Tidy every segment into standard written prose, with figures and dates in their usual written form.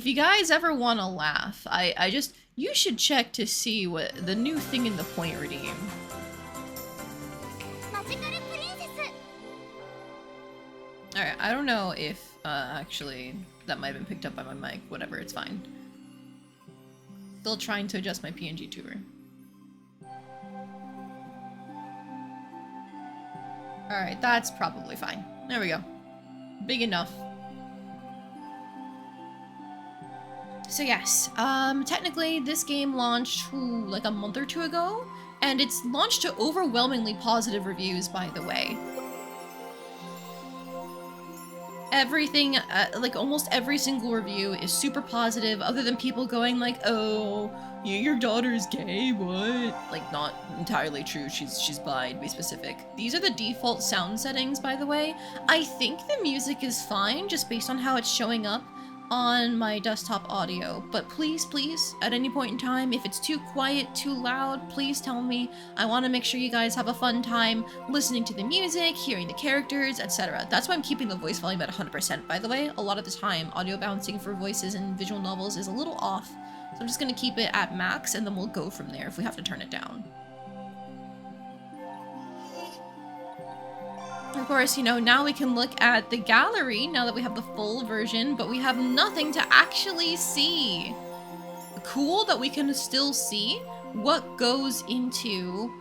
if you guys ever want to laugh, you should check to see what the new thing in the point redeem. Alright, I don't know if, actually, that might have been picked up by my mic. Whatever, it's fine. Still trying to adjust my PNG tuber. Alright, that's probably fine. There we go. Big enough. So yes, technically this game launched like a month or two ago, and it's launched to overwhelmingly positive reviews, by the way. Everything, like almost every single review is super positive, other than people going like, oh, your daughter's gay, what? Like, not entirely true, she's bi, to be specific. These are the default sound settings, by the way. I think the music is fine, just based on how it's showing up on my desktop audio, but please, at any point in time, if it's too quiet, too loud, please tell me. I want to make sure you guys have a fun time listening to the music, hearing the characters, etc. That's why I'm keeping the voice volume at 100%, by the way. A lot of the time, audio bouncing for voices in visual novels is a little off, so I'm just going to keep it at max, and then we'll go from there if we have to turn it down. Of course, you know, now we can look at the gallery now that we have the full version, but we have nothing to actually see. Cool that we can still see what goes into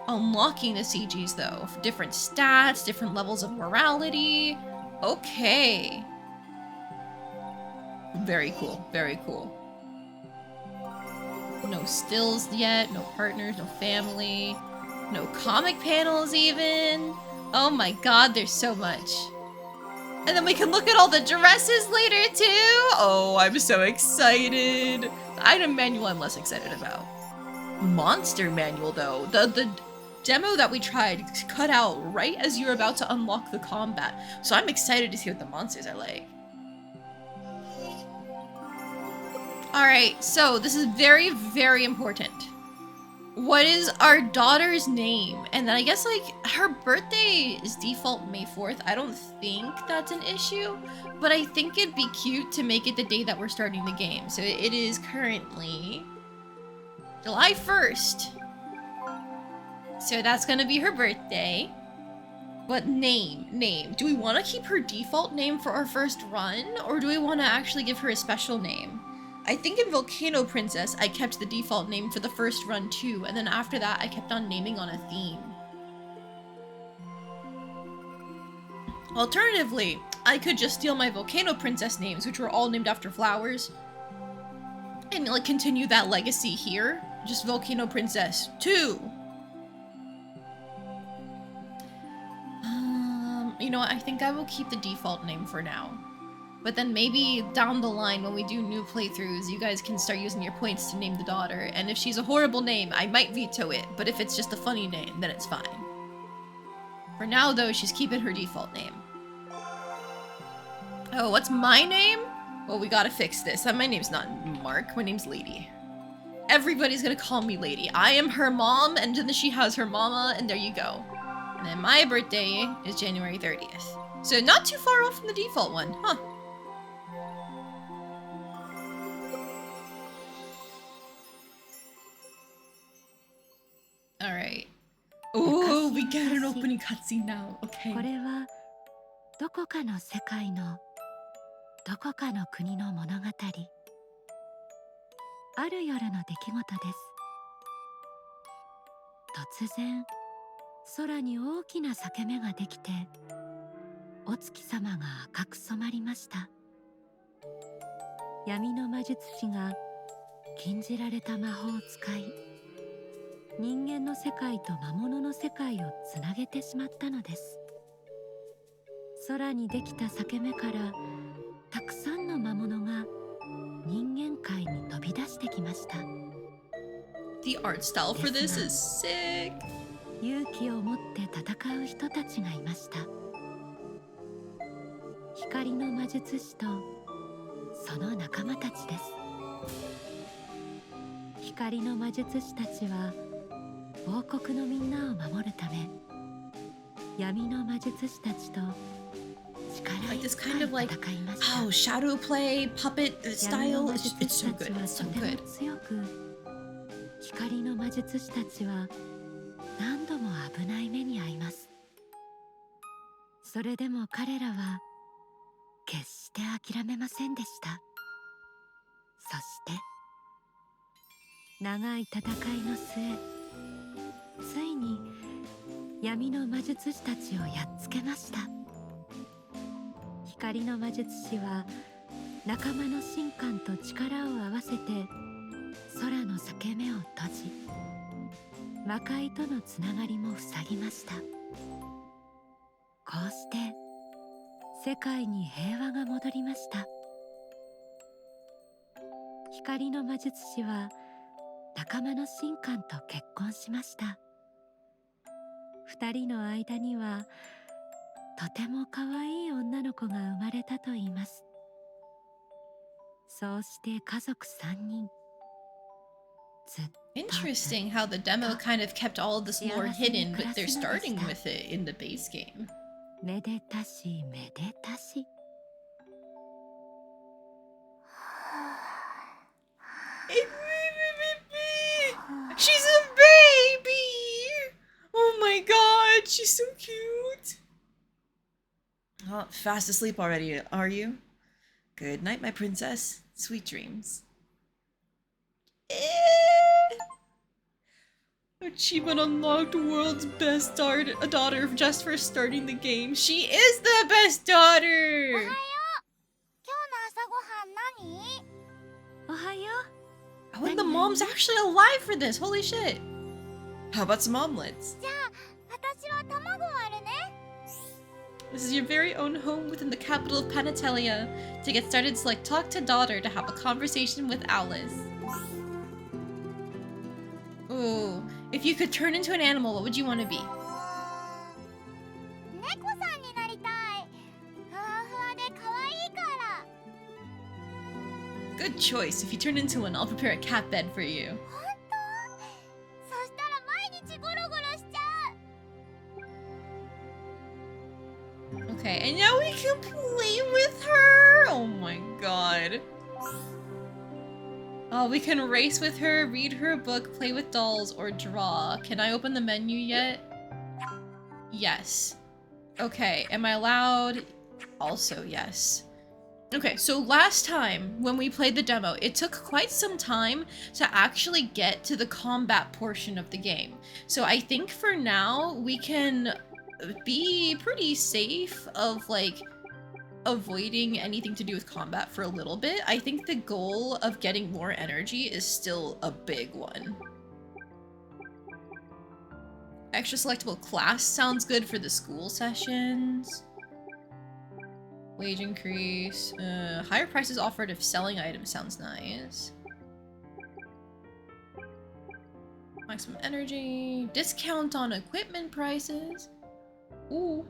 unlocking the CGs, though. For different stats, different levels of morality. Okay. Very cool, very cool. No stills yet, no partners, no family, no comic panels even. Oh my god, there's so much. And then we can look at all the dresses later too! Oh, I'm so excited! The item manual I'm less excited about. Monster manual though. The demo that we tried cut out right as you're about to unlock the combat. So I'm excited to see what the monsters are like. Alright, so this is very, very important. What is our daughter's name? And then I guess, like, her birthday is default May 4th. I don't think that's an issue, but I think it'd be cute to make it the day that we're starting the game. So it is currently July 1st. So that's gonna be her birthday. But name. Do we want to keep her default name for our first run, or do we want to actually give her a special name? I think in Volcano Princess, I kept the default name for the first run too, and then after that, I kept on naming on a theme. Alternatively, I could just steal my Volcano Princess names, which were all named after flowers, and like continue that legacy here. Just Volcano Princess 2. You know what, I think I will keep the default name for now. But then maybe down the line when we do new playthroughs, you guys can start using your points to name the daughter. And if she's a horrible name, I might veto it. But if it's just a funny name, then it's fine. For now, though, she's keeping her default name. Oh, what's my name? Well, we gotta fix this. My name's not Mark. My name's Lady. Everybody's gonna call me Lady. I am her mom, and then she has her mama, and there you go. And then my birthday is January 30th. So not too far off from the default one, huh? Alright. Oh, we get an opening cutscene now. Okay. これはどこかの世界のどこかの国の物語。ある夜の出来事です。突然、空に大きな裂け目ができて、お月様が赤く染まりました。闇の魔術師が禁じられた魔法を使い、人間の世界と魔物の世界をつなげてしまったのです。空にできた裂け目からたくさんの魔物が人間界に飛び出してきました。The art style for this is sick. 勇気を持って戦う人たちがいました。光の魔術師とその仲間たちです。光の魔術師たちは王国のみんなを守るため、闇の魔術師たちと Like this kind of like, oh, shadow play, puppet style. It's so good. It's so good. 光の魔術師たちは何度も危ない目に遭います。それでも彼らは決して諦めませんでした。そして長い戦いの末、ついに闇の魔術師たちをやっつけました。光の魔術師は仲間の神官と力を合わせて空の裂け目を閉じ、魔界とのつながりも塞ぎました。こうして世界に平和が戻りました。光の魔術師は仲間の神官と結婚しました。二人の間にはとても可愛い女の子が生まれたといいます。そうして家族3人、Interesting how the demo kind of kept all of this lore hidden, but they're starting with it in the base game. めでたしめでたし。She's a baby! Oh my god, she's so cute! Oh, fast asleep already, are you? Good night, my princess. Sweet dreams. Achievement unlocked, world's best daughter just for starting the game. She is the best daughter! おはよう。 Oh, and the mom's actually alive for this. Holy shit. How about some omelets? This is your very own home within the capital of Panatelia. To get started, select Talk to Daughter to have a conversation with Alice. Ooh. If you could turn into an animal, what would you want to be? Good choice. If you turn into one, I'll prepare a cat bed for you. Okay, and now we can play with her! Oh my god. Oh, we can race with her, read her a book, play with dolls, or draw. Can I open the menu yet? Yes. Okay, am I allowed? Also, yes. Okay, so last time when we played the demo, it took quite some time to actually get to the combat portion of the game. So I think for now, we can be pretty safe of like avoiding anything to do with combat for a little bit. I think the goal of getting more energy is still a big one. Extra selectable class sounds good for the school sessions. Wage increase. Higher prices offered if selling items sounds nice. Maximum energy. Discount on equipment prices. Ooh.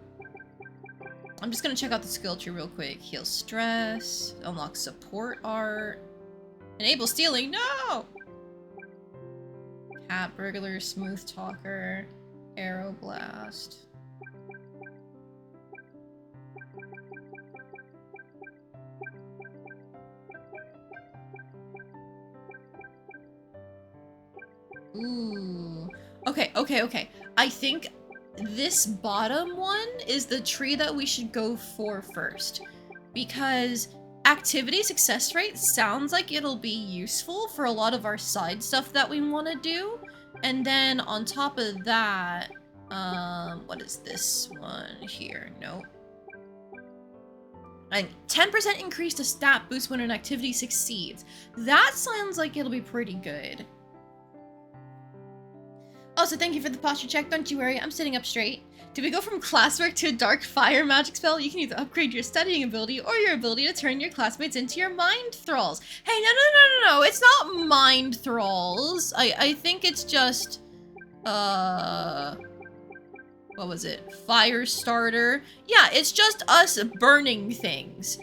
I'm just gonna check out the skill tree real quick. Heal stress. Unlock support art. Enable stealing. No! Cat burglar. Smooth talker. Arrow blast. Ooh. Okay. I think this bottom one is the tree that we should go for first. Because activity success rate sounds like it'll be useful for a lot of our side stuff that we want to do. And then on top of that, what is this one here? Nope. 10% increase to stat boost when an activity succeeds. That sounds like it'll be pretty good. Also, thank you for the posture check. Don't you worry, I'm sitting up straight. Did we go from classwork to a dark fire magic spell? You can either upgrade your studying ability or your ability to turn your classmates into your mind thralls. Hey, no. It's not mind thralls. I think it's just, what was it? Fire starter. Yeah, it's just us burning things.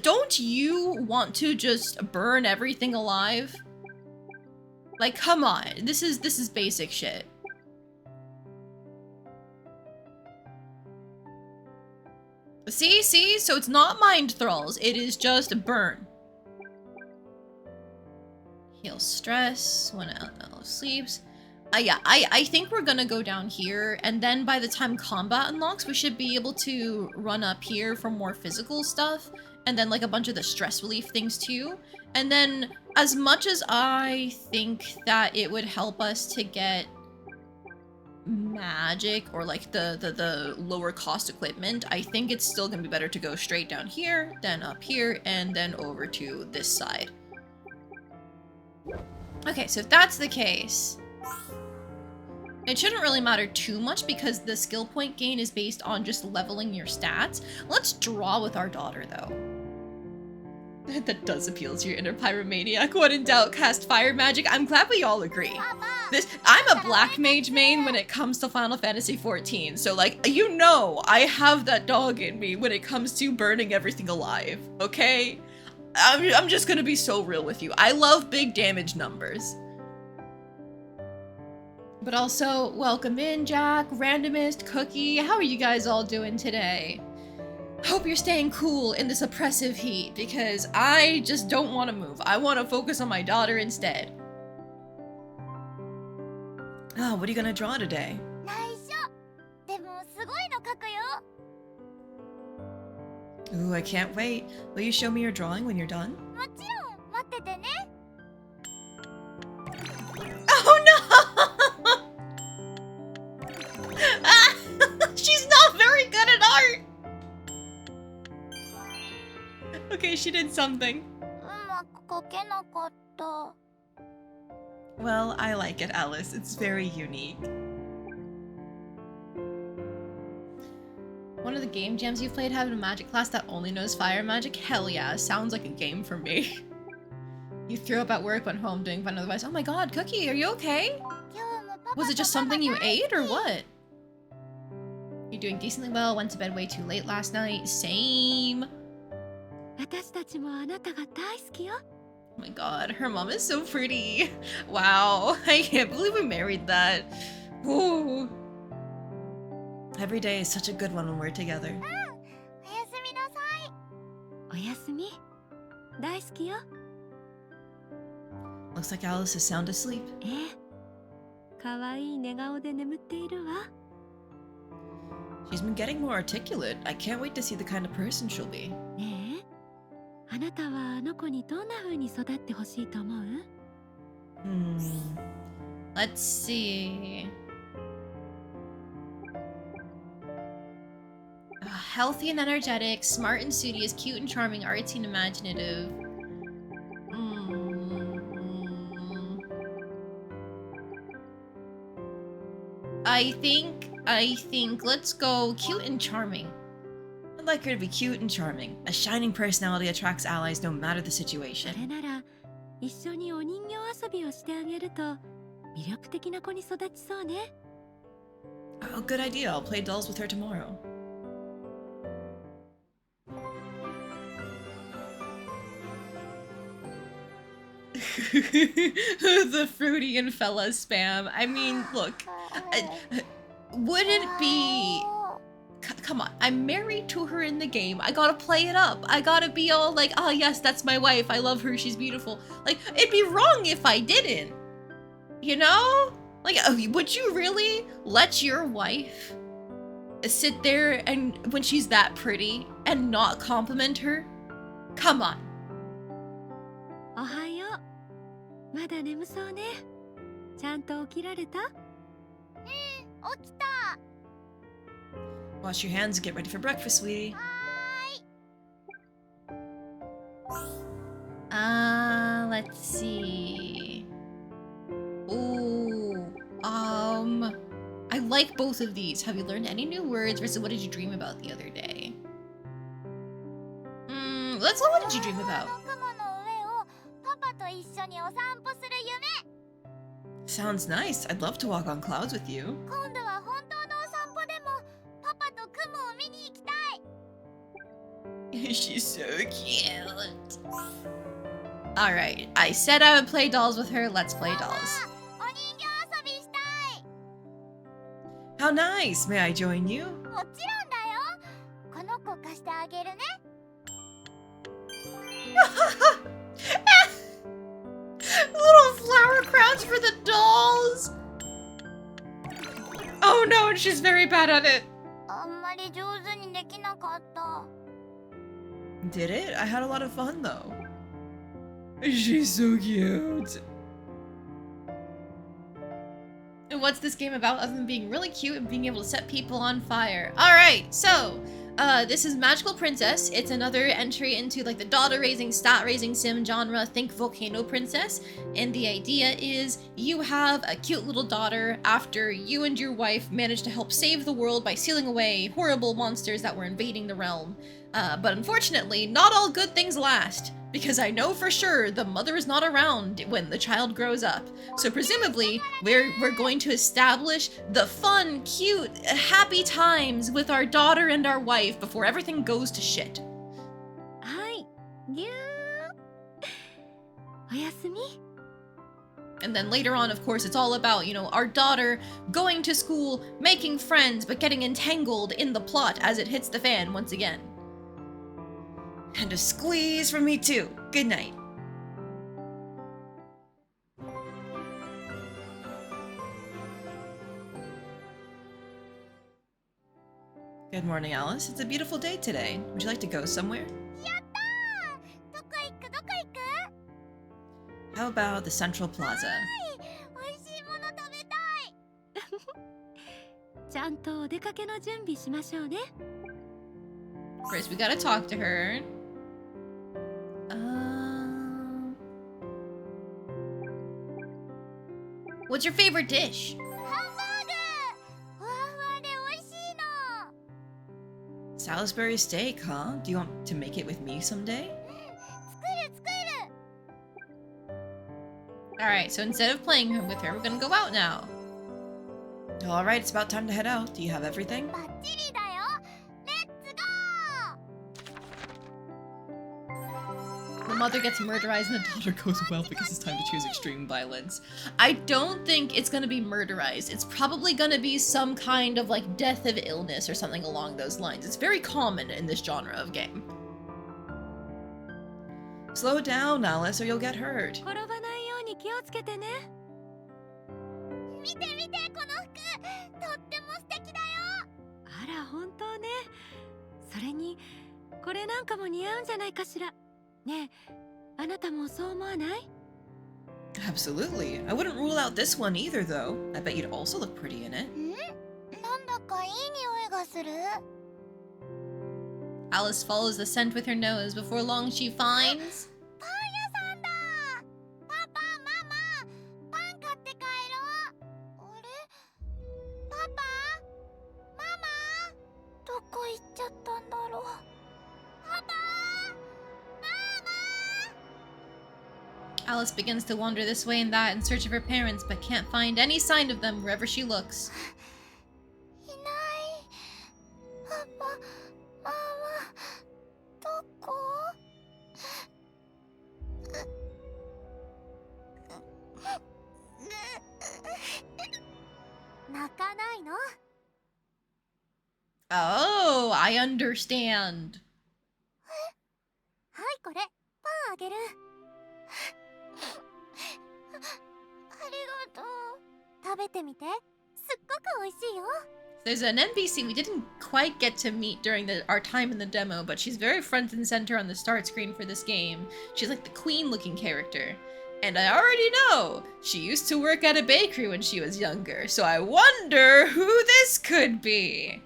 Don't you want to just burn everything alive? Like, come on. This is basic shit. さて、 この世界は Ooh. 魔法の世界。 Okay. See? So it's not mind thralls. It is just burn. Heal stress when Alice sleeps. Yeah, I think we're gonna go down here, and then by the time combat unlocks, we should be able to run up here for more physical stuff, and then like a bunch of the stress relief things too. And then, as much as I think that it would help us to get magic or like the lower cost equipment, I think it's still gonna be better to go straight down here, then up here, and then over to this side. Okay, so if that's the case, it shouldn't really matter too much because the skill point gain is based on just leveling your stats. Let's draw with our daughter, though. That does appeal to your inner pyromaniac. When in doubt, cast fire magic. I'm glad we all agree. I'm a black mage main when it comes to Final Fantasy XIV, so like, you know I have that dog in me when it comes to burning everything alive, okay? I'm just gonna be so real with you. I love big damage numbers. But also, welcome in, Jack, Randomist, Cookie. How are you guys all doing today? Hope you're staying cool in this oppressive heat, because I just don't want to move. I want to focus on my daughter instead. Oh, what are you gonna draw today? Ooh, I can't wait. Will you show me your drawing when you're done? Oh no! She's not very good at art! Okay, she did something. Well, I like it, Alice. It's very unique. One of the game jams you've played having a magic class that only knows fire magic? Hell yeah, sounds like a game for me. You threw up at work, went home doing fun otherwise. Oh my god, Cookie, are you okay? Was it just something you ate or what? You're doing decently well, went to bed way too late last night. Same. Oh my god, her mom is so pretty. Wow, I can't believe we married that. Ooh. Every day is such a good one when we're together. Looks like Alice is sound asleep. She's been getting more articulate. I can't wait to see the kind of person she'll be. Let's see. Healthy and energetic, smart and studious, cute and charming, artsy and imaginative. I think let's go cute and charming. I'd like her to be cute and charming. A shining personality attracts allies no matter the situation. Oh, good idea. I'll play dolls with her tomorrow. The fruity and fella spam. I mean, look, would it be... Come on, I'm married to her in the game. I gotta play it up. I gotta be all like, oh yes, that's my wife. I love her. She's beautiful. Like, it'd be wrong if I didn't. You know? Like, would you really let your wife sit there and when she's that pretty and not compliment her? Come on. Wash your hands and get ready for breakfast, sweetie. Let's see. Ooh, I like both of these. Have you learned any new words versus what did you dream about the other day? Let's know what did you dream about? Sounds nice. I'd love to walk on clouds with you. She's so cute. Alright, I said I would play dolls with her. Let's play dolls. How nice! May I join you? hands for the dolls! Oh no, and she's very bad at it. あんまり上手にできなかった。 Did it? I had a lot of fun though. She's so cute. And what's this game about other than being really cute and being able to set people on fire? Alright, so, this is Magical Princess. It's another entry into like the daughter raising, stat raising sim genre, think Volcano Princess. And the idea is you have a cute little daughter after you and your wife managed to help save the world by sealing away horrible monsters that were invading the realm. But unfortunately, not all good things last, because I know for sure the mother is not around when the child grows up. So presumably, we're going to establish the fun, cute, happy times with our daughter and our wife before everything goes to shit. はい、ぎゅー。おやすみ。 And then later on, of course, it's all about, you know, our daughter going to school, making friends, but getting entangled in the plot as it hits the fan once again. And a squeeze from me too. Good night. Good morning, Alice. It's a beautiful day today. Would you like to go somewhere? やったー。どこ行くどこ行く？ How about the Central Plaza? 美味しいもの食べたい。ちゃんとお出かけの準備しましょうね。 First, we gotta talk to her. What's your favorite dish? ハンバーグ。ふわふわで美味しいの。 Salisbury steak, huh? Do you want to make it with me someday? 作る作る。 Alright, so instead of playing with her, we're gonna go out now. Alright, it's about time to head out. Do you have everything? バッチリだよ。レッツゴー。 The mother gets murderized and the daughter goes well because it's time to choose extreme violence. I don't think it's gonna be murderized. It's probably gonna be some kind of like death of illness or something along those lines. It's very common in this genre of game. Slow down, Alice, or you'll get hurt. 転ばないように気をつけてね。見て見てこの服。とっても素敵だよ。あら、本当ね。それに、これなんかも似合うんじゃないかしら。ねえ、あなたもそう思わない？ Absolutely. I wouldn't rule out this one either, though. I bet you'd also look pretty in it. なんだかいい匂いがする。 Alice follows the scent with her nose. Before long, she finds... パン屋さんだ。パパ、ママ、パン買って帰ろう。あれ？パパ？ママ？どこ行っちゃったんだろう。パパ？ Alice begins to wander this way and that in search of her parents, but can't find any sign of them wherever she looks. いない。パパ、ママ、どこ？泣かないの？ Oh, I understand. はい、これ、パンあげる。ありがとう。食べてみて。すっごく美味しいよ。 There's an NPC we didn't quite get to meet during our time in the demo, but she's very front and center on the start screen for this game. She's like the queen-looking character. And I already know she used to work at a bakery when she was younger, so I wonder who this could be.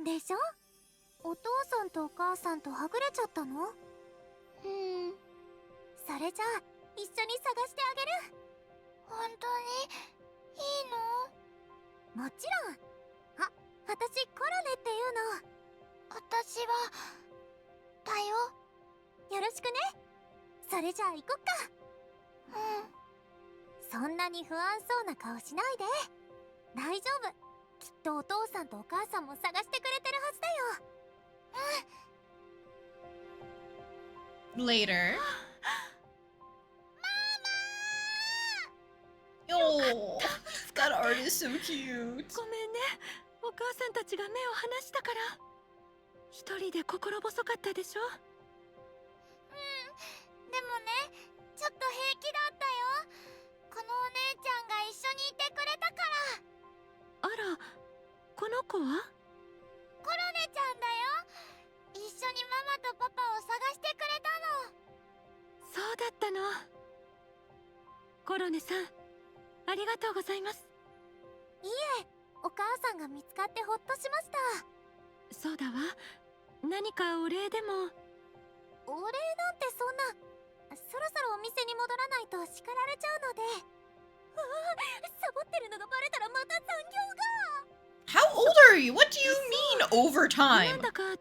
でしょ？お父さんとお母さんとはぐれちゃったの？それじゃあ一緒に探してあげる。本当にいいの？もちろん。あ、私コロネっていうの。私はだよ。よろしくね。それじゃあ行こっか。そんなに不安そうな顔しないで。大丈夫。きっとお父さんとお母さんも探してくれてるはずだよ。Later. Oh, that art is so cute. ごめんね。母さんたちが目を離したから。一人で心細かったでしょ。でもね、ちょっと平気だったよ。このお姉ちゃんが一緒にいてくれたから。あら、この子は？コロネちゃんだよ。一緒にママとパパを探してくれたの。そうだったの。コロネさん、ありがとうございます。いえ、お母さんが見つかってほっとしました。そうだわ。何かお礼でも。お礼なんてそんな。そろそろお店に戻らないと叱られちゃうので。うわあ、サボってるのがバレたらまた残業が。 How old are you? What do you mean な overtime? んだか大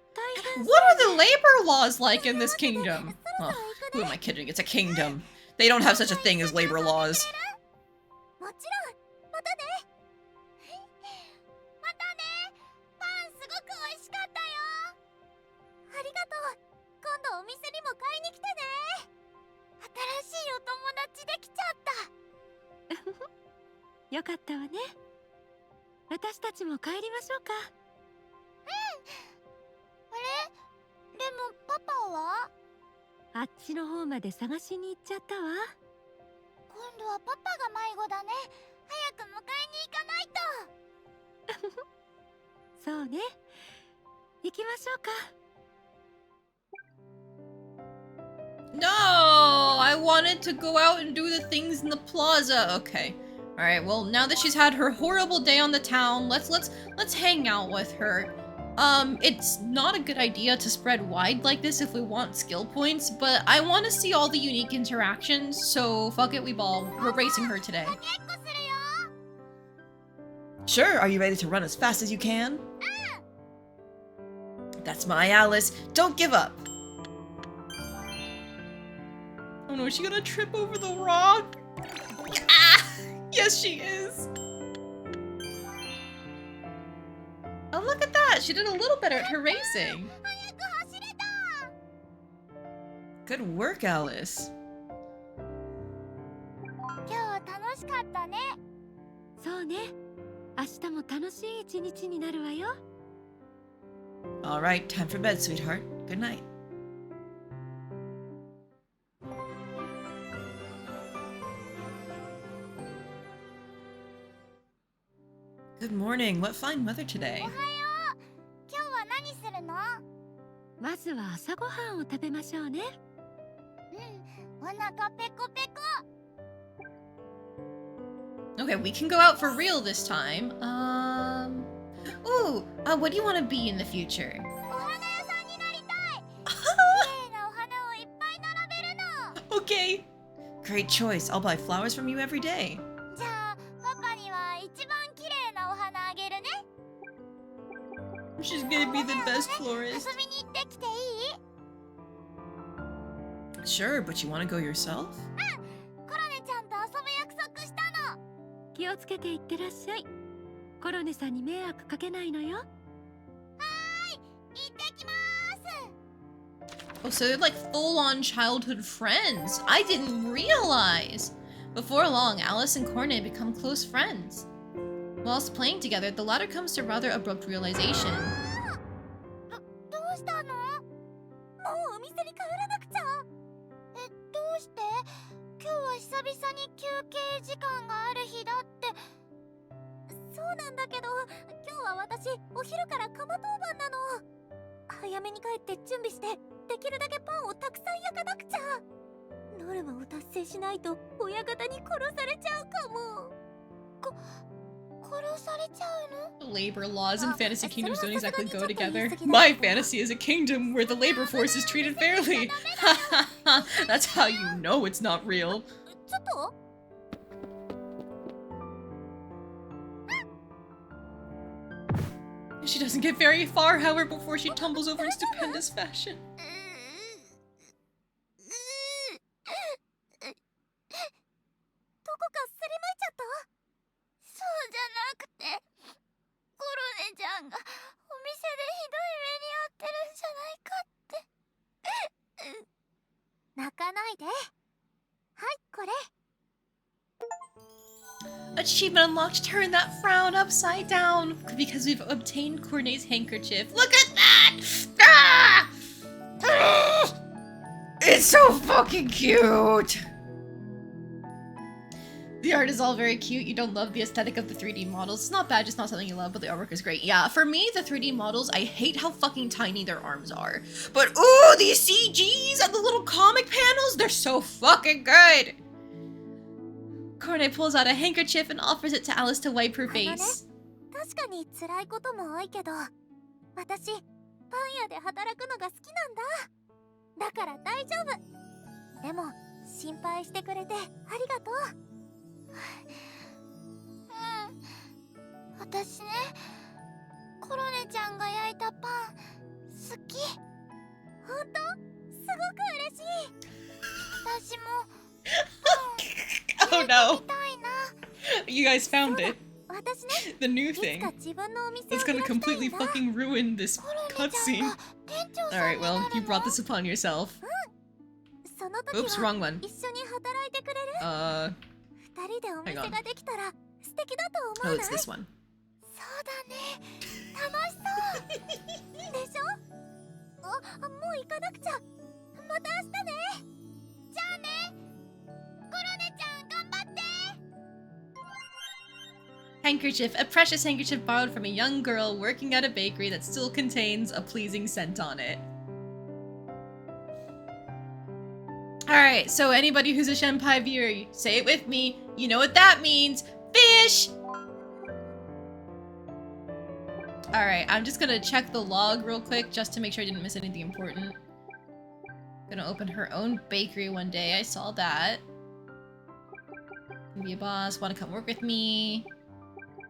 変。 What are the labor laws like in this kingdom? Oh, who am I kidding? It's a kingdom. They don't have such a thing as labor laws. もちろん、またね。またね。パンすごく美味しかったよ。ありがとう。今度お店にも買いに来てね。新しいお友達できちゃった。よかったわね。私たちも帰りましょうか。あれ、でもパパは？あっちの方まで探しに行っちゃったわ。今度はパパが迷子だね。早く迎えに行かないと。そうね。行きましょうか。No, I wanted to go out and do the things in the plaza. Okay. All right. Well, now that she's had her horrible day on the town, let's hang out with her. It's not a good idea to spread wide like this if we want skill points, but I want to see all the unique interactions, so fuck it, we're racing her today. 結構するよ。 Sure, are you ready to run as fast as you can? That's my Alice. Don't give up. Oh no, is she gonna trip over the rock? Ah! Yes, she is. Oh, look at that. She did a little better at her racing. 早く走れた。 Good work, Alice. 今日楽しかったね。そうね。明日も楽しい一日になるわよ。All right, time for bed, sweetheart. Good night. Good morning. What fine weather today. おはよう。今日は何するの？まずは朝ごはんを食べましょうね。お腹ペコペコ。 Okay, we can go out for real this time. What do you want to be in the future? お花屋さんになりたい。綺麗なお花をいっぱい並べるの。 Okay. Great choice. I'll buy flowers from you every day. じゃあパパには一番綺麗なお花あげるね。 She's gonna be the best florist. 遊びに行ってきていい？ Sure, but you want to go yourself? コロネちゃんと遊ぶ約束したの。気をつけていってらっしゃい。コロネさんに迷惑かけないのよ。はーい、行ってきまーす。 Oh, so they're like full-on childhood friends. I didn't realize. Before long, Alice and Cornet become close friends. Whilst playing together, the latter comes to rather abrupt realization. どうしたの？もうお店に帰らなくちゃ。どうして？今日は久々に休憩時間がある日だって。そうなんだけど、今日は私お昼から釜当番なの。早めに帰って準備して、できるだけパンをたくさん焼かなくちゃ。ノルマを達成しないと親方に殺されちゃうかも。殺されちゃうの？ Labor laws and fantasy kingdoms don't exactly go together. My fantasy is a kingdom where the labor force is treated fairly. That's how you know it's not real. ちょっと？ She doesn't get very far, however, before she tumbles over in stupendous fashion. どこかすりむいちゃった？そうじゃなくて、コロネちゃんがお店でひどい目に遭ってるんじゃないかって。泣かないで。はい、これ。A Achievement unlocked. Turn that frown upside down because we've obtained Courtney's handkerchief. Look at that! Ah! Ah! It's so fucking cute! The art is all very cute. You don't love the aesthetic of the 3D models. It's not bad, just not something you love, but the artwork is great. Yeah, for me, the 3D models, I hate how fucking tiny their arms are. But ooh, these CGs and the little comic panels, they're so fucking good! Cornet pulls out a handkerchief and offers it to Alice to wipe her face. 確かに辛いことも多いけど、私、パン屋で働くのが好きなんだ。だから大丈夫。でも、心配してくれてありがとう。私ね、コロネちゃんが焼いたパン好き。本当？すごく嬉しい。私もパン Oh no! みたいな。You guys found it. 私ね、 The new いつ thing. か自分のお店を It's 開 gonna きたいんだ。 completely fucking ruin this コロネちゃん cutscene. が店長さん Alright, に well, なる you の。 brought this upon yourself. その時 Oops, は wrong one. 一緒に働いてくれる？ 二人でお店 hang on. ができたら素敵だと Oh, 思う it's ない？ this one. そうだね。楽しそう。でしょ？あ、もう行かなくちゃ。また明日ね。じゃあね。コロネちゃん頑張って。 Handkerchief, a precious handkerchief borrowed from a young girl working at a bakery that still contains a pleasing scent on it. Alright, so anybody who's a Shenpai viewer, say it with me. You know what that means. Fish! Alright, I'm just gonna check the log real quick just to make sure I didn't miss anything important. Gonna open her own bakery one day, I saw that. Be a boss, wanna come work with me.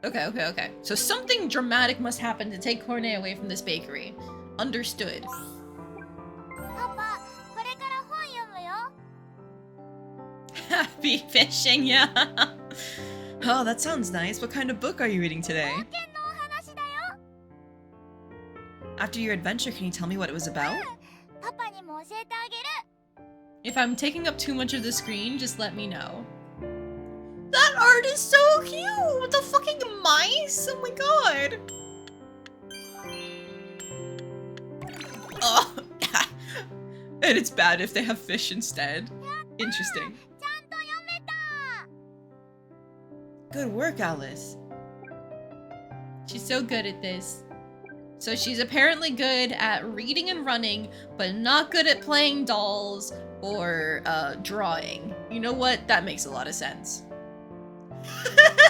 Okay. So something dramatic must happen to take Cornet away from this bakery. Understood. パパ、これから本読むよ。 Happy fishing, yeah. Oh, that sounds nice. What kind of book are you reading today? 冒険のお話だよ。 After your adventure, can you tell me what it was about? パパにも教えてあげる。 If I'm taking up too much of the screen, just let me know. That art is so cute! With the fucking mice! Oh my god! Oh, and it's bad if they have fish instead. Interesting. ちゃんと読めた。 Good work, Alice. She's so good at this. So she's apparently good at reading and running, but not good at playing dolls or drawing. You know what? That makes a lot of sense.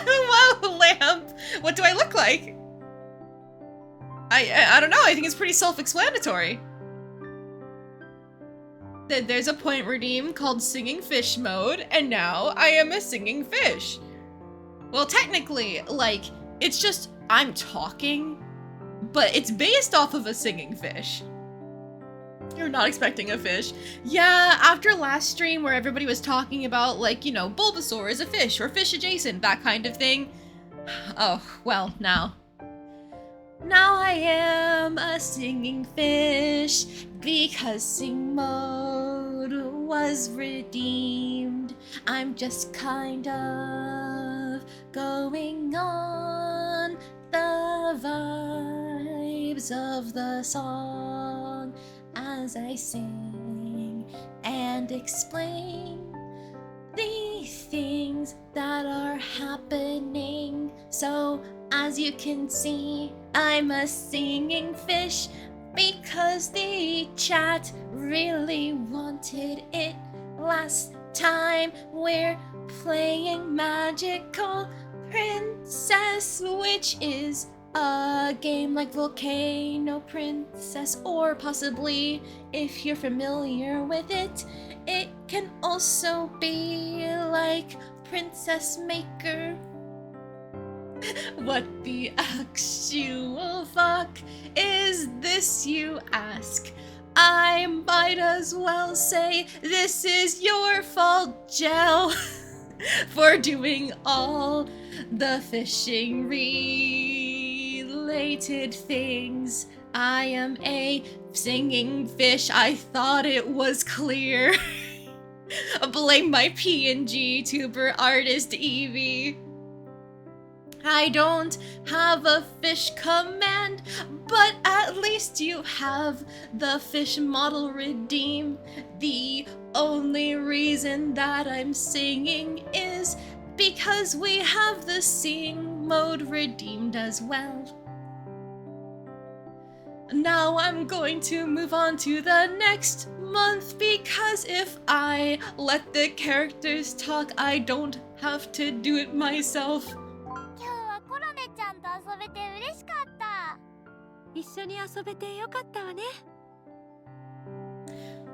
Wow, lamp! What do I look like? I don't know. I think it's pretty self-explanatory. There's a point redeem called Singing Fish mode, and now I am a singing fish. Well, technically, like, it's just I'm talking, but it's based off of a singing fish. You're not expecting a fish. Yeah, after last stream where everybody was talking about, like, you know, Bulbasaur is a fish or fish adjacent, that kind of thing. Oh, well, now I am a singing fish because sing mode was redeemed. I'm just kind of going on the vibes of the song as I sing and explain the things that are happening. So as you can see, I'm a singing fish because the chat really wanted it. Last time we're playing Magical Princess, which is a game like Volcano Princess, or possibly, if you're familiar with it, it can also be like Princess Maker. What the actual fuck is this, you ask? I might as well say this is your fault, Gel, for doing all the fishing related things. I am a singing fish. I thought it was clear. Blame my PNG tuber artist Evie. I don't have a fish command, but at least you have the fish model redeem. The only reason that I'm singing is because we have the sing mode redeemed as well. Now I'm going to move on to the next month, because if I let the characters talk, I don't have to do it myself. 今日はコロネちゃんと遊べて嬉しかった。一緒に遊べてよかったわね。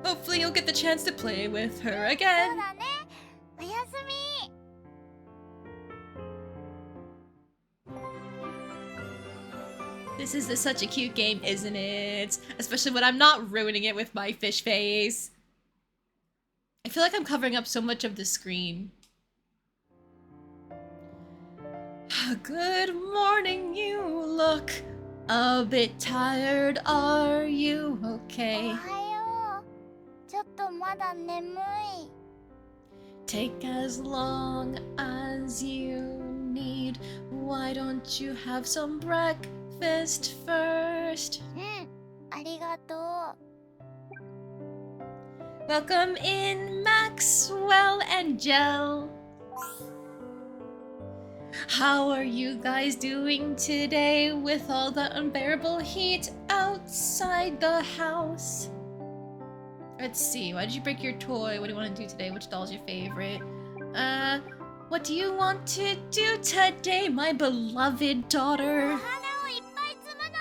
Hopefully you'll get the chance to play with her そう again. だね。おやすみ。This is such a cute game, isn't it? Especially when I'm not ruining it with my fish face. I feel like I'm covering up so much of the screen. Good morning, you look a bit tired. Are you お okay? はよう。ちょっとまだ眠い。Take as long as you need. Why don't you have some breakfast first? うん、ありがとう。 Welcome in, Maxwell and Jell. How are you guys doing today with all the unbearable heat outside the house? Let's see, why did you break your toy? What do you want to do today? Which doll's your favorite? What do you want to do today, my beloved お daughter? 花をいっぱい摘むの。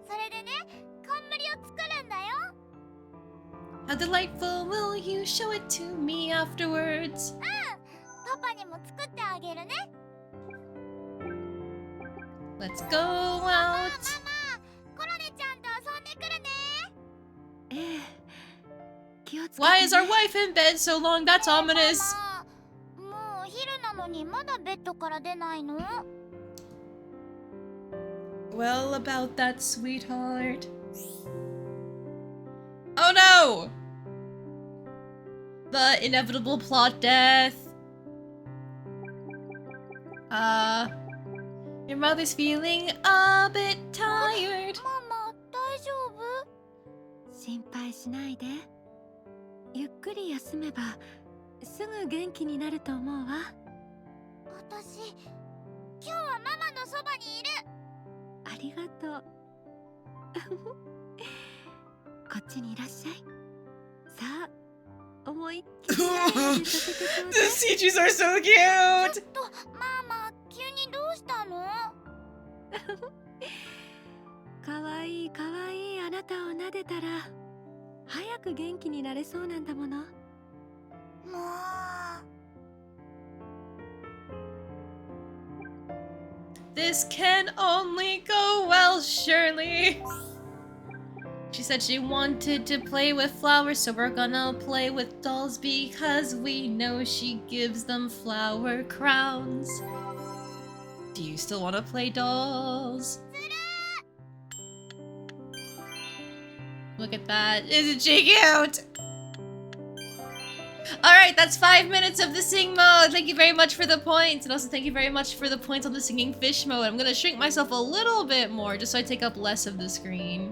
それでね、冠を作るんだよ。 How delightful, will you show it to me afterwards? パパにも作ってあげるね。 Let's go ママ、 out. コロネちゃんと遊んでくるね。ええ。気をつけて Why ね。 is our wife in bed so long? That's ominous. ママ、もうお昼なのにまだベッドから出ないの？ Well, about that, sweetheart. Oh no! The inevitable plot death. Your mother's feeling a bit tired. ママ、大丈夫？心配しないで。ゆっくり休めばすぐ元気になると思うわ。私、今日はママのそばにいる。ありがとう。こっちにいらっしゃい。さあ、思いっきり愛をさせてちょうだい。 The CGs are so ちょ cute! っと、ママ、急にどうしたの？かわいいかわいいあなたを撫でたら早く元気になれそうなんだもの。もう。 This can only go well, surely. She said she wanted to play with flowers, so we're gonna play with dolls because we know she gives them flower crowns. Do you still want to play dolls? Look at that. Isn't she cute? Alright, that's 5 minutes of the sing mode. Thank you very much for the points. And also thank you very much for the points on the singing fish mode. I'm gonna shrink myself a little bit more just so I take up less of the screen.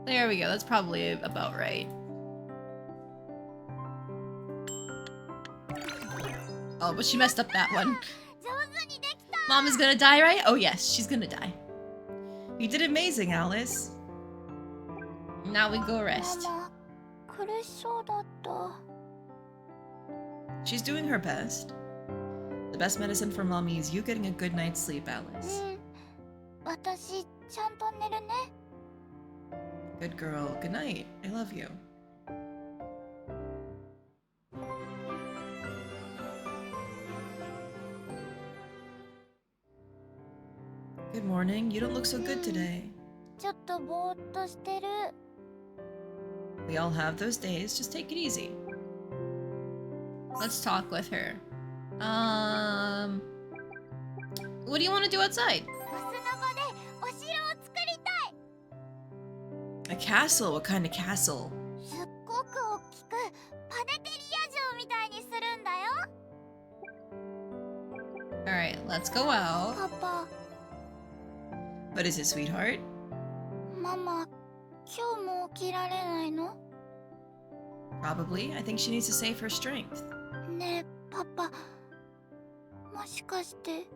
There we go. That's probably about right. Oh, but she messed up that one. 上手にできた。 Mom is gonna die, right? Oh yes, she's gonna die. You did amazing, Alice. Now we go rest. ママ、苦しそうだった。 She's doing her best. The best medicine for mommy is you getting a good night's sleep, Alice. うん。私、ちゃんと寝るね。 Good girl. Good night. I love you. Good morning. You don't look so good today. ちょっとぼーっとしてる。 We all have those days. Just take it easy. Let's talk with her. What do you want to do outside? お砂場でお城を作りたい。 A castle? What kind of castle? すっごく大きくパネテリア城みたいにするんだよ。Alright, let's go out. パパ、 What is it, sweetheart? ママ、今日も起きられないの？ Probably. I think she needs to save her strength. ねえ、パパ、もしかして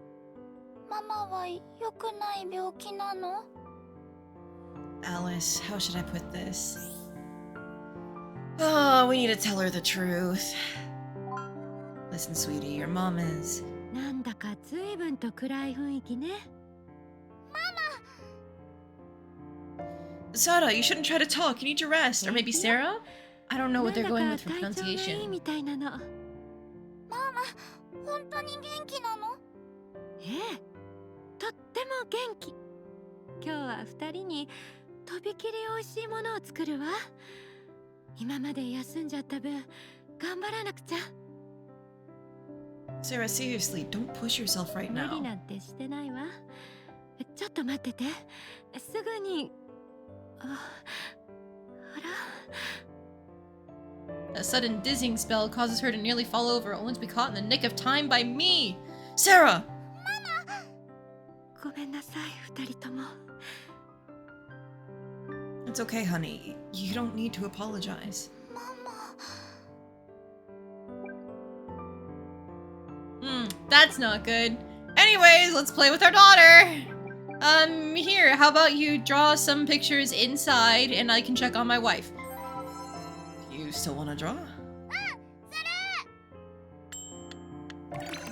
ママは良くない病気なの？ Alice, how should I put this? Oh, we need to tell her the truth. Listen, sweetie, your mom is... なんだか随分と暗い雰囲気ね。 Sada, you shouldn't try to talk. You need to rest. Or maybe Sarah? I don't know what な they're んだ going か with for 体調がいい pronunciation. みたいなの。ママ、本当に元気なの？ええ、とっても元気。今日は二人にとびきり美味しいものを作るわ。今まで休んじゃった分、頑張らなくちゃ。 Sarah, seriously, don't push yourself right 無理 now. なんてしてないわ。ちょっと待ってて。すぐに。あら。 A sudden dizzying spell causes her to nearly fall over, only to be caught in the nick of time by me. Sarah! ごめんなさい、二人とも。 It's okay, honey. You don't need to apologize. ママ、 That's not good. Anyways, let's play with our daughter. Here, how about you draw some pictures inside and I can check on my wife. You still want to draw?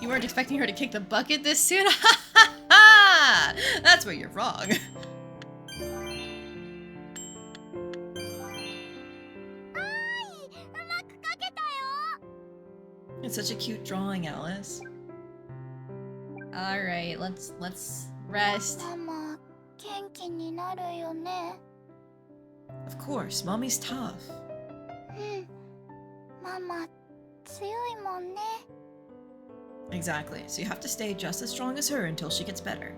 You weren't expecting her to kick the bucket this soon? That's where you're wrong. うまく描けたよ。 It's such a cute drawing, Alice. Alright, let's rest. ママ、元気になるよね。 Of course, Mommy's tough. うん、ママ、強いもんね。 Exactly, so you have to stay just as strong as her until she gets better.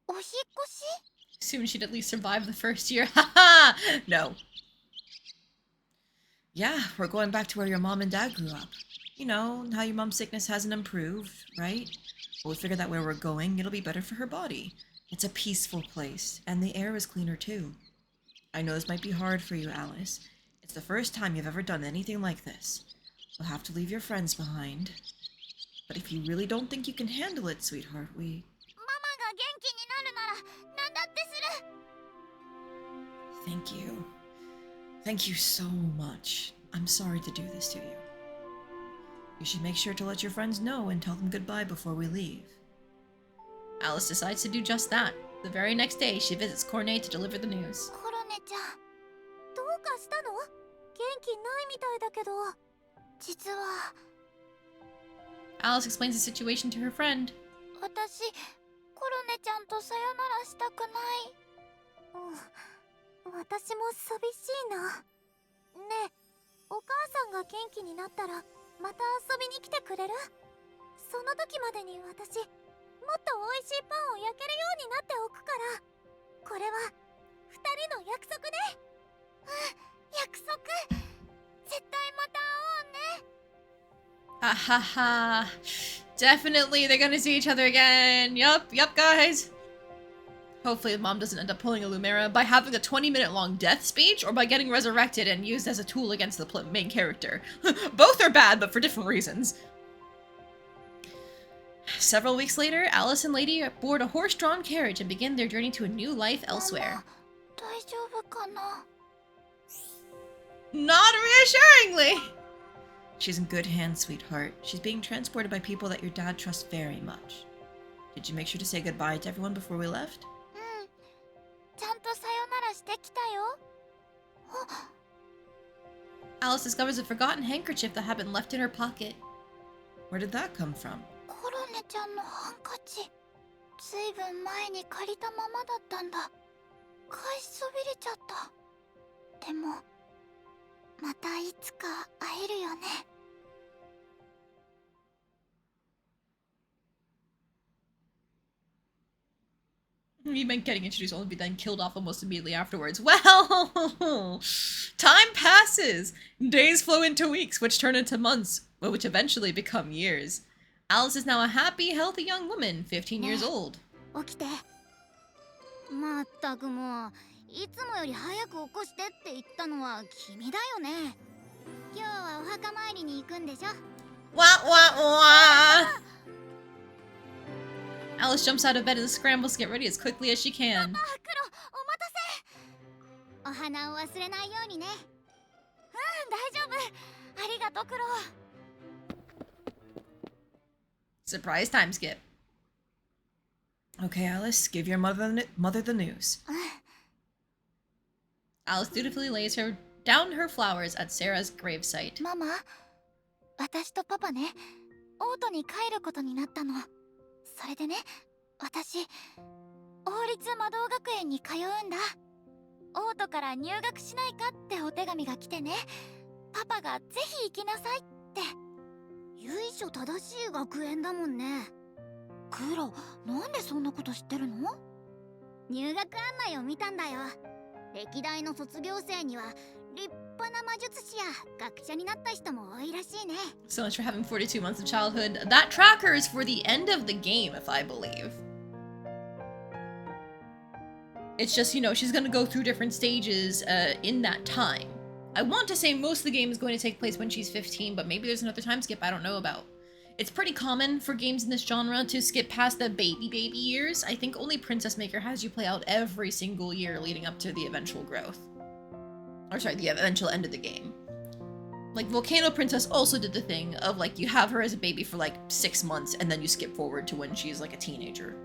お引っ越し？ Assume she'd at least survive the first year. Haha! No. Yeah, we're going back to where your mom and dad grew up. You know, how your mom's sickness hasn't improved, right? Well, we figured that where we're going, it'll be better for her body. It's a peaceful place, and the air is cleaner too. I know this might be hard for you, Alice. It's the first time you've ever done anything like this. You'll have to leave your friends behind. But if you really don't think you can handle it, sweetheart, ママが元気になるなら何だってする。 Thank you. Thank you so much. I'm sorry to do this to you. You should make sure to let your friends know and tell them goodbye before we leave. Alice decides to do just that. The very next day, she visits Cornet to deliver the news. コロネちゃん、どうかしたの？元気ないみたいだけど。実は Alice explains the situation to her friend. 私、コロネちゃんとさよならしたくない。私も寂しいな。ねえ、お母さんが元気になったらまた遊びに来てくれる？その時までに私、もっと美味しいパンを焼けるようになっておくから。これは二人の約束ね。約束。絶対また会おうね。 Ahaha. Definitely, they're gonna see each other again. Yup, guys. Hopefully, mom doesn't end up pulling a Lumera by having a 20-minute long death speech or by getting resurrected and used as a tool against the main character. Both are bad, but for different reasons. Several weeks later, Alice and Lady board a horse-drawn carriage and begin their journey to a new life elsewhere. 大丈夫かな？ Not reassuringly! She's in good hands, sweetheart. She's being transported by people that your dad trusts very much. Did you make sure to say goodbye to everyone before we left? うん。ちゃんとさよならしてきたよ。 Alice discovers a forgotten handkerchief that had been left in her pocket. Where did that come from? コロネちゃんのハンカチ。ずいぶん前に借りたままだったんだ。返しそびれちゃった。でも、またいつか会えるよね。You meant getting introduced only to be then killed off almost immediately afterwards. Well, time passes. Days flow into weeks, which turn into months, which eventually become years. Alice is now a happy, healthy young woman, 15 years old. 起きて。まったくもう、いつもより早く起こしてって言ったのは君だよね。今日はお墓参りに行くんでしょ。Wah, wah, wah! Alice jumps out of bed and scrambles to get ready as quickly as she can. あ、クロ、お待たせ。お花を忘れないようにね。大丈夫。ありがとう、クロ。Surprise time skip. Okay, Alice, give your mother the news. Alice dutifully lays down her flowers at Sarah's gravesite. ママ、私とパパね、オートに帰ることになったの。それでね、私、王立魔導学園に通うんだ。オートから入学しないかってお手紙が来てね、パパがぜひ行きなさいって。由緒正しい学園だもんね。クロ、なんでそんなこと知ってるの？入学案内を見たんだよ。歴代の卒業生には立派な魔術師や学者になった人も多いらしいね。 So much for having 42 months of childhood. That tracker is for the end of the game, if I believe. It's just, you know, she's gonna go through different stages in that time. I want to say most of the game is going to take place when she's 15, but maybe there's another time skip I don't know about. It's pretty common for games in this genre to skip past the baby years. I think only Princess Maker has you play out every single year leading up to the eventual growth. Or sorry, the eventual end of the game. Like, Volcano Princess also did the thing of, like, you have her as a baby for, like, 6 months, and then you skip forward to when she's, like, a teenager.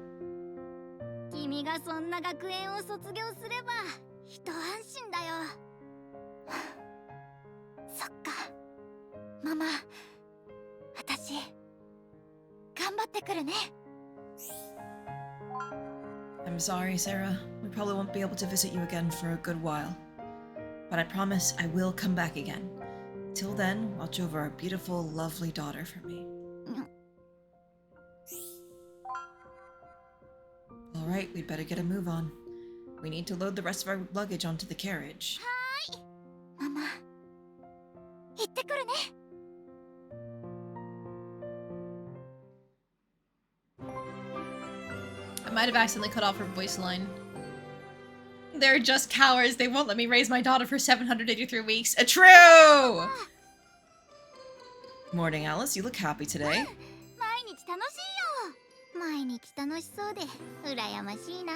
君がそんな学園を卒業すれば一安心だよ。そっか。ママ、私頑張ってくるね。I'm sorry, Sarah. We probably won't be able to visit you again for a good while. But I promise I will come back again. Till then, watch over our beautiful, lovely daughter for me. Alright, we'd better get a move on. We need to load the rest of our luggage onto the carriage. ママ、行ってくるね。I might have accidentally cut off her voice line. They're just cowards. They won't let me raise my daughter for 783 weeks. True! Morning, Alice. You look happy today. 毎日楽しいよ。毎日楽しそうで羨ましいな。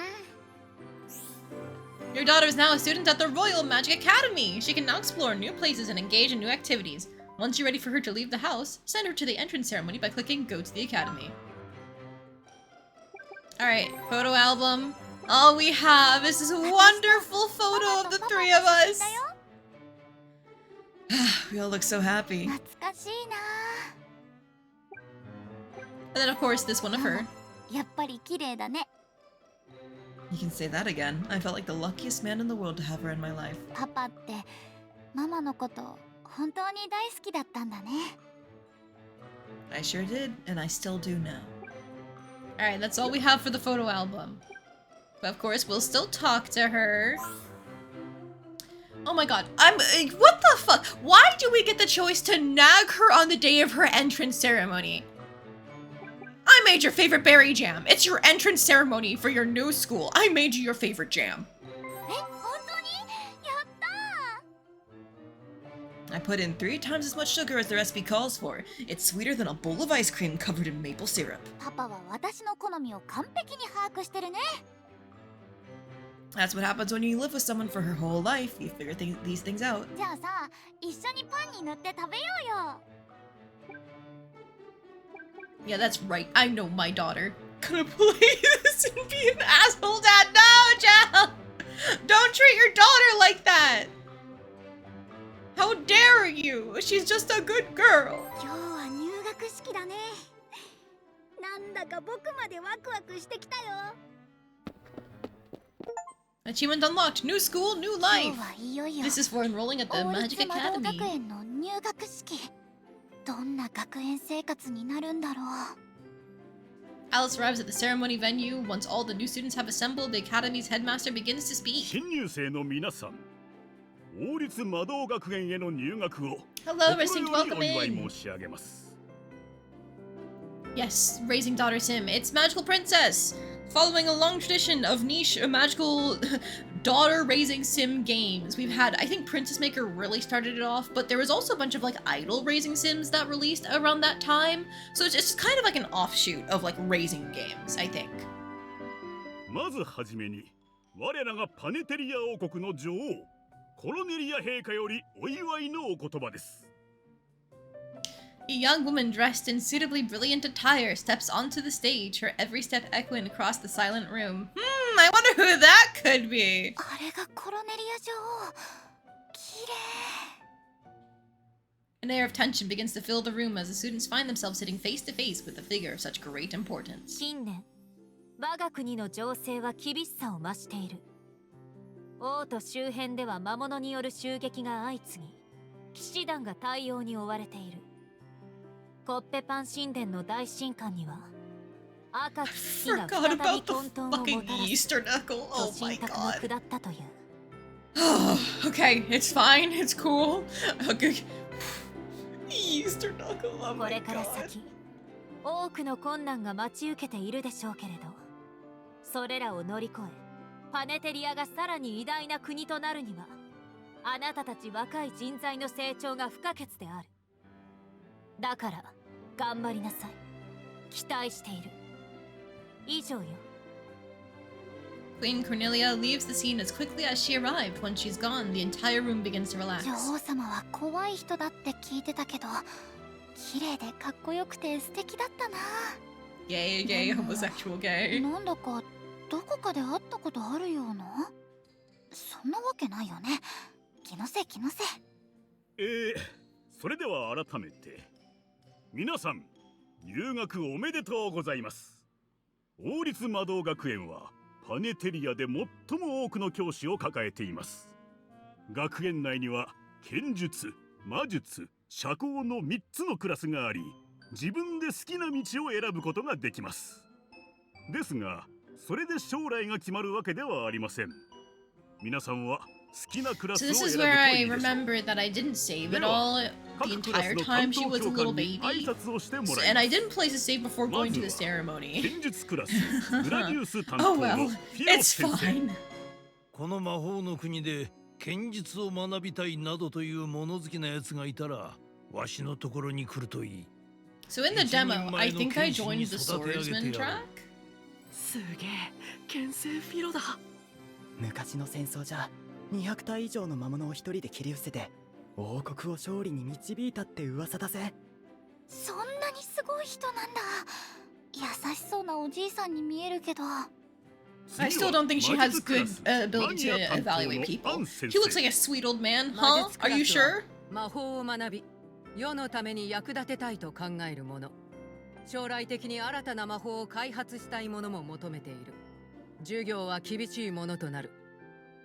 Your daughter is now a student at the Royal Magic Academy. She can now explore new places and engage in new activities. Once you're ready for her to leave the house, send her to the entrance ceremony by clicking Go to the Academy. Alright, photo album. All we have is this wonderful photo of the three of us. We all look so happy. 懐かしいな。 And then, of course, this one of her. やっぱり綺麗だね。 You can say that again. I felt like the luckiest man in the world to have her in my life. パパってママのこと本当に大好きだったんだね。 I sure did, and I still do now. Alright, that's all we have for the photo album. But of course, we'll still talk to her. Oh my god, what the fuck? Why do we get the choice to nag her on the day of her entrance ceremony? I made your favorite berry jam. It's your entrance ceremony for your new school. I made you your favorite jam. え、本当に？やったー！ I put in 3 times as much sugar as the recipe calls for. It's sweeter than a bowl of ice cream covered in maple syrup. パパは私の好みを完璧に把握してるね。 That's what happens when you live with someone for her whole life. You figure these things out. じゃあさ、一緒にパンに塗って食べようよ。 Yeah, that's right. I know my daughter. Gonna play this and be an asshole dad. No, Jal! Don't treat your daughter like that! How dare you? She's just a good girl. 今日は入学式だね。なんだか僕までワクワクしてきたよ。 Achievement unlocked. New school, new 今 life. 日はいよいよ This is for enrolling at the 王 Magic 立魔導 Academy. 学園の入学式。どんな学園生活になるんだろう。Alice arrives at the ceremony venue. Once all the new students have assembled, the academy's headmaster begins to speak. 新入生の皆さん、王立魔導学園への入学を Hello, 心 Sim, より welcome お祝い in. 申し上げます。 Yes, raising daughter Sim. It's Magical Princess! Following a long tradition of niche magical daughter-raising sim games. We've had, I think Princess Maker really started it off, but there was also a bunch of like idol-raising sims that released around that time. So it's just kind of like an offshoot of like raising games, I think. まずはじめに、我らがパネテリア王国の女王、コロネリア陛下よりお祝いのお言葉です。 A young woman dressed in suitably brilliant attire steps onto the stage, her every step echoing across the silent room. I wonder who that could be! あれがコロネリア女王。綺麗。 An air of tension begins to fill the room as the students find themselves sitting face to face with a figure of such great importance. 近年我が国の情勢は厳しさを増している。王都周辺では魔物による襲撃が相次ぎ、騎士団が対応に追われている。コッペパン神殿の大神官には赤き月が Forgot 再び about the 混沌をも fucking たらす Easter knuckle. と Oh 神 my 格が god. 下ったという。Okay, it's fine. It's cool. Okay. Easter knuckle. Oh こ my れから god. 先、多くの困難が待ち受けているでしょうけれど、それらを乗り越え、パネテリアがさらに偉大な国となるには、あなたたち若い人材の成長が不可欠である。だから、頑張りなさい。期待している。以上よ。Queen Cornelia leaves the scene as quickly as she arrived. When she's gone, the entire room begins to relax. 女王様は怖い人だって聞いてたけど、綺麗でかっこよくて素敵だったな。 Gay, gay, homosexual, gay. なんだかどこかで会ったことあるような。そんなわけないよね。気のせい気のせい。それでは改めて、皆さん、入学おめでとうございます。王立魔導学園はパネテリアで最も多くの教師を抱えています。学園内には剣術、魔術、社交の3つのクラスがあり、自分で好きな道を選ぶことができます。ですが、それで将来が決まるわけではありません。皆さんは好きなクラス So を this 選 is ぶと where I いいでしょう。 remember that I didn't save it all the entire time she was a little baby. And I didn't place a save before going to the ceremony. 剣術クラス、グラディウス担 Oh 当 well, のフィアロ it's ス先生。 fine. この魔法の国で剣術を学びたいなどという物好きなやつがいたら、わしのところに来るといい。 So in the demo, I think I joined the swordsman track. すげえ牽制フィロだ。昔の戦争じゃ200体以上の魔物を一人で切り伏せて王国を勝利に導いたって噂だぜ。そんなにすごい人なんだ。優しそうなおじいさんに見えるけど。I still don't think she has good ability to evaluate people. He looks like a sweet old man, huh? Are you sure? 魔法を学び、世のために役立てたいと考える者。将来的に新たな魔法を開発したい者も求めている。授業は厳しいものとなる。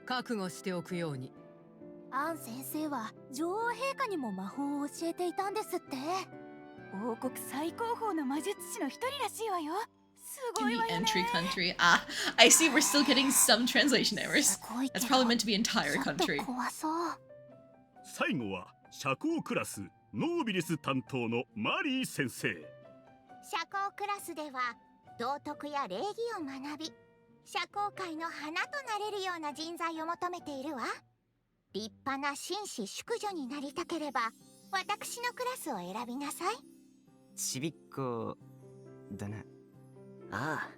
覚悟しておくように。アン先生は女王陛下にも魔法を教えていたんですって。王国最高峰の魔術師の一人らしいわよ。す In ごい the わよね。 entry country. Ah, I see we're still getting some translation errors. すごいけ That's ど probably meant to be entire ちょっと country. 怖そう。最後は社交クラス、ノービリス担当のマリー先生。社交クラスでは道徳や礼儀を学び、社交界の花となれるような人材を求めているわ。立派な紳士淑女になりたければ私のクラスを選びなさい。ちびっこだな。ああ、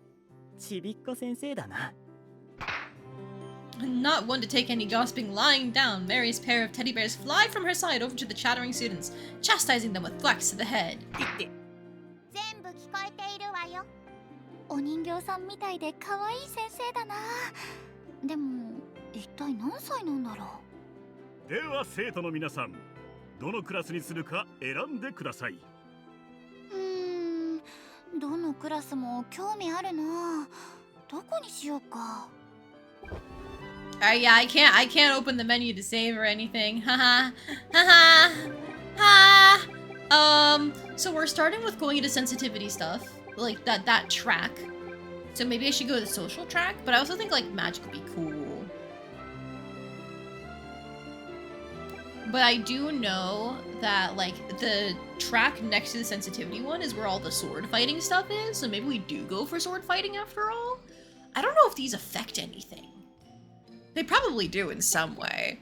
ちびっこ先生だな。 Not one to take any gossiping, lying down, Mary's pair of teddy bears fly from her side over to the chattering students, chastising them with thwacks to the head. 全部聞こえているわよ。お人形さんみたいで可愛い先生だな。でも一体何歳なんだろう。では生徒の皆さん、どのクラスにするか選んでください。どのクラスも興味あるな。どこにしようか。Yeah, I can't open the menu to save or anything. Haha. Haha. Ha. So we're starting with going into sensitivity stuff. like that track. So maybe I should go to the social track, but I also think like magic would be cool. But I do know that like the track next to the sensitivity one is where all the sword fighting stuff is, so maybe we do go for sword fighting after all. I don't know if these affect anything. They probably do in some way.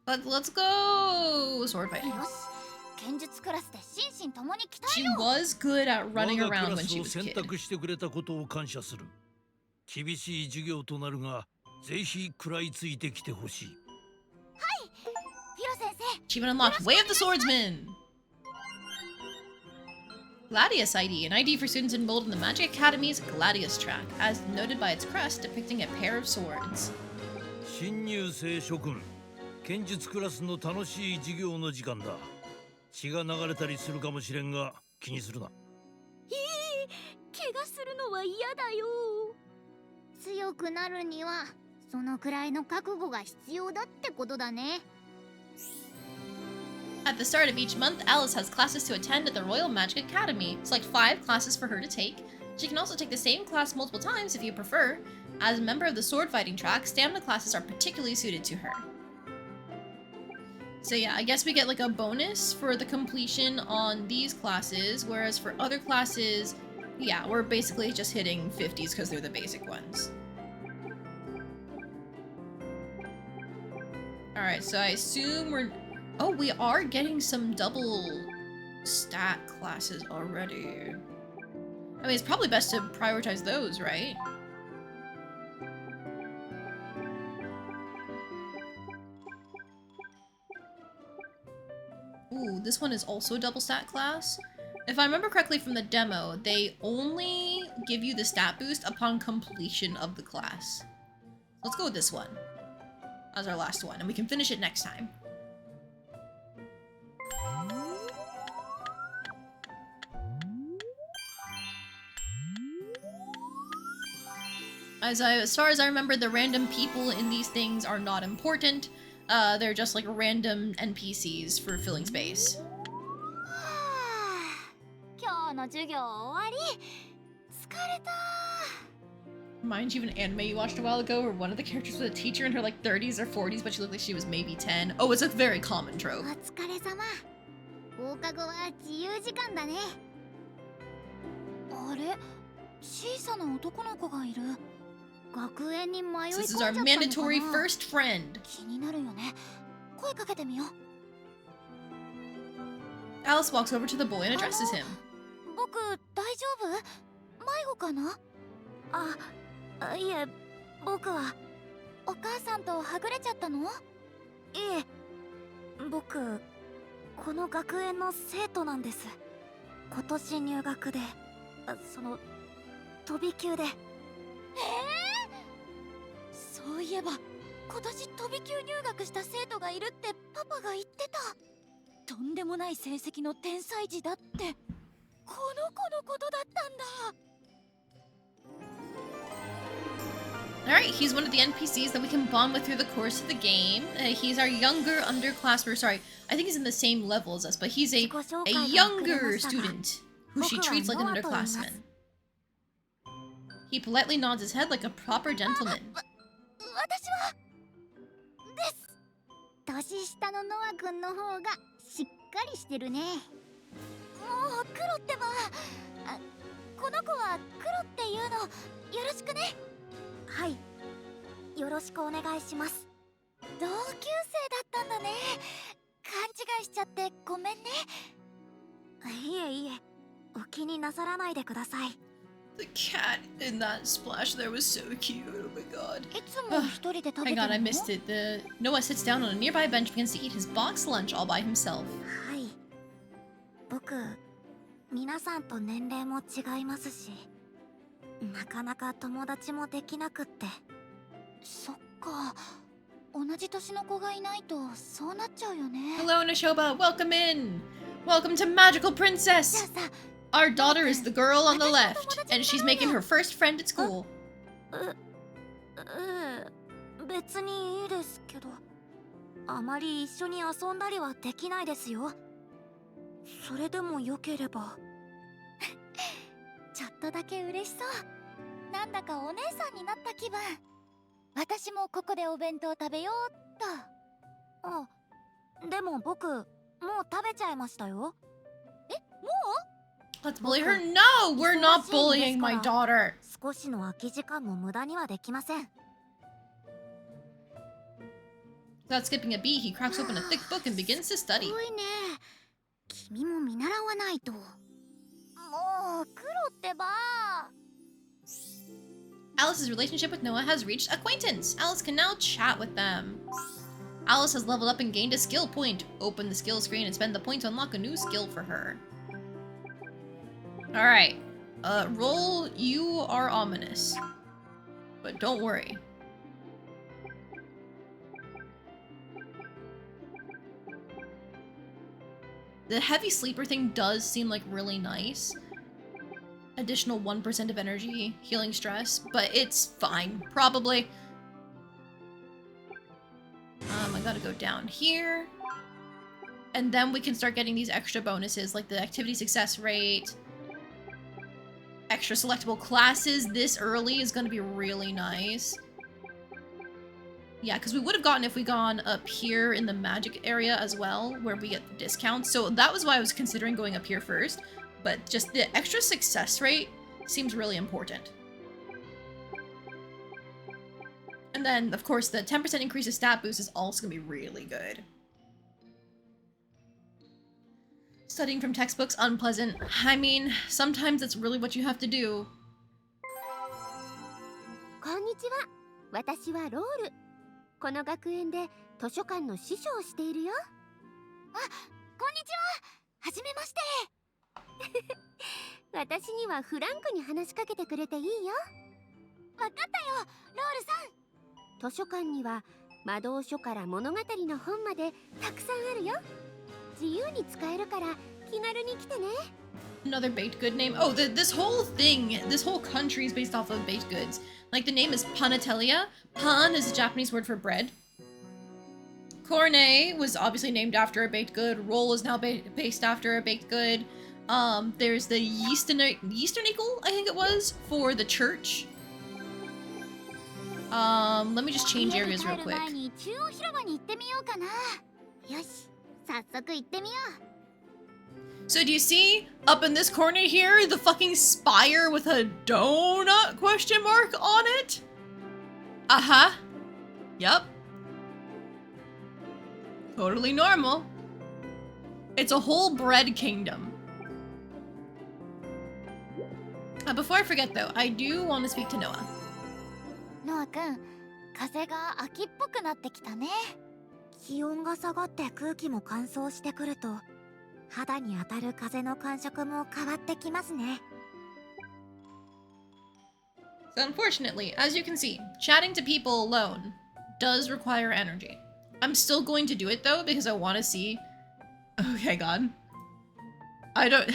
But let's go sword fighting. よし剣術クラスで心身ともに鍛 She えよう was good at 我 running がク around ラ when ス she を was a 選 kid. 択してくれたことを感謝する。厳しい授業となるが、ぜひ食らいついてきてほしい。フィロ先生 Achievement unlocked. Way of the Swordsman! Gladius ID, an ID for students enrolled in the Magic Academy's Gladius track, as noted by its crest depicting a pair of swords. 新入生諸君、剣術クラスの楽しい授業の時間だ。血が流れたりするかもしれんが、気にするな。怪我するのは嫌だよ強くなるにはそのくらいの覚悟が必要だってことだね At the start of each month, Alice has classes to attend at the Royal Magic Academy. Select 5 classes for her to take. She can also take the same class multiple times if you prefer. As a member of the sword fighting track, stamina classes are particularly suited to her. So yeah, I guess we get like a bonus for the completion on these classes, whereas for other classes, yeah, we're basically just hitting 50s because they're the basic ones. Alright, so I assume we're... Oh, we are getting some double stat classes already. I mean, it's probably best to prioritize those, right? Ooh, this one is also a double stat class. If I remember correctly from the demo, they only give you the stat boost upon completion of the class. Let's go with this one as our last one, and we can finish it next time. As far as I remember, the random people in these things are not important. They're just like random NPCs for filling space. 今日の授業終わり疲れた Reminds you of an anime you watched a while ago where one of the characters was a teacher in her like 30s or 40s, but she looked like she was maybe 10. Oh, it's a very common お trope. 疲れ様放課後は自由時間だねあれ小さな男の子がいる学園に迷い込んじゃ So っ this is た our のか mandatory な first friend. 気になるよね声かけてみよう Alice walks over to the boy and addresses him. 僕大丈夫迷子かないえ僕はお母さんとはぐれちゃったのいえ僕この学園の生徒なんです今年入学で飛び級でそういえば今年飛び級入学した生徒がいるってパパが言ってたとんでもない成績の天才児だってこの子のことだったんだ Alright, he's one of the NPCs that we can bond with through the course of the game. He's our younger underclassman. Sorry, I think he's in the same level as us, but he's a younger student who she treats like an underclassman. He politely nods his head like a proper gentleman. 私はです年下のノア君の方がしっかりしてるねもうクロってばこの子はクロっていうのよろしくねはいよろしくお願いします同級生だったんだね勘違いしちゃってごめんねいえいえお気になさらないでください The cat in that splash there was so cute. Oh my god. いつも一人で食べて My るの god, I missed it. Noah sits down on a nearby bench and begins to eat his box lunch all by himself. はい僕皆さんと年齢も違いますしなかなか友達もできなくってそっか同じ年の子がいないとそうなっちゃうよね Hello, Nashoba. Welcome in. Welcome to Magical じゃあ Princess. さ Our daughter is the girl on the left, and she's making her first friend at school. 別にいいですけどあまり一緒に遊んだりはできないですよそれでもよければ。ちょっとだけ嬉しそう。なんだかお姉さんになった気分。私もここでお弁当食べようっと。あ、でも僕もう食べちゃいましたよ。え、もう？ Let's bully her. No, we're not bullying my daughter. 少しの空き時間も無駄にはできません。 Without skipping a beat, he cracks open a thick book and begins to す study. ごいね。君も見習わないと。もう黒ってば。 Alice's relationship with Noah has reached acquaintance. Alice can now chat with them. Alice has leveled up and gained a skill point. Open the skill screen and spend the point to unlock a new skill for her. Alright. Roll, you are ominous. But don't worry. The heavy sleeper thing does seem like really nice. Additional 1% of energy, healing stress, but it's fine, probably. I gotta go down here. And then we can start getting these extra bonuses, like the activity success rate. Extra selectable classes this early is gonna be really nice. Yeah, because we would have gotten if we gone up here in the magic area as well, where we get the discounts. So that was why I was considering going up here first. But just the extra success rate seems really important. And then, of course, the 10% increase of stat boost is also going to be really good. Studying from textbooks, unpleasant. I mean, sometimes that's really what you have to do. こんにちは。私はロール。この学園で図書館の司書をしているよ。あ、こんにちは。はじめまして。私にはフランクに話しかけてくれていいよ。わかったよ、ロールさん。図書館には魔導書から物語の本までたくさんあるよ。自由に使えるから気軽に来てね。Another baked good name. Oh, this whole thing, this whole country is based off of baked goods. Like, the name is Panatelia. Pan is a Japanese word for bread. Cornet was obviously named after a baked good. Roll is now based after a baked good. There's the Yeasternickel, I think it was, for the church. Let me just change areas real quick. 中央広場に行ってみようかな。よし、早速行ってみよう。 So do you see up in this corner here the fucking spire with a donut question mark on it? Uh-huh. Yup. Totally normal. It's a whole bread kingdom. Before I forget though, I do want to speak to Noah. ノア君、風が秋っぽくなってきたね。気温が下がって空気も乾燥してくると、肌に当たる風の感触も変わってきますね。 So unfortunately, as you can see, chatting to people alone does require energy. I'm still going to do it though, because I want to see... Okay, God. I don't...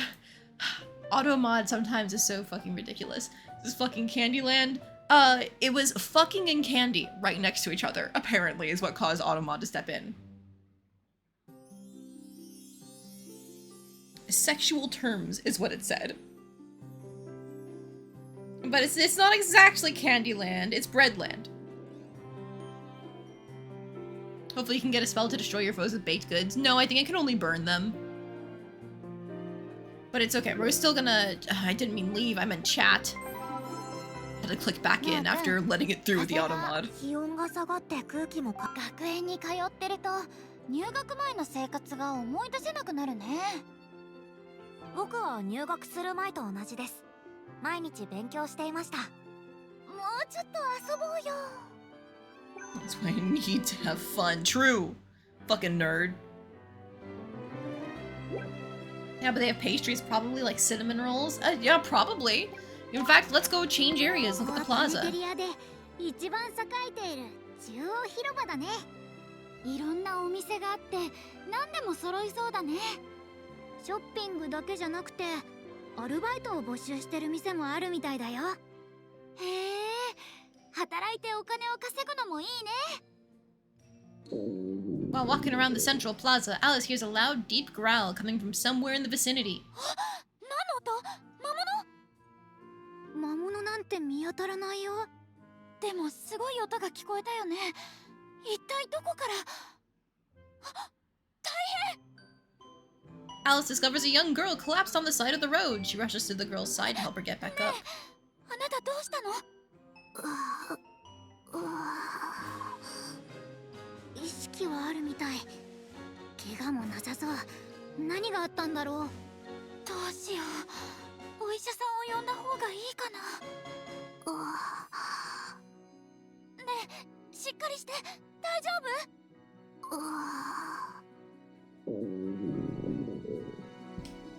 Automod sometimes is so fucking ridiculous. This fucking Candyland. It was fucking and candy right next to each other, apparently, is what caused Automod to step in. Sexual terms is what it said. But it's not exactly Candyland, it's Breadland. Hopefully you can get a spell to destroy your foes with baked goods. No, I think I can only burn them. But it's okay, we're still gonna... I didn't mean leave, I meant chat. Had to click back in after letting it through with the automod. 気温が下がって空気も学園に通ってると入学前の生活が思い出せなくなるね。僕は入学する前と同じです。毎日勉強していました。もうちょっと遊ぼうよ。 That's why I need to have fun. True. Fucking nerd. Yeah, but they have pastries, probably like cinnamon rolls. Yeah, probably. In fact, let's go change areas. Look at the plaza. パネテリアで一番栄えている中央広場だね。いろんなお店があって何でも揃いそうだね。ショッピングだけじゃなくてアルバイトを募集してる店もあるみたいだよ。へえ、働いてお金を稼ぐのもいいね。While walking around the central plaza, Alice hears a loud, deep growl coming from somewhere in the vicinity. 何の音？魔物？魔物なんて見当たらないよ。でもすごい音が聞こえたよね。一体どこから？ Alice discovers a young girl collapsed on the side of the road. She rushes to the girl's side to help her get back up. あなたどうしたの？意識はあるみたい。怪我もなさそう。何があったんだろう。どうしよう。お医者さんを呼んだ方がいいかな。ねえ、しっかりして。大丈夫？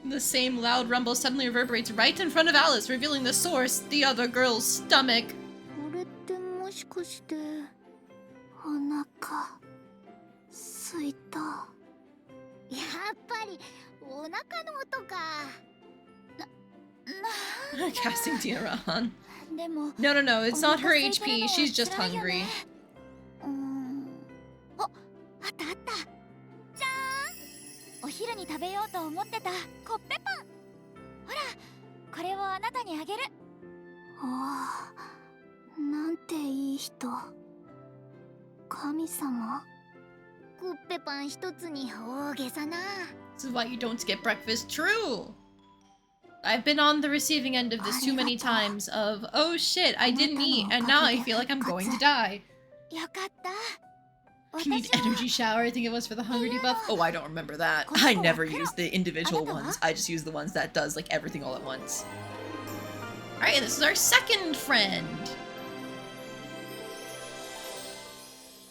The same loud rumble suddenly reverberates right in front of Alice, revealing the source, the other girl's stomach. これってもしかしてお腹空いた。やっぱりお腹の音か。Casting Tiara on. でも No, it's not her お腹空いてるの HP, は she's just 辛いよ hungry. ね。お、あったあった。じゃーん。お昼に食べようと思ってたコッペパン。ほら、これをあなたにあげる。ああ、なんていい人。神様。コッペパン一つに大げさな。 This is why you don't skip breakfast. True! I've been on the receiving end of this too many times of, oh shit, I didn't eat, and now I feel like I'm going to die. よかった。 Can you need energy shower? I think it was for the hunger debuff. Oh, I don't remember that. I never use the individual ones. I just use the ones that does like everything all at once. Alright, and this is our second friend.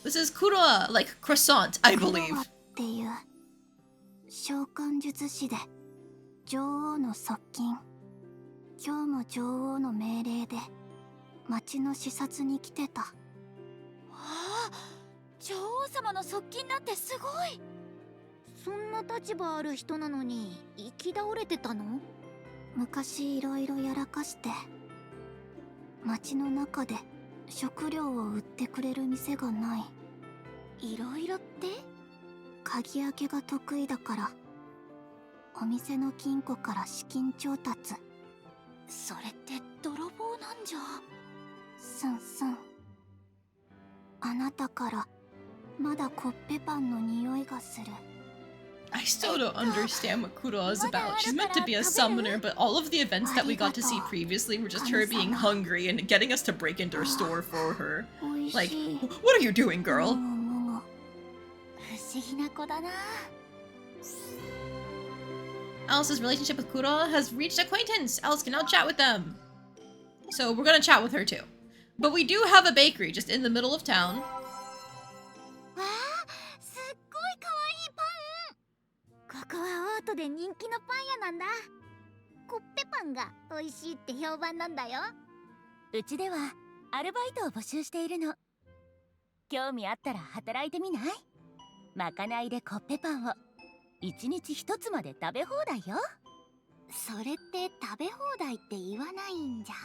This is Kuroa, like croissant, I believe. っていう召喚術師で女王の側近。今日も女王の命令で町の視察に来てた。ああ、女王様の側近なんてすごい。そんな立場ある人なのに行き倒れてたの？昔いろいろやらかして町の中で食料を売ってくれる店がない。いろいろって？鍵開けが得意だからお店の金庫から資金調達。それって泥棒なんじゃ。すんすん。あなたからまだコッペパンの匂いがする。 I still don't understand what Kuroa is about. She's meant to be a summoner, but all of the events that we got to see previously were just her being hungry and getting us to break into her store for her. Like, what are you doing, girl? 不思議な子だな。 Alice's relationship with Kuroa has reached acquaintance. Alice can now chat with them. So we're gonna chat with her too. But we do have a bakery just in the middle of town. わあ、すっごい可愛いパン。ここはオートで人気のパン屋なんだ。コッペパンが美味しいって評判なんだよ。うちではアルバイトを募集しているの。興味あったら働いてみない？まかないでコッペパンを1日1つまで食べ放題よ。それって食べ放題って言わないんじゃ。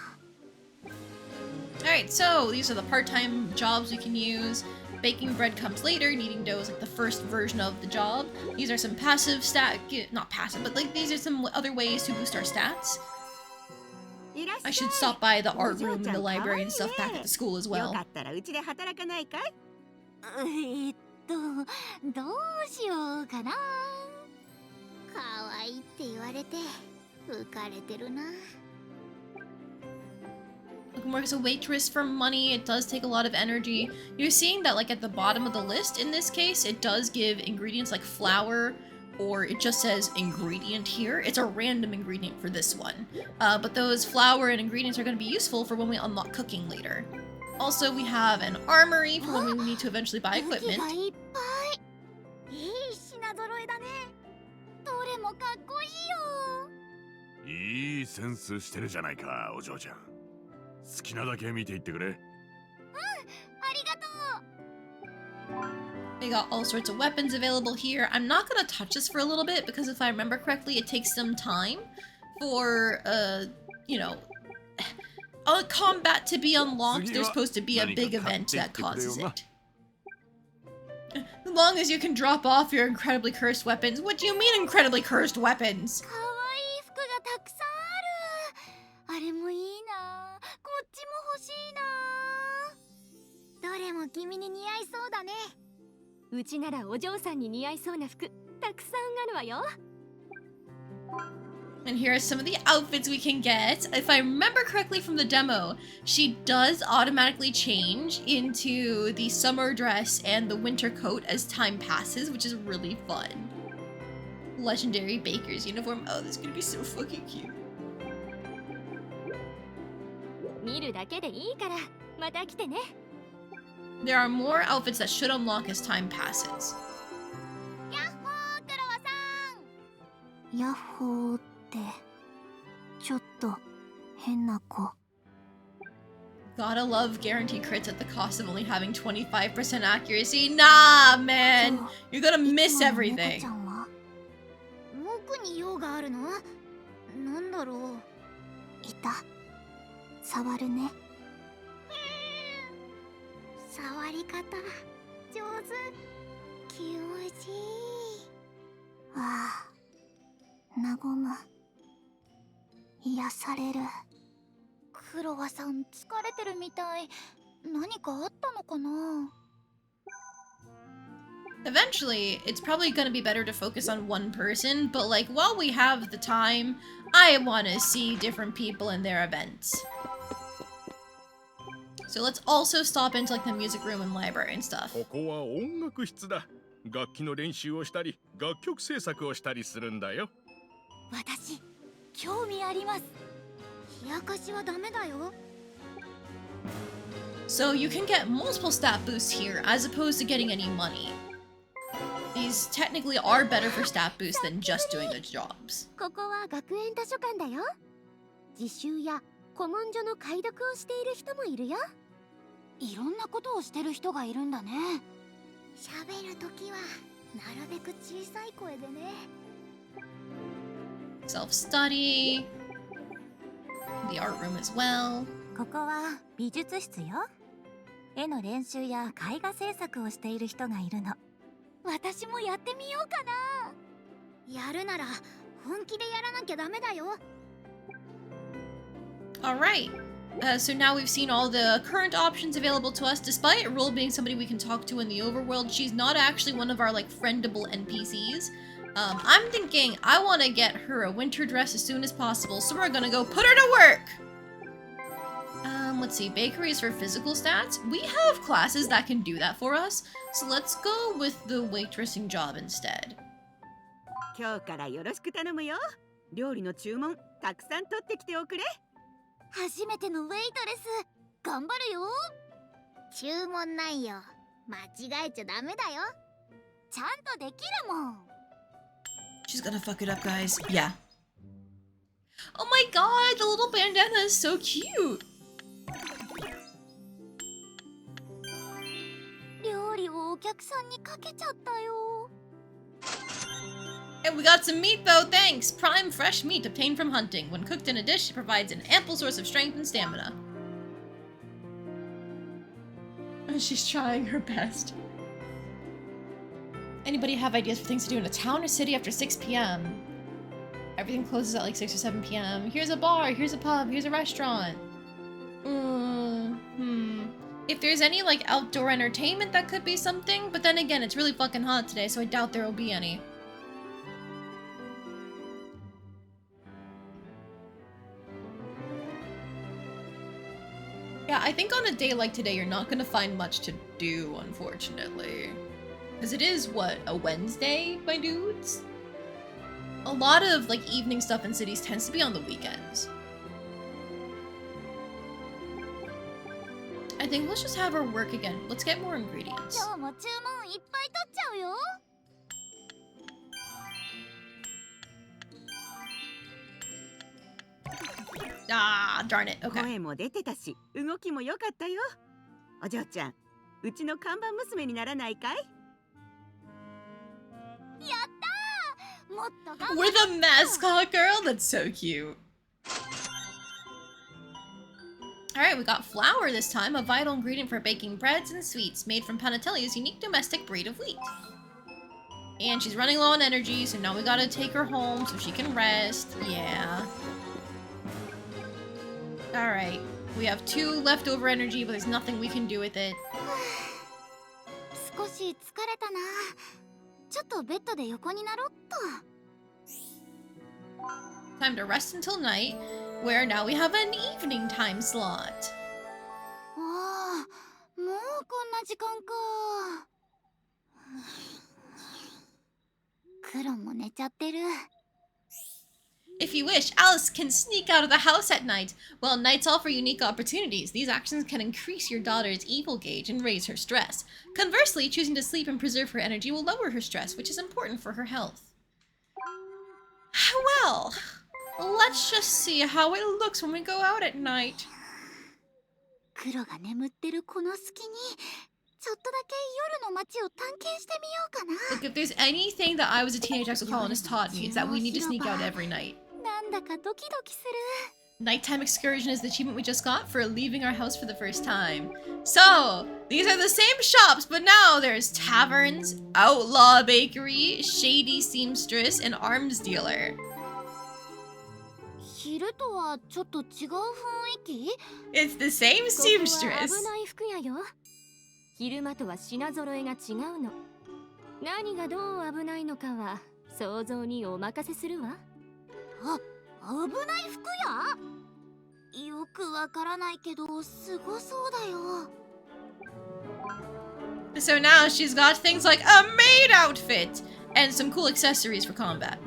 Alright, so these are the part-time jobs we can use. Baking bread comes later, kneading dough is like the first version of the job. These are some passive not passive, but like these are some other ways to boost our stats. I should stop by the art room and the library and stuff back at the school as well. どうしようかな。可愛いって言われて浮かれてるな。You can work as a waitress for money. It does take a lot of energy. You're seeing that like at the bottom of the list in this case, it does give ingredients like flour, or it just says ingredient here. It's a random ingredient for this one. But those flour and ingredients are going to be useful for when we unlock cooking later. Also, we have an armory for when we need to eventually buy equipment. いいセンスしてるじゃないか、お嬢ちゃん。好きなだけ見ていってくれ。ありがとう。 We got all sorts of weapons available here. I'm not gonna touch this for a little bit because if I remember correctly, it takes some time for, you know, combat to be unlocked. There's supposed to be a big event that causes it. As long as you can drop off your incredibly cursed weapons. What do you mean incredibly cursed weapons? かわいい服がたくさんある。あれもいいな。こっちも欲しいな。どれも君に似合いそうだね。うちならお嬢さんに似合いそうな服たくさんあるわよ。 And here are some of the outfits we can get. If I remember correctly from the demo, she does automatically change into the summer dress and the winter coat as time passes, which is really fun. Legendary baker's uniform. Oh, this is gonna be so fucking cute. 見るだけでいいからまた来てね。 There are more outfits that should unlock as time passes. ヤッホークロワさん。ヤッホーってちょっと変な子。 Gotta love guaranteed crits at the cost of only having 25% accuracy. Nah, man. You're gonna miss everything. 奥に用があるの？なんだろう。いた。触るね。触り方上手。気持ちいい。ああ、和む。癒される。クロワさん疲れてるみたい。何かあったのかな？ Eventually, it's probably gonna be better to focus on one person, but like, while we have the time, I wanna see different people in their events. So let's also stop into like the music room and library and stuff. ここは音楽室だ。楽器の練習をしたり、楽曲制作をしたりするんだよ。私、興味あります。冷やかしはダメだよ。 So you can get multiple stat boosts here, as opposed to getting any money. These technically are better for stat boosts than just doing the jobs. ここは学園図書館だよ。自習や古文書の解読をしている人もいるよ。いろんなことをしてる人がいるんだね。喋るときはなるべく小さい声でね。 Self-study. The art room as well. ここは美術室よ。絵の練習や絵画制作をしている人がいるの。私もやってみようかな。やるなら本気でやらなきゃダメだよ。 Alright. So now we've seen all the current options available to us. Despite Rule being somebody we can talk to in the overworld, she's not actually one of our like friendable NPCs. I'm thinking I want to get her a winter dress as soon as possible, so we're gonna go put her to work! Let's see, bakeries for physical stats. We have classes that can do that for us, so let's go with the waitressing job instead. 今日からよろしく頼むよ。料理の注文たくさん取ってきておくれ。初めてのウェイトレス頑張るよ。注文ないよ。間違えちゃダメだよ。ちゃんとできるもん。 She's gonna fuck it up, guys. Yeah. Oh my god, the little bandana is so cute! 料理をお客さんにかけちゃったよ。 And we got some meat though, thanks! Prime fresh meat obtained from hunting. When cooked in a dish, it provides an ample source of strength and stamina. And she's trying her best. Anybody have ideas for things to do in a town or city after 6 p.m.? Everything closes at like 6 or 7 p.m. Here's a bar, here's a pub, here's a restaurant. If there's any like outdoor entertainment, that could be something, but then again, it's really fucking hot today, so I doubt there will be any. Yeah, I think on a day like today, you're not gonna find much to do, unfortunately. Because it is, what, a Wednesday, my dudes? A lot of, like, evening stuff in cities tends to be on the weekends. I think let's just have her work again. Let's get more ingredients. 今日も注文いっぱい取っちゃうよ。 Ah, darn it. Okay. 声も出てたし、動きも良かったよ。お嬢ちゃん、うちの看板娘にならないかい？やったー。もっと頑張 We're the mascot girl? That's so cute. Alright, we got flour this time, a vital ingredient for baking breads and sweets, made from Panatellia's unique domestic breed of wheat. And she's running low on energy, so now we gotta take her home so she can rest. Yeah. Alright. We have 2 leftover energy, but there's nothing we can do with it. 少し疲れたな。ちょっとベッドで横になろっと。Time to rest until night, where now we have an evening time slot. ああ、もうこんな時間か。クロも寝ちゃってる。If you wish, Alice can sneak out of the house at night. While nights offer unique opportunities, these actions can increase your daughter's evil gauge and raise her stress. Conversely, choosing to sleep and preserve her energy will lower her stress, which is important for her health. Well, let's just see how it looks when we go out at night. クロが眠ってるこの隙に、ちょっとだけ夜の街を探検してみようかな。 Look, if there's anything that I was a teenage exocolonist taught me, it's that we need to sneak out every night. なんだかドキドキする。 Nighttime excursion is the achievement we just got for leaving our house for the first time. So, these are the same shops, but now there's taverns, outlaw bakery, shady seamstress, and arms dealer. 昼とはちょっと違う雰囲気？ It's the same ここは seamstress. 危ない服屋よ。昼間とは品揃えが違うの。何がどう危ないのかは想像にお任せするわ。危ない服屋？よくわからないけどすごそうだよ。 So now she's got things like a maid outfit and some cool accessories for combat.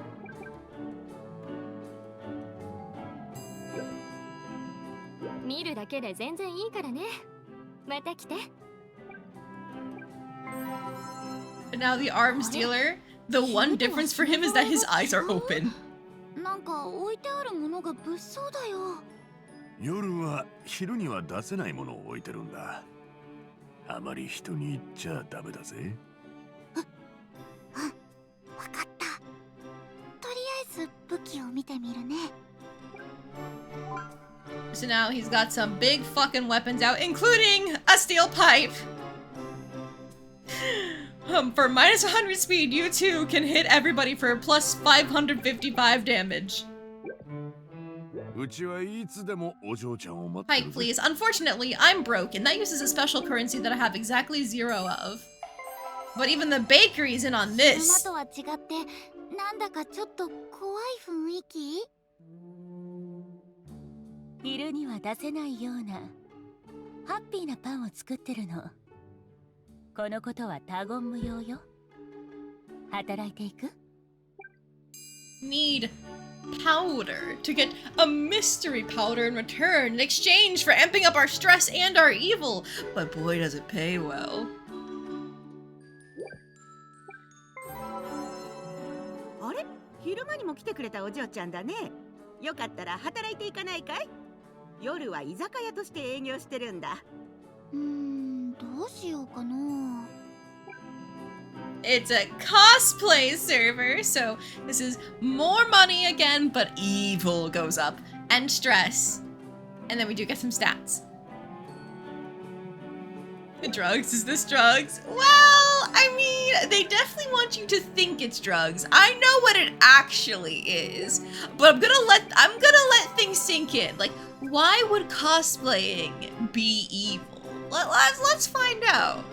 見るだけで全然いいからね。また来て。 But now the arms dealer, the one difference for him is that his eyes are open. なんか置いてあるものが物騒だよ。夜は昼には出せないものを置いてるんだ。あまり人に言っちゃダメだぜ。わかった。とりあえず武器を見てみるね。 So now he's got some big fucking weapons out, including a steel pipe. For minus 100 speed, you too can hit everybody for plus 555 damage. うちはいつでもお嬢ちゃんを待って Pike, るぜ。 please. Unfortunately, I'm broken. That uses a special currency that I have exactly 0 of. But even the bakery's in on 今 this. とは違ってなんだかちょっと怖い雰囲気？昼には出せないようなハッピーなパンを作ってるの。このことは他言無用よ。働いていく？ Need powder to get a mystery powder in return in exchange for amping up our stress and our evil. But boy, does it pay well. あれ？昼間にも来てくれたお嬢ちゃんだね。よかったら働いていかないかい？夜は居酒屋として営業してるんだ。どうしようかな。 It's a cosplay server, so this is more money again, but evil goes up, and stress. And then we do get some stats. The drugs? Is this drugs? Well, I mean, they definitely want you to think it's drugs. I know what it actually is, but I'm gonna let things sink in. Like, why would cosplaying be evil? Let's find out.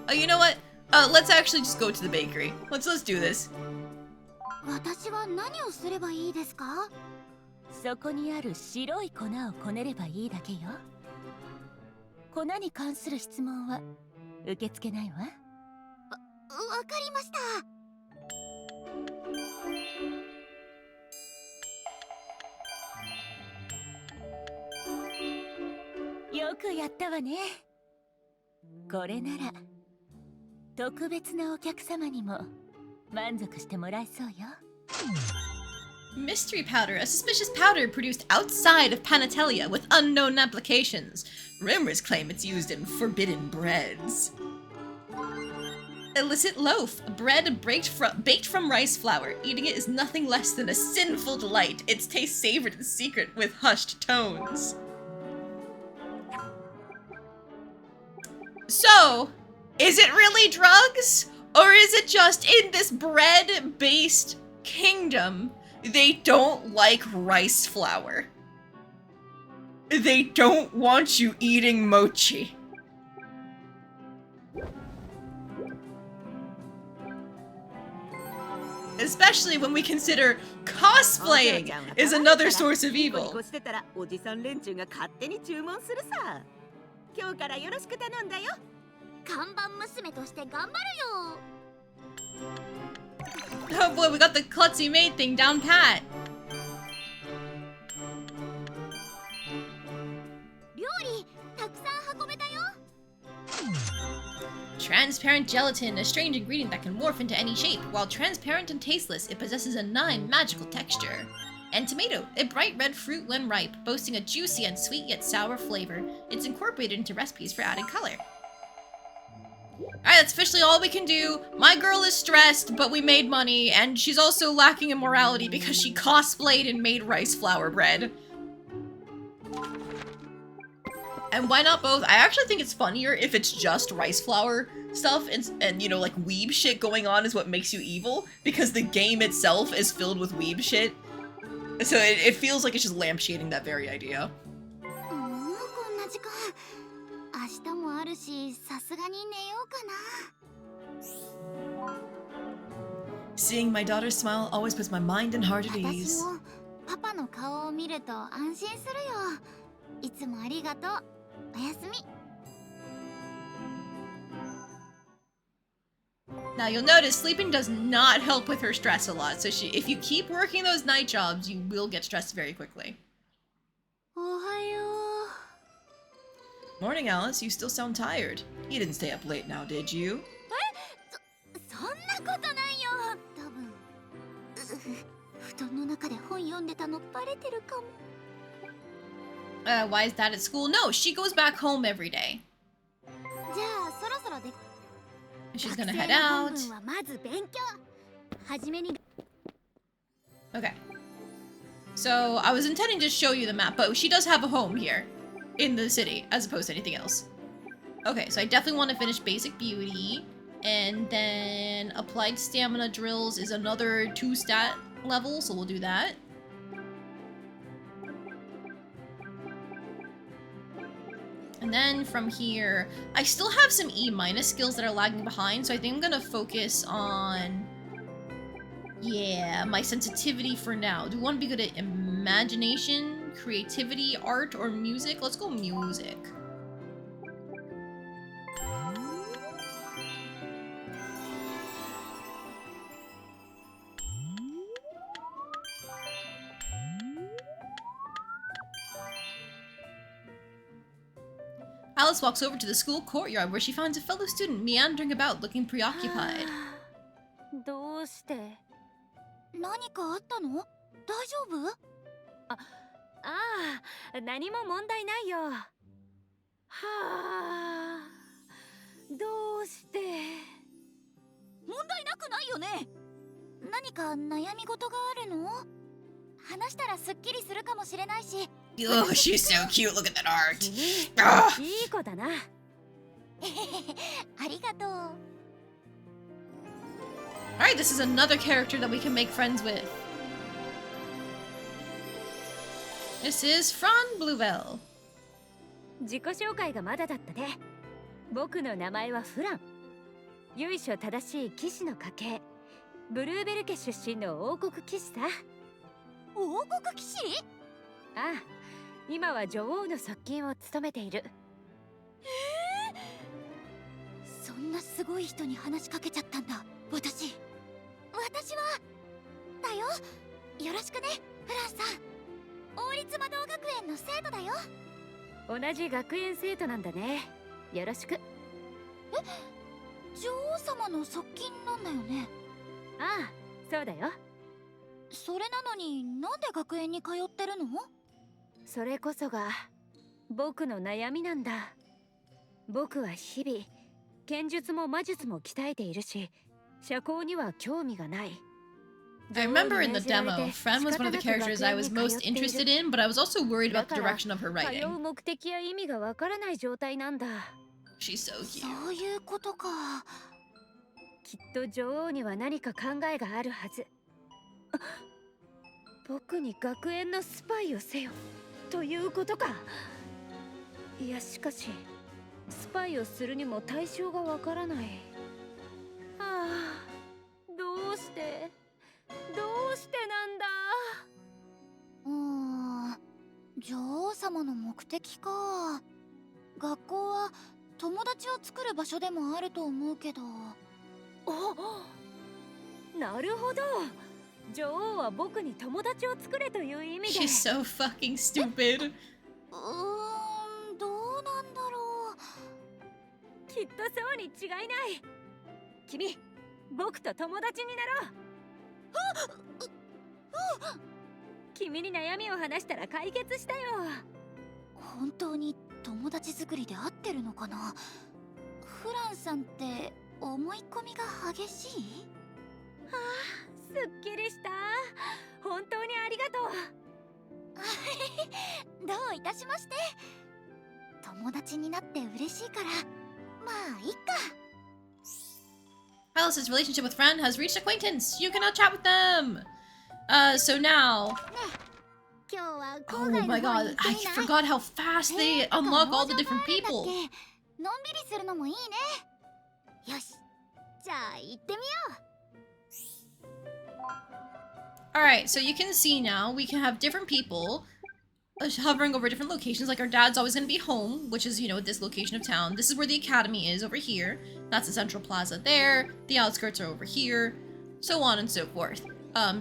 Oh, you know what? Let's actually just go to the bakery. Let's do this. 私は何をすればいいですか？そこにある白い粉をこねればいいだけよ。粉に関する質問は受け付けないわ。わかりました。よくやったわね。これなら特別なお客様にも満足してもらえそうよ。 Mystery powder, a suspicious powder produced outside of Panatelia with unknown applications. Rumors claim it's used in forbidden breads. Illicit loaf, bread baked from rice flour. Eating it is nothing less than a sinful delight. Its taste savored in secret with hushed tones. So, is it really drugs? Or is it just in this bread-based kingdom, they don't like rice flour? They don't want you eating mochi. Especially when we consider cosplaying is another source of evil. してたらおじさん連中が勝手に注文するさ。今日からよろしく頼んだよ。看板娘として頑張るよ。 Oh boy, we got the klutzy maid thing down pat. 料理たくさん運べたよ。 Transparent gelatin, a strange ingredient that can morph into any shape. While transparent and tasteless, it possesses a magical texture. And tomato, a bright red fruit when ripe, boasting a juicy and sweet yet sour flavor. It's incorporated into recipes for added color. Alright, that's officially all we can do. My girl is stressed, but we made money, and she's also lacking in morality because she cosplayed and made rice flour bread. And why not both? I actually think it's funnier if it's just rice flour stuff and you know, like weeb shit going on is what makes you evil, because the game itself is filled with weeb shit. So it feels like it's just lampshading that very idea. こんな時間。明日もあるし、さすがに寝ようかな。 Seeing my daughter smile always puts my mind and heart at 私 ease. もパパの顔を見ると安心するよ。いつもありがとう。おやすみ。 Now you'll notice sleeping does not help with her stress a lot, so if you keep working those night jobs, you will get stressed very quickly. おはよう。 Morning, Alice. You still sound tired. You didn't stay up late now, did you? そんなことないよ。多分。布団の中で本読んでたのバレてるかも。 Why is that at school? No, she goes back home every day. じゃあそろそろで。 She's gonna head out. 学生の本分はまず勉強。はじめに。 Okay. So, I was intending to show you the map, but she does have a home here in the city, as opposed to anything else. Okay, so I definitely want to finish Basic Beauty, and then Applied Stamina Drills is another 2 stat level, so we'll do that. And then from here, I still have some E- skills that are lagging behind, so I think I'm gonna focus on... Yeah, my sensitivity for now. Do we want to be good at imagination, creativity, art, or music? Let's go music. Alice walks over to the school courtyard where she finds a fellow student meandering about looking preoccupied. どうして何かあったの？大丈夫？ああ、何も問題ないよ。はあ、どうして問題なくないよね。何か悩み事があるの？話したらすっきりするかもしれないし。Oh, she's so cute. Look at that art. 君、いい子だな。ありがとう。 Alright, this is another character that we can make friends with. This is Fran Bluebell. 自己紹介がまだだったね。僕の名前はフラン。由緒正しい騎士の家系。ブルーベル家出身の王国騎士さ。王国騎士？ああ、今は女王の側近を務めている。そんなすごい人に話しかけちゃったんだ。私はだよ。よろしくね、フランさん。王立魔導学園の生徒だよ。同じ学園生徒なんだね。よろしく。女王様の側近なんだよね。ああ、そうだよ。それなのになんで学園に通ってるの？それこそが僕の悩みなんだ。僕は日々剣術も魔術も鍛えているし、社交には興味がない。I remember in the demo, Fran was one of the characters I was most interested in, but I was also worried about the direction of her 通 writing. う目的や意味がわからない状態なんだ。She's so cute. そういうことか。きっと女王には何か考えがあるはず。あ、僕に学園のスパイをせよということか。いや、しかしスパイをするにも対象がわからない。はあ、どうしてなんだ。女王様の目的か。学校は友達を作る場所でもあると思うけど。なるほど。女王は僕に友達を作れという意味で。 She's so fucking stupid. どうなんだろう。きっとそうに違いない。君、僕と友達になろう。君に悩みを話したら解決したよ。本当に友達作りで合ってるのかな。フランさんって思い込みが激しい？はあ、すっきりした。本当にありがとう。どういたしまして。友達になって嬉しいから、まあいっか。Alice's relationship with Fran has reached acquaintance. You can now chat with them. So now. 今日は Oh my god, I forgot how fast they unlock all the different people. のんびりするのもいいね。よし、じゃあ行ってみよう。Alright, so you can see now we can have different people hovering over different locations. Like our dad's always going to be home, which is, you know, this location of town. This is where the academy is over here. That's the central plaza there. The outskirts are over here. So on and so forth.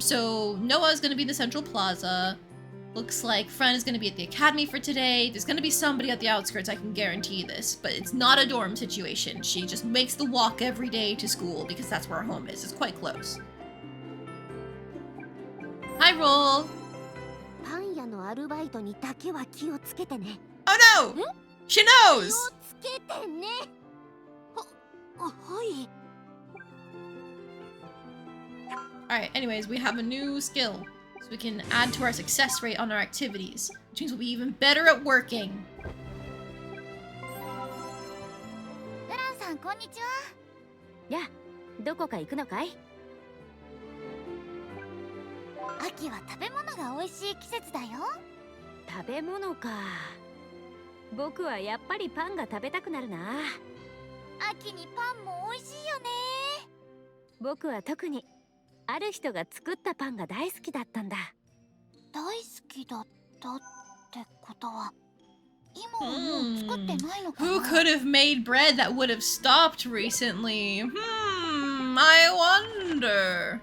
So Noah's going to be in the central plaza. Looks like Fran is going to be at the academy for today. There's going to be somebody at the outskirts, I can guarantee this. But it's not a dorm situation. She just makes the walk every day to school because that's where her home is. It's quite close. Hi, Roll! パン屋のアルバイトにだけは気をつけてね。 Oh no! She 気 knows! をつけてね。はい。 Alright, anyways, we have a new skill. So we can add to our success rate on our activities. Which means we'll be even better at working. ウランさん、こんにちは。や、どこか行くのかい？秋は食べ物が美味しい季節だよ。食べ物か。僕はやっぱりパンが食べたくなるな。秋にパンも美味しいよね。僕は特にある人が作ったパンが大好きだったんだ。大好きだったってことは、今はもう作ってないのかな。 Who could have made bread that would have stopped recently? I wonder.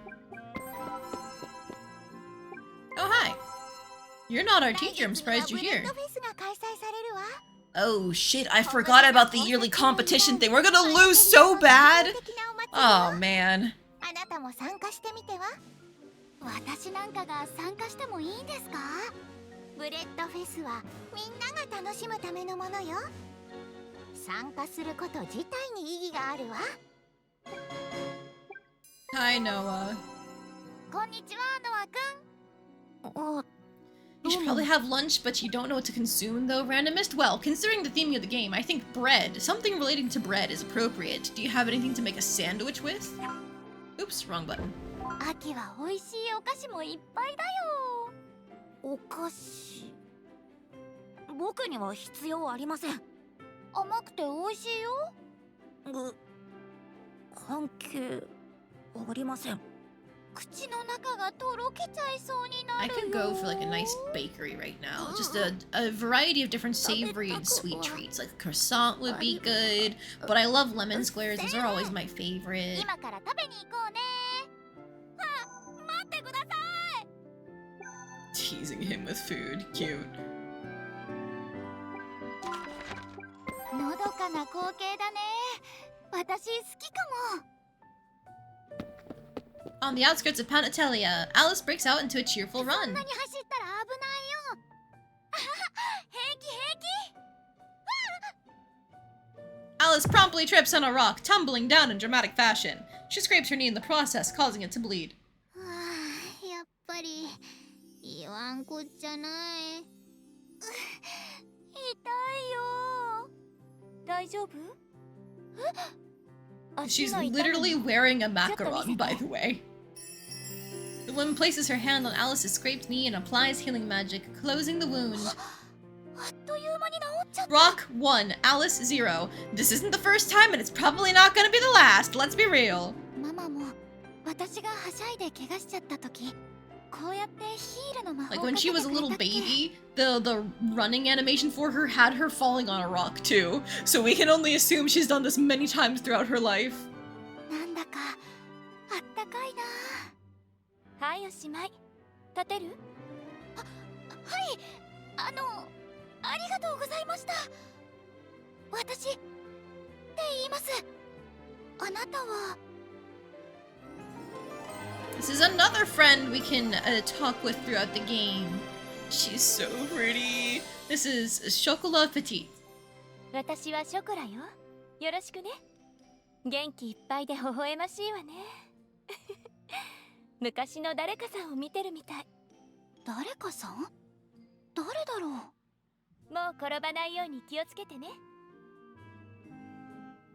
Oh, hi. You're not our teacher, I'm surprised you're here. Oh shit, I forgot about the yearly competition thing. We're gonna lose so bad! Oh man. あなたも参加してみては。私なんかが参加してもいいんですか？ブレッドフェスはみんなが楽しむためのものよ。参加すること自体に意義があるわ。 Hi, Noah. こんにちは、ノアくん。You should probably have lunch, but you don't know what to consume, though, randomist? Well, considering the theme of the game, I think bread, something relating to bread is appropriate. Do you have anything to make a sandwich with? Oops, wrong button. 秋は美味しいお菓子もいっぱいだよ。お菓子。僕には必要ありません。甘くて美味しいよ。関係ありません。口の中がとろけちゃいそうになるよ。 I could go for like a nice bakery right now. Just a variety of different savory and sweet treats. Like a croissant would be good. But I love lemon squares. Those are always my favorite. 今から食べに行こうね。待ってください。 Teasing him with food. Cute. のどかな光景だね。私好きかも。 On the outskirts of Panatelia, Alice breaks out into a cheerful そん run. なに走ったら危ないよ。平気平気。 Alice promptly trips on a rock, tumbling down in dramatic fashion. She scrapes her knee in the process, causing it to bleed. やっぱり言わんこっちゃない。痛いよ。大丈夫？ She's literally wearing a macaron, by the way. The woman places her hand on Alice's scraped knee and applies healing magic, closing the wound. Rock 1, Alice 0. This isn't the first time and it's probably not gonna be the last, let's be real. ママも私がはしゃいで怪我しちゃった時こうやってヒールの魔法 Like をか when け she て was a くれ little たっけ baby, the running animation for her had her falling on a rock too. So we can only assume she's done this many times throughout her life. なんだかあったかいな。はいおしまい。立てる？はい、ありがとうございました。私って言います。あなたは This is another friend we can talk with throughout the game. She's so pretty. This is Chocolat Petite. 私はショコラよ。よろしくね。元気いっぱいで微笑ましいわね。昔の誰かさんを見てるみたい。誰かさん？誰だろう？もう転ばないように気をつけてね。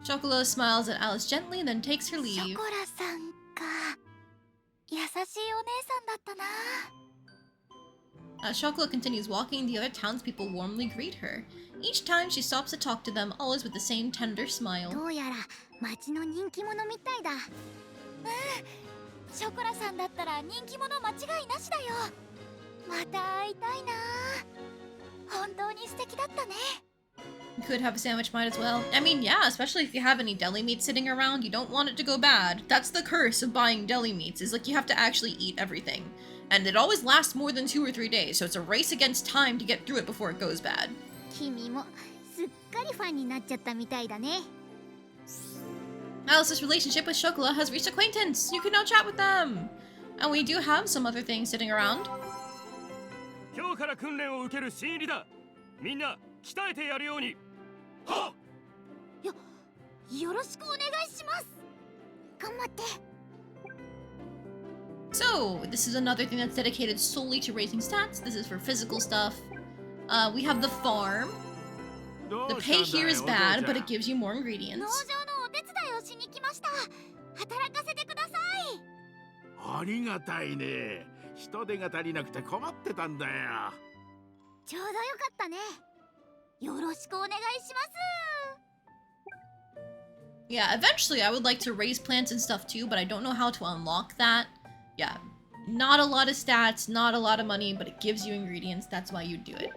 Chocolat smiles at Alice gently and then takes her シ leave. ョコラさんか。優しいお姉さんだったな。As Chocolat continues walking, the other townspeople warmly greet her. Each time she stops to talk to them, always with the same tender smile. どうやら町の人気者みたいだ。ショコラさんだったら人気者間違いなしだよ。また会いたいな。本当に素敵だったね。You could have a sandwich, might as well. I mean, yeah, especially if you have any deli meat sitting around, you don't want it to go bad. That's the curse of buying deli meats, is like you have to actually eat everything. And it always lasts more than 2 or 3 days, so it's a race against time to get through it before it goes bad. 君もすっかりファンになっちゃったみたいだね。Alice's relationship with Chocolat has reached acquaintance. You can now chat with them. And we do have some other things sitting around. 今日から訓練を受ける新入りだ。みんな鍛えてやるように。はっ。よろしくお願いします。頑張って。So, this is another thing that's dedicated solely to raising stats. This is for physical stuff. We have the farm. The pay here is bad, but it gives you more 農 ingredients. 場のお手伝いをしに来ました。働かせてください。ありがたいね。人手が足りなくて困ってたんだよ。ちょうどよかったね。よろしくお願いします。Yeah, eventually I would like to raise plants and stuff too, but I don't know how to unlock that. Yeah, not a lot of stats, not a lot of money, but it gives you ingredients. That's why you do it.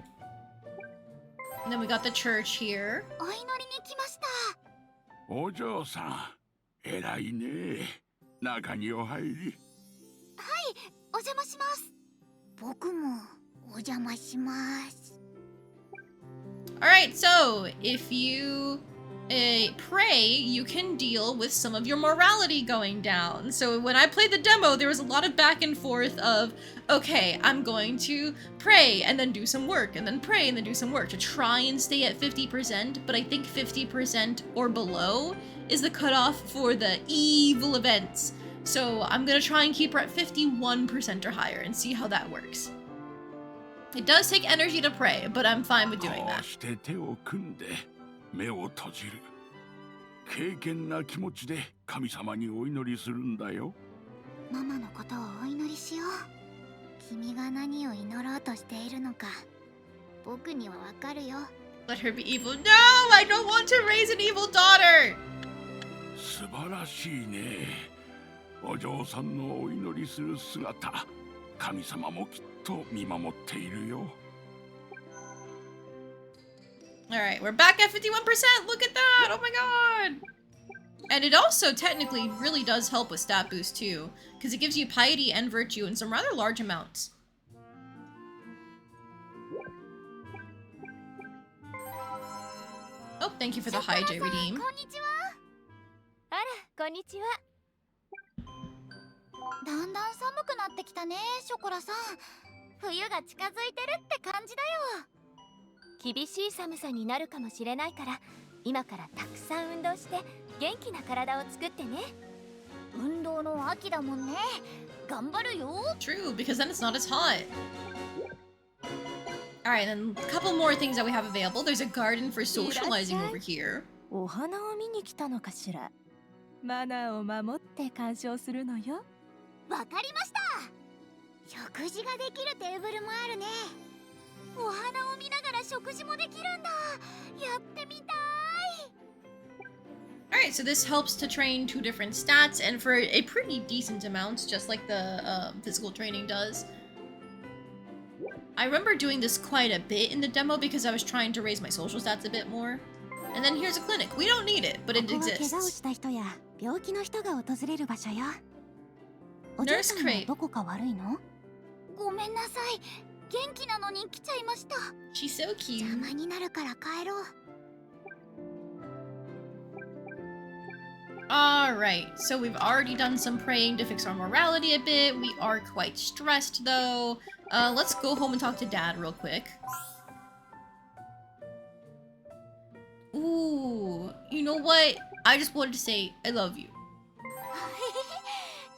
And then we got the church here. お祈りに来ました。お嬢さん、偉いね。中にお入り。はい、お邪魔します。僕もお邪魔します。Alright, so if you pray, you can deal with some of your morality going down. So when I played the demo, there was a lot of back and forth of, okay, I'm going to pray and then do some work, and then pray and then do some work to try and stay at 50%, but I think 50% or below is the cutoff for the evil events. So I'm gonna try and keep her at 51% or higher and see how that works. It does take energy to pray, but I'm fine with doing こ that. うして手を組んで目を閉じる。敬虔な気持ちで神様にお祈りするんだよ。ママのことをお祈りしよう。君が何を祈ろうとしているのか、僕にはわかるよ。Let her be evil. No, I don't want to raise an evil daughter. 素晴らしいね。お嬢さんのお祈りする姿、神様もきっと見守っているよ。Alright, we're back at 51%! Look at that! Oh my god! And it also technically really does help with stat boost too, because it gives you piety and virtue in some rather large amounts. Oh, thank you for the high J redeem. こんにちは。あら、こんにちは。だんだん寒くなってきたね、ショコラさん。冬が近づいてるって感じだよ。厳しい寒さになるかもしれないから、今からたくさん運動して元気な体を作ってね。運動の秋だもんね。頑張るよ。True, because then it's not as hot. Alright, then a couple more things that we have available. There's a garden for socializing over here. お花を見に来たのかしら。マナーを守って鑑賞するのよ。わかりました。食事ができるテーブルもあるね。お花を見ながら食事もできるんだ。やってみたい。Alright, so this helps to train 2 different stats, and for a pretty decent amount, just like the physical training does. I remember doing this quite a bit in the demo because I was trying to raise my social stats a bit more. And then here's a clinic. We don't need it, but it ここは怪我を exists. した人や病気の人が訪れる場所よ。お Nurse 嬢さんは Crate. どこか悪いの？ごめんなさい。元気なのに来ちゃいました。 She's so 邪 cute. 魔になるから帰ろう。Alright, so we've already done some praying to fix our morality a bit. We are quite stressed though. Let's go home and talk to Dad real quick. Ooh, you know what? I just wanted to say I love you.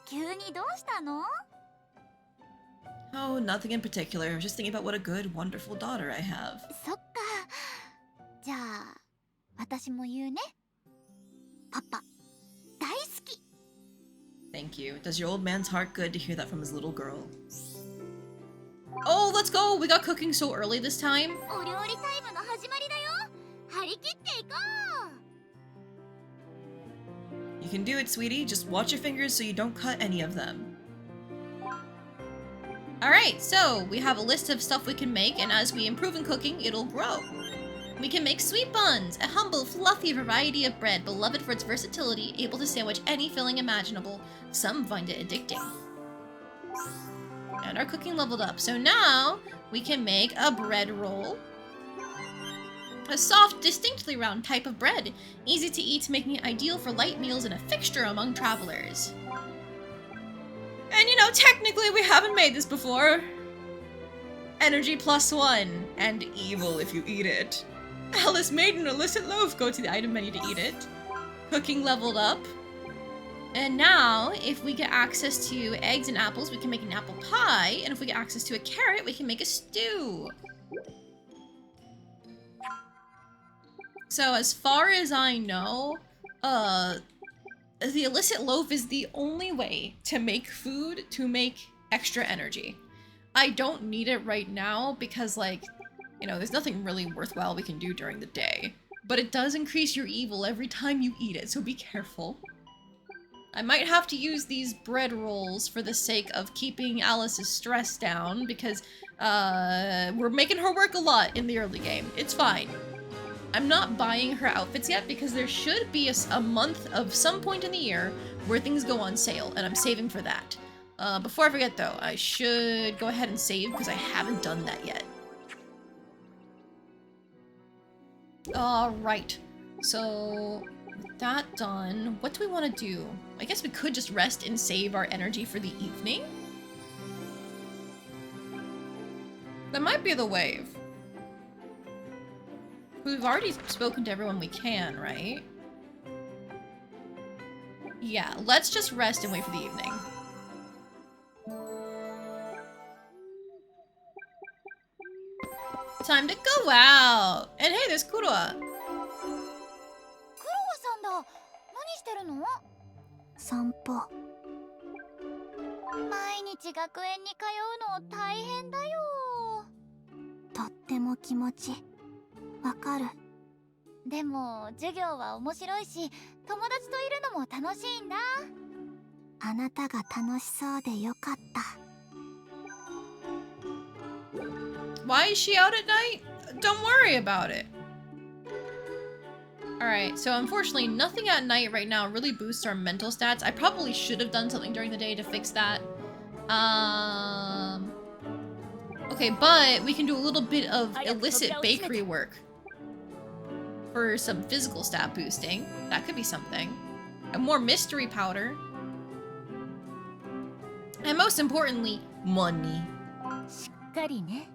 急にどうしたの？ Oh, nothing in particular. I was just thinking about what a good, wonderful daughter I have. そっか。じゃあ、私も言うね。パパ、大好き。 Thank you. Does your old man's heart good to hear that from his little girl? Oh, let's go! We got cooking so early this time. お料理タイムの始まりだよ。張り切っていこう。 You can do it, sweetie. Just watch your fingers so you don't cut any of them. Alright, so we have a list of stuff we can make, and as we improve in cooking, it'll grow. We can make sweet buns, a humble, fluffy variety of bread, beloved for its versatility, able to sandwich any filling imaginable. Some find it addicting. And our cooking leveled up, so now we can make a bread roll. A soft, distinctly round type of bread, easy to eat, making it ideal for light meals and a fixture among travelers. And you know, technically we haven't made this before. Energy +1, and evil if you eat it. Alice made an illicit loaf. Go to the item menu to eat it. Cooking leveled up. And now, if we get access to eggs and apples, we can make an apple pie. And if we get access to a carrot, we can make a stew. So as far as I know, the illicit loaf is the only way to make food to make extra energy. I don't need it right now because, like, you know, there's nothing really worthwhile we can do during the day. But it does increase your evil every time you eat it, so be careful. I might have to use these bread rolls for the sake of keeping Alice's stress down because, we're making her work a lot in the early game. It's fine. I'm not buying her outfits yet because there should be a month of some point in the year where things go on sale, and I'm saving for that. Before I forget though, I should go ahead and save because I haven't done that yet. Alright, so with that done, what do we want to do? I guess we could just rest and save our energy for the evening? That might be the wave. We've already spoken to everyone we can, right? Yeah, let's just rest and wait for the evening. Time to go out! And hey, there's Kuroa! クロワさんだ。何してるの？散歩。毎日学園に通うの大変だよ。とっても気持ちわかる。でも授業は面白いし、友達といるのも楽しいんだ。あなたが楽しそうでよかった。Why is she out at night? Don't worry about it. Alright, so unfortunately nothing at night right now really boosts our mental stats. I probably should have done something during the day to fix that. Okay, but we can do a little bit of illicit bakery work for some physical stat boosting. That could be something. And more mystery powder. And most importantly, money. しっかりね。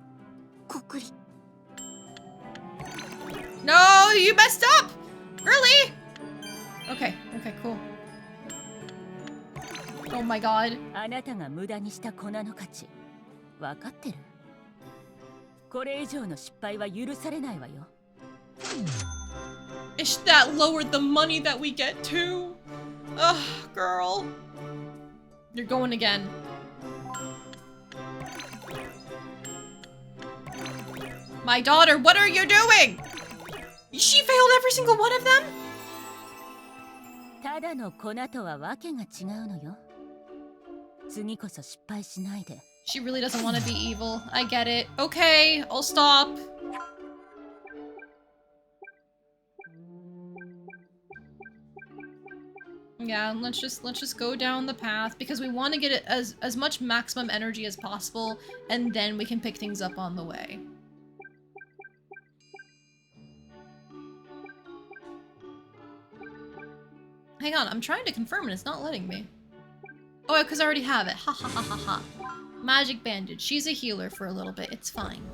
こくり。 No, you messed up! Really? Okay, okay, cool. Oh my god. あなたが無駄にした粉の価値分かってる？これ以上の失敗は許されないわよ。That lowered the money that we get too. Ugh, girl. You're going again. My daughter, what are you doing? She failed every single one of them? ただの粉とはわけが違うのよ。次こそ失敗しないで。 She really doesn't want to be evil. I get it. Okay, I'll stop. Yeah, let's just go down the path because we want to get it as much maximum energy as possible, and then we can pick things up on the way. Hang on, I'm trying to confirm and it's not letting me. Oh, because I already have it. Ha ha ha ha ha. Magic bandage. She's a healer for a little bit. It's fine.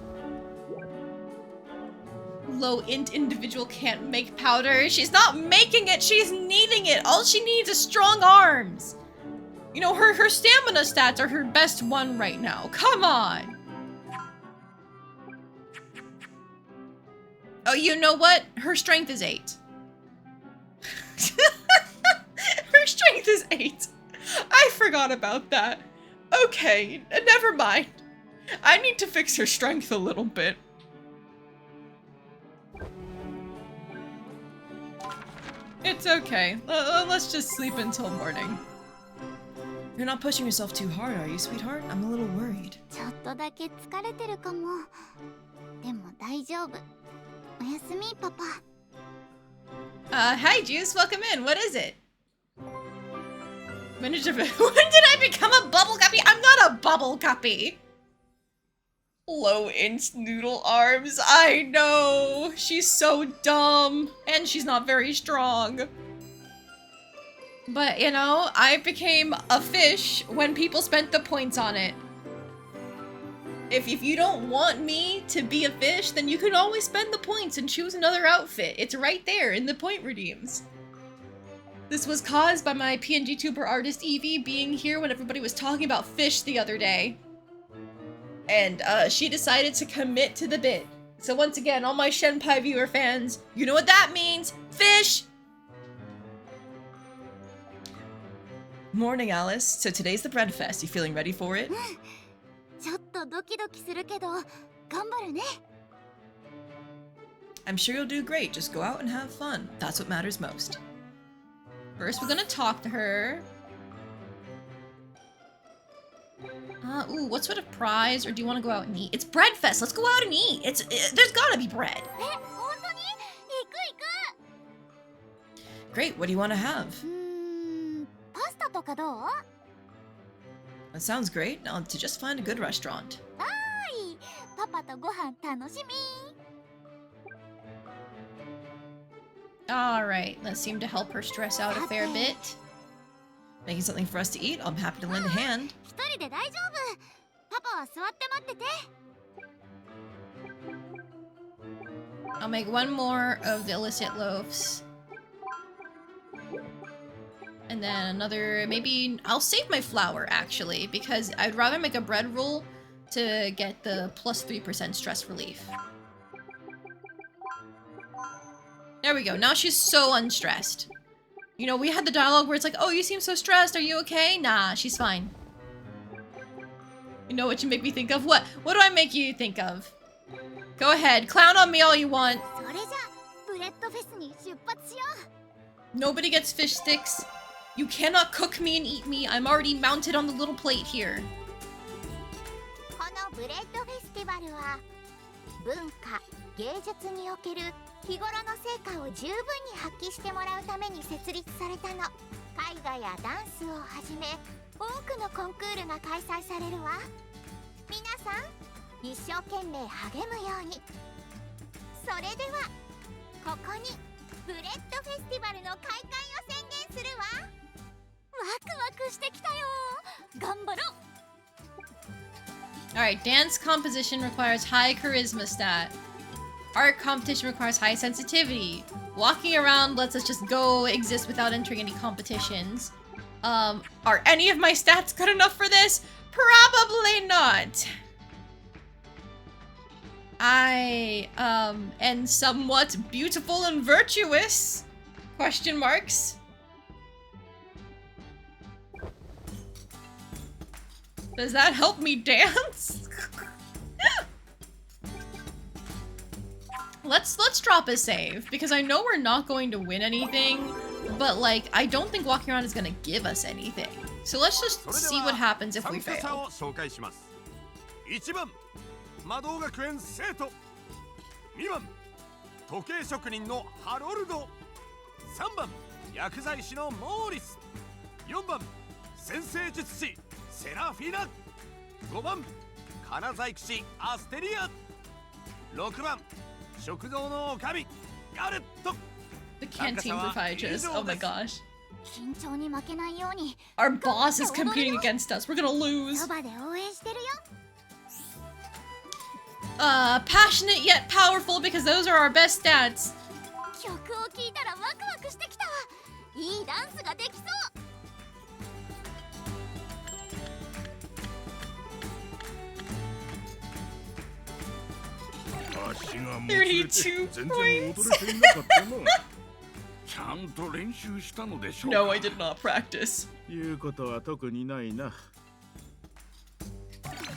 Low int individual can't make powder. She's not making it. She's kneading it. All she needs is strong arms. You know, her stamina stats are her best one right now. Come on. Oh, you know what? Her strength is 8. Her strength is 8. I forgot about that. Okay, never mind. I need to fix her strength a little bit. It's okay. Let's just sleep until morning. You're not pushing yourself too hard, are you, sweetheart? I'm a little worried. ちょっとだけ疲れてるかも。でも大丈夫。おやすみ、パパ。Hi, Juice. Welcome in. What is it? When did I become a bubble guppy? I'm not a bubble guppy. Low int noodle arms. I know. She's so dumb. And she's not very strong. But, you know, I became a fish when people spent the points on it. If you don't want me to be a fish, then you can always spend the points and choose another outfit. It's right there in the point redeems. This was caused by my PNG tuber artist Evie being here when everybody was talking about fish the other day. And she decided to commit to the bit. So once again, all my Shenpai viewer fans, you know what that means? Fish! Morning, Alice. So today's the bread fest. You feeling ready for it? ちょっとドキドキするけど、頑張るね。I'm sure you'll do great. Just go out and have fun. That's what matters most. First, we're gonna talk to her. Ooh, what sort of prize, or do you want to go out and eat? It's bread fest. Let's go out and eat. There's gotta be bread. え、本当に？行く行く。 Great. What do you want to have? パスタとかどう？ That sounds great. Now to just find a good restaurant. はーい。パパとご飯楽しみ。 Alright, that seemed to help her stress out a fair bit. Making something for us to eat? I'm happy to lend a hand. 一人で大丈夫。パパは座って待ってて。 I'll make one more of the illicit loaves. And then another, maybe, I'll save my flour actually, because I'd rather make a bread roll to get the plus 3% stress relief. There we go, now she's so unstressed. You know, we had the dialogue where it's like, oh, you seem so stressed, are you okay? Nah, she's fine. You know what you make me think of? What do I make you think of? Go ahead, clown on me all you want. それじゃ、ブレッドフェスに出発しよう。 Nobody gets fish sticks. You cannot cook me and eat me. I'm already mounted on the little plate here. このブレッドフェスティバルは文化、芸術における日頃の成果を十分に発揮してもらうために設立されたの。絵画やダンスをはじめ多くのコンクールが開催されるわ。皆さん一生懸命励むように。それではここにブレッドフェスティバルの開会を宣言するわ。ワクワクしてきたよ。頑張ろう。 Alright, dance composition requires high charisma stat. Art competition requires high sensitivity. Walking around lets us just go exist without entering any competitions. Are any of my stats good enough for this? Probably not. I am somewhat beautiful and virtuous? Question marks. Does that help me dance? Let's drop a save, because I know we're not going to win anything, but like I don't think walking around is gonna give us anything. So let's just see what happens if we fail. 1番魔導学園生徒、2番時計職人のハロルド、3番薬剤師のモーリス、4番先生術師セラフィナ、5番金細工師アステリア、6番食堂の女将ガレット。 The canteen proprietress. Oh my gosh. 緊張に負けないように Our boss is competing against us. We're gonna lose. そばで応援してるよ。 Passionate yet powerful, because those are our best stats. 曲を聴いたらワクワクしてきたわ。いいダンスができそう。 32 points. ちゃんと練習したのでしょうか。 No, I did not practice. 言うことは特にないな。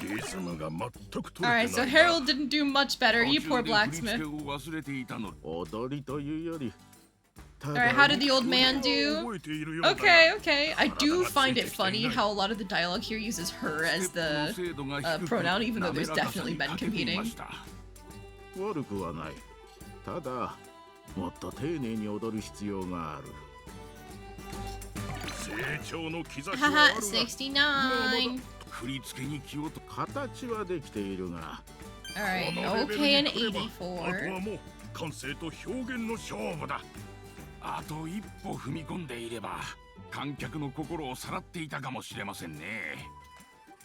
リズムが全く取れてない。 Alright, so Harold didn't do much better. You poor blacksmith. 踊りというより。 Alright, how did the old man do? Okay, okay. I do find it funny how a lot of the dialogue here uses her as the pronoun, even though there's definitely men competing. 悪くはない。ただ、もっと丁寧に踊る必要がある。成長の兆しはあるが。Haha, 69. 振り付けに気をと形はできているが。Alright, okay, and 84. あとはもう感性と表現の勝負だ。あと一歩踏み込んでいれば観客の心をさらっていたかもしれませんね。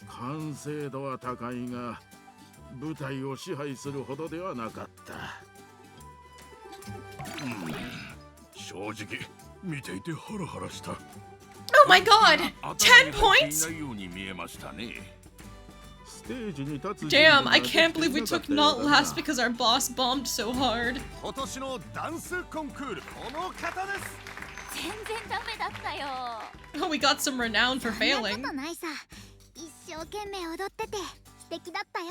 完成度は高いが舞台を支配するほどではなかった。正直見ていてハラハラした。 Oh my god! 10 points? Damn, I can't believe we took not last because our boss bombed so hard. 今年のダンスコンクール、この方です。全然ダメだったよ。 Oh, we got some renown for そんな failing. ことないさ。一生懸命踊ってて素敵だったよ。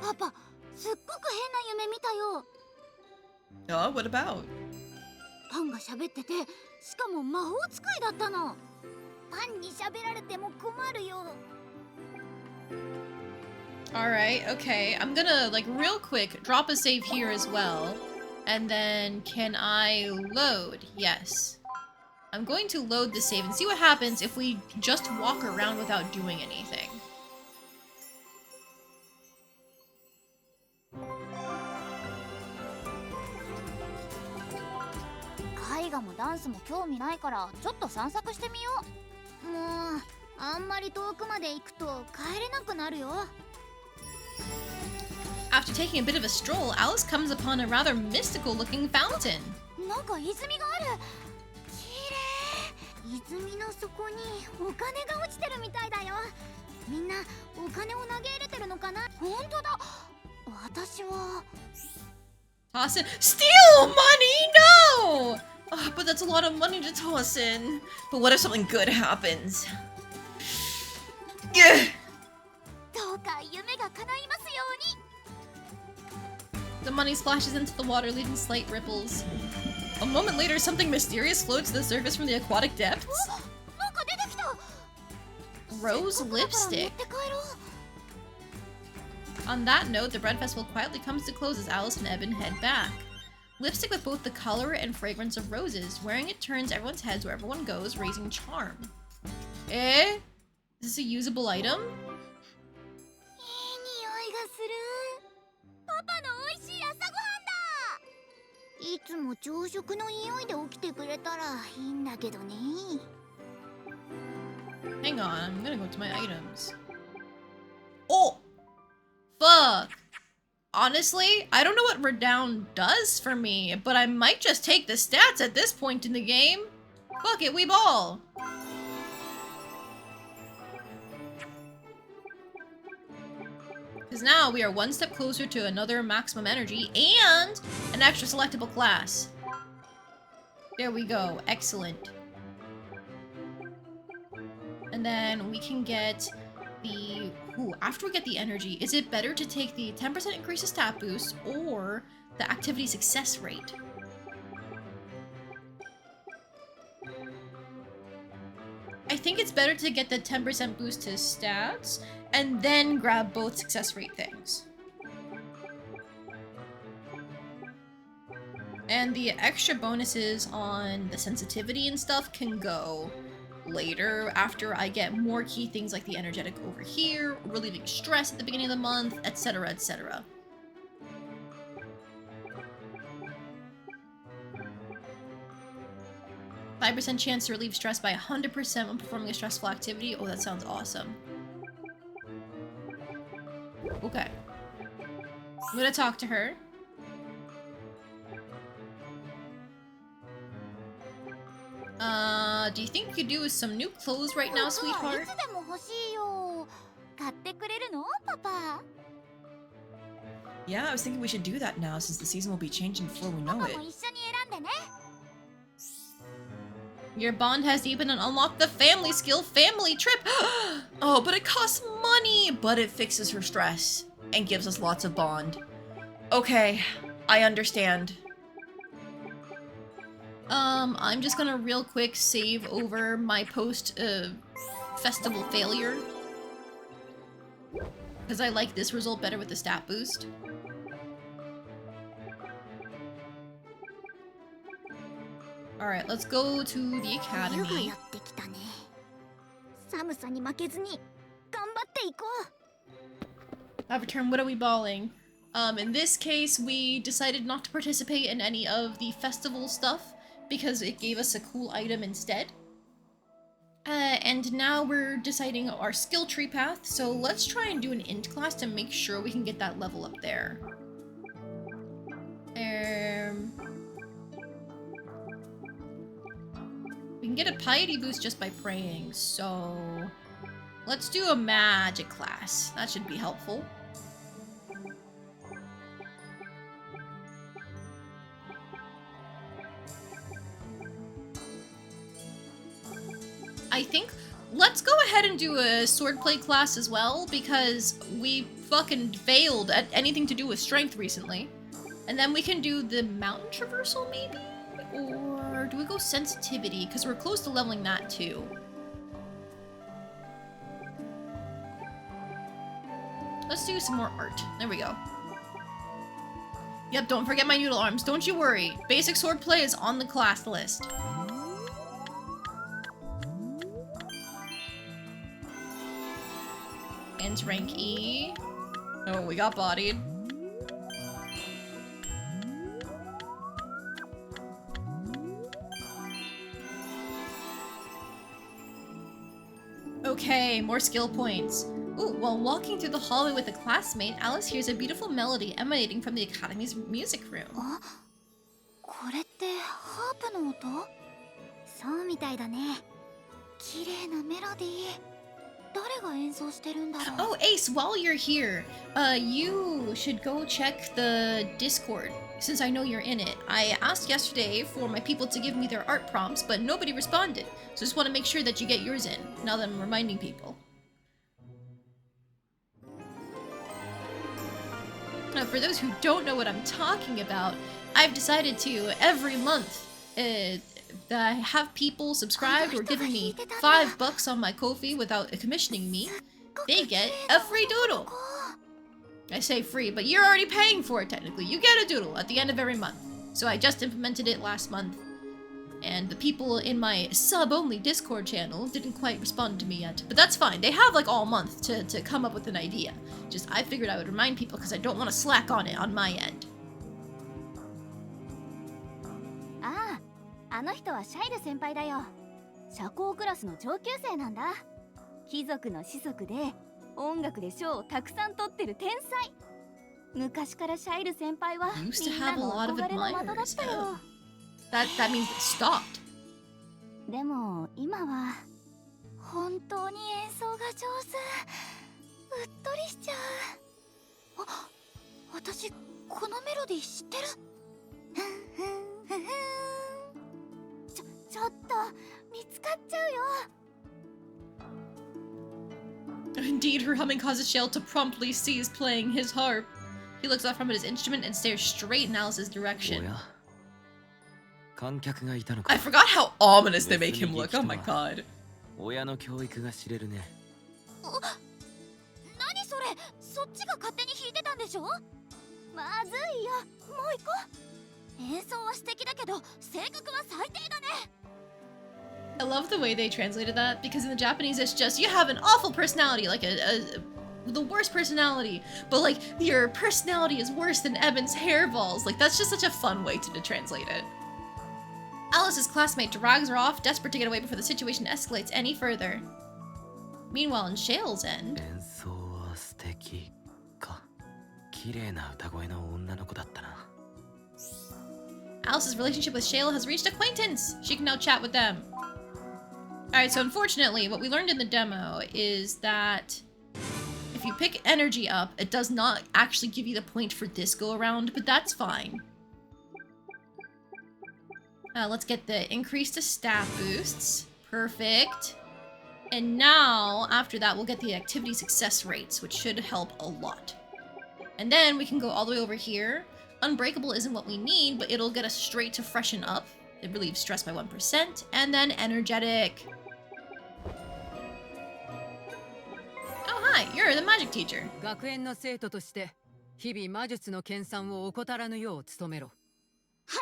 パパ、すっごく変な夢見たよ。 Oh, what about? パンが喋ってて、しかも魔法使いだったの。パンに喋られても困るよ。 Alright, okay. I'm gonna, like, real quick, drop a save here as well. And then, can I load? Yes. I'm going to load the save and see what happens if we just walk around without doing anything. 絵画もダンスも興味ないからちょっと散策してみよう。もうあんまり遠くまで行くと帰れなくなるよ。 After taking a bit of a stroll, Alice comes upon a rather mystical-looking fountain. なんか泉がある。綺麗。泉の底にお金が落ちてるみたいだよ。みんなお金を投げ入れてるのかな。本当だ。私は Toss in. Steal money? No! Oh, but that's a lot of money to toss in. But what if something good happens? Yeah. どうか夢が叶いますように。 The money splashes into the water, leaving slight ripples. A moment later, something mysterious floats to the surface from the aquatic depths. なんか出てきた。 Rose lipstick. On that note, the bread festival quietly comes to close as Alice and Eben head back. Lipstick with both the color and fragrance of roses. Wearing it turns everyone's heads wherever one goes, raising charm. Eh? Is this a usable item? いい匂いがする。パパの美味しい朝ごはんだ。いつも朝食の匂いで起きてくれたらいいんだけどね。 Hang on, I'm gonna go to my items. Oh! Fuck! Honestly, I don't know what Redound does for me, but I might just take the stats at this point in the game. Fuck it, we ball! Because now we are one step closer to another maximum energy and an extra selectable class. There we go. Excellent. And then we can get the... Ooh, after we get the energy, is it better to take the 10% increase of stat boost or the activity success rate? I think it's better to get the 10% boost to stats and then grab both success rate things. And the extra bonuses on the sensitivity and stuff can go later after I get more key things like the energetic over here, relieving stress at the beginning of the month, etc, etc. %5 chance to relieve stress by 100% when performing a stressful activity. Oh, that sounds awesome. Okay. I'm gonna talk to her. Do you think you could do with some new clothes right now, sweetheart? Yeah, I was thinking we should do that now since the season will be changing before we know it. Your bond has deepened and unlocked the family skill family trip. Oh, but it costs money. But it fixes her stress and gives us lots of bond. Okay, I understand. I'm just gonna real quick save over my post festival failure. Because I like this result better with the stat boost. Alright, let's go to the academy. Avatar, what are we balling? In this case, we decided not to participate in any of the festival stuff because it gave us a cool item instead. And now we're deciding our skill tree path, so let's try and do an int class to make sure we can get that level up there. We can get a piety boost just by praying, so let's do a magic class. That should be helpful. I think let's go ahead and do a swordplay class as well, because we fucking failed at anything to do with strength recently. And then we can do the mountain traversal maybe? Or do we go sensitivity? Because we're close to leveling that too. Let's do some more art. There we go. Yep, don't forget my noodle arms. Don't you worry. Basic swordplay is on the class list. Int rank E. Oh, we got bodied. Okay, more skill points. Ooh, while walking through the hallway with a classmate, Alice hears a beautiful melody emanating from the Academy's music room. Oh, Ace, while you're here, you should go check the Discord, since I know you're in it. I asked yesterday for my people to give me their art prompts, but nobody responded. So just want to make sure that you get yours in, now that I'm reminding people. Now, for those who don't know what I'm talking about, I've decided to, every month, have people subscribed or giving me $5 on my Ko-fi without commissioning me, they get a free doodle. I say free, but you're already paying for it technically. You get a doodle at the end of every month. So I just implemented it last month. And the people in my sub-only Discord channel didn't quite respond to me yet. But that's fine. They have like all month to come up with an idea. Just I figured I would remind people because I don't want to slack on it on my end. あの人はシャイル先輩だよ。社交クラスの上級生なんだ。貴族の子息で音楽で賞をたくさん取ってる天才。昔からシャイル先輩はみんなの憧れの的だったよ。That means it stopped. でも今は本当に演奏が上手。うっとりしちゃう。私このメロディー知ってる。ちょっと見つかっちゃうよ。 Indeed, her humming causes Shale to promptly cease playing his harp. He looks up from his instrument and stares straight in Alice's direction. I forgot how ominous they make him look. Oh my god. 何それ、そっちが勝手に弾いてたんでしょ。まずいよ、もう行こう。演奏は素敵だけど性格は最低だね。 I love the way they translated that, because in the Japanese it's just, you have an awful personality, like the worst personality, but like your personality is worse than Eben's hairballs. Like that's just such a fun way to translate it. Alice's classmate drags her off, desperate to get away before the situation escalates any further. Meanwhile, in Shale's end, Alice's relationship with Shale has reached acquaintance. She can now chat with them. Alright, so unfortunately, what we learned in the demo is that if you pick energy up, it does not actually give you the point for this go around, but that's fine. Let's get the increase to staff boosts. Perfect. And now, after that, we'll get the activity success rates, which should help a lot. And then we can go all the way over here. Unbreakable isn't what we need, but it'll get us straight to freshen up. It relieves stress by 1%. And then energetic. Oh, hi, you're the magic teacher. 学園の生徒として日々魔術の研鑽を怠らぬよう努めろ。は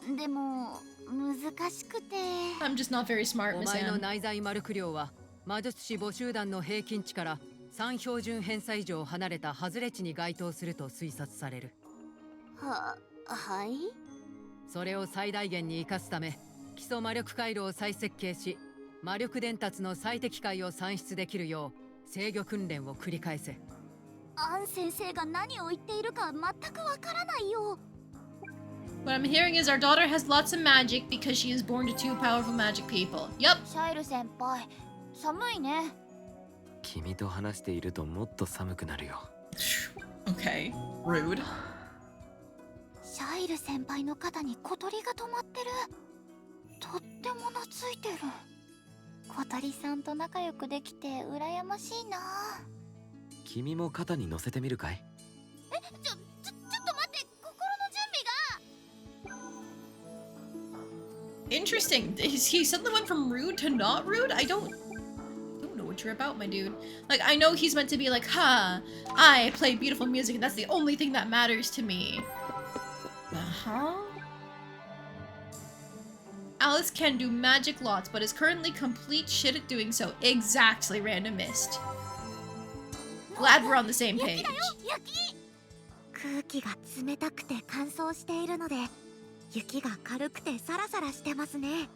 い。でも難しくて。I'm just not very smart, お Miss 前の Anne. 内在マルク量は魔術師募集団の平均値から3標準偏差以上離れた外れ値に該当すると推察される。はい。それを最大限に生かすため、基礎魔力回路を再設計し、魔力伝達の最適解を算出できるよう制御訓練を繰り返せ。アン先生が何を言っているか全くわからないよ。What I'm hearing is our daughter has lots of magic because she is born to two powerful magic people. Yup. シャイル先輩、寒いね。君と話しているともっと寒くなるよ。Okay. Rude. シャイル先輩の肩に小鳥が止まってる。とっても懐いてる。小鳥さんと仲良くできて羨ましいな。君も肩に乗せてみるかい？ちょっと待って、心の準備が。Interesting. He suddenly went from rude to not rude? I don't know what you're about, my dude. Like, I know he's meant to be like, huh, I play beautiful music and that's the only thing that matters to me. Uh-huh. Alice can do magic lots, but is currently complete shit at doing so. Exactly, Random Mist. Glad we're on the same page. 空気が冷たくて乾燥しているので、雪が軽くてサラサラしてますね。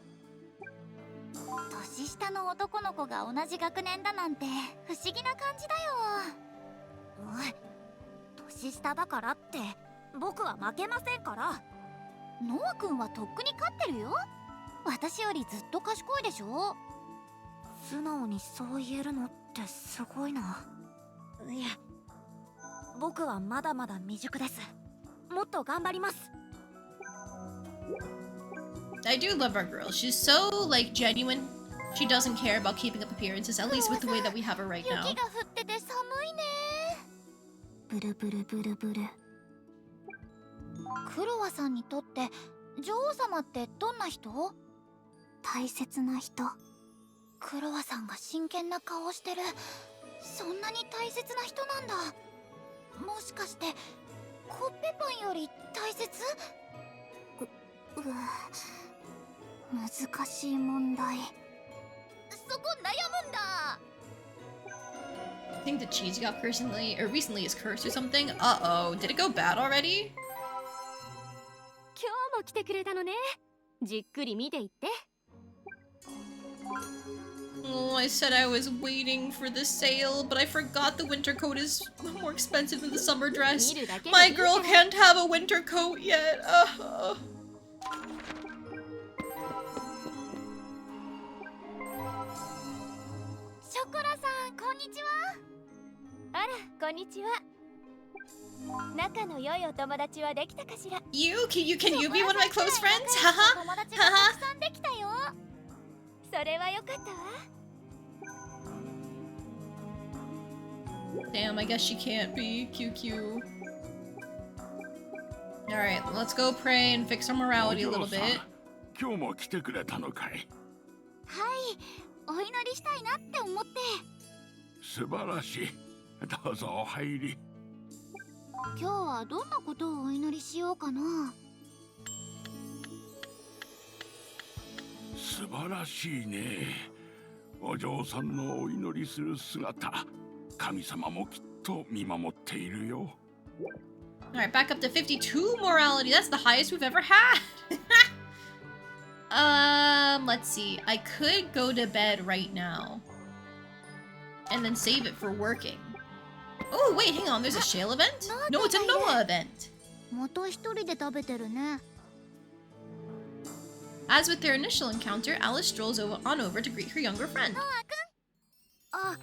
年下の男の子が同じ学年だなんて不思議な感じだよ。おい、年下だからって僕は負けませんから。ノア君はとっくに勝ってるよ。私よりずっと賢いでしょ。素直にそう言えるのってすごいな。いえ、僕はまだまだ未熟です。もっと頑張ります。I do love our girl. She's so, like, genuine. She doesn't care about keeping up appearances, at least with the way that we have her right now. 雪が降ってて寒いね。ブルブルブルブル。クロワさんにとって女王様ってどんな人？大切な人。クロワさんが真剣な顔をしてる。そんなに大切な人なんだ。もしかしてコッペパンより大切？難しい問題。そこ悩むんだ。I think the cheese got recently is cursed or something. Uh-oh, did it go bad already? 今日も来てくれたのね。じっくり見ていって。Oh, I said I was waiting for the sale, but I forgot the winter coat is more expensive than the summer dress. My girl can't have a winter coat yet. ショコラさん、こんにちは。あら、こんにちは。仲の良いお友達はできたかしら。 Can you be one of my close friends? Haha. 友達がたくさんできたよ。それはよかったわ。 Damn, I guess she can't be QQ. Alright, let's go pray and fix our morality a little bit. 今日も来てくれたのかい。はい、お祈りしたいなって思って。素晴らしい。どうぞお入り。今日はどんなことをお祈りしようかな。素晴らしいね。お嬢さんのお祈りする姿、神様もきっと見守っているよ。Alright, back up to 52 morality. That's the highest we've ever had. Let's see. I could go to bed right now. And then save it for working. Oh, wait, hang on. There's a Shale event? No, it's a Noah event. また一人で食べてるね。 As with their initial encounter, Alice strolls on over to greet her younger friend. あ、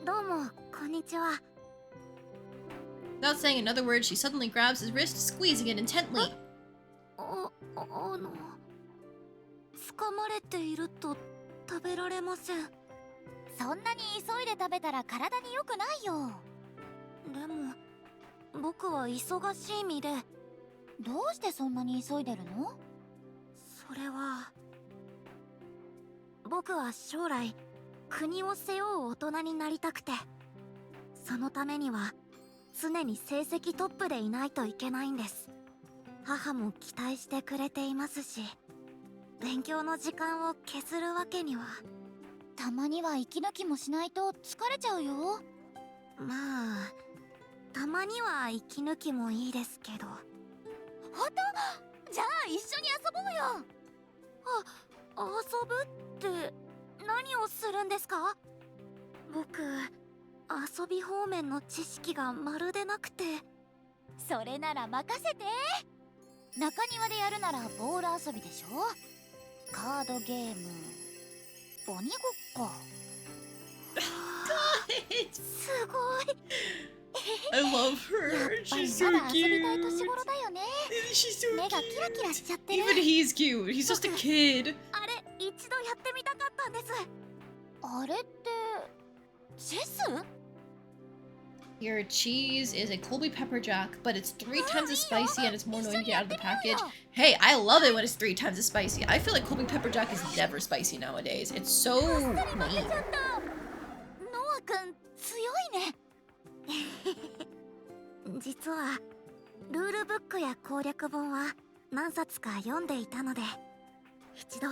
どうも、こんにちは。 Without saying another word, she suddenly grabs his wrist, squeezing it intently. 掴まれていると食べられません。そんなに急いで食べたら体に良くないよ。でも、僕は忙しい身で、どうしてそんなに急いでるの？それは、僕は将来、国を背負う大人になりたくて、そのためには、常に成績トップでいないといけないんです。母も期待してくれていますし、勉強の時間を削るわけには。たまには息抜きもしないと疲れちゃうよ。まあ、たまには息抜きもいいですけど。ほんと？じゃあ一緒に遊ぼうよ。遊ぶって何をするんですか？僕、遊び方面の知識がまるでなくて。それなら任せて。中庭でやるならボール遊びでしょ。カードゲーム、鬼ごっこ。すごい。I love her. She's so やっぱりまだ遊び cute. たい年頃だよね。 She's so 目がキラキラしちゃってる。 Even he's cute. He's just a kid. あれ、一度やってみたかったんです。あれってチェス？ Your cheese is a Colby pepper jack, but it's 3 times as spicy and it's more annoying to get out of the package. Hey, I love it when it's 3 times as spicy. I feel like Colby pepper jack is never spicy nowadays. It's so mean. ノア君強いね。実はルールブックや攻略本は何冊か読んでいたので、一度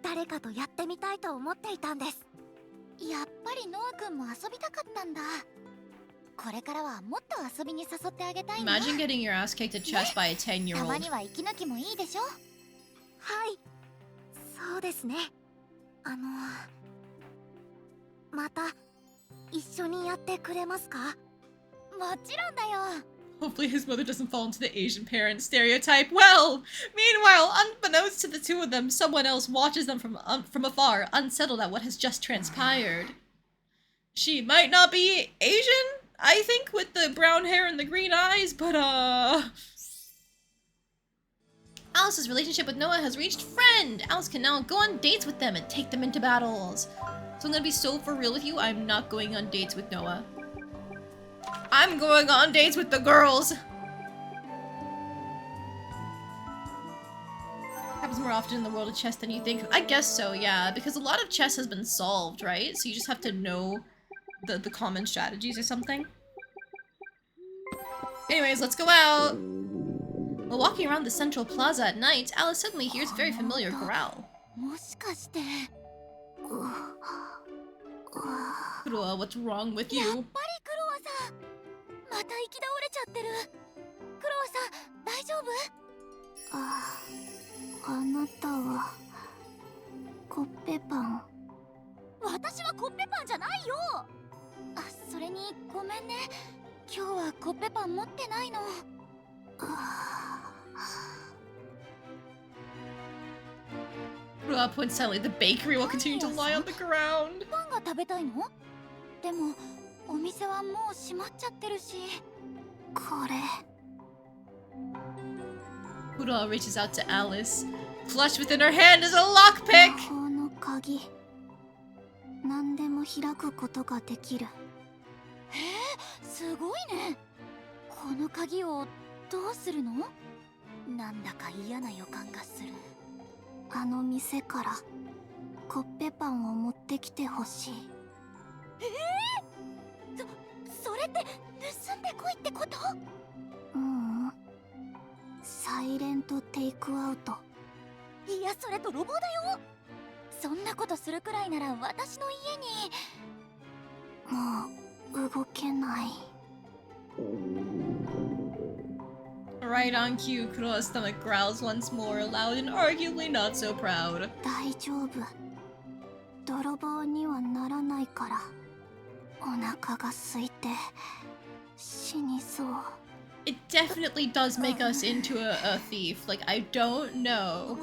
誰かとやってみたいと思っていたんです。やっぱりノア君も遊びたかったんだ。これからはもっと遊びに誘ってあげたいな。 Imagine getting your ass kicked at chess by a た 10-year-old. まには息抜きもいいでしょ。はい、そうですね。また一緒にやってくれますか？もちろんだよ。 Hopefully his mother doesn't fall into the Asian parent stereotype. Well, meanwhile, unbeknownst to the two of them, someone else watches them from afar, unsettled at what has just transpired. She might not be Asian, I think, with the brown hair and the green eyes, but Alice's relationship with Noah has reached friend. Alice can now go on dates with them and take them into battles. So I'm gonna be so for real with you, I'm not going on dates with Noah. I'm going on dates with the girls! Happens more often in the world of chess than you think. I guess so, yeah, because a lot of chess has been solved, right? So you just have to know the common strategies or something. Anyways, let's go out! While walking around the central plaza at night, Alice suddenly hears a very familiar growl. もしかして。Kurua, what's wrong with やっ you? ぱりクロワさん。また行き倒れちゃってる。クロワさん、大丈夫？あなたはコッペパン。私はコッペパンじゃないよ。それにごめんね。今日はコッペパン持ってないの。Kurua points silently. The bakery will continue to lie on the ground. パンが食べたいの？でもお店はもう閉まっちゃってるし。これ Kuro reaches out to Alice. Clutched within her hand is a lockpick! 魔法の鍵何でも開くことができる。すごいね。この鍵をどうするの？なんだか嫌な予感がする。あの店からコッペパンを持ってきてほしい。それって盗んでこいってこと？サイレントテイクアウト。いや、それ泥棒だよ。そんなことするくらいなら私の家に。もう動けない。Right on cue, Kuro's stomach growls once more, loud and arguably not so proud. 大丈夫。泥棒にはならないから。お腹が空いて死にそう。It definitely does make us into a thief. Like, I don't know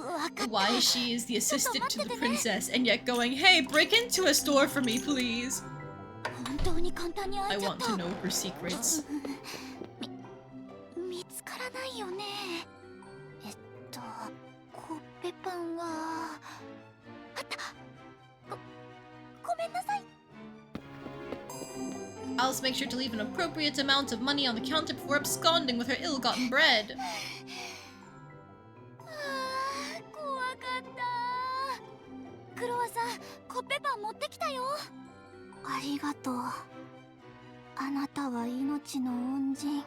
why she is the assistant to the princess and yet going, hey, break into a store for me, please. I want to know her secrets. 見つからないよね。コッペパンはあった。ごめんなさい。Alice makes sure to leave an appropriate amount of money on the counter before absconding with her ill-gotten bread. 怖かった。クロワさん、コッペパン持ってきたよ。ありがとう。あなたは命の恩人。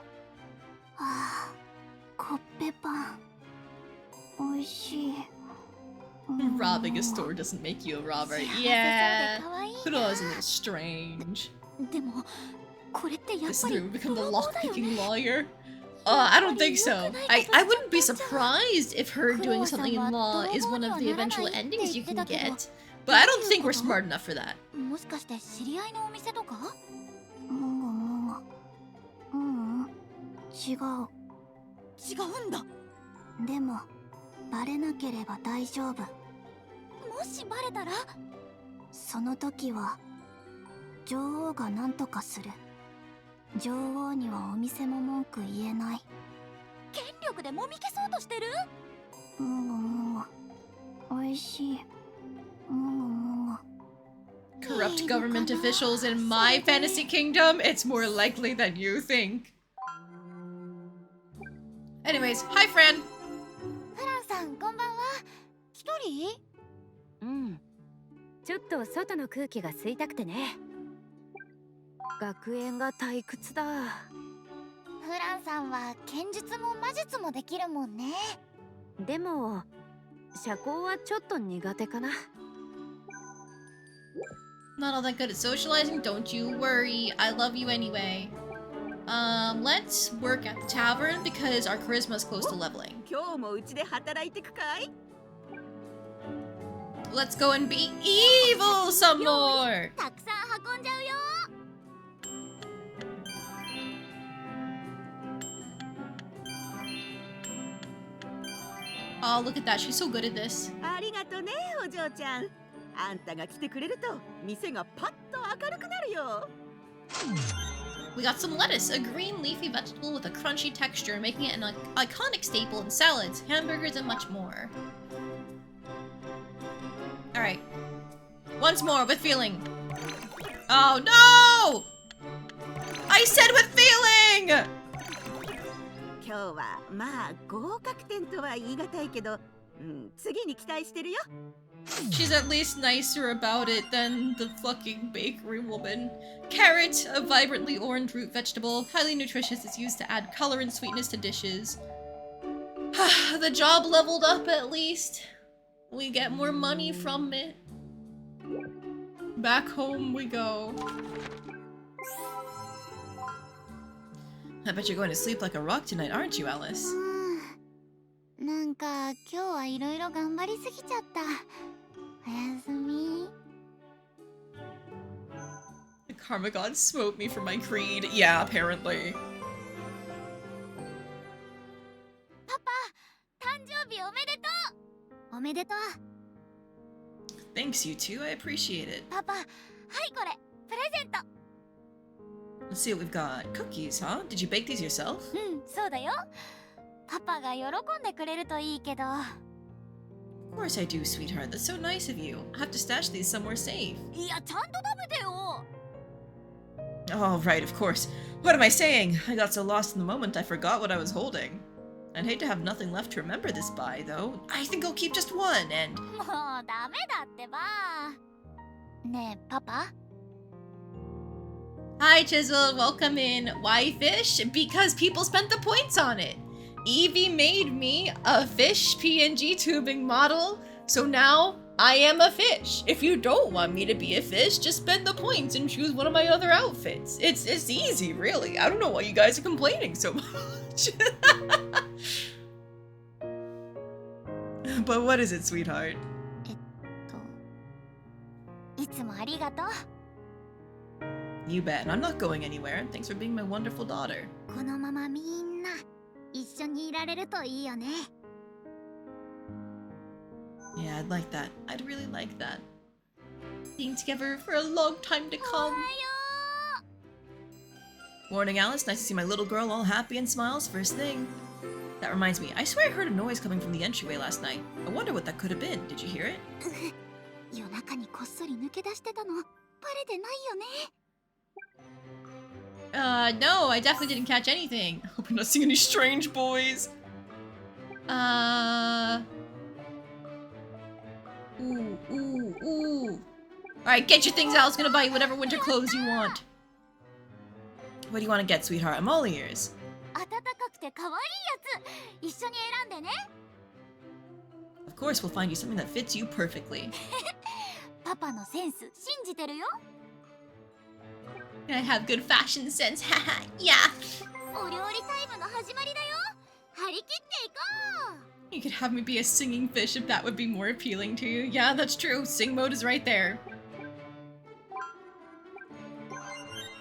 コッペパン美味しい。Robbing a store doesn't make you a robber. Yeah, Kuro is a little strange. でもこれってやっ This ぱり through become the lockpicking lawyer? I don't think so. I wouldn't be surprised if her doing something in law is one of the eventual endings you can get. But I don't think we're smart enough for that. もしかして知り合いのお店とか？違う。違うんだ。でもバレなければ大丈夫。もしバレたら？その時は女王が何とかする。女王にはお店も文句言えない。権力でもみ消そうとしてる？美味しい。Corrupt government officials in my fantasy kingdom? It's more likely than you think. Anyways, hi Fran! フランさん、こんばんは。一人？ちょっと外の空気が吸いたくてね。学園が退屈だ。フランさんは剣術も魔術もできるもんね。でも社交はちょっと苦手かな。Not all that good at socializing, don't you worry. I love you anyway. Let's work at the tavern because our charisma is close to leveling. 今日もうちで働いてくかい？ Let's go and be evil some more! たくさん運んじゃうよ。Oh, look at that. She's so good at this. ありがとね、お嬢ちゃん。あんたが来てくれると店がパッと明るくなるよ。We got some lettuce, a green leafy vegetable with a crunchy texture, making it an iconic staple in salads, hamburgers, and much more. Alright. Once more, with feeling. Oh no! I said with feeling! 今日はまあ合格点とは言い難いけど、次に期待してるよ。She's at least nicer about it than the fucking bakery woman. Carrot, a vibrantly orange root vegetable, highly nutritious, is used to add color and sweetness to dishes. The job leveled up at least. We get more money from it. Back home we go. I bet you're going to sleep like a rock tonight, aren't you, Alice? なんか今日はいろいろ頑張りすぎちゃった。おやすみ。The karma god smote me for my creed. Yeah, apparently. パパ、誕生日おめでとう。おめでとう。Thanks, you two. I appreciate it. パパ、はいこれ、プレゼント。Let's see what we've got. Cookies, huh? Did you bake these yourself? うんそうだよパパが喜んでくれるといいけど Of course I do, sweetheart. That's so nice of you. I'll have to stash these somewhere safe. いやちゃんと食べてよ Oh, right, of course. What am I saying? I got so lost in the moment I forgot what I was holding. I'd hate to have nothing left to remember this by, though. I think I'll keep just one, and... もうダメだってばねえパパ Hi, Chisel. Welcome in. Why fish? Because people spent the points on it. Evie made me a fish PNG tubing model, so now I am a fish. If you don't want me to be a fish, just spend the points and choose one of my other outfits. It's easy, really. I don't know why you guys are complaining so much. But what is it, sweetheart? いつもありがとう You bet. I'm not going anywhere. Thanks for being my wonderful daughter. このままみんな一緒にいられるといいよね Yeah, I'd like that. I'd really like that. Being together for a long time to come. Morning, Alice. Nice to see my little girl all happy and smiles first thing. That reminds me, I swear I heard a noise coming from the entryway last night. I wonder what that could have been. Did you hear it? 夜中にこっそり抜け出してたのバレてないよね No, I definitely didn't catch anything. Hope you're not seeing any strange boys. Ooh. Alright, get your things out. I was gonna buy you whatever winter clothes you want. What do you want to get, sweetheart? I'm all ears. 暖かくて可愛いやつ一緒に選んでね Of course, we'll find you something that fits you perfectly. パパのセンス信じてるよ I have good fashion sense. Haha, yeah. お料理タイムの始まりだよ張り切っていこう You could have me be a singing fish if that would be more appealing to you. Yeah, that's true. Sing mode is right there.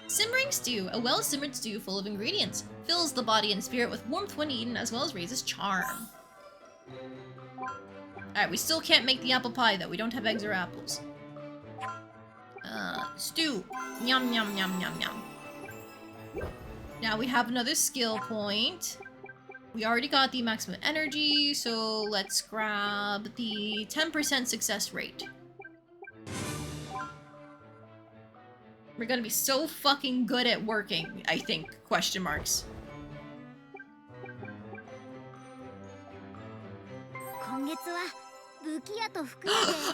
Simmering stew. A well-simmered stew full of ingredients. Fills the body and spirit with warmth when eaten, as well as raises charm. Alright, we still can't make the apple pie, though. We don't have eggs or apples. Stew. Yum, yum, yum, yum, yum. Now we have another skill point. We already got the maximum energy, so let's grab the 10% success rate. We're gonna be so fucking good at working, I think, question marks.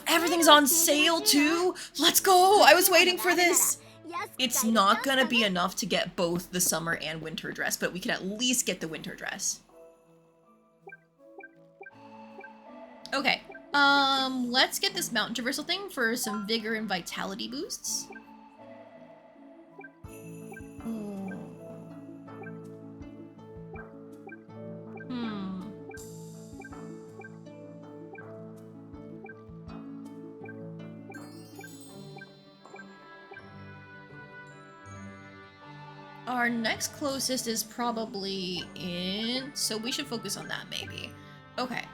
Everything's on sale too? Let's go! I was waiting for this! It's not gonna be enough to get both the summer and winter dress, but we can at least get the winter dress. Okay, let's get this mountain traversal thing for some vigor and vitality boosts. Our next closest is probably in, so we should focus on that maybe. Okay,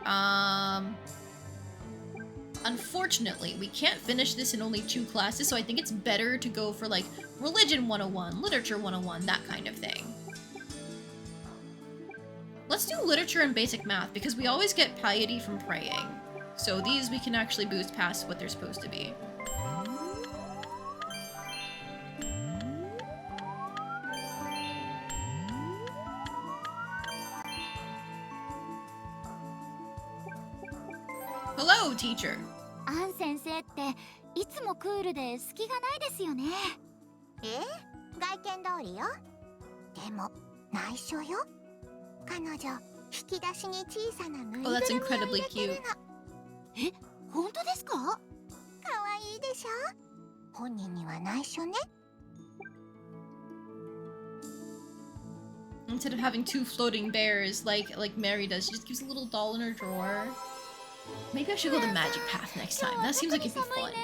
unfortunately, we can't finish this in only 2 classes, so I think it's better to go for like Religion 101, Literature 101, that kind of thing. Let's do Literature and Basic Math, because we always get piety from praying. So these we can actually boost past what they're supposed to be. Hello, teacher. アン先生っていつもクールで隙がないですよね外見通りよでも内緒よ彼女引き出しに小さなぬいぐるみを入れてるのえ、本当ですか可愛いでしょ本人には内緒ね Instead of having 2 floating bears like Mary does, she just keeps a little doll in her drawer. Maybe I should go the magic path next time. That seems like it'd be fun.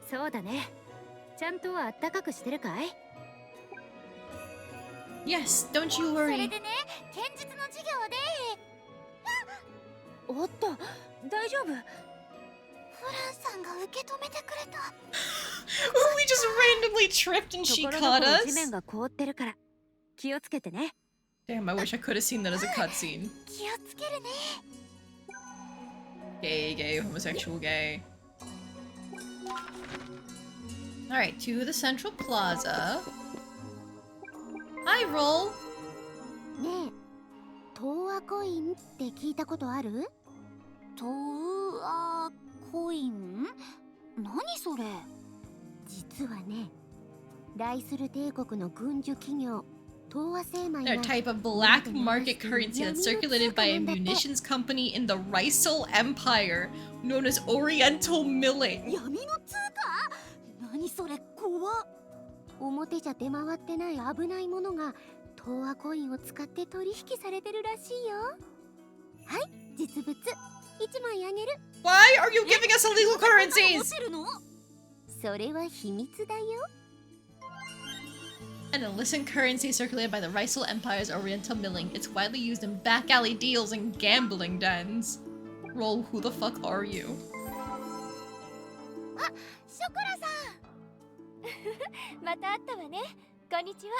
そうだね。ちゃんとあったかくしてるかい Yes, don't you それ worry. でね、剣術の授業でおっと、大丈夫 Oh, we just randomly tripped and she caught us. 地面が凍ってるから気をつけてね。 Damn, I wish I could have seen that as a cutscene. Gay, gay, homosexual, gay. Alright, to the central plaza. Hi, Roll. ねえ、東亜コインって聞いたことある？東亜コイン？何それ？実はね、ライスル帝国の軍需企業 They're a type of black market currency that's circulated by a munitions company in the Rysal Empire, known as Oriental Milling. 闇の通貨？何それ怖っ。表じゃ出回ってない危ないものが東亜コインを使って取引されてるらしいよ。はい、実物1枚あげる。Why are you giving us illegal currencies? それは秘密だよ。An illicit currency circulated by the Rysal Empire's Oriental Milling. It's widely used in back alley deals and gambling dens. Roll, who the fuck are you? あ、ショコラさん。また会ったわね。こんにちは。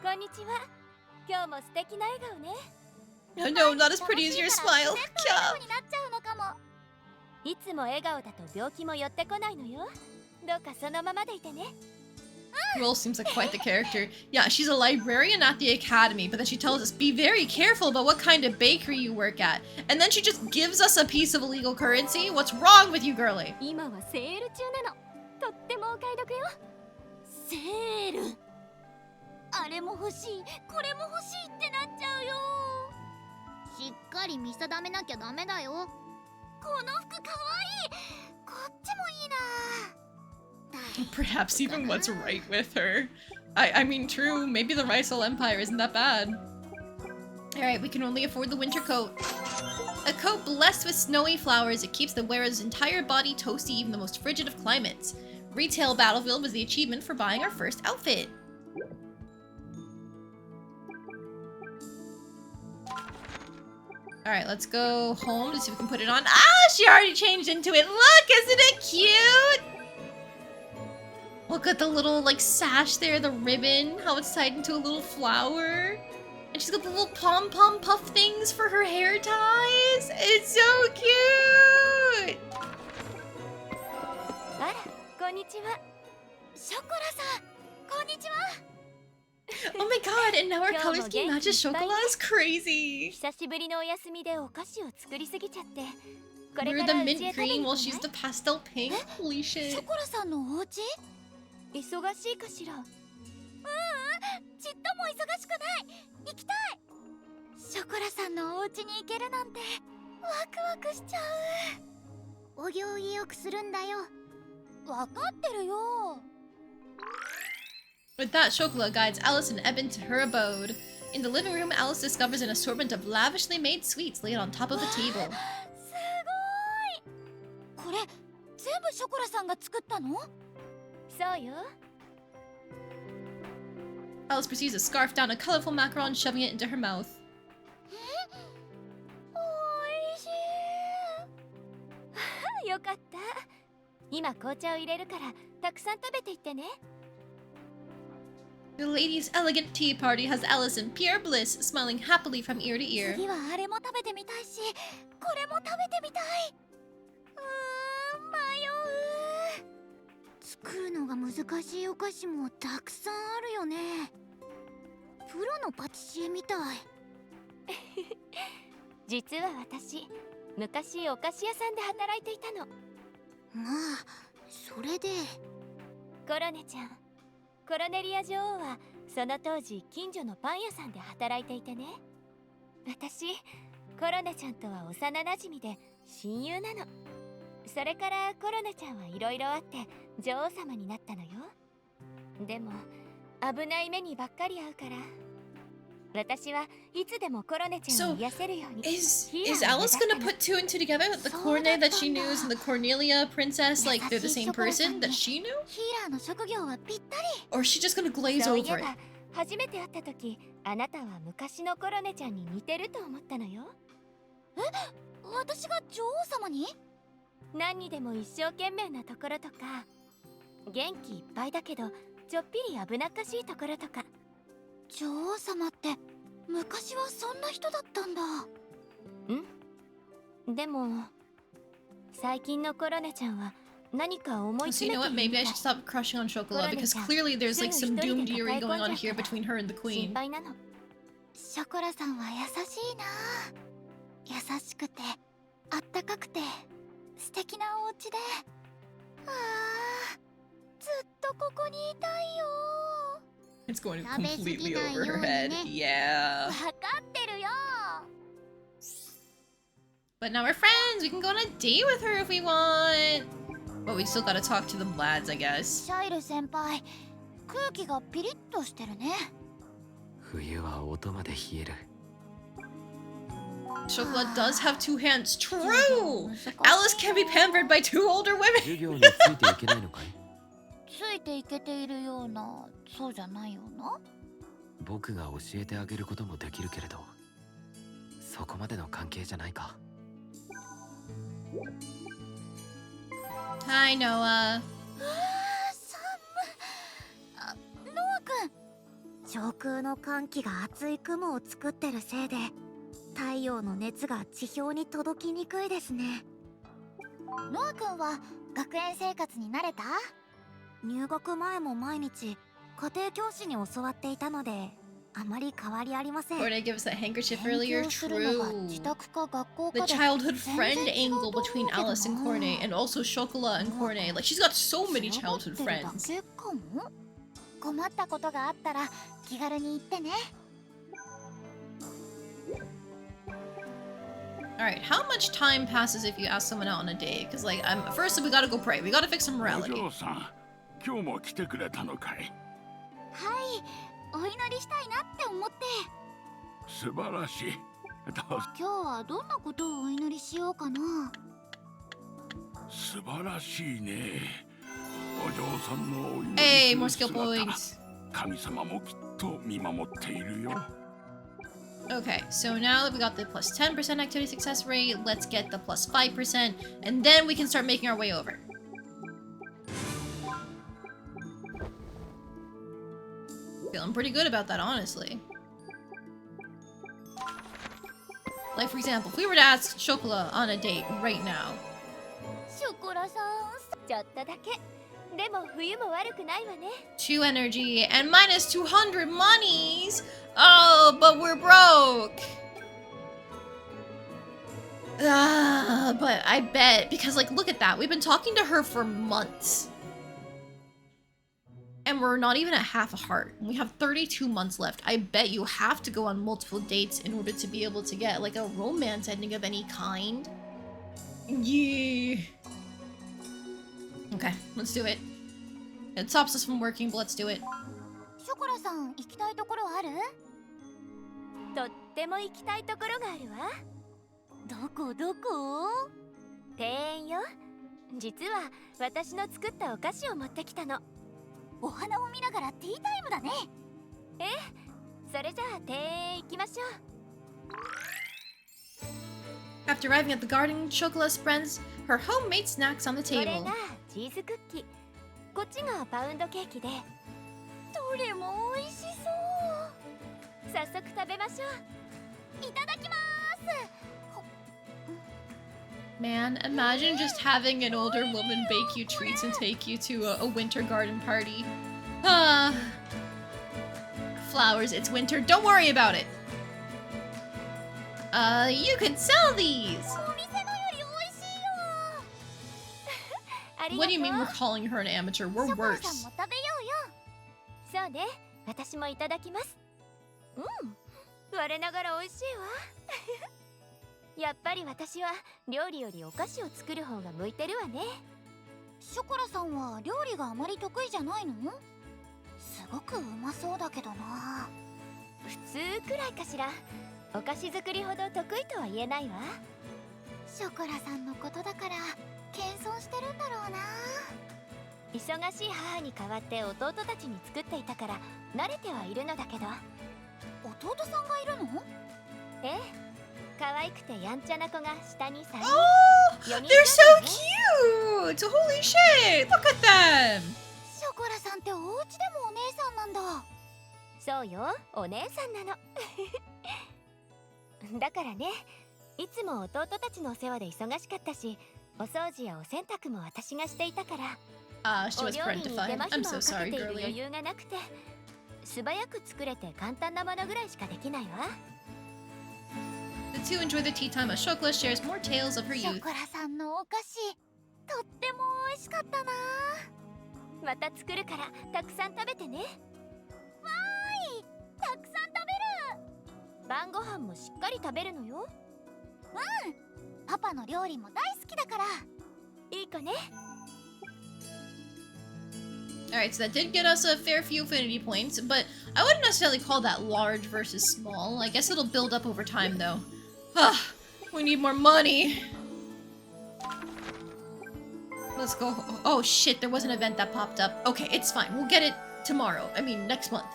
こんにちは。今日も素敵な笑顔ね。No, no, not as pretty as your smile. になっちゃうのかも。いつも笑顔だと病気も寄ってこないのよ。どうかそのままでいてね。Roll seems like quite the character. Yeah, she's a librarian at the academy, but then she tells us, be very careful about what kind of bakery you work at. And then she just gives us a piece of illegal currency? What's wrong with you, girly? 今はセール中なの。とってもお買い得よ。セール。あれも欲しい、これも欲しいってなっちゃうよ。しっかり見定めなきゃダメだよ。この服かわいい。こっちもいいな。Perhaps even what's right with her. I mean, true, maybe the Rysal Empire isn't that bad. Alright, we can only afford the winter coat. A coat blessed with snowy flowers, it keeps the wearer's entire body toasty even the most frigid of climates. Retail Battlefield was the achievement for buying our first outfit. Alright, let's go home to see if we can put it on. Ah, she already changed into it. Look, isn't it cute? Look at the little, like, sash there, the ribbon, how it's tied into a little flower. And she's got the little pom-pom puff things for her hair ties. It's so cute! あら、こんにちは。ショコラさん、こんにちは。Oh my god, and now our color scheme matches Chocolat is crazy! 久しぶりのお休みでお菓子を作りすぎちゃって。We're the mint green while she's the pastel pink. Holy shit. ショコラさんのお家？忙しいかしら。ちっとも忙しくない。行きたい。ショコラさんのお家に行けるなんてワクワクしちゃう。お行儀よくするんだよ。わかってるよ。With that, Chocolat guides Alice and Eben to her abode. In the living room, Alice discovers an assortment of lavishly made sweets laid on top of the table. すごい。これ全部ショコラさんが作ったの？そうよ。Alice proceeds to scarf down a colorful macaron, shoving it into her mouth. おいしい。よかった。今紅茶を入れるからたくさん食べていってね。The ladies' elegant tea party has Alice in pure bliss, smiling happily from ear to ear. 次はあれも食べてみたいし、これも食べてみたい。迷う。作るのが難しいお菓子もたくさんあるよね。プロのパティシエみたい。実は私、昔お菓子屋さんで働いていたの。まあ、それで。コロネちゃん、コロネリア女王はその当時近所のパン屋さんで働いていてね。私、コロネちゃんとは幼なじみで親友なの。それからコロネちゃんはいろいろあって女王様になったのよ。でも危ない目にばっかり遭うから私はいつでもコロネちゃんを癒せるように。Is Alice gonna put two and two together? That the Cornet that she knew and the Cornelia princess, like they're the same person that she knew? ヒーラーの職業はぴったり。 Or is she just gonna glaze そうい over え it? ば初めて会った時あなたは昔のコロネちゃんに似てると思ったのよ。え、私が女王様に？何にでも一生懸命なところとか、元気いっぱいだけどちょっぴり危なっかしいところとか。女王様って昔はそんな人だったんだ。でも最近のコロネちゃんは何か思い So 詰 you め know て what? いるみ Maybe た I い。 should stop crushing on Chocolat because clearly there's like some doom dearie going on here between her and the 心 queen. 配なの。ショコラさんは優しいな。優しくてあったかくて素敵なお家で、ああ、ずっとここにいたいよ。 It's going 食べ過ぎ completely ない over よ her うに head. ね。 Yeah. わかってるよ。 But now we're friends. We can go on a date with her if we want. But we still gotta talk to the lads, I guess. シャイル先輩、空気がピリッとしてるね。冬は音まで冷える。 Chocolat does have two hands. True! Alice can be pampered by two older women. 授業についていけないのかい？ついていけているような、そうじゃないような。僕が教えてあげることもできるけれど、そこまでの関係じゃないか。Hi, Noah. ノア君、上空の寒気が厚い雲を作ってるせいで太陽の熱が地表に届きにくいですね。ノア君は学園生活に慣れた？入学前も毎日家庭教師に教わっていたのであまり変わりありません。 Corday gives that handkerchief earlier. 勉強するのが True. 自宅か学校 The かで childhood 全 friend 然違う angle と思う between けどな。 Alice and Corday, and also Chocolat and Corday. Like, she's got so many childhood 調べてるだ friends. けかも。困ったことがあったら気軽に言ってね。 Alright, how much time passes if you ask someone out on a date? Because, like, first we gotta go pray. We gotta fix some お morality. 嬢さん、今日も来てくれたのかい？はい、お祈りしたいなって思って。素晴らしい。どうぞ。今日はどんなことをお祈りしようかな。素晴らしいね。お嬢さんのお祈 Hey, り more する skill 姿、 points. 神様もきっと見守っているよ。 Okay, so now that we got the plus 10% activity success rate, let's get the plus 5%, and then we can start making our way over. Feeling pretty good about that, honestly. Like, for example, if we were to ask Chocolat on a date right now. ショコラさん、ちょっとだけ。でも冬も悪くないわね。 2 energy and minus 200 monies! Oh, but we're broke! But I bet, because, like, look at that. We've been talking to her for months. And we're not even at half a heart. We have 32 months left. I bet you have to go on multiple dates in order to be able to get, like, a romance ending of any kind. Yeah. Okay, let's do it. It stops us from working, but let's do it. ショコラさん、行きたいところある？とっても行きたいところがあるわ。どこどこ？庭園よ。実は私の作ったお菓子を持ってきたの。お花を見ながらティータイムだね。ええ、それじゃあ庭園へ行きましょう。 After arriving at the garden, Chocolat spreads her homemade snacks on the これ table. がチーズクッキー。こっちがパウンドケーキで。どれも美味しそう。早速食べましょいただきます。 Man, imagine just having an older woman bake you treats and take you to a winter garden party. Ah. Flowers, it's winter. Don't worry about it. You could sell these. お店のより美味しいよ。ありがとう。 What do you mean we're calling her an amateur? We're ショコラさん worse. も食べようよ。そうね、私もいただきます。我ながら美味しいわ。やっぱり私は料理よりお菓子を作る方が向いてるわね。ショコラさんは料理があまり得意じゃないの？すごくうまそうだけどな。普通くらいかしら。お菓子作りほど得意とは言えないわ。ショコラさんのことだから謙遜してるんだろうな。忙しい母に代わって弟たちに作っていたから慣れてはいるのだけど。弟さんがいるの？ええ、可愛くてやんちゃな子が下に3人。They're so cute! Holy shit! Look at them! ショコラさんってお家でもお姉さんなんだ。そうよ、お姉さんなの。だからね、いつも弟たちのお世話で忙しかったし、お掃除やお洗濯も私がしていたから、she お was 料理に手 parentified. 間 I'm 暇 so をか sorry, けている girly. 余裕がなくて、素早く作れて簡単なものぐらいしかできないわ。The two enjoy the tea time as Shokla shares more tales of her ショ youth. コラさんのお菓子、とっても美味しかったな。また作るからたくさん食べてね。わーい、たくさん食べる。晩ご飯もしっかり食べるのよ。うん、パパの料理も大好きだから。いい子ね。Alright, so that did get us a fair few affinity points, but I wouldn't necessarily call that large versus small. I guess it'll build up over time, though. Ah, we need more money. Let's go. Oh shit, there was an event that popped up. Okay, it's fine. We'll get it tomorrow. I mean, next month.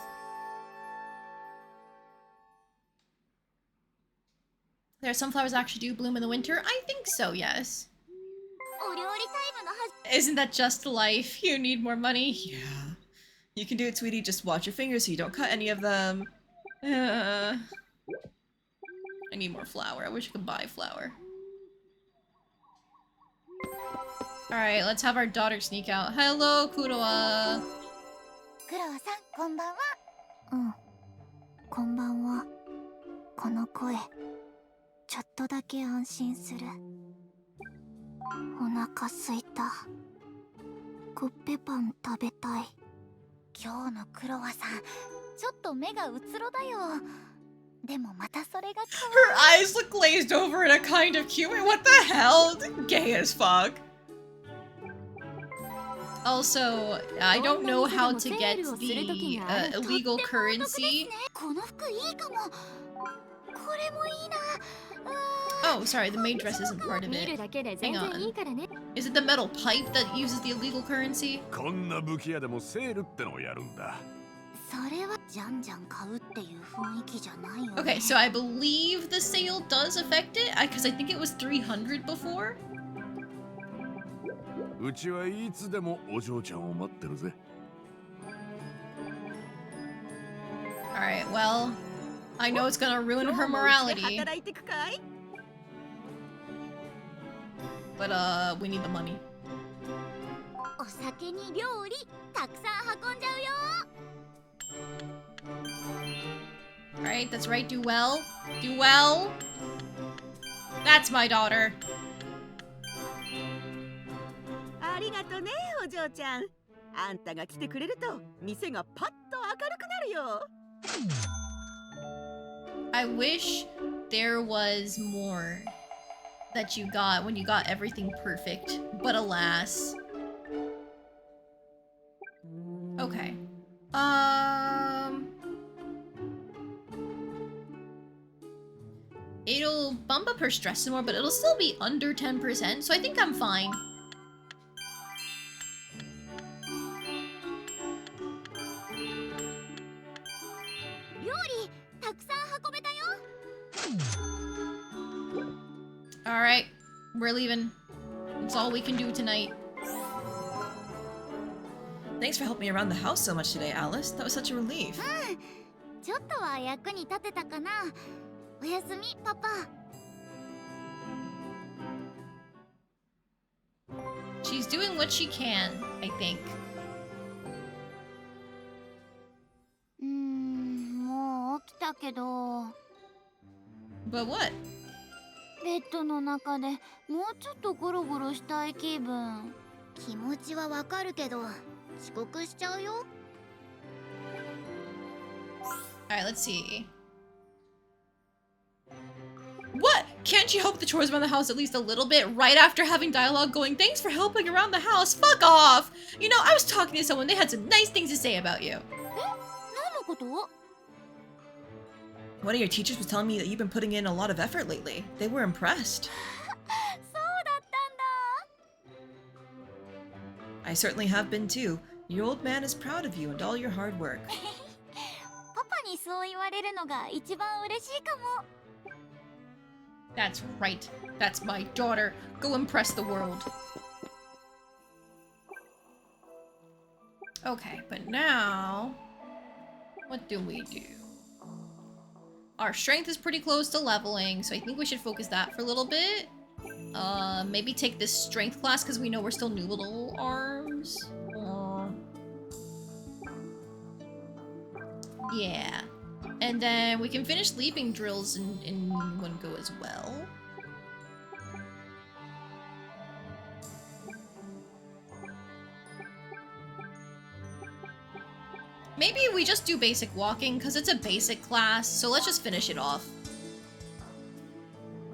There are sunflowers that actually do bloom in the winter? I think so, yes. お料理タイムのはず。 Isn't that just life? You need more money? Yeah. You can do it, sweetie. Just watch your fingers so you don't cut any of them. I need more flour. I wish I could buy flour. Alright, let's have our daughter sneak out. Hello, Kuroa! クロワさん、こんばんは。うん、こんばんは。この声、ちょっとだけ安心する。お腹すいた。コッペパン食べたい。今日のクロワさん、ちょっと目がうつろだよ。でもまたそれが Her eyes look glazed over in a kind of cute way. What the hell? Gay as fuck. Also, I don't know how to get the illegal currency. この服いいかも。これもいいな。Oh, sorry, the maid dress isn't part of 見る it. だけで全然いいからね。Is it the metal pipe that uses the illegal currency? こんな武器屋でもセールってのをやるんだ。それはじゃんじゃん買うっていう雰囲気じゃないよね。 Okay, so I believe the sale does affect it, because I think it was 300 before. うちはいつでもお嬢ちゃんを待ってるぜ。Alright, well, I know it's gonna ruin her morality. 働いてくかい？ But, we need the money. お酒に料理たくさん運んじゃうよ。 Alright, that's right, do well. Do well. That's my daughter. ありがとね、お嬢ちゃん。あんたが来てくれると店がパッと明るくなるよ。 I wish there was more that you got when you got everything perfect, but alas. Okay. It'll bump up her stress some more, but it'll still be under 10%, so I think I'm fine. Alright, we're leaving. That's all we can do tonight. Thanks for helping me around the house so much today, Alice. That was such a relief. ちょっとは役に立てたかな。おやすみ、パパ。 She's doing what she can, I think. もう起きたけど。 But what? ベッドの中でもうちょっとゴロゴロしたい気分。気持ちはわかるけど、遅刻しちゃうよ。 Alright, let's see. What? Can't you help the chores around the house at least a little bit right after having dialogue going, thanks for helping around the house, fuck off! You know, I was talking to someone, they had some nice things to say about you. 何のこと？ One of your teachers was telling me that you've been putting in a lot of effort lately. They were impressed. そうだったんだ。 I certainly have been too. Your old man is proud of you and all your hard work. パパにそう言われるのが一番嬉しいかも。That's right. That's my daughter. Go impress the world. Okay, but now... what do we do? Our strength is pretty close to leveling, so I think we should focus that for a little bit. Maybe take this strength class because we know we're still new little arms. Yeah. And then we can finish leaping drills in one go as well. Maybe we just do basic walking because it's a basic class, so let's just finish it off.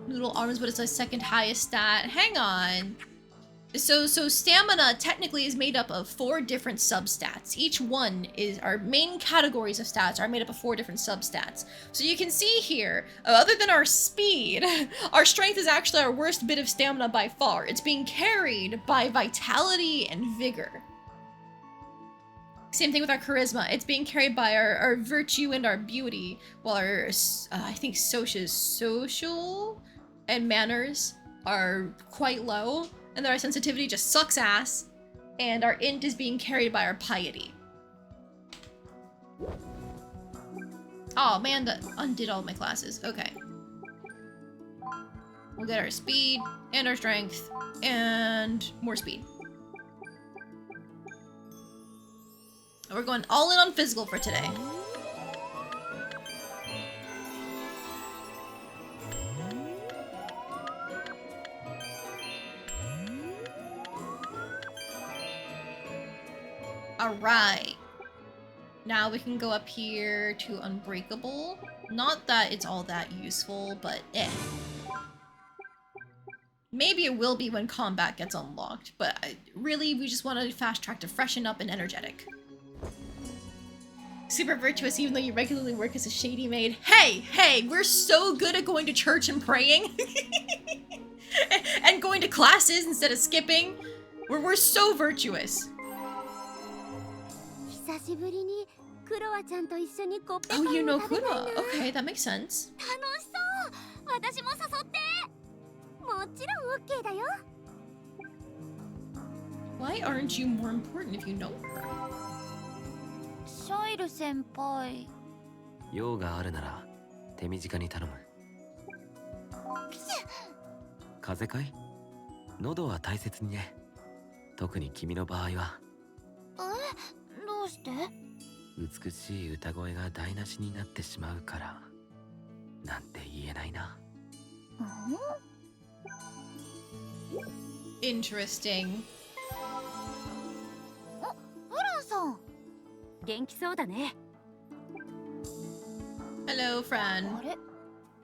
Noodle arms, but it's our second highest stat. Hang on. So stamina technically is made up of 4 different substats. Each one is our main categories of stats are made up of 4 different substats. So you can see here, other than our speed, our strength is actually our worst bit of stamina by far. It's being carried by vitality and vigor. Same thing with our charisma. It's being carried by our virtue and our beauty, while our, I think social and manners are quite low, and then our sensitivity just sucks ass, and our int is being carried by our piety. Oh man, that undid all of my classes. Okay. We'll get our speed, and our strength, and more speed. We're going all in on physical for today. Alright. Now we can go up here to Unbreakable. Not that it's all that useful, but eh. Maybe it will be when combat gets unlocked, but really we just want to fast track to freshen up and energetic. Super virtuous even though you regularly work as a shady maid. Hey, we're so good at going to church and praying. And going to classes instead of skipping. We're so virtuous. Oh, you know Kura. Okay, that makes sense. Why aren't you more important if you know her? シャイル先輩。用があるなら手短に頼む。風邪かい？喉は大切にね。特に君の場合は。どうして？美しい歌声が台無しになってしまうからなんて言えないな。Interesting. フランさん。元気そうだね。Hello, friend. あれ、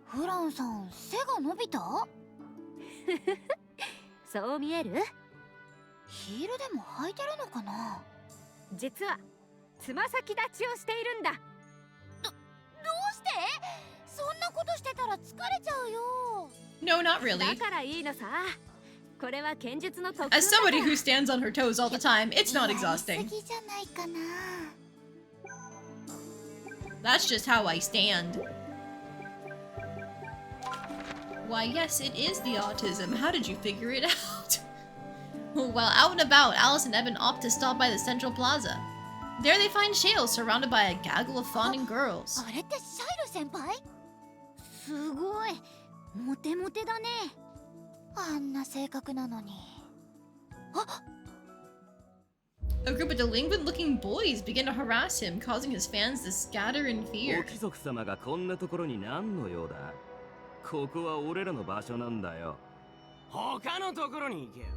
フランさん背が伸びた？そう見える？ヒールでも履いてるのかな？実はつま先立ちをしているんだ。どうして？そんなことしてたら疲れちゃうよ。No, not really. だからいいのさ。これは剣術の特訓。As somebody who stands on her toes all the time, it's not exhausting. じゃないかな。That's just how I stand. Why, yes, it is the autism. How did you figure it out? While out and about, Alice and Evan opt to stop by the Central Plaza. There they find Shale surrounded by a gaggle of fawning girls. あれってシャイル先輩？すごい。モテモテだね。あんな性格なのに。あっ！ A group of delinquent-looking boys begin to harass him, causing his fans to scatter in fear. 貴族様がこんなところに何の用だ？ここは俺らの場所なんだよ。他のところに行けよ。い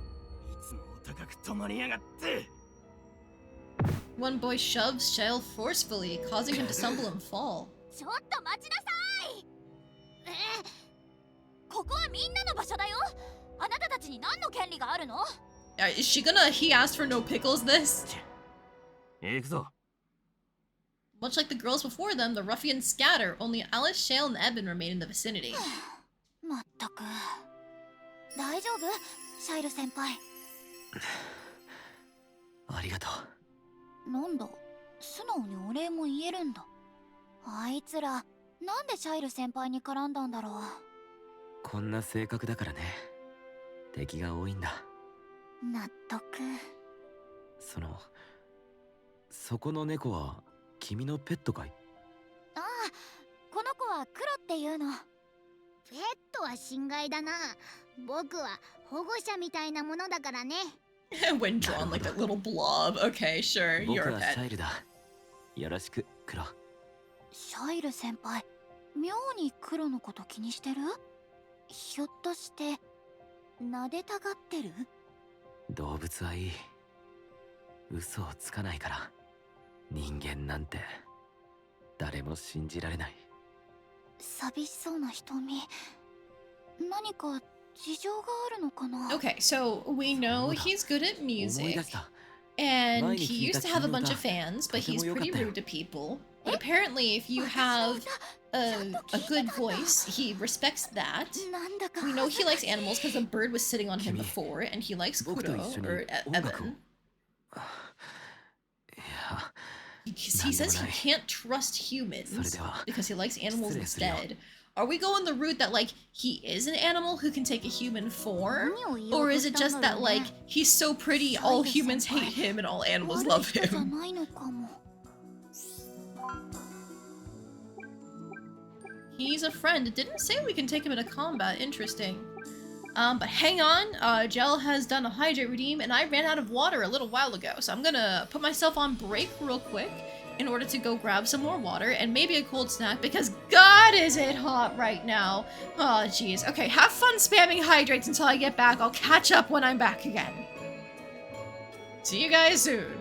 つもお高く止まりやがって。One boy shoves Shale forcefully, causing him to stumble and fall. ちょっと待ちなさい。ここはみんなの場所だよ。あなたたちに何の権利があるの？ Is she gonna he asked for no pickles this? 行くぞ。 Much like the girls before them, the ruffians scatter. Only Alice, Shale, and Evan remain in the vicinity. まったく。大丈夫？シャイル先輩。ありがとう。なんだ、素直にお礼も言えるんだ。あいつら、なんでシャイル先輩に絡んだんだろう。こんな性格だからね。敵が多いんだ。納得。そこの猫は君のペットかい？ああ、この子はクロっていうの。ペットは心外だな。僕は保護者みたいなものだからね。When drawn like that little blob. Okay, sure, 僕 you're a はシャ pet. イルだ。よろしく、クロ。シャイル先輩、妙にクロのこと気にしてる？ひょっとして撫でたがってる？動物はいい。嘘をつかないから。人間なんて誰も信じられない。寂しそうな瞳。何か事情があるのかな？ Okay, so we know he's good at 思い music. 出した。 And he used to have a bunch of fans, but he's pretty rude to people. But apparently, if you have a good voice, he respects that. We know he likes animals because a bird was sitting on him before, and he likes Kuro, or Evan. He says he can't trust humans because he likes animals instead. Are we going the route that, like, he is an animal who can take a human form? Or is it just that, like, he's so pretty, all humans hate him and all animals love him? He's a friend. It didn't say we can take him into combat. Interesting. But hang on. Gel has done a hydrate redeem, and I ran out of water a little while ago. So I'm gonna put myself on break real quick in order to go grab some more water and maybe a cold snack because God is it hot right now. Oh, jeez. Okay, have fun spamming hydrates until I get back. I'll catch up when I'm back again. See you guys soon.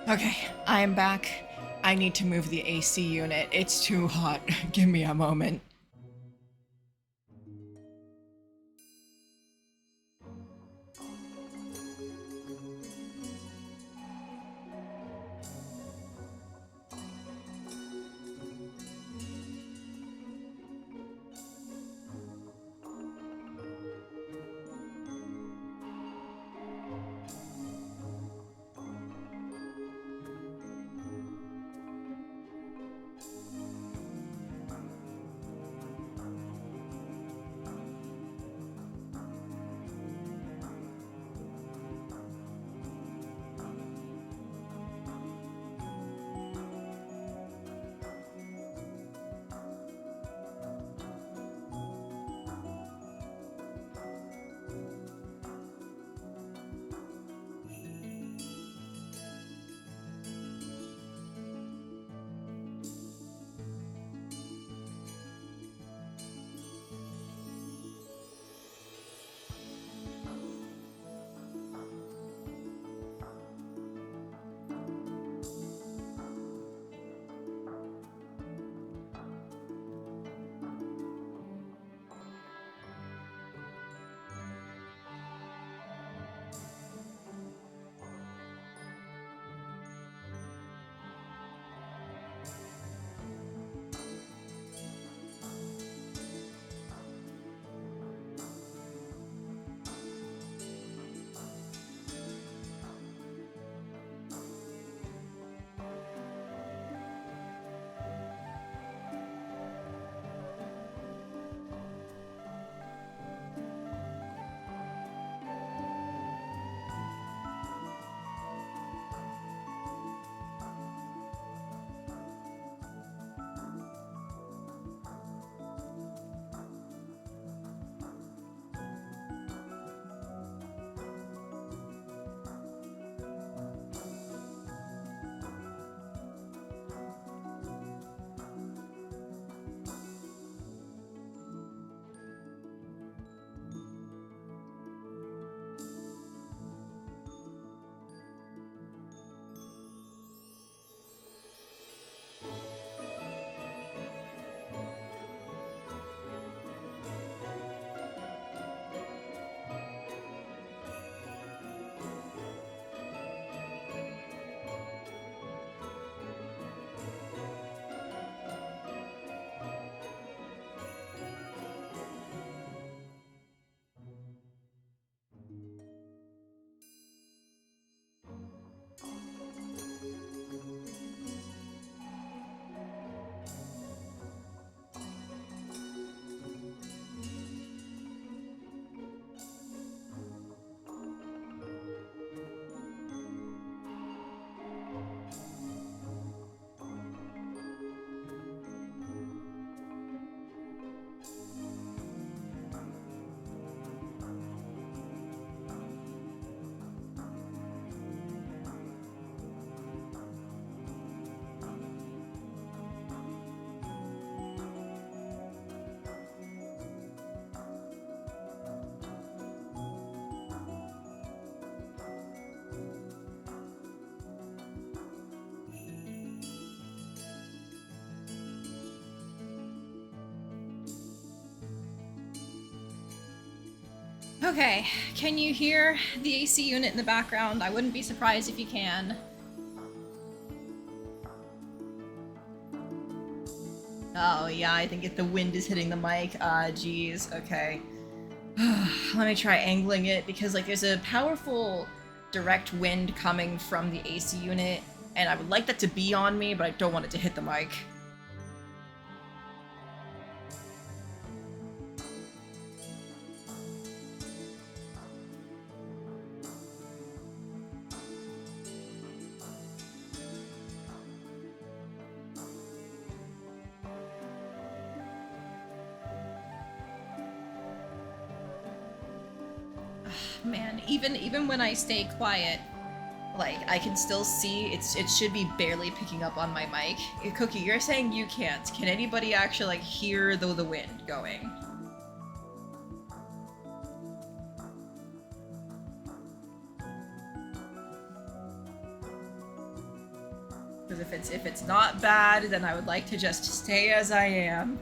Okay, I am back. I need to move the AC unit. It's too hot. Give me a moment. Okay, can you hear the AC unit in the background? I wouldn't be surprised if you can. Oh yeah, I think the wind is hitting the mic. Ah, geez, okay. Let me try angling it, because like there's a powerful direct wind coming from the AC unit, and I would like that to be on me, but I don't want it to hit the mic. Man, even when I stay quiet, like I can still see it should be barely picking up on my mic. Cookie, you're saying you can't. Can anybody actually like hear the wind going? Because if it's not bad, then I would like to just stay as I am.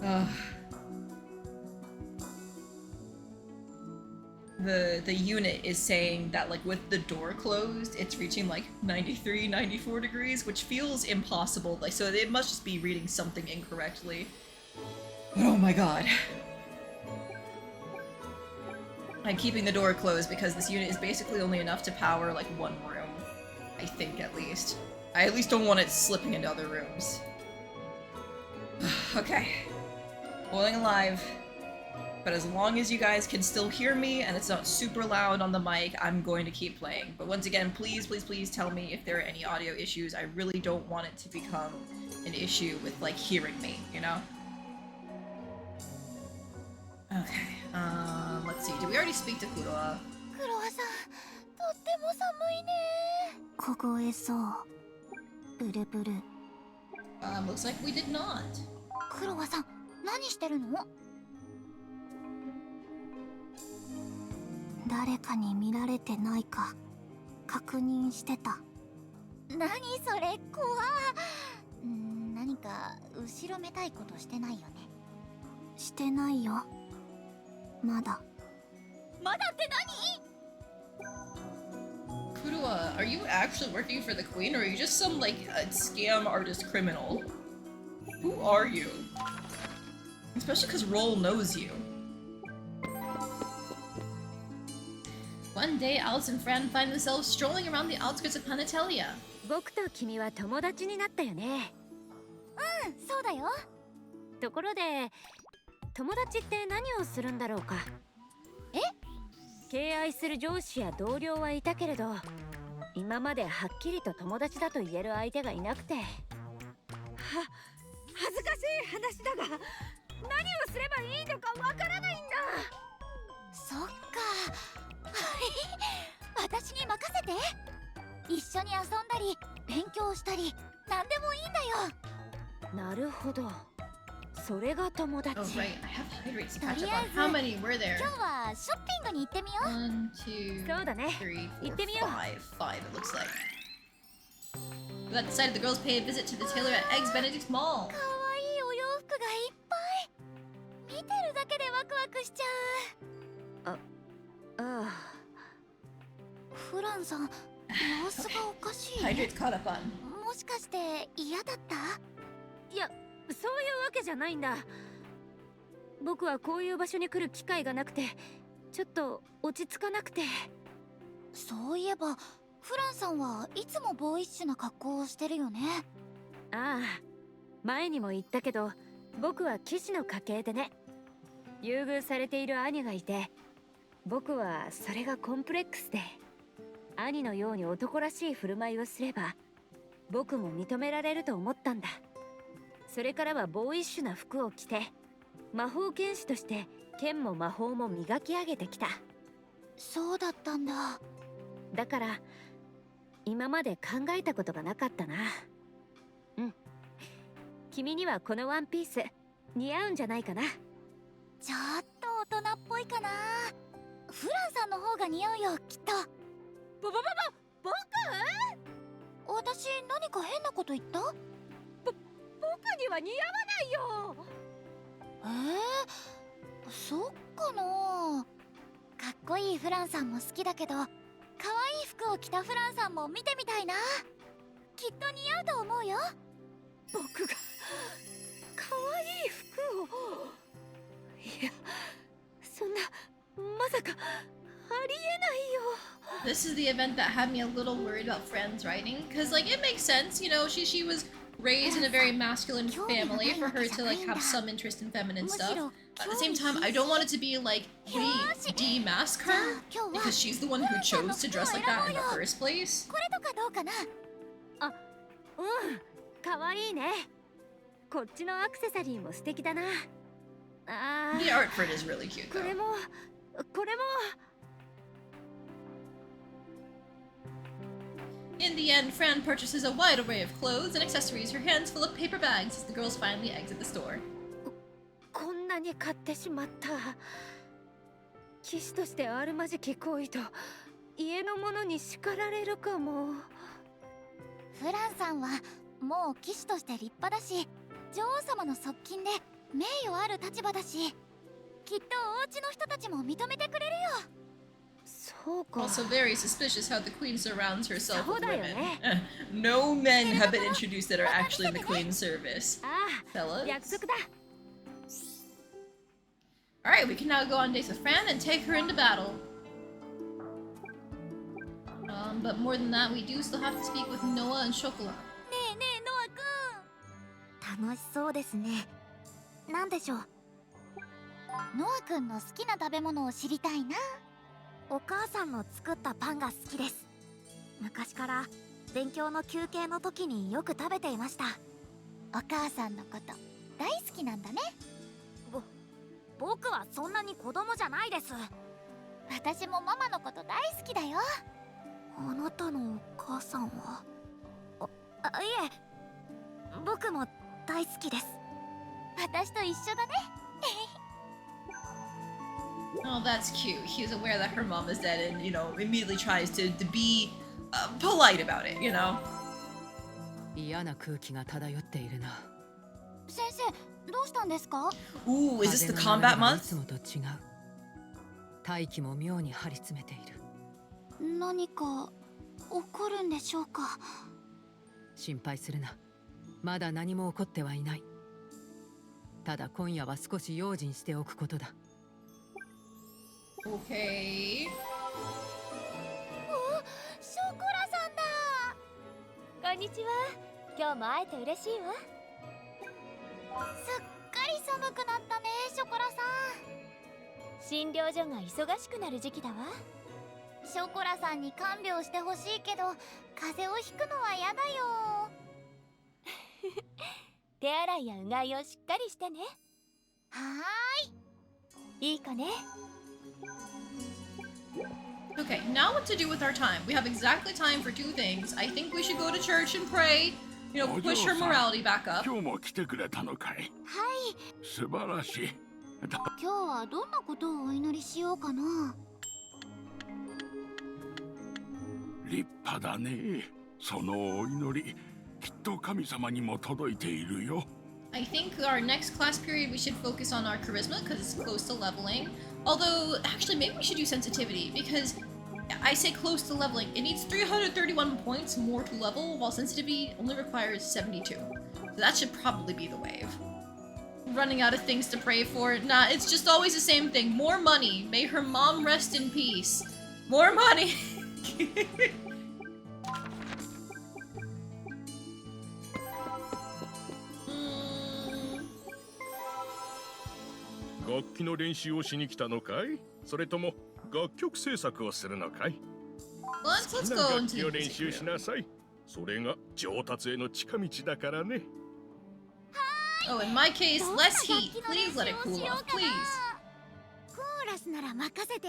Ugh. The unit is saying that like with the door closed, it's reaching like 93, 94 degrees, which feels impossible. Like, so it must just be reading something incorrectly. But oh my god. I'm keeping the door closed because this unit is basically only enough to power like one room. I think at least. I at least don't want it slipping into other rooms. Okay. Boiling alive. But as long as you guys can still hear me and it's not super loud on the mic, I'm going to keep playing. But once again, please, please, please tell me if there are any audio issues. I really don't want it to become an issue with like hearing me, you know? Okay, let's see. Did we already speak to Kuroa? クロワさん、とっても寒いね。凍えそう。ブルブル。Looks like we did not. クロワさん、何してるの？誰かに見られてないか確認してた。何それ、怖っ。何か後ろめたいことしてないよね。してないよ。まだ。まだって何Kuroa, are you actually working for the queen or are you just some like a scam artist criminal? Who are you? Especially because Roll knows you. One day, Alice and Fran find themselves strolling around the outskirts of Panatelia. 僕と君は友達になったよね。うん、そうだよ。ところで、友達って何をするんだろうか。え？敬愛する上司や同僚はいたけれど、今まではっきりと友達だと言える相手がいなくて。恥ずかしい話だが、何をすればいいのかわからないんだ。そっか。私に任せて。一緒に遊んだり勉強したり何でもいいんだよ。なるほど。それが友達。Oh right, I have high rates to と catch り up あ on. えず How many were there? 今日はショッピングに行ってみよう。 One, two, そうだね。 three, 行 four, ってみよう。 five, it looks like. We got decided the girls pay a visit to the tailor at Eggs Benedict Mall. かわいいお洋服がいっぱい。見てるだけでワクワクしちゃう。ああ。フランさん、様子がおかしい。Hydrate's caught up on. もしかして嫌だった？いや、そういうわけじゃないんだ。僕はこういう場所に来る機会がなくて、ちょっと落ち着かなくて。そういえば、フランさんはいつもボーイッシュな格好をしてるよね。ああ、前にも言ったけど、僕は騎士の家系でね。優遇されている兄がいて、僕はそれがコンプレックスで、兄のように男らしい振る舞いをすれば、僕も認められると思ったんだ。それからはボーイッシュな服を着て、魔法剣士として剣も魔法も磨き上げてきた。そうだったんだ。だから今まで考えたことがなかったな。うん。君にはこのワンピース似合うんじゃないかな。ちょっと大人っぽいかな。フランさんの方が似合うよ、きっと。僕？私何か変なこと言った？僕には似合わないよ。そっかな。かっこいいフランさんも好きだけど、可愛い服を着たフランさんも見てみたいな。きっと似合うと思うよ。僕が可愛い服を。いや、そんな、まさかありえないよ。This is the event that had me a little worried about Fran's writing, because like it makes sense, you know, she was raised in a very masculine family for her to like have some interest in feminine stuff. But at the same time, I don't want it to we demask her because she's the one who chose to dress like that in the first place. これとかどうかな。あ、うん、可愛いね。こっちのアクセサリーも素敵だな。ああ。The art for it is really cute though. これも。In the end, Fran purchases a wide array of clothes and accessories, her hands full of paper bags as the girls finally exit the store. こんなに買ってしまった。騎士としてあるまじき行為と家の者に叱られるかも。フフランさんはもう騎士として立派だし、女王様の側近で名誉ある立場だし、きっとお家の人たちも認めてくれるよ。そうか。 Also very suspicious how the queen surrounds herself そ with うだよ women. ね。No men have been introduced that are actually in the queen's service. ああ、 Fellas. 約束だ。 Alright, we can now go on dates with Fran and take her into battle. But more than that, we do still have to speak with Noah and Chocolat. ねえねえ、ノアくん。楽しそうですね。なんでしょう。ノアくんの好きな食べ物を知りたいな。お母さんの作ったパンが好きです。昔から勉強の休憩の時によく食べていました。お母さんのこと大好きなんだね。僕はそんなに子供じゃないです。私もママのこと大好きだよ。あなたのお母さんはいえ、僕も大好きです。私と一緒だね。Oh, that's cute. He's aware that her mom is dead and, you know, immediately tries to be polite about it, you know? 嫌な空気が漂っているな。先生、どうしたんですか？ Ooh, is this the combat い month? つもと違う。大気も妙に張り詰めている。何か起こるんでしょうか？心配するな。まだ何も起こってはいない。ただ今夜は少し用心しておくことだ。Okay. お、ショコラさんだ。こんにちは。今日も会えて嬉しいわ。すっかり寒くなったね、ショコラさん。診療所が忙しくなる時期だわ。ショコラさんに看病してほしいけど、風邪をひくのは嫌だよ。手洗いやうがいをしっかりしてね。はーい。いいかね。Okay, now what to do with our time? We have exactly time for two things. I think we should go to church and pray, you know, push her morality back up. 今日も来てくれたのかい。はい。素晴らしい。今日はどんなことをお祈りしようかな。立派だね。そのお祈り、きっと神様にも届いているよ。I think our next class period we should focus on our charisma because it's close to leveling. Although, actually, maybe we should do sensitivity because I say close to leveling. It needs 331 points more to level, while sensitivity only requires 72. So that should probably be the wave. Running out of things to pray for. Nah, it's just always the same thing. More money. May her mom rest in peace. More money. 楽器の練習をしに来たのかい？それとも楽曲制作をするのかい？ Let's 好きな go 楽 into 器 the を練 music 習し room. なさい。それが上達への近道だからね。Oh, in my case, less heat. Please let it cool off, please. コーラスなら任せて。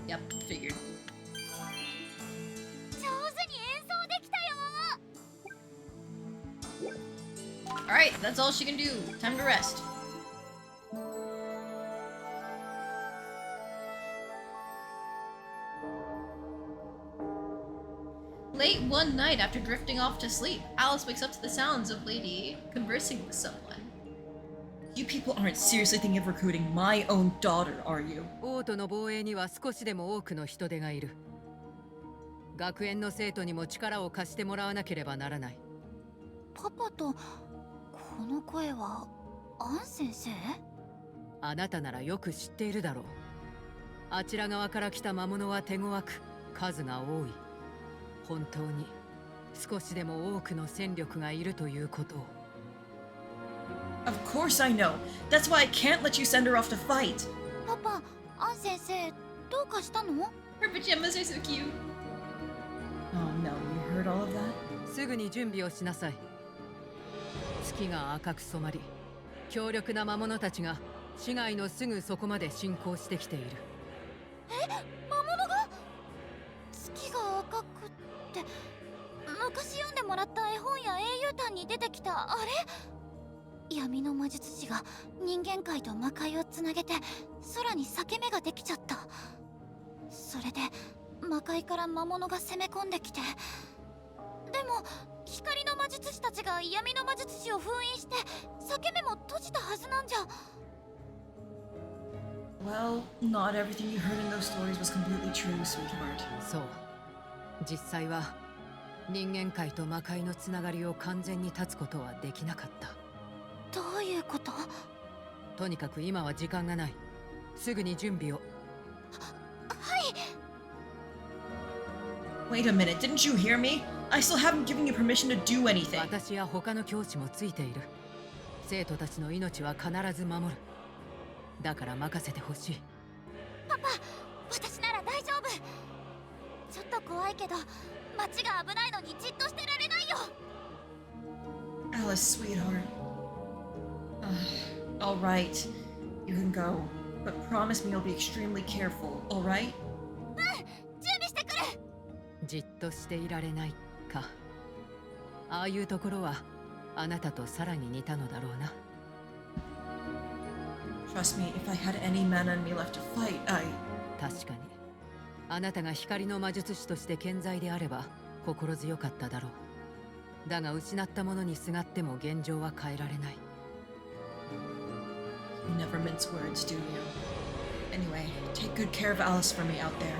Yep, figured. 上手に演奏できたよ。Alright, that's all she can do. Time to rest. Late one night after drifting off to sleep, Alice wakes up to the sounds of Lady conversing with someone. You people aren't seriously thinking of recruiting my own daughter, are you? 王都の防衛には少しでも多くの人手がいる。学園の生徒にも力を貸してもらわなければならない。パパとこの声はアン先生？あなたならよく知っているだろう。あちら側から来た魔物は手強く、数が多い。本当に少しでも多くの戦力がいるということを。Of course I know. That's why I can't let you send her off to fight. パパ、アン先生、どうかしたの？ Her pajamas are so cute. Oh no, you heard all of that? すぐに準備をしなさい。月が赤く染まり、強力な魔物たちが市街のすぐそこまで進行してきている。え、魔物が？月が赤くって、昔読んでもらった絵本や英雄譚に出てきたあれ？闇の魔術師が人間界と魔界をつなげて空に裂け目ができちゃった。それで魔界から魔物が攻め込んできて、でも光の魔術師たちが闇の魔術師を封印して裂け目も閉じたはずなんじゃ。 Well, not everything you heard in those stories was completely true, sweetheart. そう、実際は人間界と魔界のつながりを完全に断つことはできなかった。どういうこと？とにかく今は時間がない。すぐに準備を。はい。 Wait a minute, didn't you hear me? I still haven't given you permission to do anything. 私や他の教師もついている。生徒たちの命は必ず守る。だから任せてほしい。パパ、私なら大丈夫。ちょっと怖いけど街が危ないのにじっとしてられないよ。 Alice, sweetheart. All right, you can go, but promise me you'll be extremely careful, all right? うん、準備してくる。じっとしていられないか。ああいうところはあなたとさらに似たのだろうな。Trust me, if I had any mana in me left to fight, 確かにあなたが光の魔術師として健在であれば心強かっただろう。だが失ったものにすがっても現状は変えられない。 You never mince words, do you? Anyway, take good care of Alice for me out there.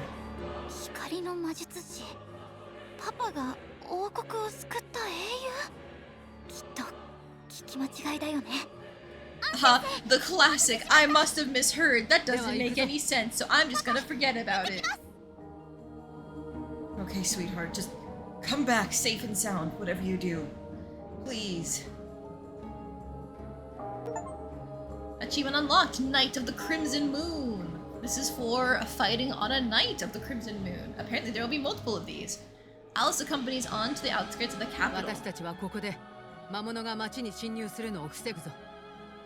光の魔術師、パパが王国を救った英雄？きっと聞き間違いだよね。The classic, I must have misheard. That doesn't make any sense, so I'm just gonna forget about it. Okay, sweetheart, just come back safe and sound, whatever you do. Please. Achievement unlocked, Night of the Crimson Moon. This is for fighting on a night of the Crimson Moon. Apparently there will be multiple of these. Alice accompanies on to the outskirts of the capital. 私たちはここで魔物が町に侵入するのを防ぐぞ。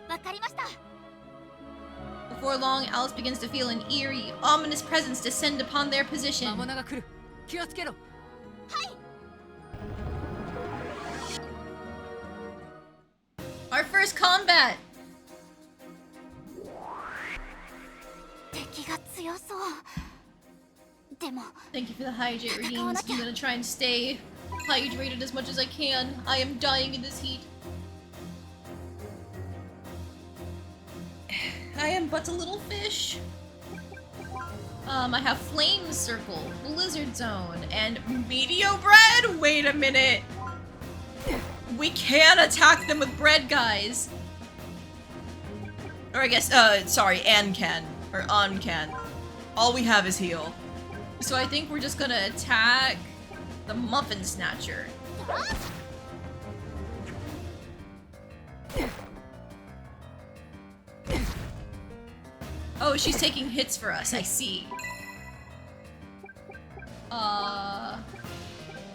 わかりました。 Before long, Alice begins to feel an eerie, ominous presence descend upon their position. 魔物が来る。気をつけろ。Our first combat. 敵が強そう。でも Thank you for the hydrate readings. I'm gonna try and stay hydrated as much as I can. I am dying in this heat. I am but a little fish. I have Flame Circle, Blizzard Zone, and Meteor Bread? Wait a minute. We can attack them with bread, guys. Or I guess, sorry, Ann can. Or On can. All we have is heal. So I think we're just gonna attack the Muffin Snatcher. Oh, she's taking hits for us, I see.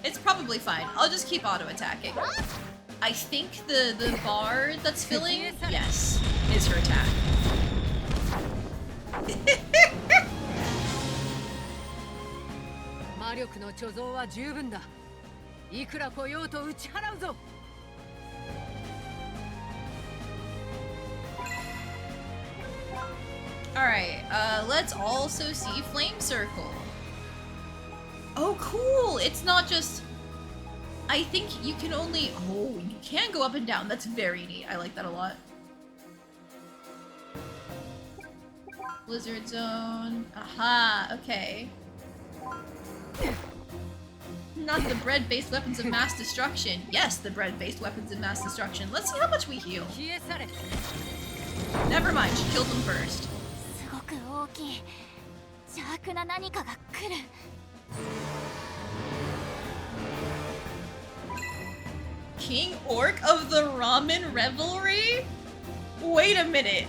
It's probably fine. I'll just keep auto-attacking. I think the bar that's filling, yes, is her attack. 魔力の貯蔵は十分だ。いくら来ようと打ち払うぞ。Alright, let's also see Flame Circle. Oh, cool! It's not just... I think you can only... Oh, you can go up and down. That's very neat. I like that a lot. Blizzard Zone. Aha, okay. Not the bread-based weapons of mass destruction. Yes, the bread-based weapons of mass destruction. Let's see how much we heal. Never mind, she killed them first. すごく大きい邪悪な何かが来る。 King Orc of the Ramen Revelry? Wait a minute.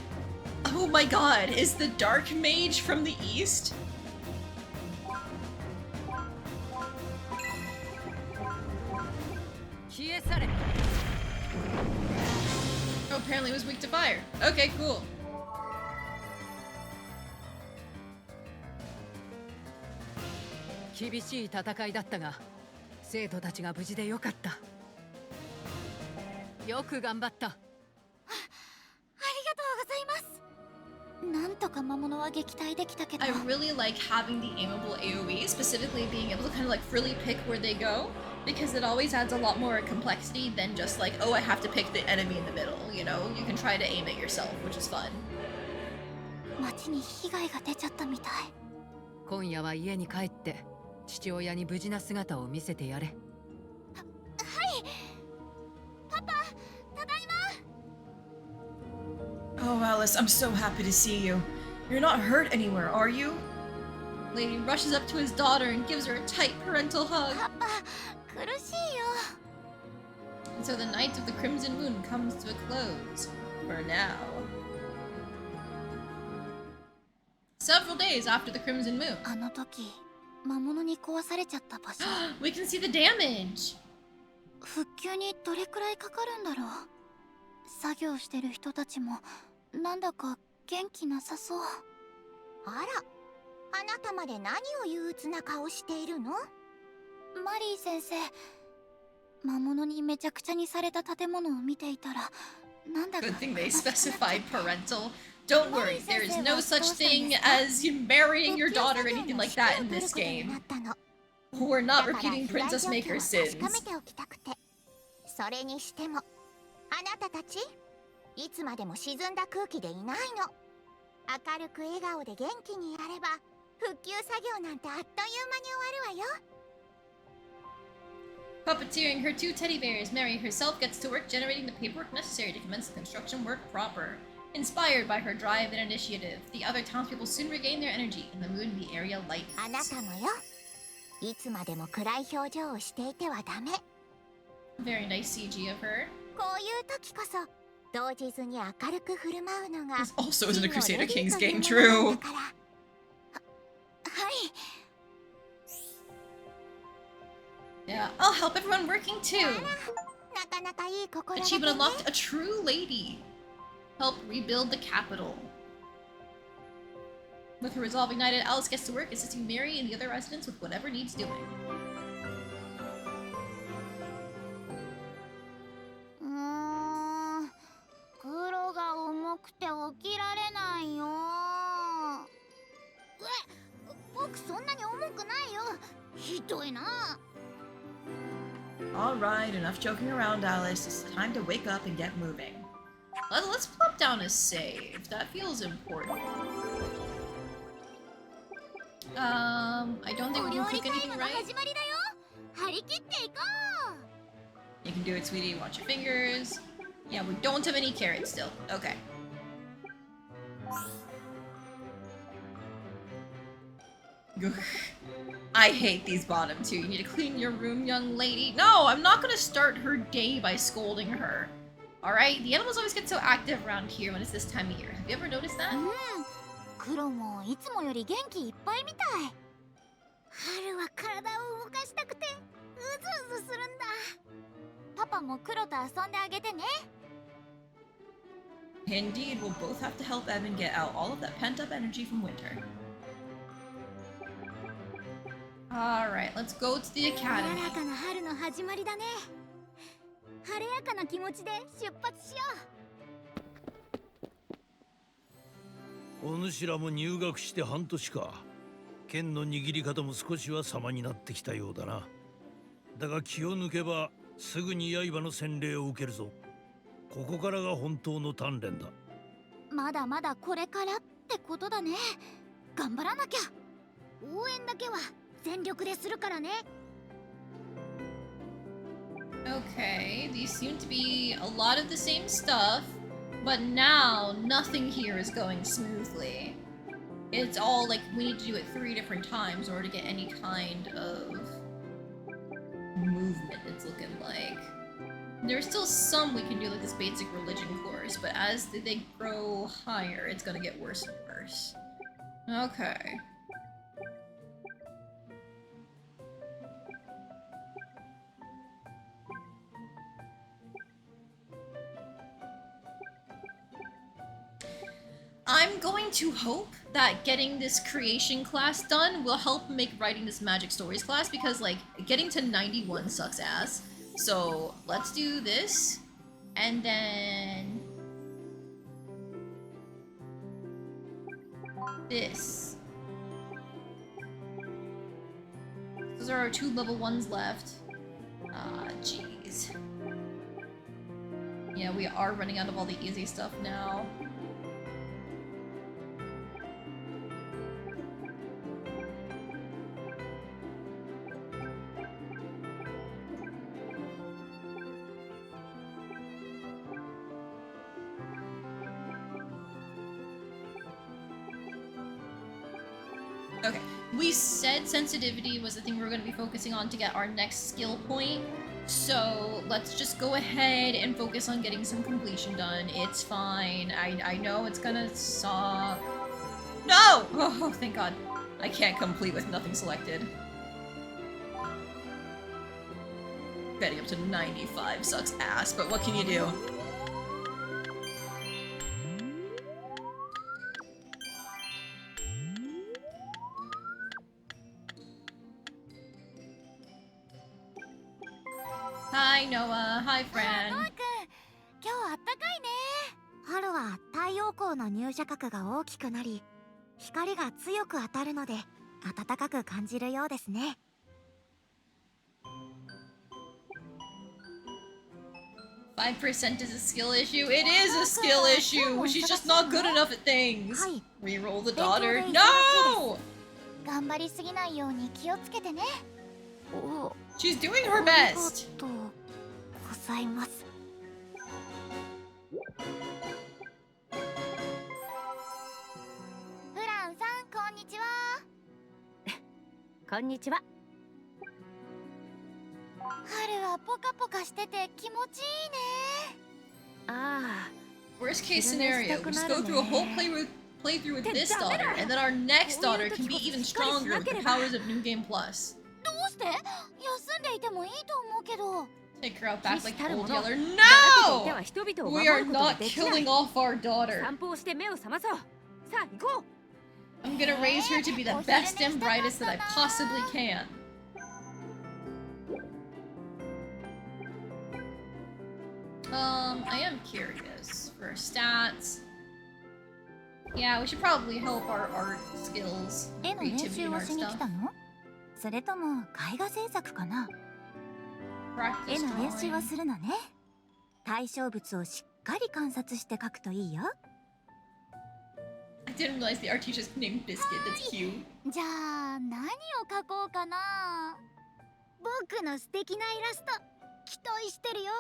Oh my god, is the Dark Mage from the East? Oh, apparently it was weak to fire. Okay, cool. 厳しい戦いだったが、生徒たちが無事でよかった。よく頑張った。ありがとうございます。なんとか魔物は撃退できたけど。 I really like having the aimable AoE, specifically being able to kind of like really pick where they go, because it always adds a lot more complexity than just like, oh, I have to pick the enemy in the middle, you know? You can try to aim it yourself, which is fun. 町に被害が出ちゃったみたい。今夜は家に帰って父親に無事な姿を見せてやれ。はい。パパ、ただいま。 Oh, Alice, I'm so happy to see you. You're not hurt anywhere, are you? Lady rushes up to his daughter and gives her a tight parental hug. パパ、苦しいよ。 And so the night of the Crimson Moon comes to a close. For now. Several days after the Crimson Moon. あの時、魔物に壊されちゃった場所。We can see the damage. 復旧にどれくらいかかるんだろう。作業してる人たちもなんだか元気なさそう。あら、あなたまで何を憂鬱な顔しているの？マリー先生、魔物にめちゃくちゃにされた建物を見ていたら、なんだか Good thing they specified parental. Don't worry, there is no such thing as you marrying your daughter or anything like that in this game. We're not repeating Princess Maker's sins. それにしても、あなたたちいつまでも沈んだ空気でいないの。明るく笑顔で元気にやれば復旧作業なんてあっという間に終わるわよ。 Puppeteering her two teddy bears, Mary herself gets to work generating the paperwork necessary to commence the construction work proper. Inspired by her drive and initiative, the other townspeople soon regain their energy, and the moon and the area lightens. あなたもよ。いつまでも暗い表情をしていてはダメ。 Very nice CG of her. こういう時こそ動じずに明るく振る舞うのが This also isn't a Crusader Kings game, チームレディーというものなん true. だから。はい。 Yeah, I'll help everyone working too. なかなかいい心がけ Achievement ね。 unlocked, a true lady. Help rebuild the capital. With her resolve ignited, Alice gets to work assisting Mary and the other residents with whatever needs doing. 黒が重くて起きられないよ。僕そんなに重くないよ。ひどいな。 Alright, enough joking around, Alice. It's time to wake up and get moving. Let's plop down a save. That feels important. I don't think we can cook anything, right? 始まりだよ。張り切っていこう。 You can do it, sweetie. Watch your fingers. Yeah, we don't have any carrots still. Okay. I hate these bottom two. You need to clean your room, young lady. No, I'm not gonna start her day by scolding her. Alright? The animals always get so active around here when it's this time of year. Have you ever noticed that? 黒もいつもより元気いっぱいみたい。春は体を動かしたくてうずうずするんだ。パパも黒と遊んであげてね。 Indeed, we'll both have to help Evan get out all of that pent-up energy from winter. Alright, let's go to the 柔 academy. らかな春の始まりだね。晴れやかな気持ちで出発しよう。お主らも入学して半年か。剣の握り方も少しは様になってきたようだな。だが気を抜けばすぐに刃の洗礼を受けるぞ。ここからが本当の鍛錬だ。まだまだこれからってことだね。頑張らなきゃ。応援だけは全力でするからね。 Okay, these seem to be a lot of the same stuff, but now nothing here is going smoothly. It's all like we need to do it 3 different times in order to get any kind of movement, it's looking like. There's still some we can do, like this basic religion course, but as they grow higher, it's gonna get worse and worse. Okay. I'm going to hope that getting this creation class done will help make writing this magic stories class, because like getting to 91 sucks ass. So let's do this, and then this. Those are our 2 level 1s left. Ah, jeez. Yeah, we are running out of all the easy stuff now. Okay, we said sensitivity was the thing we were going to be focusing on to get our next skill point, so let's just go ahead and focus on getting some completion done. It's fine. I know it's gonna suck. No! Oh, thank God. I can't complete with nothing selected. Getting up to 95 sucks ass, but what can you do? Hi, Noah. Hi, friend. ノア君、今日あったかいね。春は太陽光の入射角が大きくなり、光が強く当たるので暖かく感じるようですね。5% is a skill issue. It is a skill issue. She's just not good enough at things. Reroll the daughter. No! 頑張りすぎないように気をつけてね。She's doing her best. ございます。フランさん、こんにちは。こんにちは。春はポカポカしてて気持ちいいね。ああ。 Worst case scenario, we just go through a whole playthrough with this daughter, and then our next daughter can be even stronger with the powers of New Game Plus. どうして？休んでいてもいいと思うけど。Take her out back like the old Yeller. No! We are not killing off our daughter. 散歩をして目を覚まそう。さあ、行こう。 I'm gonna raise her to be the best and brightest that I possibly can. I am curious for stats. Yeah, we should probably help our art skills, 絵の練 creativity 習 and を art しに来 stuff. たの？それとも絵画制作かな？ Practice 絵の練習を drawing. するのね。対象物をしっかり観察して描くといいよ。 I didn't realize the art teacher's named Biscuit. That's cute. じゃあ何を描こうかな。僕の素敵なイラスト期待してるよ。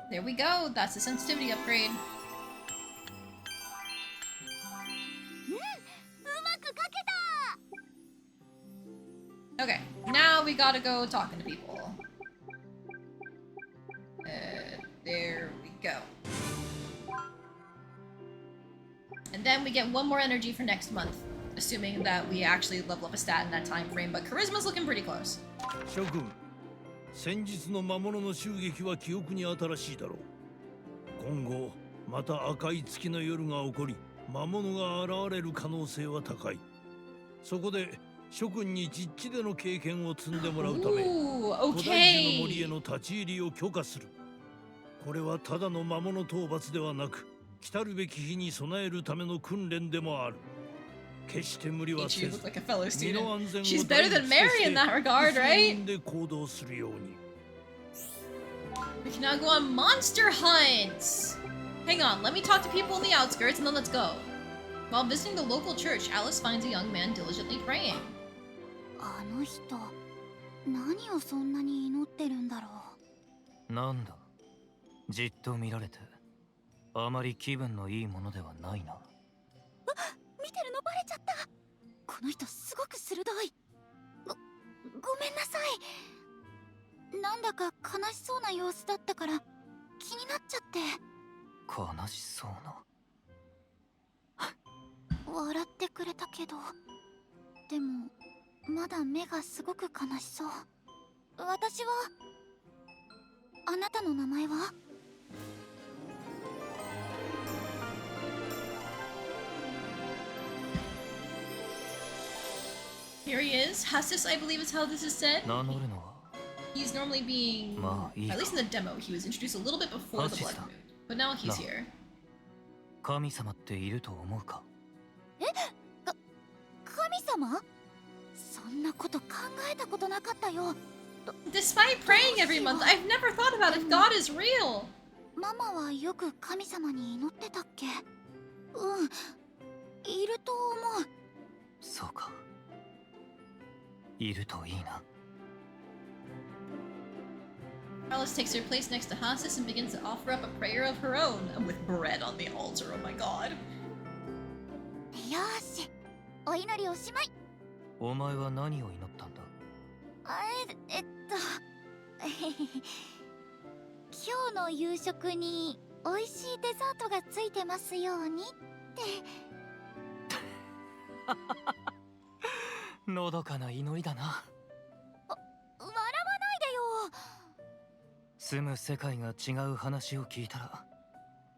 There we go. That's the sensitivity upgrade. うまく描けた。 Okay, now we gotta go talking to people. There we go. And then we get 1 more energy for next month, assuming that we actually level up a stat in that time frame, but Charisma's looking pretty close. 諸君、先日の魔物の襲撃は記憶に新しいだろう。今後また赤い月の夜が起こり、魔物が現れる可能性は高い。そこで諸君に実地での経験を積んでもらうため、古代樹の森への立ち入りを許可する。これはただの魔物討伐ではなく、来たるべき日に備えるための訓練でもある。決して無理はせ Ichi ず、 looks like a fellow 身の student. 安全を She's better than Mary in that regard, 第 right? 一線で行動するように。We can now go on monster hunts! Hang on, let me talk to people in the outskirts and then let's go. While visiting the local church, Alice finds a young man diligently praying. あの人何をそんなに祈ってるんだろう。なんだ、じっと見られてあまり気分のいいものではないな。見てるのバレちゃった。この人すごく鋭い。ごめんなさい。なんだか悲しそうな様子だったから気になっちゃって。悲しそうな。笑ってくれたけど、でもまだ目がすごく悲しそう。私は。あなたの名前はHere he is. Hassis, I believe is how this is said. 名乗るのは He's normally being, まあいい at か。 least in the demo, he was introduced a little bit before the Hassis Blood だ。 Moon. But now he's な here. 神様っていると思うか？神様？そんなこと考えたことなかったよ。Despite praying every month, I've never thought about if God is real. ママはよく神様に祈ってたっけ？うん、いると思う。そうか。いるといいな。Alice takes her place next to Hasis and begins to offer up a prayer of her own, with bread on the altar. Oh my god. よし、お祈りおしまい。お前は何を祈ったんだ？今日の夕食に美味しいデザートがついてますようにって。のどかな祈りだな。笑わないでよ。住む世界が違う話を聞いたら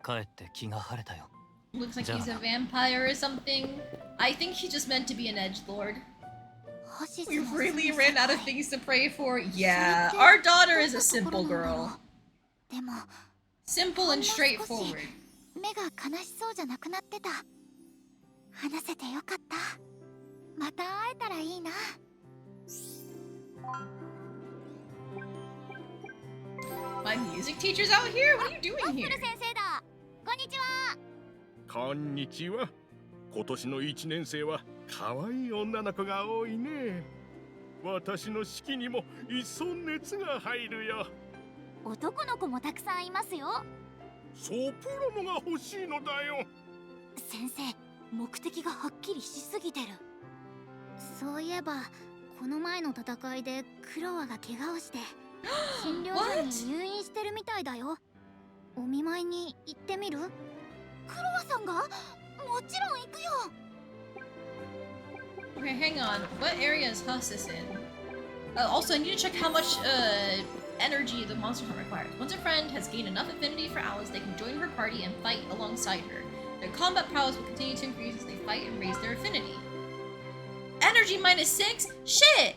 かえって気が晴れたよ。 Looks like he's a vampire or something. I think he just meant to be an edgelord. We really ran out of things to pray for. Yeah, our daughter is a simple girl. Simple and straightforward. 目が悲しそうじゃなくなってた。話せてよかった。また会えたらいいな。My music teacher's out here? What are you doing here? 先生だ。こんにちは。こんにちは。今年の1年生は可愛い女の子が多いね。私の式にも一層熱が入るよ。男の子もたくさんいますよ。ソプラノが欲しいのだよ。先生、目的がはっきりしすぎてる。そういえばこの前の戦いでクロワが怪我をして診療所に入院してるみたいだよ。お見舞いに行ってみる？クロワさんが？もちろん行くよ。Okay, hang on. What area is Hasis in? Also, I need to check how much energy the monster hunt requires. Once a friend has gained enough affinity for Alice, they can join her party and fight alongside her. Their combat prowess will continue to increase as they fight and raise their affinity. Energy -6? Shit!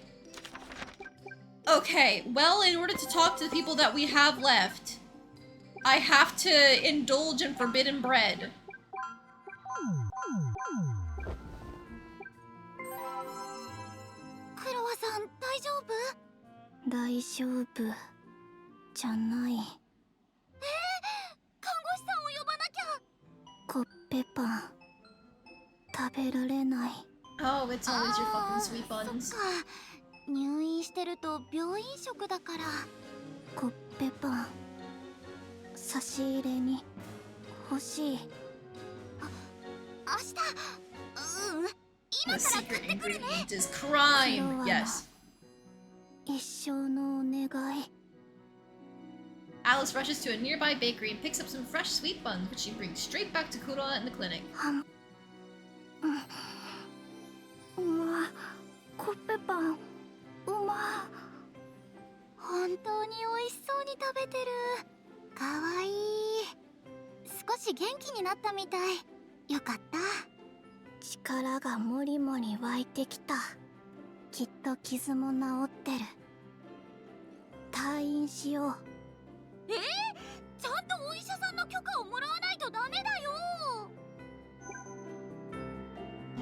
Okay, well, in order to talk to the people that we have left, I have to indulge in forbidden bread. クロワさん、大丈夫？大丈夫じゃない。看護師さんを呼ばなきゃ。コッペパン食べられない。Oh, it's always your fucking sweet buns. そっか、入院してると病院食だから。コッペパン差し入れに欲しい。明日、今 The から買 secret ってくるね。 ingredient is crime. Yes. 一生のお願い。Alice rushes to a nearby bakery and picks up some fresh sweet buns, which she brings straight back to Kuroa in the clinic. うま、コッペパンうま。本当に美味しそうに食べてる。かわいい。少し元気になったみたい。よかった。力がもりもり湧いてきた。きっと傷も治ってる。退院しよう。ちゃんとお医者さんの許可をもらわないとダメだよ。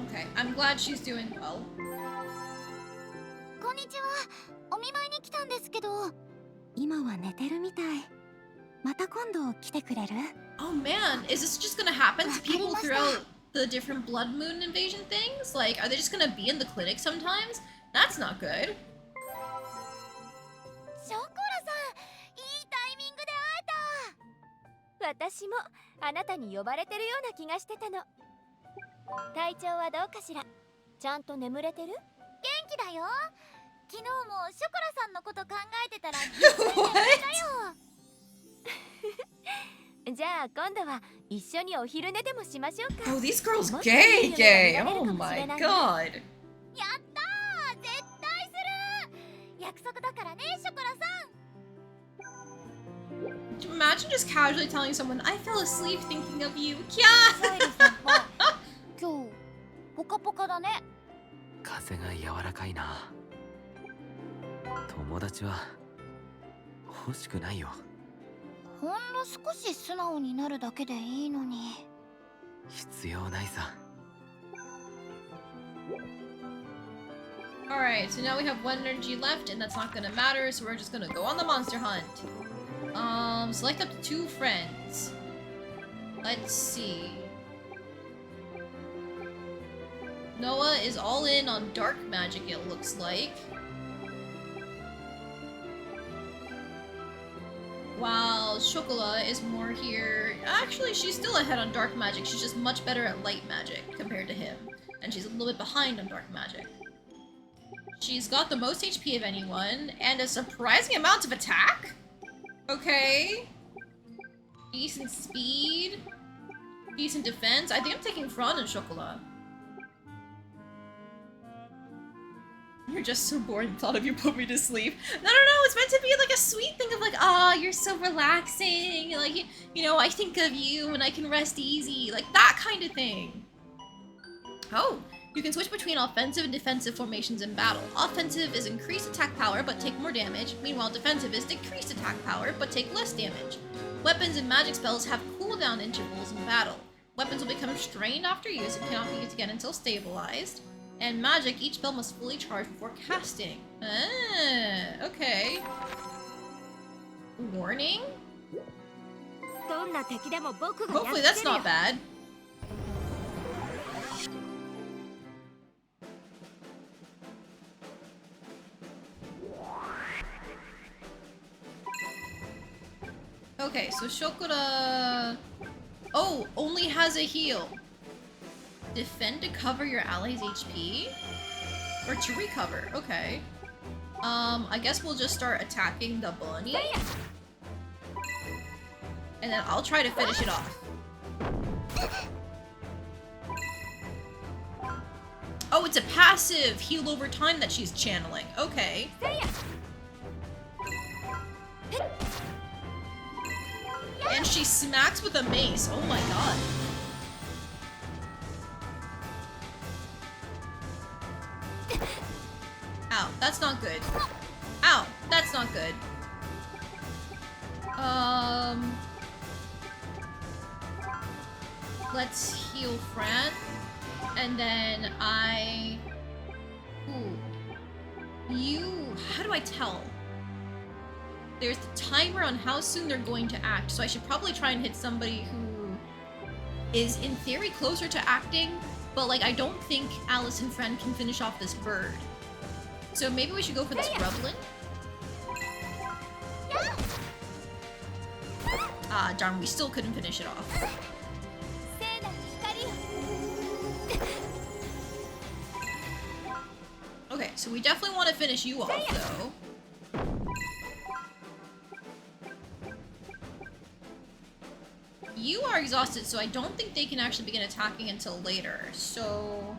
Okay, I'm glad she's doing well. こんにちは。お見舞いに来たんですけど、今は寝てるみたい。また今度来てくれる？ Oh man, is this just gonna happen to people throughout the different blood moon invasion things? Like, are they just gonna be in the clinic sometimes? That's not good. ショコラさん、いいタイミングで会えた。私もあなたに呼ばれてるような気がしてたの。体調はどうかしら？ちゃんと眠れてる？元気だよ。昨日もショコラさんのこと考えてたらずっと眠れたよ。じゃあ今度は一緒にお昼寝でもしましょうか。Oh, these girls gay. Oh my god. やったー、絶対する。約束だからね、ショコラさん。Imagine just casually telling someone, I fell asleep thinking of you. Kya! 今日ポカポカだね。風が柔らかいな。友達は欲しくないよ。ほんの少し素直になるだけでいいのに。必要ないさ。 Alright, so now we have 1 energy left, and that's not gonna matter, so we're just gonna go on the monster hunt. Select up to 2 friends. Let's see. Noah is all in on dark magic, it looks like. While Chocola is more here. Actually, she's still ahead on dark magic, she's just much better at light magic compared to him. And she's a little bit behind on dark magic. She's got the most HP of anyone, and a surprising amount of attack? Okay. Decent speed. Decent defense. I think I'm taking Fran and Chocolat. You're just so bored and thought of you put me to sleep. No, it's meant to be like a sweet thing of like, ah, you're so relaxing. Like, you know, I think of you and I can rest easy. Like, that kind of thing. Oh. You can switch between offensive and defensive formations in battle. Offensive is increased attack power, but take more damage. Meanwhile, defensive is decreased attack power, but take less damage. Weapons and magic spells have cooldown intervals in battle. Weapons will become strained after use and cannot be used again until stabilized. And magic, each spell must fully charge before casting. Ah, okay. Warning? Hopefully that's not bad. Okay, so Shokura... Oh, only has a heal. Defend to cover your ally's HP? Or to recover, okay. I guess we'll just start attacking the bunny. And then I'll try to finish it off. Oh, it's a passive heal over time that she's channeling. Okay. And she smacks with a mace. Oh my god. Ow, that's not good. Ow, that's not good. Let's heal Fran. And then how do I tell? There's the timer on how soon they're going to act, so I should probably try and hit somebody who is in theory closer to acting, but like I don't think Alice and Fran can finish off this bird. So maybe we should go for this Grublin. Ah, darn, we still couldn't finish it off. Okay, so we definitely want to finish you off, though. You are exhausted, so I don't think they can actually begin attacking until later. So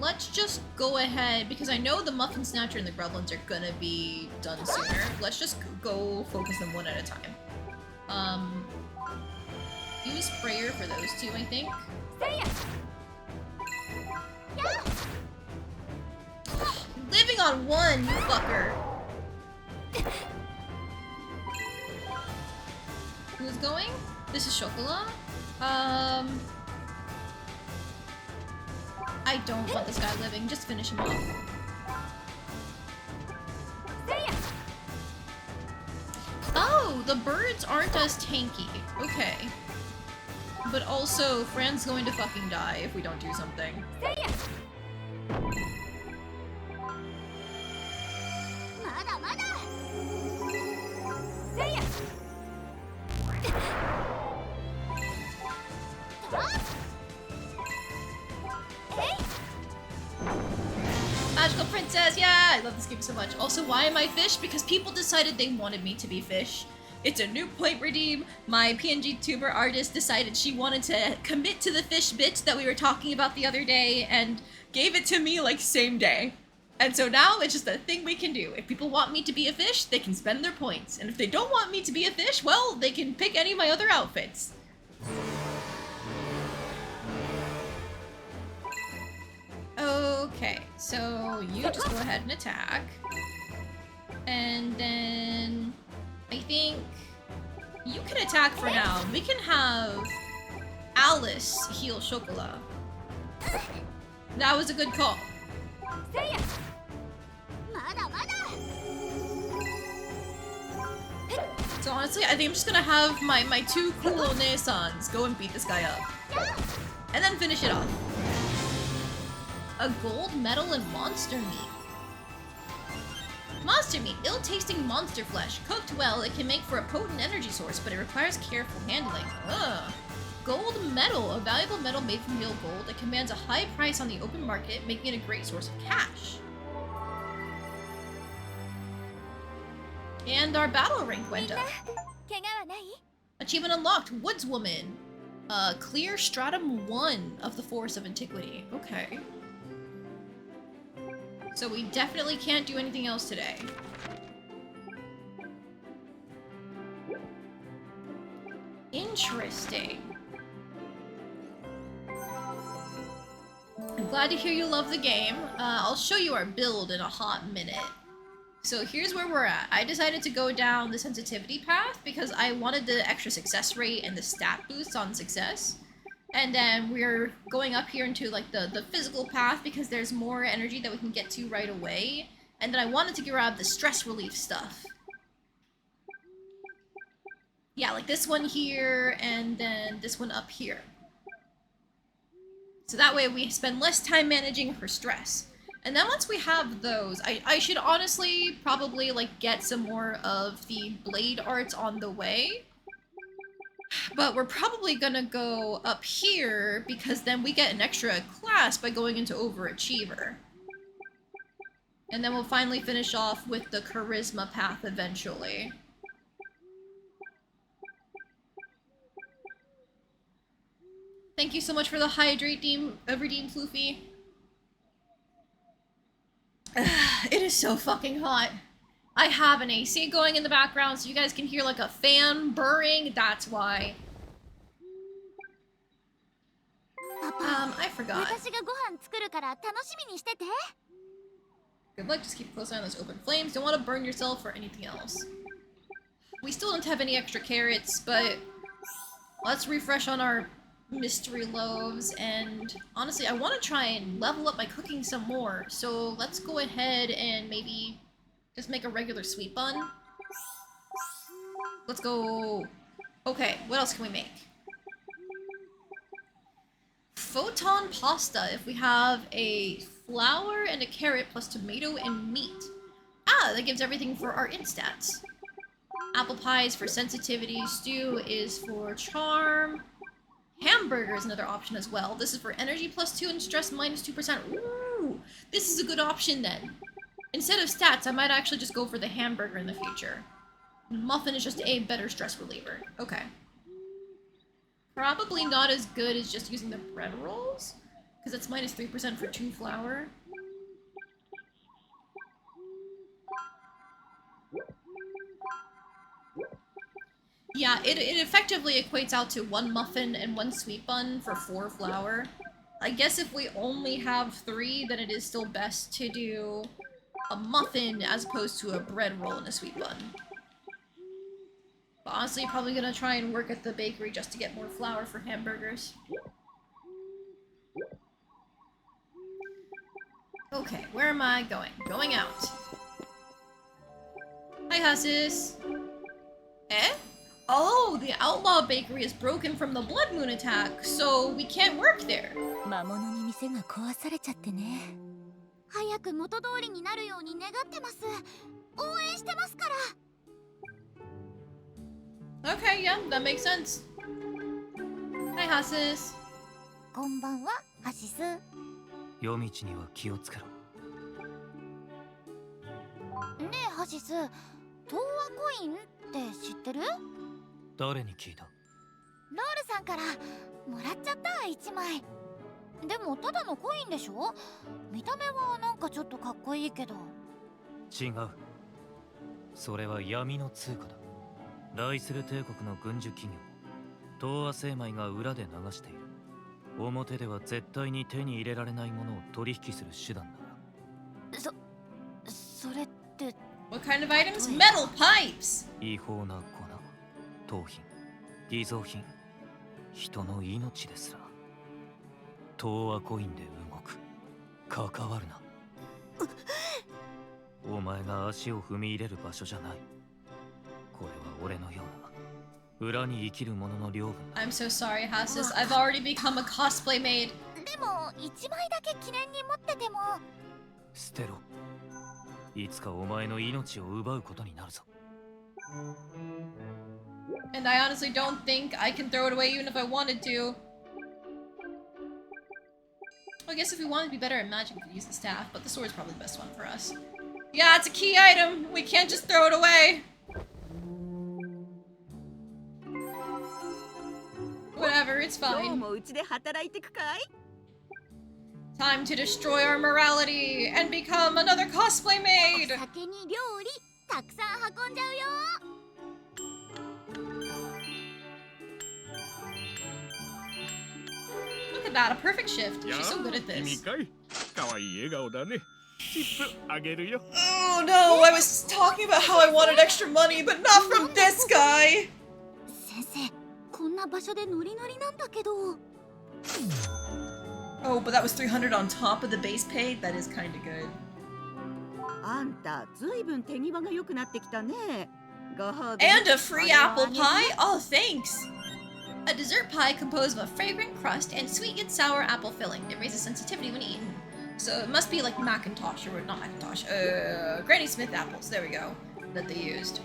let's just go ahead, because I know the Muffin Snatcher and the Gremlins are gonna be done sooner. Let's just go focus them one at a time. Use Prayer for those two, I think. Living on one, you fucker. Who's going? This is Chocolat. I don't want this guy living. Just finish him off. Oh, the birds aren't as tanky. Okay. But also, Fran's going to fucking die if we don't do something. Magical Princess, yeah! I love this game so much. Also, why am I fish? Because people decided they wanted me to be fish. It's a new point redeem. My PNG tuber artist decided she wanted to commit to the fish bit that we were talking about the other day and gave it to me like same day. And so now it's just a thing we can do. If people want me to be a fish, they can spend their points. And if they don't want me to be a fish, well, they can pick any of my other outfits. Okay, so you just go ahead and attack. And then I think You can attack for now. We can have Alice heal Chocolat. That was a good call. So honestly, I think I'm just gonna have my two cool Nesans go and beat this guy up. And then finish it off. A gold medal and monster meat. Monster meat, ill-tasting monster flesh. Cooked well, it can make for a potent energy source, but it requires careful handling. Ugh. Gold medal, a valuable metal made from real gold. It commands a high price on the open market, making it a great source of cash. And our battle rank went up. Achievement unlocked, Woodswoman. Clear stratum 1 of the Force of Antiquity. Okay. So we definitely can't do anything else today. Interesting. I'm glad to hear you love the game. I'll show you our build in a hot minute. So here's where we're at. I decided to go down the sensitivity path because I wanted the extra success rate and the stat boost on success. And then we're going up here into like the physical path because there's more energy that we can get to right away. And then I wanted to grab the stress relief stuff. Yeah, like this one here and then this one up here. So that way we spend less time managing her stress. And then once we have those, I should honestly probably like get some more of the blade arts on the way. But we're probably gonna go up here because then we get an extra class by going into Overachiever. And then we'll finally finish off with the Charisma path eventually. Thank you so much for the hydrate redeem, Floofy. It is so fucking hot. I have an AC going in the background so you guys can hear like a fan burring, that's why. I forgot. Good luck, just keep a close eye on those open flames. Don't want to burn yourself or anything else. We still don't have any extra carrots, but let's refresh on our mystery loaves, and honestly, I want to try and level up my cooking some more, so let's go ahead and maybe just make a regular sweet bun. Let's go... Okay, what else can we make? Photon pasta, if we have a flour and a carrot plus tomato and meat. Ah, that gives everything for our instats. Apple pie is for sensitivity, stew is for charm. Hamburger is another option as well. This is for energy +2 and stress -2%. Ooh, this is a good option then. Instead of stats, I might actually just go for the hamburger in the future. Muffin is just a better stress reliever. Okay. Probably not as good as just using the bread rolls, because it's -3% for 2 flour. Yeah, it effectively equates out to 1 muffin and 1 sweet bun for 4 flour. I guess if we only have 3, then it is still best to do a muffin as opposed to a bread roll and a sweet bun. But honestly, probably gonna try and work at the bakery just to get more flour for hamburgers. Okay, where am I going? Going out. Hi, Husses. Eh? Oh, the Outlaw Bakery is broken from the Blood Moon attack, so we can't work there. 魔物に店が壊されちゃってね。早く元通りになるように願ってます。応援してますから。Okay, yeah, that makes sense. Hi, Husses. こんばんは、ハシス。夜道には気をつけろ。ねえ、ハシス、東和コインって知ってる？誰に聞いた？ロールさんからもらっちゃった1枚。でもただのコインでしょ？見た目はなんかちょっとかっこいいけど。違う。それは闇の通貨だ。ライセル帝国の軍需企業東亜精米が裏で流している。表では絶対に手に入れられないものを取引する手段だ。それって What kind of items? Metal pipes! 違法な粉。盗品、偽造品、人の命ですら東和コインで動く。関わるな。お前が足を踏み入れる場所じゃない。これは俺のような裏に生きる者の領分だ。 I'm so sorry, Hasis. I've already become a cosplay maid. でも1枚だけ記念に持ってても。捨てろ。いつかお前の命を奪うことになるぞ。 And I honestly don't think I can throw it away even if I wanted to. Well, I guess if we wanted to be better at magic, we could use the staff, but the sword's probably the best one for us. Yeah, it's a key item. We can't just throw it away. Whatever, it's fine. Time to destroy our morality and become another cosplay maid. 酒に料理たくさん運んじゃうよ。Look at that, a perfect shift. She's so good at 君 this. かい。可愛い笑顔だね。チップあげるよ。 Oh no, I was talking about how I wanted extra money, but not from this guy! 先生、こんな場所でノリノリなんだけど。Oh, but that was 300 on top of the base pay? That is kinda good. あんた、ずいぶん手際が良くなってきたね。ご褒美。 And a free apple pie? Oh, thanks! A dessert pie composed of a fragrant crust and sweet yet sour apple filling. It raises sensitivity when eaten. So it must be like Macintosh, or not Macintosh, Granny Smith apples, there we go, that they used.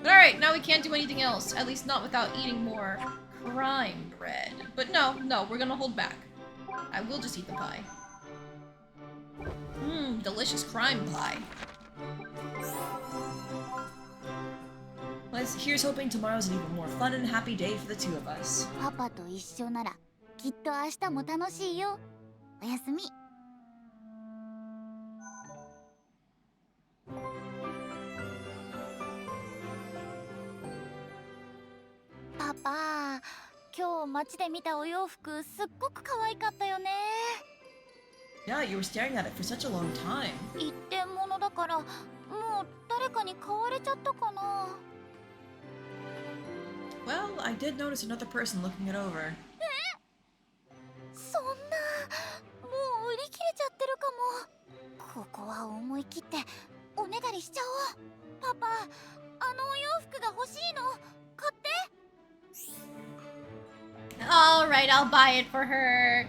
But alright, now we can't do anything else, at least not without eating more crime bread. But no, we're gonna hold back. I will just eat the pie. Mmm, delicious crime pie. Here's hoping tomorrow's an even more fun and happy day for the two of us. パパと一緒ならきっと明日も楽しいよ。おやすみ。パパ、今日街で見たお洋服すっごく可愛かったよね。Yeah, you were staring at it for such a long time. 一点物だからもう誰かに買われちゃったかな。Well, I did notice another person looking it over. そんな、もう売り切れちゃってるかも。ここは思い切っておねだりしちゃおう。パパ、あのお洋服が欲しいの。買って。Alright, I'll buy it for her. わーい、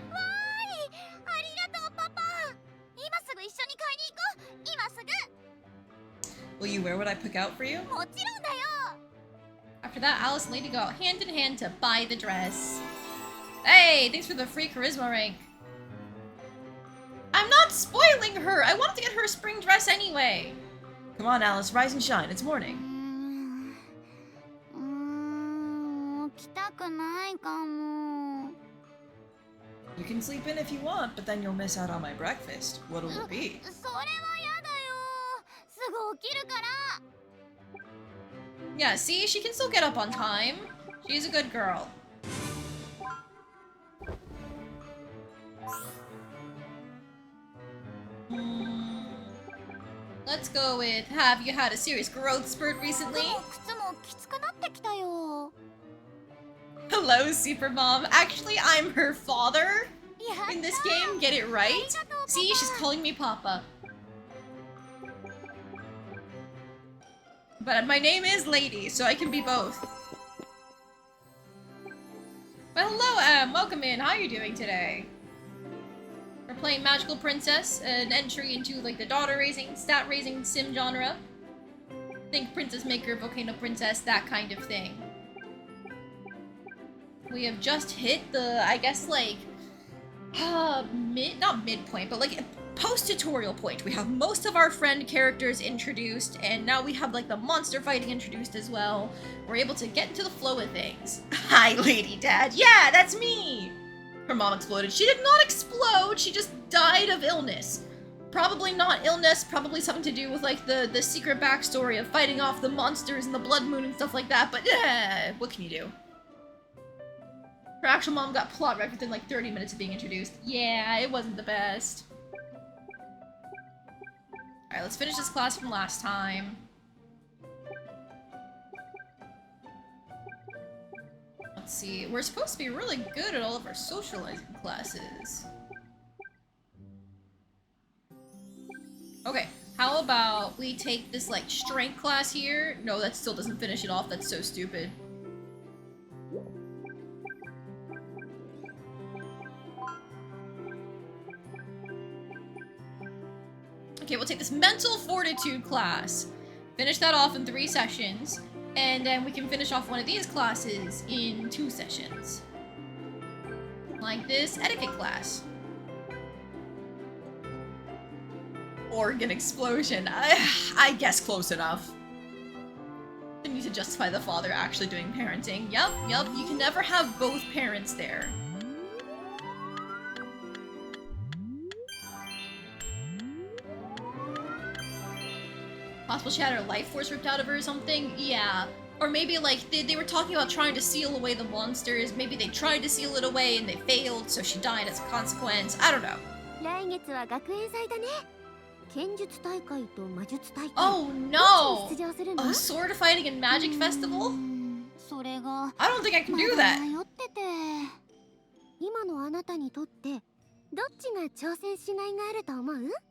ありがとうパパ。今すぐ一緒に買いに行こう。今すぐ。 Will you wear what I pick out for you? もちろんだよ。After that, Alice and Lady go out hand in hand to buy the dress. Hey, thanks for the free charisma rank. I'm not spoiling her! I wanted to get her a spring dress anyway. Come on, Alice, rise and shine. It's morning. 起きたくないかも。You can sleep in if you want, but then you'll miss out on my breakfast. What'll it be? それはやだよ。すぐ起きるから。Yeah, see? She can still get up on time. She's a good girl. Let's go with, have you had a serious growth spurt recently? 靴もきつくなってきたよ。 Hello, Supermom. Actually, I'm her father in this game. Get it right? See, she's calling me Papa. But my name is Lady, so I can be both. Well, hello, Em. Welcome in. How are you doing today? We're playing Magical Princess, an entry into like the daughter-raising, stat-raising sim genre. Think Princess Maker, Volcano Princess, that kind of thing. We have just hit the, I guess, like, not midpoint, but like post-tutorial point. We have most of our friend characters introduced, and now we have like the monster fighting introduced as well. We're able to get into the flow of things. Hi, Lady Dad. Yeah, that's me. Her mom exploded. She did not explode. She just died of illness. Probably not illness, probably something to do with like the secret backstory of fighting off the monsters and the blood moon and stuff like that, but what can you do? Her actual mom got plot wrecked within like 30 minutes of being introduced. Yeah, it wasn't the best. Alright, let's finish this class from last time. Let's see. We're supposed to be really good at all of our socializing classes. Okay, how about we take this, like, strength class here? No, that still doesn't finish it off. That's so stupid. Okay, we'll take this mental fortitude class. Finish that off in 3 sessions. And then we can finish off one of these classes in 2 sessions. Like this etiquette class. Organ explosion. I guess close enough. I need to justify the father actually doing parenting. Yep. You can never have both parents there. Possible she had her life force ripped out of her or something? Yeah. Or maybe, like, they were talking about trying to seal away the monsters. Maybe they tried to seal it away and they failed, so she died as a consequence. I don't know. Oh no! A sword fighting and magic festival? I don't think I can do that.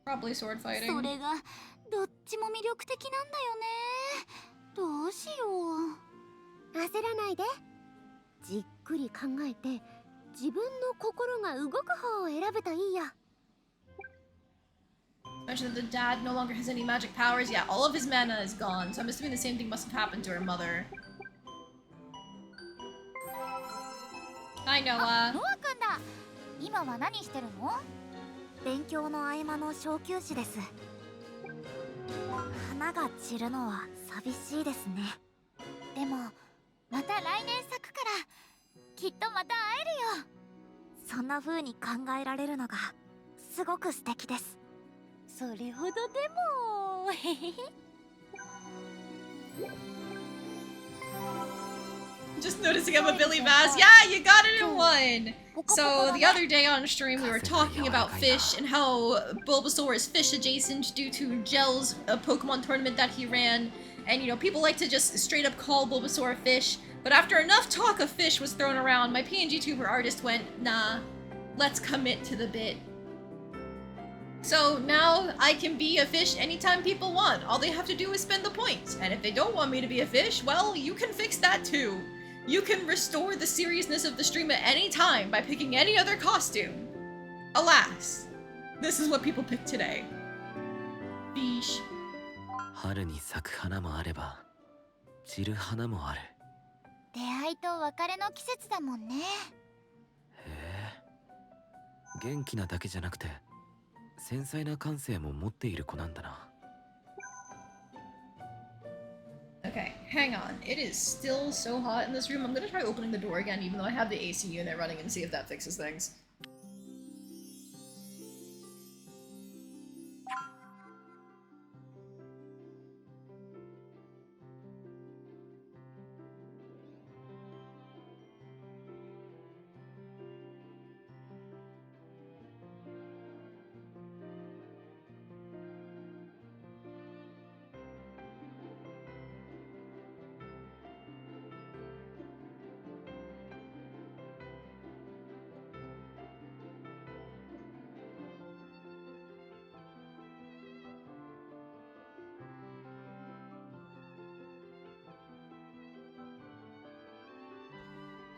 Probably sword fighting. どっちも魅力的なんだよね。どうしよう。焦らないで。じっくり考えて、自分の心が動く方を選ぶといいよ。Mentioned that the dad no longer has any magic powers. Yeah, all of his mana is gone, so I'm assuming the same thing must have happened to her mother. Hi, Noah. ノア君だ。今は何してるの？勉強の合間の小休止です。花が散るのは寂しいですね。でもまた来年咲くからきっとまた会えるよ。そんな風に考えられるのがすごく素敵です。それほどでもへへへ。Just noticing I'm a Billy Bass. Yeah, you got it in one! So, the other day on stream, we were talking about fish and how Bulbasaur is fish adjacent due to Gel's Pokemon tournament that he ran. And, you know, people like to just straight up call Bulbasaur a fish. But after enough talk of fish was thrown around, my PNG tuber artist went, nah, let's commit to the bit. So now I can be a fish anytime people want. All they have to do is spend the points. And if they don't want me to be a fish, well, you can fix that too. You can restore the seriousness of the stream at any time by picking any other costume. Alas, this is what people pick today. Fish. 春に咲く花もあれば散る花もある。出会いと別れの季節だもんね。へえ、元気なだけじゃなくて繊細な感性も持っている子なんだな。Okay, hang on. It is still so hot in this room. I'm gonna try opening the door again, even though I have the AC unit running, and see if that fixes things.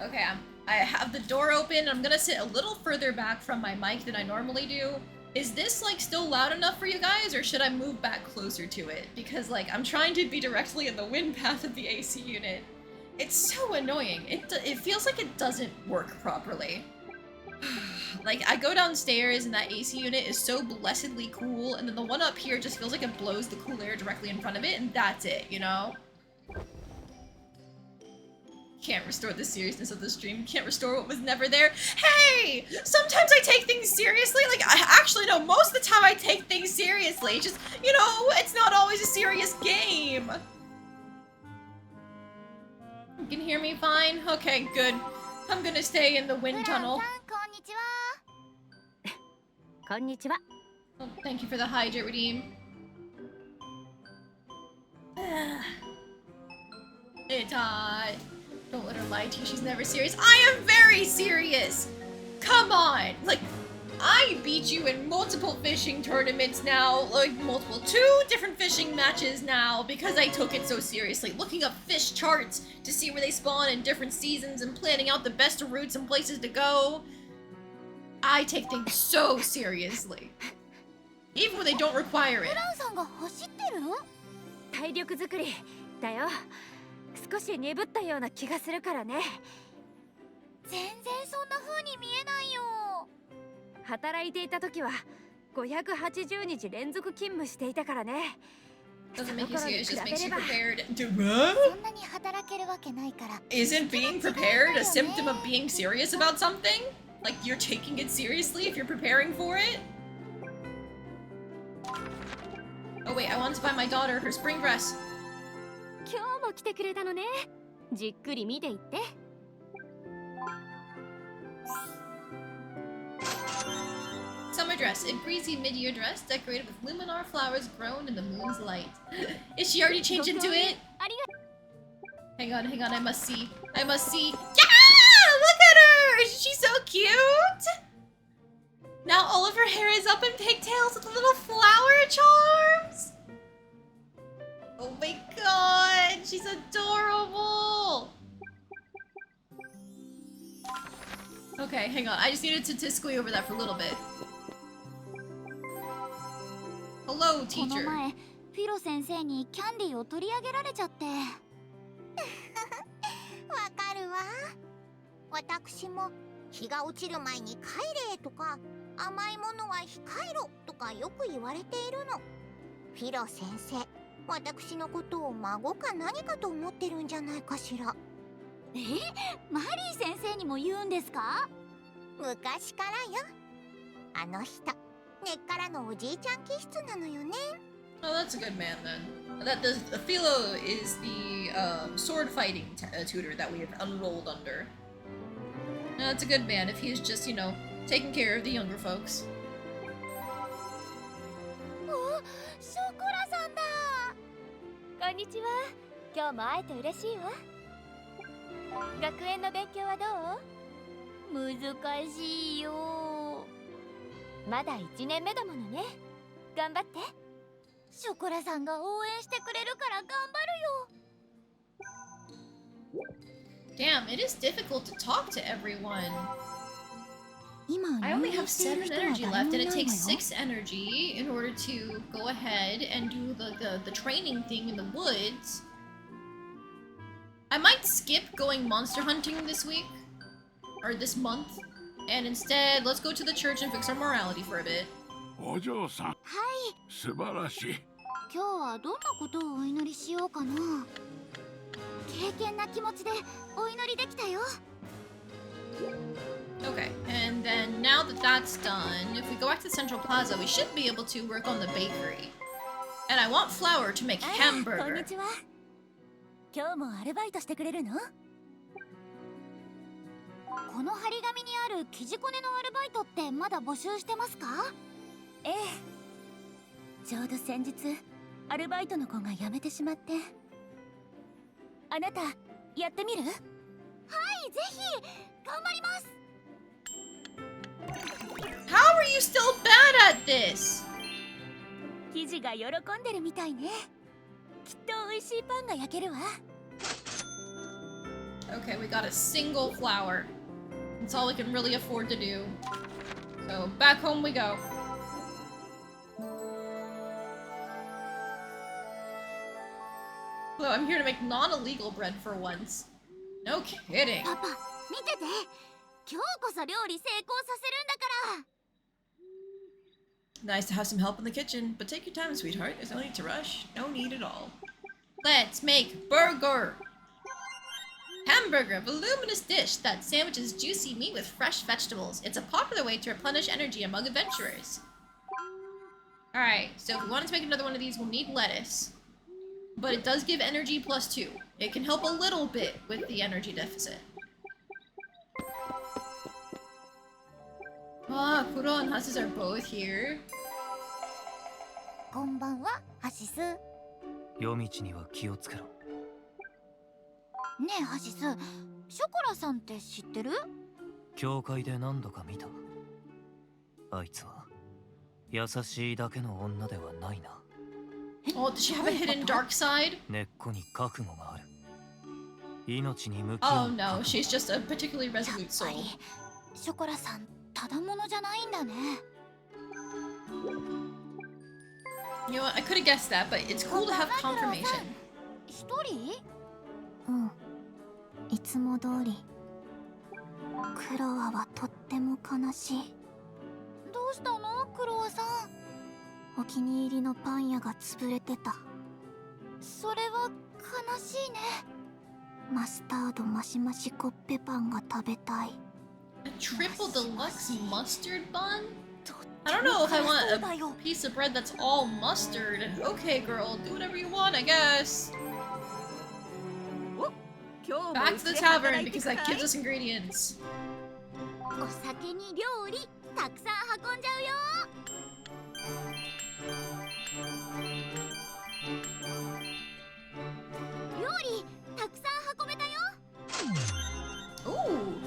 Okay, I have the door open. I'm gonna sit a little further back from my mic than I normally do. Is this, like, still loud enough for you guys, or should I move back closer to it? Because, like, I'm trying to be directly in the wind path of the AC unit. It's so annoying. It feels like it doesn't work properly. Like, I go downstairs and that AC unit is so blessedly cool, and then the one up here just feels like it blows the cool air directly in front of it, and that's it, you know? Can't restore the seriousness of the stream. Can't restore what was never there. Hey! Sometimes I take things seriously. Like, actually, no, most of the time I take things seriously. Just, you know, it's not always a serious game. You can hear me fine? Okay, good. I'm gonna stay in the wind tunnel. Konnichiwa. Oh, thank you for the hydrate redeem. It's hot. Don't let her lie to you. She's never serious. I am very serious. Come on. Like, I beat you in multiple fishing tournaments now, like two different fishing matches now because I took it so seriously. Looking up fish charts to see where they spawn in different seasons and planning out the best routes and places to go. I take things so seriously. Even when they don't require it. フランさんが走ってる？体力作りだよ。少し鈍ったような気がするからね。全然そんな風に見えないよ。働いていた時は580日連続勤務していたからね。Doesn't make you serious, just makes you prepared. そんなに働けるわけないから。Isn't being prepared a symptom of being serious about something? Like you're taking it seriously if you're preparing for it? Oh wait, I wanted to buy my daughter her spring dress. 今日も来てくれたのね。じっくり見ていって。Summer dress, a breezy mid-year dress decorated with luminar flowers grown in the moon's light. Is she already changed into it? Hang on, I must see. I must see. Yeah! Look at her! Is she so cute? Now all of her hair is up in pigtails with little flower charms. Oh my god, she's adorable. Okay, hang on. I just needed to squee over that for a little bit. Hello, こ teacher. の前フィロ先生にキャンディーを取り上げられちゃって。わかるわ。私も日が落ちる前に帰れとか甘いものは控えろとかよく言われているの。フィロ先生、私のことを孫か何かと思ってるんじゃないかしら。マリー先生にも言うんですか？昔からよ。あの人、根っからのおじいちゃん気質なのよね。Oh, that's a good man then. That the Philo is the sword fighting tutor that we have enrolled under. That's a good man if he's just, you know, taking care of the younger folks. お、ショコラさんだ。こんにちは。今日も会えて嬉しいわ。学園の勉強はどう？難しいよ。まだ1年目だものね。頑張って。ショコラさんが応援してくれるから頑張るよ。Damn, it is difficult to talk to everyone. 今 I only 入院 have している 7 人は energy 誰 left, も and い it ない takes のよ。 6 energy in order to go ahead and do the training thing in the woods. I might skip going monster hunting this week, or this month, and instead, let's go to the church and fix our morality for a bit. お嬢さん、はい。素晴らしい。今日はどんなことをお祈りしようかな。敬虔な気持ちでお祈りできたよ。Okay, and then now that that's done, if we go back to the Central Plaza, we should be able to work on the bakery. And I want flour to make こん hamburger. にちは。今日もアルバイトしてくれるの？この張り紙にある生地こねのアルバイトってまだ募集してますか？ええ。ちょうど先日アルバイトの子が辞めてしまって。あなたやってみる？はい、ぜひ頑張ります。How are you still bad at this? 生地が喜んでるみたいね。きっと美味しいパンが焼けるわ。Okay, we got a single flour. That's all we can really afford to do. So back home we go. So I'm here to make non-illegal bread for once. No kidding. パパ、見てて。今日こそ料理成功させるんだから。Nice to have some help in the kitchen, but take your time, sweetheart. There's no need to rush. No need at all. Let's make burger! Hamburger, a voluminous dish that sandwiches juicy meat with fresh vegetables. It's a popular way to replenish energy among adventurers. Alright, so if we wanted to make another one of these, we'll need lettuce. But it does give energy +2. It can help a little bit with the energy deficit. Ah, Kuro and Hasis are both here. こんばんは、ハシス。ね夜道には気をつけろ。え、ハシス。ショコラさんって知ってる？教会で何度か見た。あいつは優しいだけの女ではないな。Oh, does she have a hidden dark side? 根っこに覚悟がある。命に向き Oh 合う no, 覚悟。 she's just a particularly resolute soul. ショコラさんただものじゃないんだね。You know what? I could have guessed that, but it's cool to have confirmation. 一人？うん。いつも通り。クロワはとっても悲しい。どうしたの、クロワさん？お気に入りのパン屋が潰れてた。それは悲しいね。マスタードマシマシコッペパンが食べたい。A triple deluxe mustard bun? I don't know if I want a piece of bread that's all mustard. Okay, girl, do whatever you want, I guess. Back to the tavern because that gives us ingredients. お酒に料理たくさん運んじゃうよ。料理たくさん運べたよ。 Ooh,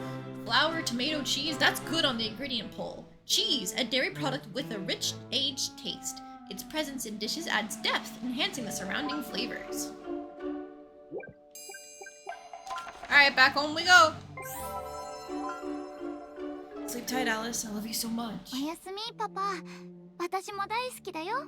flour, tomato, cheese. That's good on the ingredient poll. Cheese, a dairy product with a rich, aged taste. Its presence in dishes adds depth, enhancing the surrounding flavors. Alright, back home we go. Sleep tight, Alice. I love you so much. おやすみパパ。私も大好きだよ。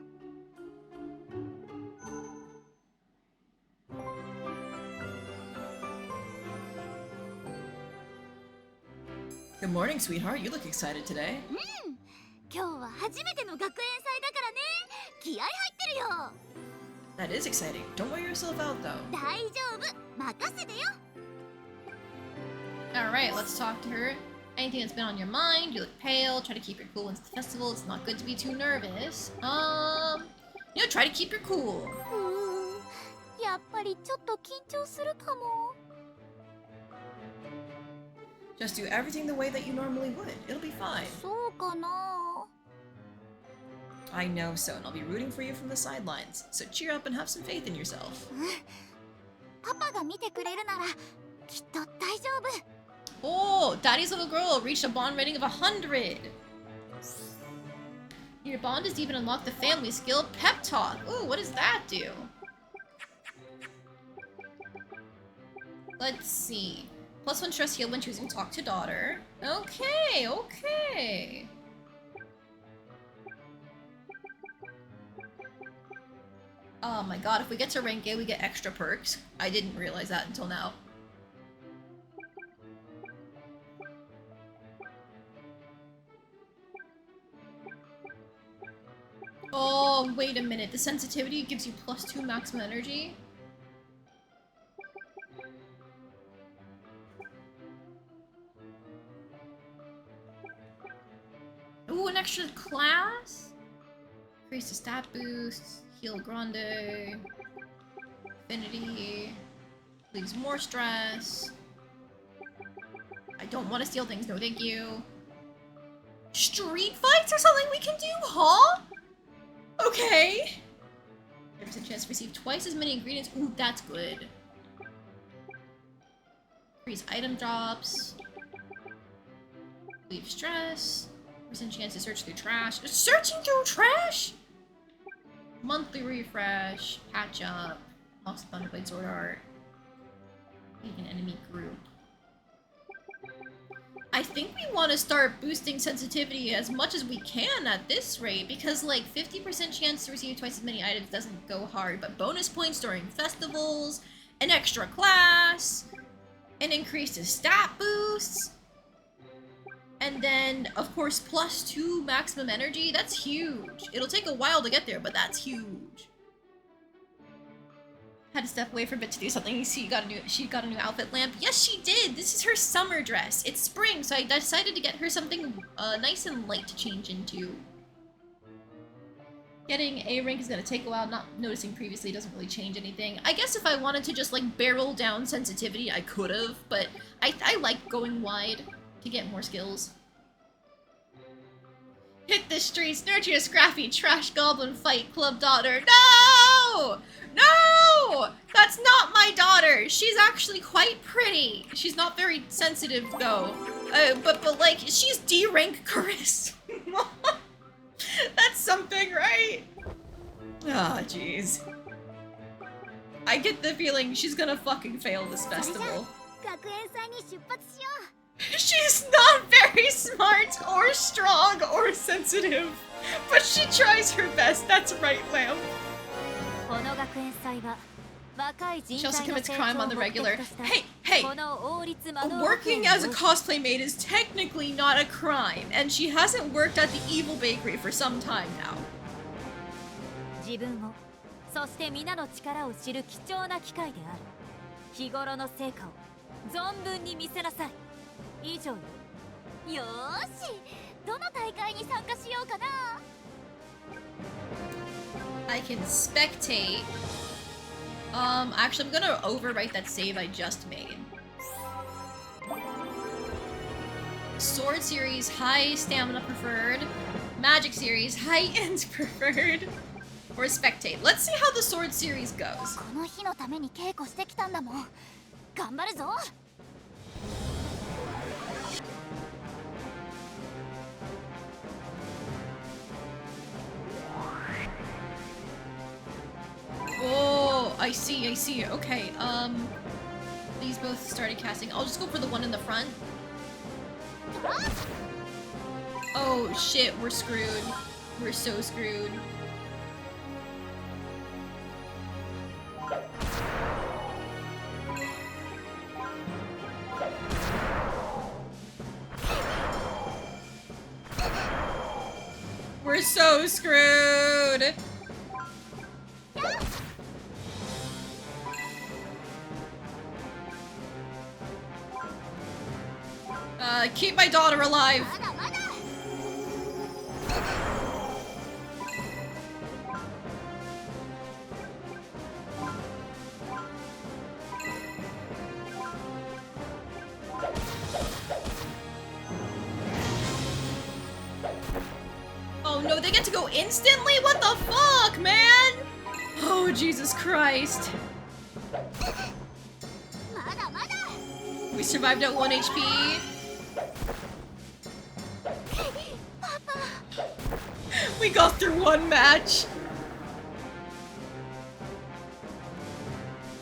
Good morning, sweetheart. You look excited today. 今日は初めての学園祭だからね。気合入ってるよ。 That is exciting. Don't wear yourself out, though. 大丈夫。任せてよ。 Alright, let's talk to her. Anything that's been on your mind? You look pale. Try to keep your cool into the festival. It's not good to be too nervous. Try to keep your cool. やっぱりちょっと緊張するかも。 Just do everything the way that you normally would. It'll be fine. そうかな。 I know so, and I'll be rooting for you from the sidelines. So cheer up and have some faith in yourself. パパが見てくれるならきっと大丈夫。 Oh, Daddy's little girl reached a bond rating of 100. Your bond is deep and unlock the family skill Pep Talk. Ooh, what does that do? Let's see. +1 stress heal when choosing talk to daughter. Okay, okay. Oh my god, if we get to rank A, we get extra perks. I didn't realize that until now. Oh, wait a minute. The sensitivity gives you +2 maximum energy? Ooh, an extra class? Increase the stat boost, heal grande, affinity, leaves more stress. I don't want to steal things, no thank you. Street fights are something we can do, huh? Okay. There's a chance to receive twice as many ingredients. Ooh, that's good. Increase item drops. Leave stress. % chance to search through trash. Searching through trash? Monthly refresh. Patch up. Lost Thunderblade Sword Art. Leave an enemy group. I think we want to start boosting sensitivity as much as we can at this rate, because like 50% chance to receive twice as many items doesn't go hard, but bonus points during festivals, an extra class, an increase to stat boosts, and then of course +2 maximum energy. That's huge. It'll take a while to get there, but that's huge. Had to step away for a bit to do something. She got a new outfit lamp. Yes, she did. This is her summer dress. It's spring, so I decided to get her something nice and light to change into. Getting A rank is gonna take a while. Not noticing previously doesn't really change anything. I guess if I wanted to just like barrel down sensitivity, I could have, but I like going wide to get more skills. Hit the streets, nurture a scrappy trash goblin fight club daughter. No! No! That's not my daughter. She's actually quite pretty. She's not very sensitive though. But like, she's D-rank charisma. That's something, right? Ah, jeez. I get the feeling she's gonna fucking fail this festival. She's not very smart or strong or sensitive, but she tries her best. That's right, Lamb. She also commits crime on the regular. Hey! Working as a cosplay maid is technically not a crime, and she hasn't worked at the evil bakery for some time now. 自分を、そして皆の力を知る貴重な機会である。日頃の成果を存分に見せなさい。以上よ。よーし、どの大会に参加しようかな。I can spectate. Actually, I'm gonna overwrite that save I just made. Sword series, high stamina preferred. Magic series, high end preferred. Or spectate. Let's see how the sword series goes. この日のために稽古してきたんだもん。頑張るぞ。Oh, I see. Okay, these both started casting. I'll just go for the one in the front. Oh shit, we're screwed. We're so screwed. We're so screwed! Keep my daughter alive! Oh no, they get to go instantly? What the fuck, man? Oh, Jesus Christ. We survived at 1 HP. We got through one match.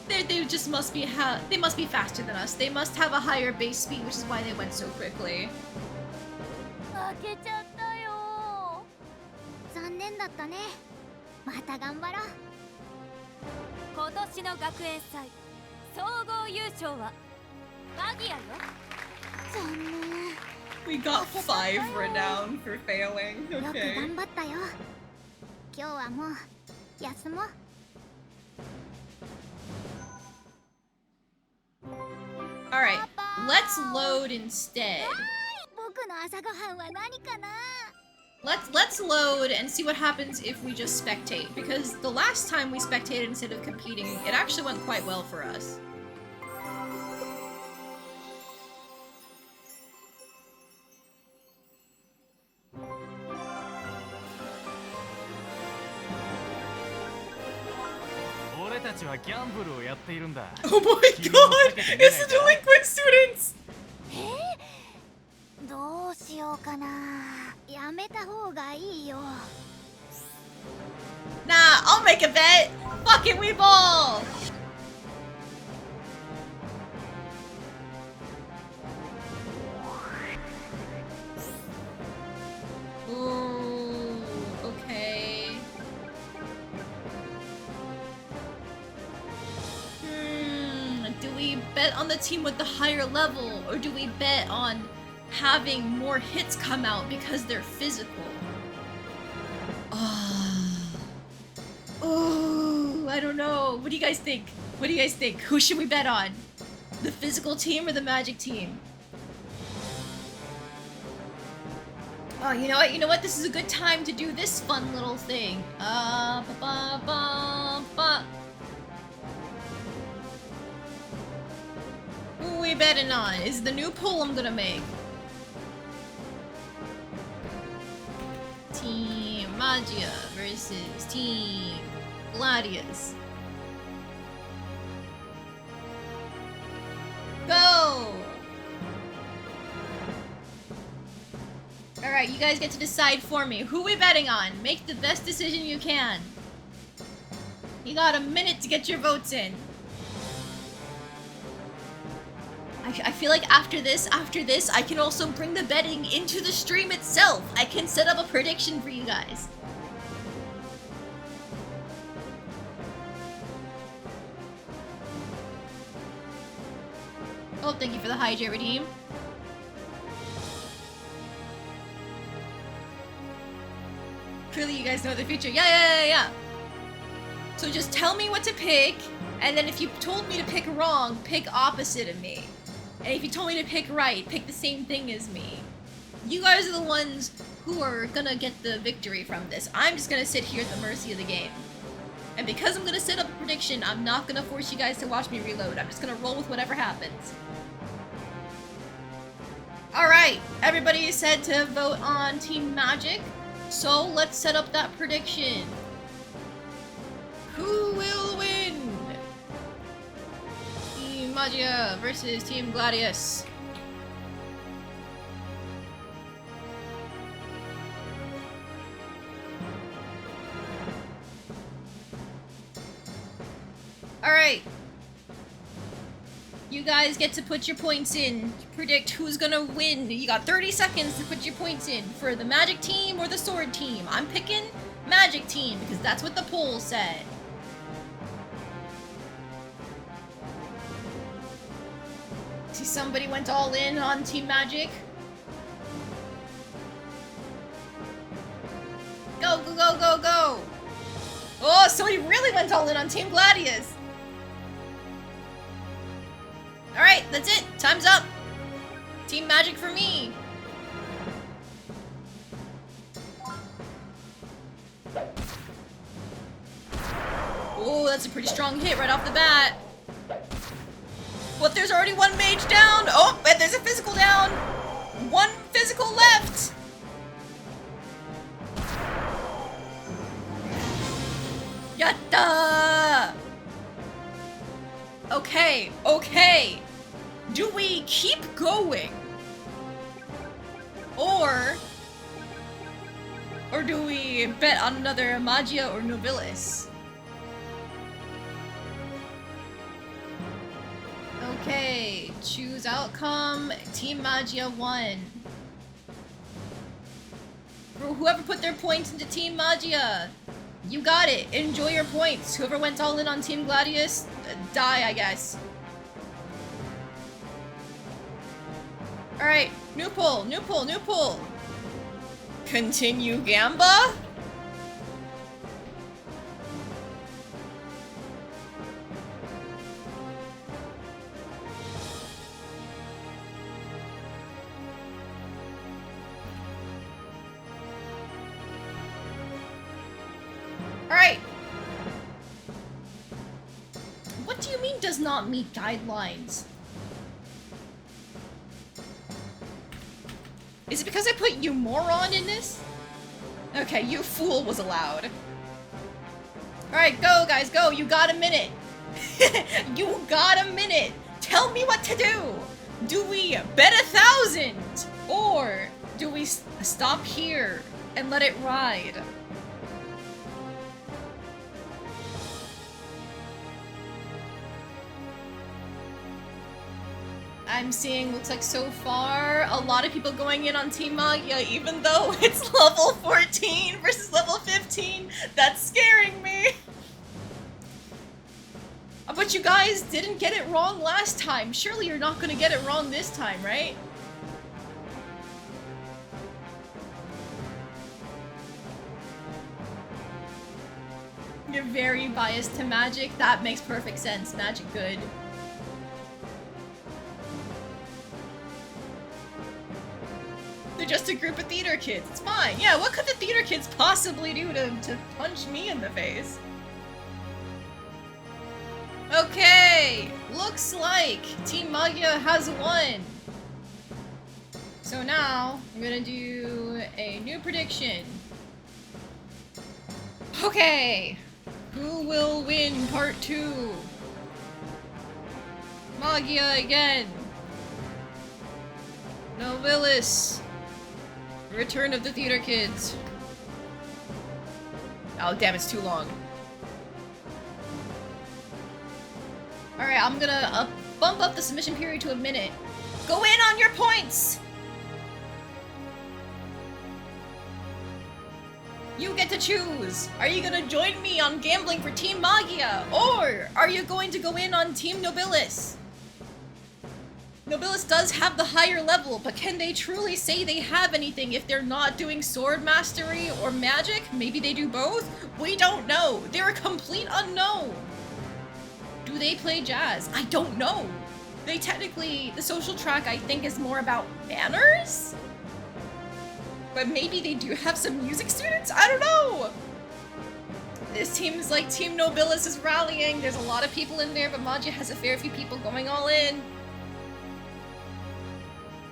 They just must be they must be faster than us. They must have a higher base speed, which is why they went so quickly. 負けちゃったよ。残念だったね。また頑張ろう。今年の学園祭総合優勝はマギアよ。残念。We got 5 renown for failing. よく Okay. 頑張ったよ。今日はもう休もう。Alright, let's load instead. 僕の朝ごはんは何かな。Let's load and see what happens if we just spectate, because the last time we spectated instead of competing, it actually went quite well for us. Oh my god! It's the delinquent students! どうしようかな。やめた方がいいよ。Nah, I'll make a bet! Fuck it, we ball! Ooh, okay. Do we bet on the team with the higher level, or do we bet on having more hits come out because they're physical? Oh, I don't know. What do you guys think? What do you guys think? Who should we bet on? The physical team or the magic team? Oh, you know what? You know what? This is a good time to do this fun little thing. Who are we betting on? Is the new poll I'm gonna make. Team Magia versus Team Gladius. Go! Alright, you guys get to decide for me. Who we betting on? Make the best decision you can. You got a minute to get your votes in. I feel like after this, I can also bring the betting into the stream itself. I can set up a prediction for you guys. Oh, thank you for the Hydra redeem. Clearly you guys know the future. Yeah. So just tell me what to pick, and then if you told me to pick wrong, pick opposite of me. And if you told me to pick right, pick the same thing as me. You guys are the ones who are gonna get the victory from this. I'm just gonna sit here at the mercy of the game. And because I'm gonna set up a prediction, I'm not gonna force you guys to watch me reload. I'm just gonna roll with whatever happens. Alright, everybody is said to vote on Team Magic. So let's set up that prediction. Who will win? Team Magia versus Team Gladius. Alright. You guys get to put your points in. Predict who's gonna win. You got 30 seconds to put your points in for the Magic team or the Sword team. I'm picking Magic team because that's what the poll said. See, somebody went all in on Team Magic. Go, go, go, go, go! Oh, somebody really went all in on Team Gladius. Alright, that's it. Time's up. Team Magic for me. Oh, that's a pretty strong hit right off the bat. But there's already one mage down. Oh, and there's a physical down. One physical left. Yatta! Okay, okay. Do we keep going? Or do we bet on another Magia or Nobilis? Okay, choose outcome. Team Magia won. For whoever put their points into Team Magia, you got it. Enjoy your points. Whoever went all in on Team Gladius, die, I guess. Alright, new poll, new poll, new poll. Continue Gamba? Alright. What do you mean does not meet guidelines? Is it because I put you moron in this? Okay, you fool was allowed. Alright, go guys, go. You got a minute. You got a minute. Tell me what to do. Do we bet 1,000? Or do we stop here and let it ride? I'm seeing, looks like so far, a lot of people going in on Team Magia, even though it's level 14 versus level 15. That's scaring me. But you guys didn't get it wrong last time. Surely you're not gonna get it wrong this time, right? You're very biased to Magic. That makes perfect sense. Magic good. They're just a group of theater kids. It's fine. Yeah, what could the theater kids possibly do to punch me in the face? Okay, looks like Team Magia has won. So now, I'm gonna do a new prediction. Okay. Who will win part 2? Magia again. Nobilis. Return of the Theater Kids. Oh damn, it's too long. Alright, I'm gonna bump up the submission period to a minute. Go in on your points! You get to choose! Are you gonna join me on gambling for Team Magia? Or are you going to go in on Team Nobilis? Nobilis does have the higher level, but can they truly say they have anything if they're not doing sword mastery or magic? Maybe they do both? We don't know. They're a complete unknown. Do they play jazz? I don't know. They technically, the social track I think is more about manners? But maybe they do have some music students? I don't know. This seems like Team Nobilis is rallying. There's a lot of people in there, but Magia has a fair few people going all in.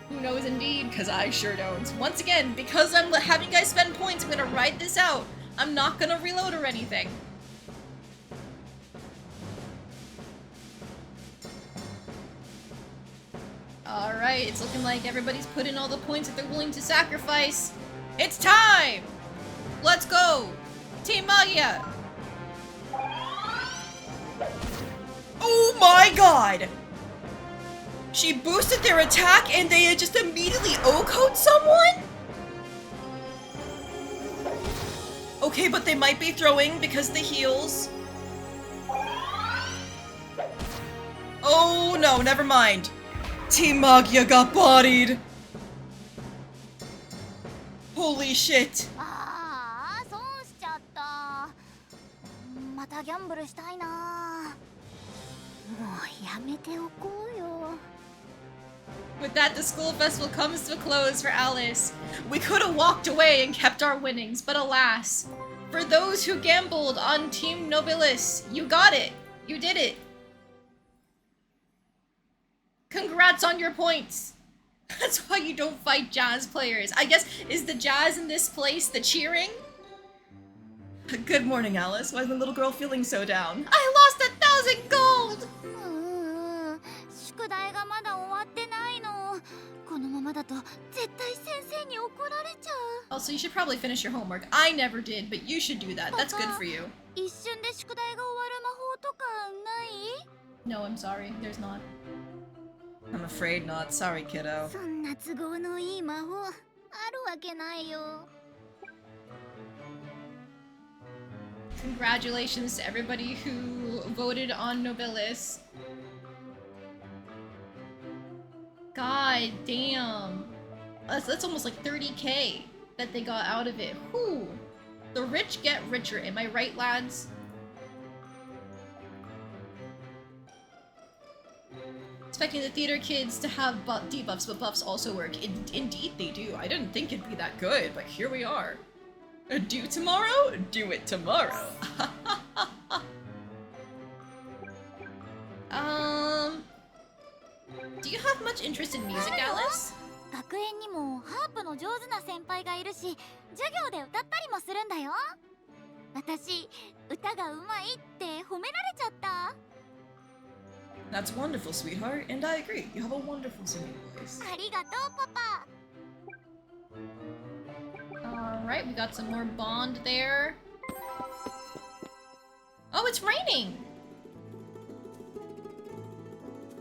Who knows indeed, because I sure don't. Once again, because I'm having you guys spend points, I'm gonna ride this out. I'm not gonna reload or anything. Alright, it's looking like everybody's put in all the points that they're willing to sacrifice. It's time! Let's go! Team Magia! Oh my god! She boosted their attack and they just immediately O-code someone? Okay, but they might be throwing because the heals. Oh no, never mind. Team Magia got bodied. Holy shit. ああ、損しちゃった。またギャンブルしたいな。もうやめておこうよ。With that, the school festival comes to a close for Alice. We could have walked away and kept our winnings, but alas, for those who gambled on Team Nobilis, you got it. You did it. Congrats on your points. That's why you don't fight jazz players. I guess, is the jazz in this place the cheering? Good morning, Alice. Why is the little girl feeling so down? I lost 1,000 gold! 宿題がまだ終わってないの。このままだと絶対先生に怒られちゃう。 Also, you should probably finish your homework. I never did, but you should do that. That's good for you. 一瞬で宿題が終わる魔法とかない？ No, I'm sorry. There's not. I'm afraid not. Sorry, kiddo. そんな都合のいい魔法あるわけないよ。 Congratulations to everybody who voted on Nobilis. God damn. That's almost like 30k that they got out of it. Whew. The rich get richer, am I right, lads? Expecting the theater kids to have debuffs, but buffs also work. Indeed they do. I didn't think it'd be that good, but here we are. Do tomorrow? Do it tomorrow. Do you have much interest in music, Alice? 学園にもハープの上手な先輩がいるし、授業で歌ったりもするんだよ。私、歌がうまいって褒められちゃった。 That's wonderful, sweetheart, and I agree. You have a wonderful singing voice. ありがとう、パパ。 Alright, we got some more bond there. Oh, it's raining!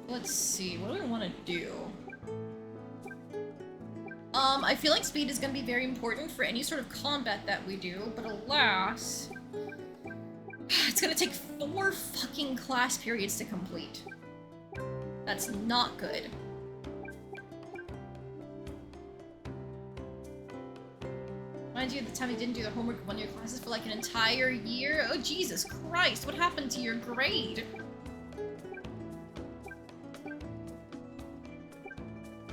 Let's see, what do we want to do? I feel like speed is going to be very important for any sort of combat that we do, but alas... It's going to take 4 fucking class periods to complete. That's not good. Reminds you of the time you didn't do the homework of one of your classes for like an entire year? Oh, Jesus Christ, what happened to your grade?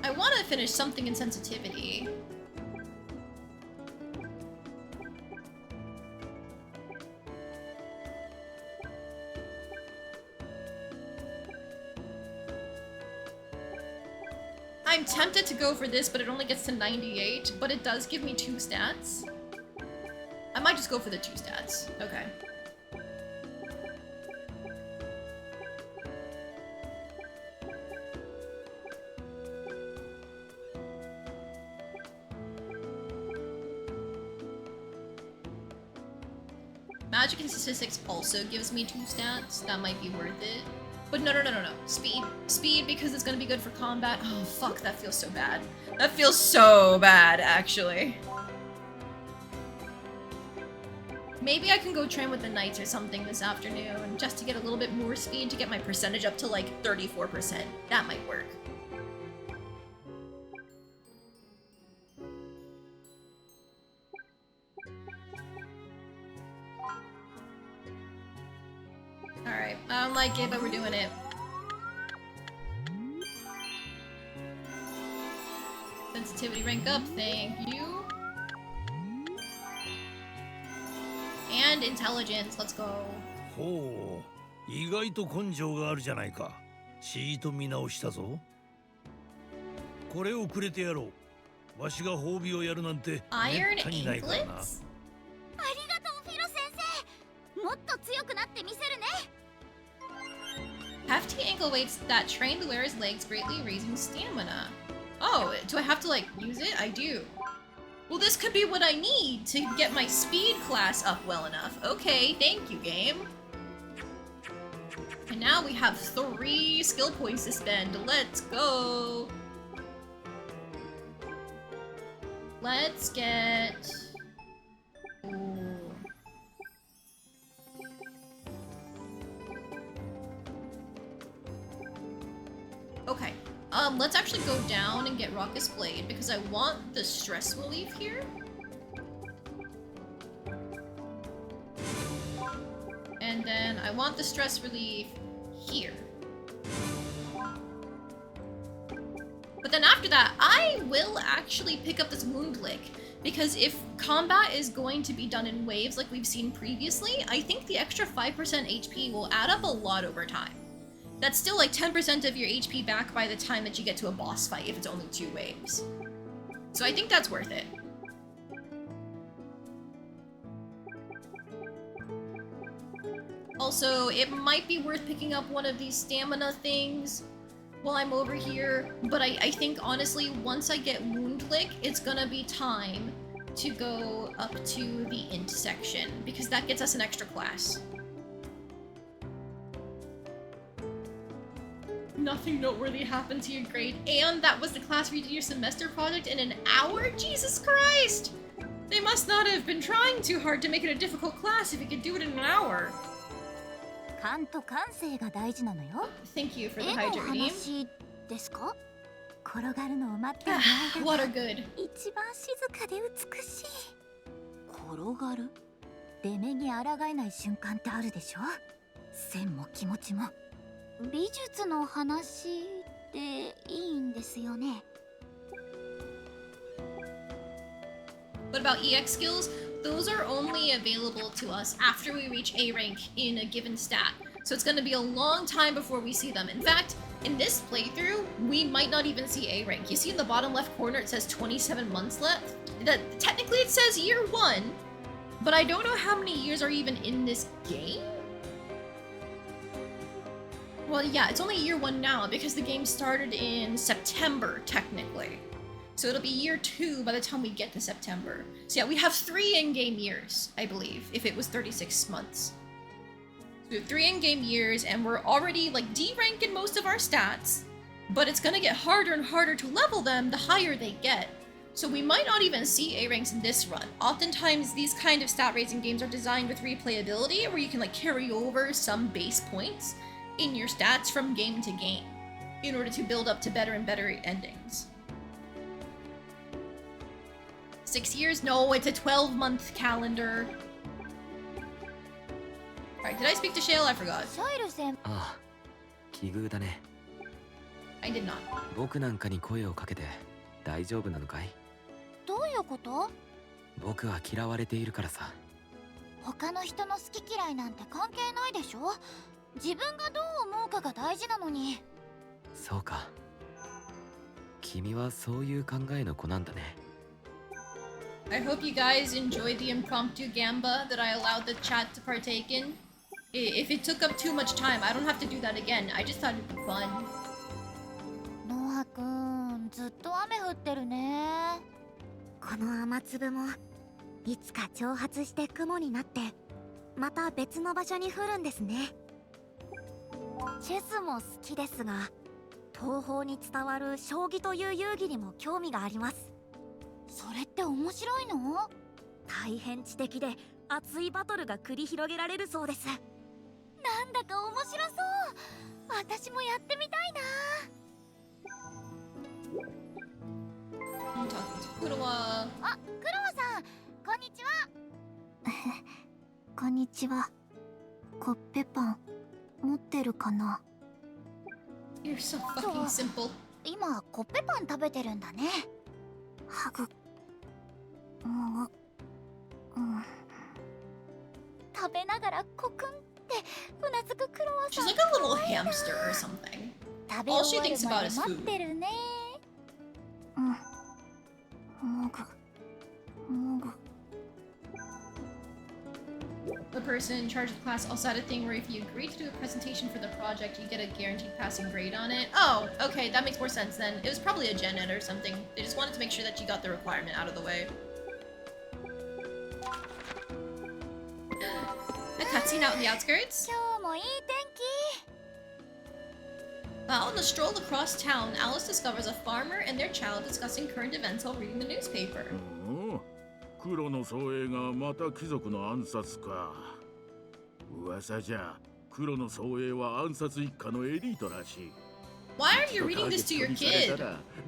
I want to finish something in sensitivity. I'm tempted to go for this, but it only gets to 98, but it does give me 2 stats. I might just go for the 2 stats. Okay. Magic and statistics also gives me 2 stats. That might be worth it. But no. Speed. Speed, because it's gonna be good for combat. Oh, fuck, that feels so bad. That feels so bad, actually. Maybe I can go train with the knights or something this afternoon, just to get a little bit more speed to get my percentage up to like 34%. That might work. Alright, I don't like it, but we're doing it. Sensitivity rank up, thank you. And intelligence, let's go. ほう、意外と根性があるじゃないか。シート見直したぞ。これをくれてやろう。わしが褒美をやるなんてめったにないからな。ありがとう、フィロ先生。もっと強くなってみせるね。Hefty ankle weights that train the wearer's legs, greatly raising stamina. Oh, do I have to like use it? I do. Well, this could be what I need to get my speed class up well enough. Okay, thank you, game. And now we have 3 skill points to spend. Let's go. Let's get... Ooh. Okay. Let's actually go down and get Raucous Blade because I want the stress relief here. And then I want the stress relief here. But then after that, I will actually pick up this Wound Lick because if combat is going to be done in waves like we've seen previously, I think the extra 5% HP will add up a lot over time. That's still like 10% of your HP back by the time that you get to a boss fight if it's only 2 waves. So I think that's worth it. Also, it might be worth picking up one of these stamina things while I'm over here, but I think honestly, once I get Wound Lick, it's gonna be time to go up to the int section because that gets us an extra class. Nothing noteworthy happened to your grade, and that was the class where you did your semester project in an hour? Jesus Christ! They must not have been trying too hard to make it a difficult class if you could do it in an hour. 勘と感性が大事なのよ。Thank you for the 絵の hydrating. 話ですか？転がるのを待っている間 Water が good. 一番静かで美しい。転がる？出目に抗えない瞬間ってあるでしょ？線も気持ちも。美術の話でいいんですよね。What about EX skills? Those are only available to us after we reach A rank in a given stat. So it's going to be a long time before we see them. In fact, in this playthrough, we might not even see A rank. You see in the bottom left corner, it says 27 months left. That technically it says year 1, but I don't know how many years are even in this game. Well, yeah, it's only year 1 now because the game started in September, technically. So it'll be year 2 by the time we get to September. So yeah, we have 3 in-game years, I believe, if it was 36 months. So we have 3 in-game years, and we're already, like, D-rank in most of our stats, but it's gonna get harder and harder to level them the higher they get. So we might not even see A ranks in this run. Oftentimes, these kind of stat-raising games are designed with replayability, where you can, like, carry over some base points in your stats from game to game in order to build up to better and better endings. 6 years? No, it's a 12-month calendar. Alright, did I speak to Shale? I forgot. シャイル先ああ、奇遇だね。I did not. 僕なんかに声をかけて大丈夫なのかい？どういうこと？僕は嫌われているからさ。他の人の好き嫌いなんて関係ないでしょ？自分がどう思うかが大事なのに。そうか。君はそういう考えの子なんだね。I hope you guys enjoyed the impromptu gamba that I allowed the chat to partake in. If it took up too much time, I don't have to do that again. I just thought it'd be fun. ノアくん、ずっと雨降ってるね。この雨粒もいつか蒸発して雲になってまた別の場所に降るんですね。チェスも好きですが、東方に伝わる将棋という遊戯にも興味があります。それって面白いの？大変知的で熱いバトルが繰り広げられるそうです。なんだか面白そう。私もやってみたいな。クロワ。あ、クロワさん、こんにちは。こんにちは。コッペパン持ってるかな？ You're so fucking simple. 今コッペパン食べてるんだね。ハグ。食べながらコクンってうなずくクロワさん。She's like a little hamster or something. All she thinks about is 待 food. ってるね。もぐもぐ。The person in charge of the class also had a thing where if you agree to do a presentation for the project, you get a guaranteed passing grade on it. Oh, okay, that makes more sense then. It was probably a gen ed or something. They just wanted to make sure that you got the requirement out of the way. A cutscene out in the outskirts? 今日もいい天気。 On a stroll across town, Alice discovers a farmer and their child discussing current events while reading the newspaper. 黒の総営がまた貴族の暗殺か。噂じゃ黒の総営は暗殺一家のエリートらしい。Why are you reading this to your kid?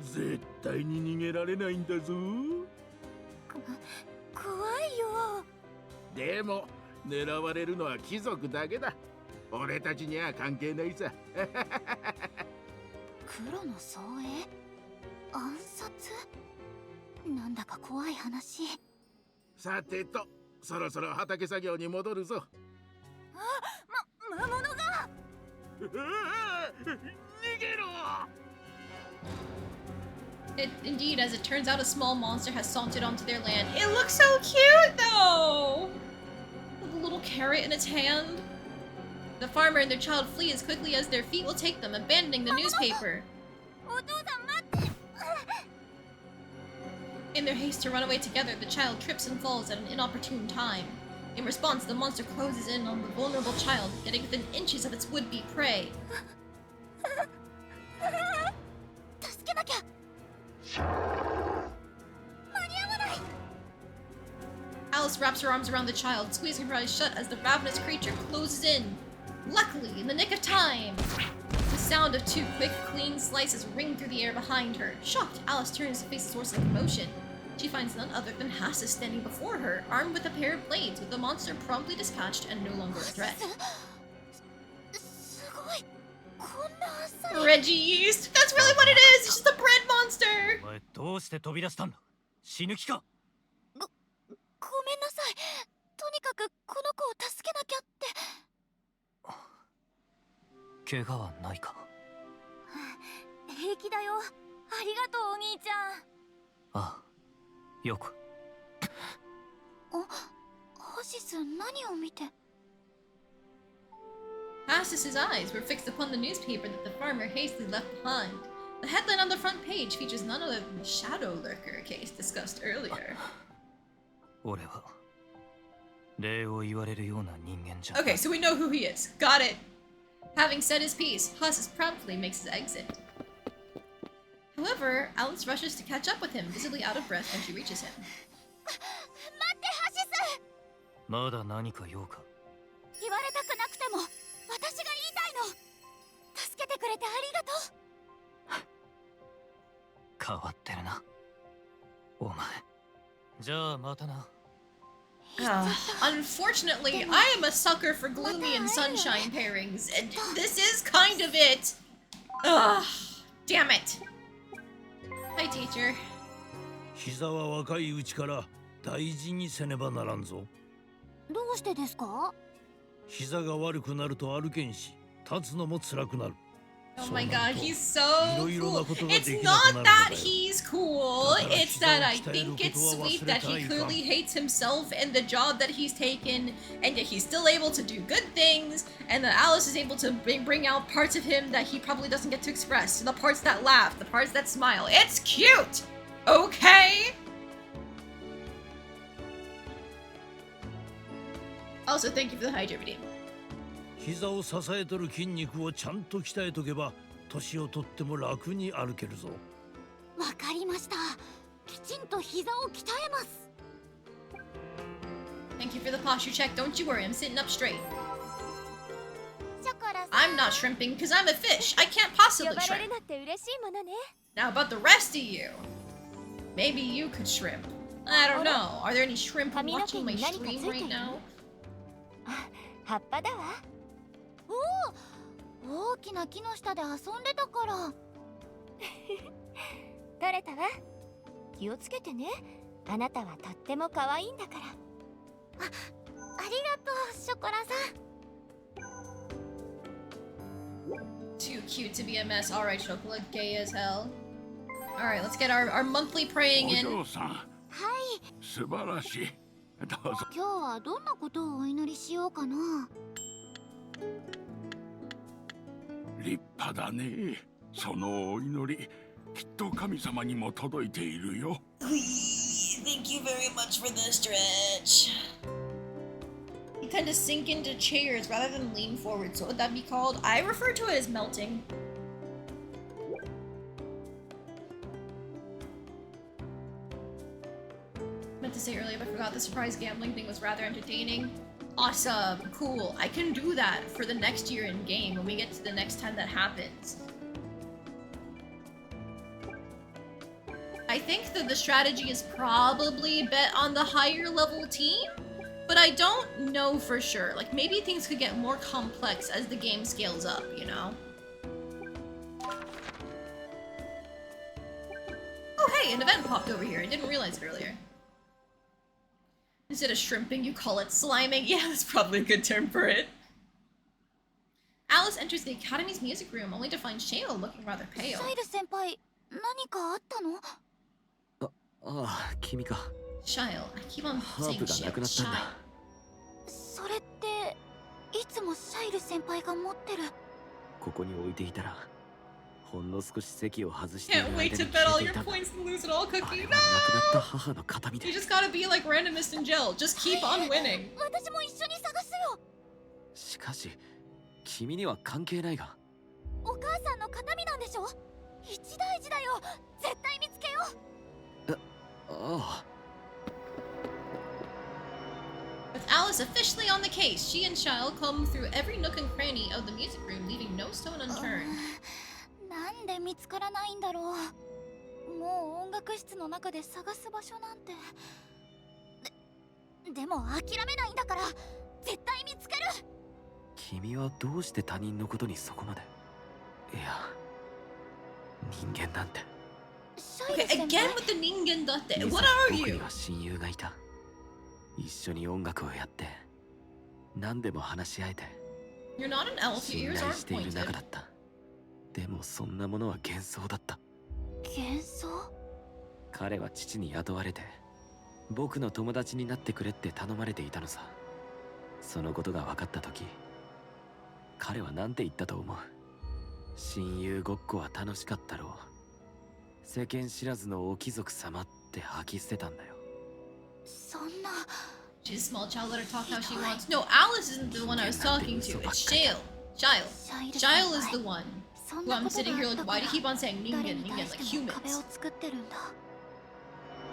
絶対に逃げられないんだぞ。怖いよ。でも狙われるのは貴族だけだ。俺たちには関係ないさ。黒の総営？暗殺？なんだか怖い話。さてと、そろそろ畑作業に戻るぞ。魔物が逃げろ。 Indeed, as it turns out, a small monster has sauntered onto their land. It looks so cute, though! With a little carrot in its hand. The farmer and their child flee as quickly as their feet will take them, abandoning the newspaper. In their haste to run away together, the child trips and falls at an inopportune time. In response, the monster closes in on the vulnerable child, getting within inches of its would-be prey. Alice wraps her arms around the child, squeezing her eyes shut as the ravenous creature closes in. Luckily, in the nick of time! The sound of two quick, clean slices ring through the air behind her. Shocked, Alice turns to face the source of commotion. She finds none other than Hassus standing before her, armed with a pair of blades, with the monster promptly dispatched and no longer a threat. Reggie yeast! That's really what it is! It's just a bread monster! お前どうして飛び出したんだ？死ぬ気か？ごめんなさい。とにかくこの子を助けなきゃって。怪我はないか？平気だよ。ありがとうお兄ちゃん。ああ、よく。ハシス、何を見て。Hassus's eyes were fixed upon the newspaper that the farmer hastily left behind. The headline on the front page features none other than the Shadow Lurker case discussed earlier. 俺は礼を言われるような人間じゃ。Okay, so we know who he is. Got it. Having said his piece, Hassus promptly makes his exit. However, Alice rushes to catch up with him, visibly out of breath when she reaches him. 待ってハシス。まだ何か用か？言われたくなくても私が言いたいの。助けてくれてありがとう。変わってるな。お前。じゃあまたな。Unfortunately, I am a sucker for gloomy and sunshine pairings, and this is kind of it. Ugh, damn it. Hi, teacher. 膝は若いうちから大事にせねばならんぞ。どうしてですか？膝が悪くなると歩けんし、立つのも辛くなる。Oh my god, he's so cool. It's It's not that he's cool. it's that I think it's sweet that he clearly hates himself and the job that he's taken, and yet he's still able to do good things, and that Alice is able to bring out parts of him that he probably doesn't get to express. The parts that laugh, the parts that smile. It's cute! Okay? Also, thank you for the hydrating. 膝を支えとる筋肉をちゃんと鍛えとけば年をとっても楽に歩けるぞ。わかりました。きちんと膝を鍛えます。Thank you for the posture check. Don't you worry, I'm sitting up straight. ショコラさん。 I'm not shrimping because I'm a fish. I can't possibly 呼ばれ shrimp. るのって嬉しいものね。 Now about the rest of you. Maybe you could shrimp. I don't know. Are there any shrimp watching my stream right now? 葉っぱだわ。おお、大きな木の下で遊んでたから。取れたわ。気をつけてね。あなたはとっても可愛いんだから。ありがとう、ショコラさん。 Too cute to be a mess. Alright, Chocolate, gay as hell. Alright, let's get our monthly praying in. お嬢さん、はい。素晴らしい。どうぞ。今日はどんなことをお祈りしようかな。立派だね。そのお祈り、きっと神様にも届いているよ。Thank you very much for the stretch. You tend to sink into chairs rather than lean forward. So what would that be called? I refer to it as melting. Meant to say earlier, but forgot the surprise gambling thing was rather entertaining. Awesome, cool. I can do that for the next year in game when we get to the next time that happens. I think that the strategy is probably bet on the higher level team, but I don't know for sure. Like, maybe things could get more complex as the game scales up, you know? Oh hey, an event popped over here. I didn't realize it earlier. Instead of shrimping, you call it sliming. Yeah, that's probably a good term for it. Alice enters the Academy's music room only to find Shale looking rather pale. シャイル先輩、何かあったの？ああ、君か。Shale, I keep on ハー saying プがなくなったん Shale. だ。それっていつもシャイル先輩が持ってる。ここに置いていたら、ほんの少し席を外している Can't 間に wait 消 to え bet all てい your たんだ。 points and lose it all, あ Cookie. れは No! 亡くなった母の形見で。 You just gotta be like randomist in jail. Just keep on winning. 私も一緒に探すよ。しかし、君には関係ないが。お母さんの形見なんでしょ？一大事だよ。絶対見つけよう。ああ。 With Alice officially on the case, she and Shale comb through every nook and cranny of the music room, leaving no stone unturned. なんで見つからないんだろう。もう音楽室の中で探す場所なんて。でも諦めないんだから、絶対見つける。君はどうして他人のことにそこまで。いや、人間なんて。Okay, again with the ningen datte. What are 僕 you? には親友がいた。一緒に音楽をやって、何でも話し合えて。 You're not an elf, 信 your ears 頼 aren't している pointed. 仲だった。でもそんなものは幻想だった。幻想？彼は父に雇われて、僕の友達になってくれって頼まれていたのさ。そのことが分かった時、彼は何て言ったと思う？親友ごっこは楽しかったろう。世間知らずのお貴族様って吐き捨てたんだよ。そんな。 She's a small child, let her talk how she wants. No, Alice isn't the one I was talking to. It's Shale. Shale. Shale is the one who I'm sitting here like, why do you keep on saying ningen, ningen, like humans?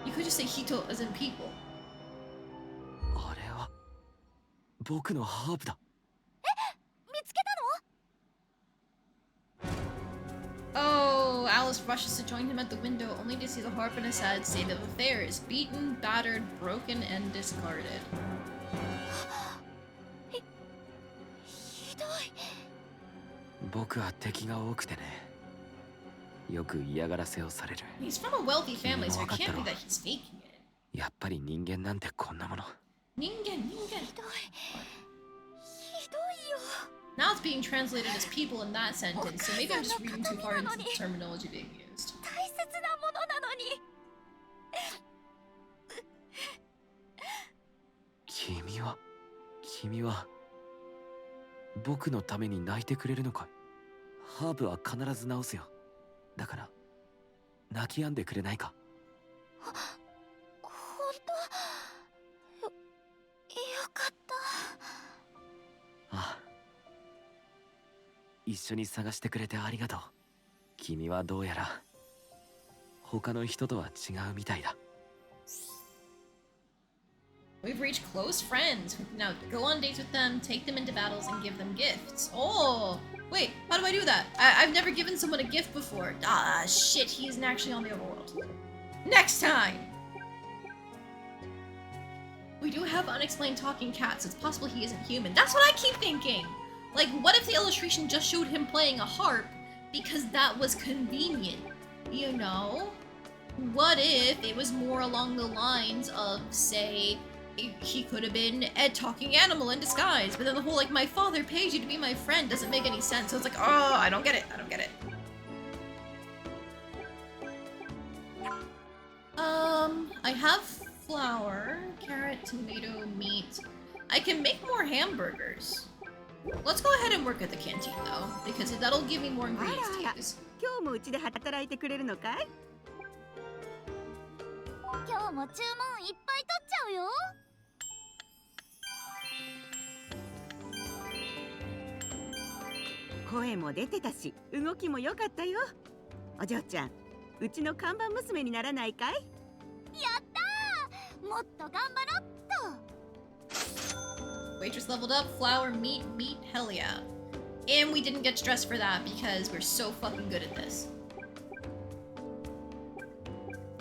You could just say hito as in people. あれは僕のハープだ。見つけたの？ Oh, Alice rushes to join him at the window, only to see the harp in a sad state of affairs, beaten, battered, broken, and discarded. ひどい。僕は敵が多くてね。よく嫌がらせをされる。 He's from a wealthy family, so it can't be that he's faking it. やっぱり人間なんてこんなもの。 Ningen, ningen. ひどい。ひどいよ。 Now it's being translated as people in that sentence, so maybe I'm just reading too far into the terminology being used. 大切なものなのに。君は僕のために泣いてくれるのかい？ハーブは必ず治すよ。だから泣き止んでくれないか？本当よかった。ああ、一緒に探してくれてありがとう。君はどうやら他の人とは違うみたいだ。We've reached close friends. We can now go on dates with them, take them into battles, and give them gifts. Oh! Wait, how do I do that? I've never given someone a gift before. Ah, shit, he isn't actually on the overworld. Next time! We do have unexplained talking cats, so it's possible he isn't human. That's what I keep thinking! Like, what if the illustration just showed him playing a harp because that was convenient? You know? What if it was more along the lines of, say, he could have been a talking animal in disguise, but then the whole, like, my father paid you to be my friend doesn't make any sense. So it's like, oh, I don't get it. I don't get it. I have flour, carrot, tomato, meat. I can make more hamburgers. Let's go ahead and work at the canteen, though, because that'll give me more ingredients to use. 今日もうちで働いてくれるのかい？今日も注文いっぱい取っちゃうよ。声も出てたし、動きも良かったよ。お嬢ちゃん、うちの看板娘にならないかい？やったー！もっと頑張ろっと。 Waitress leveled up, flour, meat, hell yeah. And we didn't get stressed for that because we're so fucking good at this.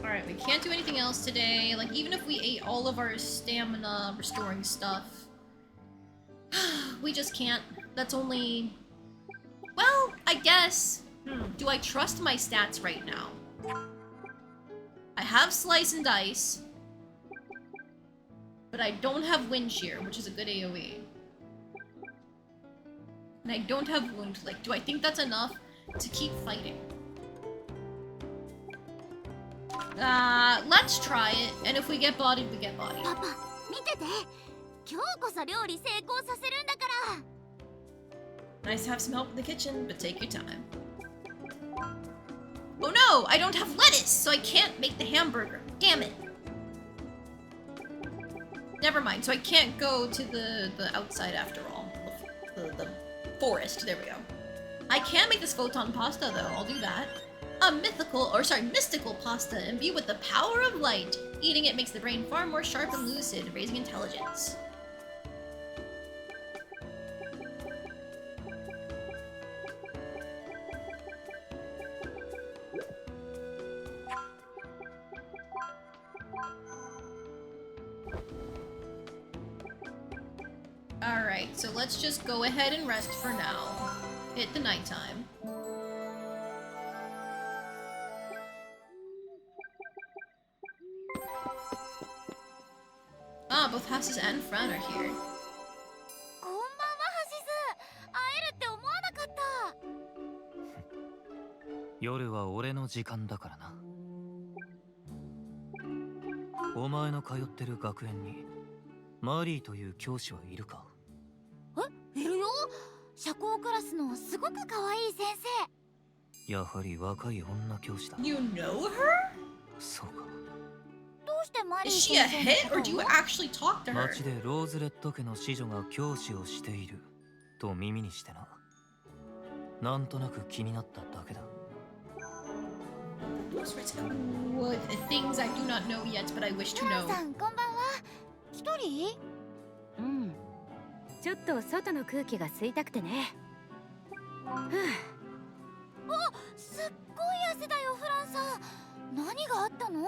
Alright, we can't do anything else today. Like, even if we ate all of our stamina restoring stuff, we just can't. That's only... Well, I guess. Do I trust my stats right now? I have Slice and Dice, but I don't have Wind Shear, which is a good AoE. And I don't have Wound Lick. Do I think that's enough to keep fighting? Let's try it, and if we get bodied, we get bodied. パパ、見てて。今日こそ料理成功させるんだから。 Nice to have some help in the kitchen, but take your time. Oh no! I don't have lettuce, so I can't make the hamburger. Damn it. Never mind, so I can't go to the outside after all. The forest, there we go. I can make this photon pasta though, I'll do that. A mystical pasta imbued with the power of light. Eating it makes the brain far more sharp and lucid, raising intelligence. Alright, so let's just go ahead and rest for now. Hit the nighttime. Ah, both Hasses and Fran are here. こんばんは、ハシズ。会えるって思わなかった。夜は俺の時間だからな。お前の通ってる学園にマリーという教師はいるか？いるよ。社交クラスのすごく可愛い先生。やはり若い女教師だ。You know her? そうか。どうしてマリー Is 先 she a 生 hit, or do you actually talk to her? 町でローズレッド家の子女が教師をしていると耳にしてな。なんとなく気になっただけだ。Things I do not know yet, but I wish to ユ know. ンさん、こんばんは。一人？うん。ちょっと外の空気が吸いたくてね。お、すっごい汗だよ、フランさん。何があったの？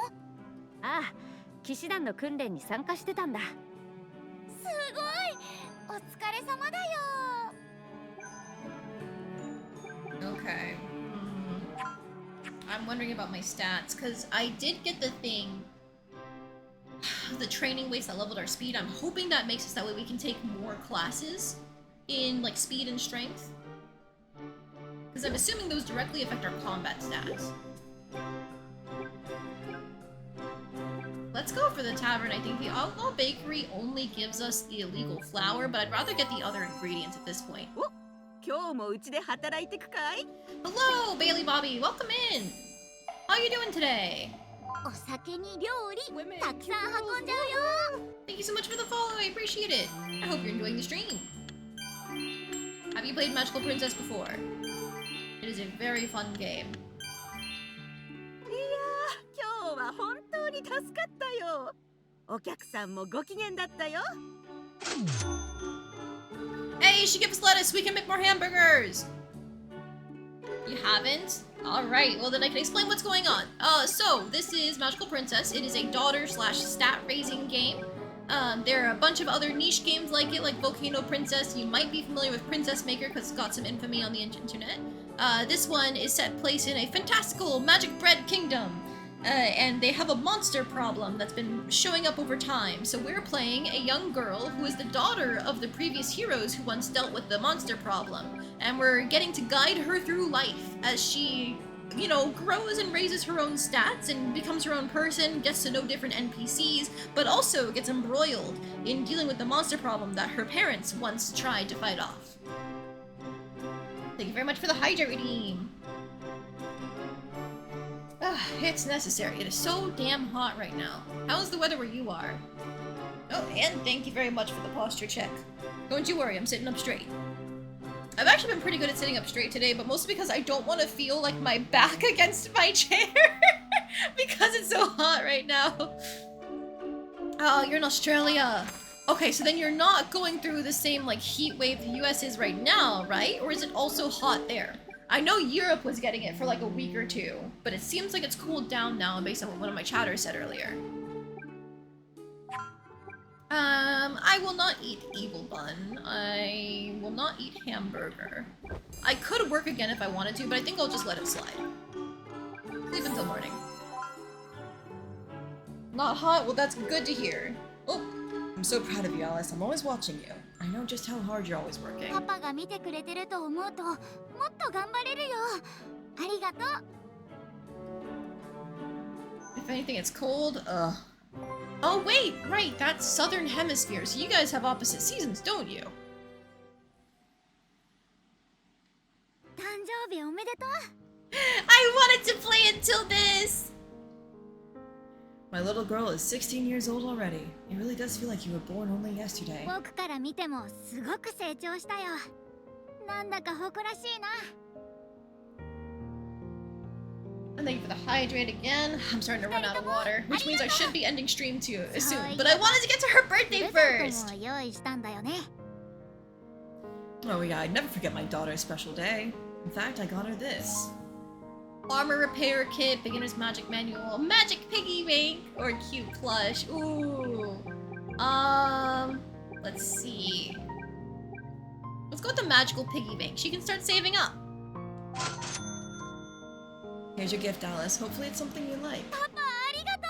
ああ、騎士団の訓練に参加してたんだ。すごい。お疲れ様だよ。Okay. I'm wondering about my stats, because I did get the thing. The training weights that leveled our speed. I'm hoping that makes us that way we can take more classes in, like, speed and strength. Because I'm assuming those directly affect our combat stats. Let's go for the tavern. I think the Outlaw Bakery only gives us the illegal flour, but I'd rather get the other ingredients at this point. 今日もうちで働いてくかい？ Hello, Bailey Bobby. Welcome in. How you doing today? お酒に料理たくさん運んじゃうよ。 Thank you so much for the follow. I appreciate it. I hope you're enjoying the stream. Have you played Magical Princess before? It is a very fun game. いやー、今日は本当に助かったよ。お客さんもご機嫌だったよ。 Hey, she gives us lettuce. We can make more hamburgers. You haven't? Alright, well then I can explain what's going on. So, this is Magical Princess. It is a daughter/stat-raising game. There are a bunch of other niche games like it, like Volcano Princess. You might be familiar with Princess Maker because it's got some infamy on the internet. This one is set place in a fantastical magic bread kingdom. And they have a monster problem that's been showing up over time. So we're playing a young girl who is the daughter of the previous heroes who once dealt with the monster problem. And we're getting to guide her through life as she, you know, grows and raises her own stats and becomes her own person, gets to know different NPCs, but also gets embroiled in dealing with the monster problem that her parents once tried to fight off. Thank you very much for the Hydra redeem. It's necessary. It is so damn hot right now. How's the weather where you are? Oh, and thank you very much for the posture check. Don't you worry, I'm sitting up straight. I've actually been pretty good at sitting up straight today, but mostly because I don't want to feel like my back against my chair because it's so hot right now. Oh, you're in Australia. Okay, so then you're not going through the same like heat wave the US is right now, right? Or is it also hot there? I know Europe was getting it for like a week or two, but it seems like it's cooled down now based on what one of my chatters said earlier. I will not eat Evil Bun. I will not eat hamburger. I could work again if I wanted to, but I think I'll just let it slide. Sleep until morning. Not hot? Well, that's good to hear. Oh, I'm so proud of you, Alice. I'm always watching you. I know just how hard you're always working. パパが見てくれてると思うともっと頑張れるよ。ありがとう。 If anything, it's cold. Ugh. Oh wait, right, that's Southern Hemisphere, so you guys have opposite seasons, don't you? 誕生日おめでとう。 I wanted to play until this! My little girl is 16 years old already. It really does feel like you were born only yesterday. 僕から見てもすごく成長したよ。なんだか誇らしいな。 And thank you for the hydrate again. I'm starting to run out of water, which means I should be ending stream too soon. But I wanted to get to her birthday first. 用意したんだよね。 Oh yeah, I'd never forget my daughter's special day. In fact, I got her this. Armor repair kit, beginner's magic manual, magic piggy bank, or cute plush. Ooh. Let's see. Let's go with the magical piggy bank. She can start saving up. Here's your gift, Alice. Hopefully it's something you like. パパありがと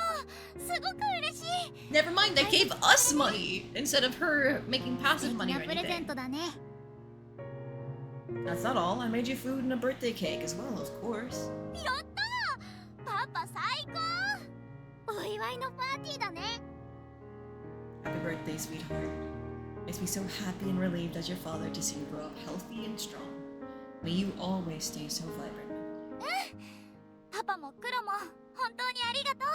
う。すごく嬉しい。 Never mind, they gave us money instead of her making passive money or プレゼン anything. トだね。 That's not all. I made you food and a birthday cake as well, of course. やったー。パパ最高。お祝いのパーティーだね。 Happy birthday, sweetheart. Makes me so happy and relieved as your father to see you grow up healthy and strong. May you always stay so vibrant. パパもクロも本当にありがと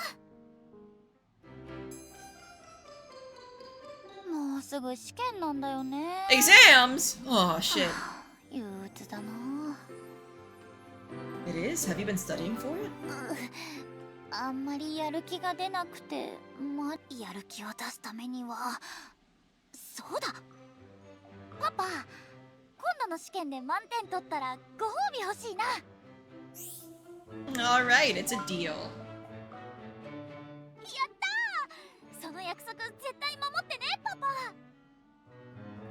う。もうすぐ試験なんだよね。 Exams? Oh, shit. 憂鬱だな。 It is? Have you been studying for it? あんまりやる気が出なくて、やる気を出すためには、そうだ。パパ、今度の試験で満点取ったらご褒美欲しいな。 Alright, it's a deal. やったー。その約束絶対守ってね、パパ。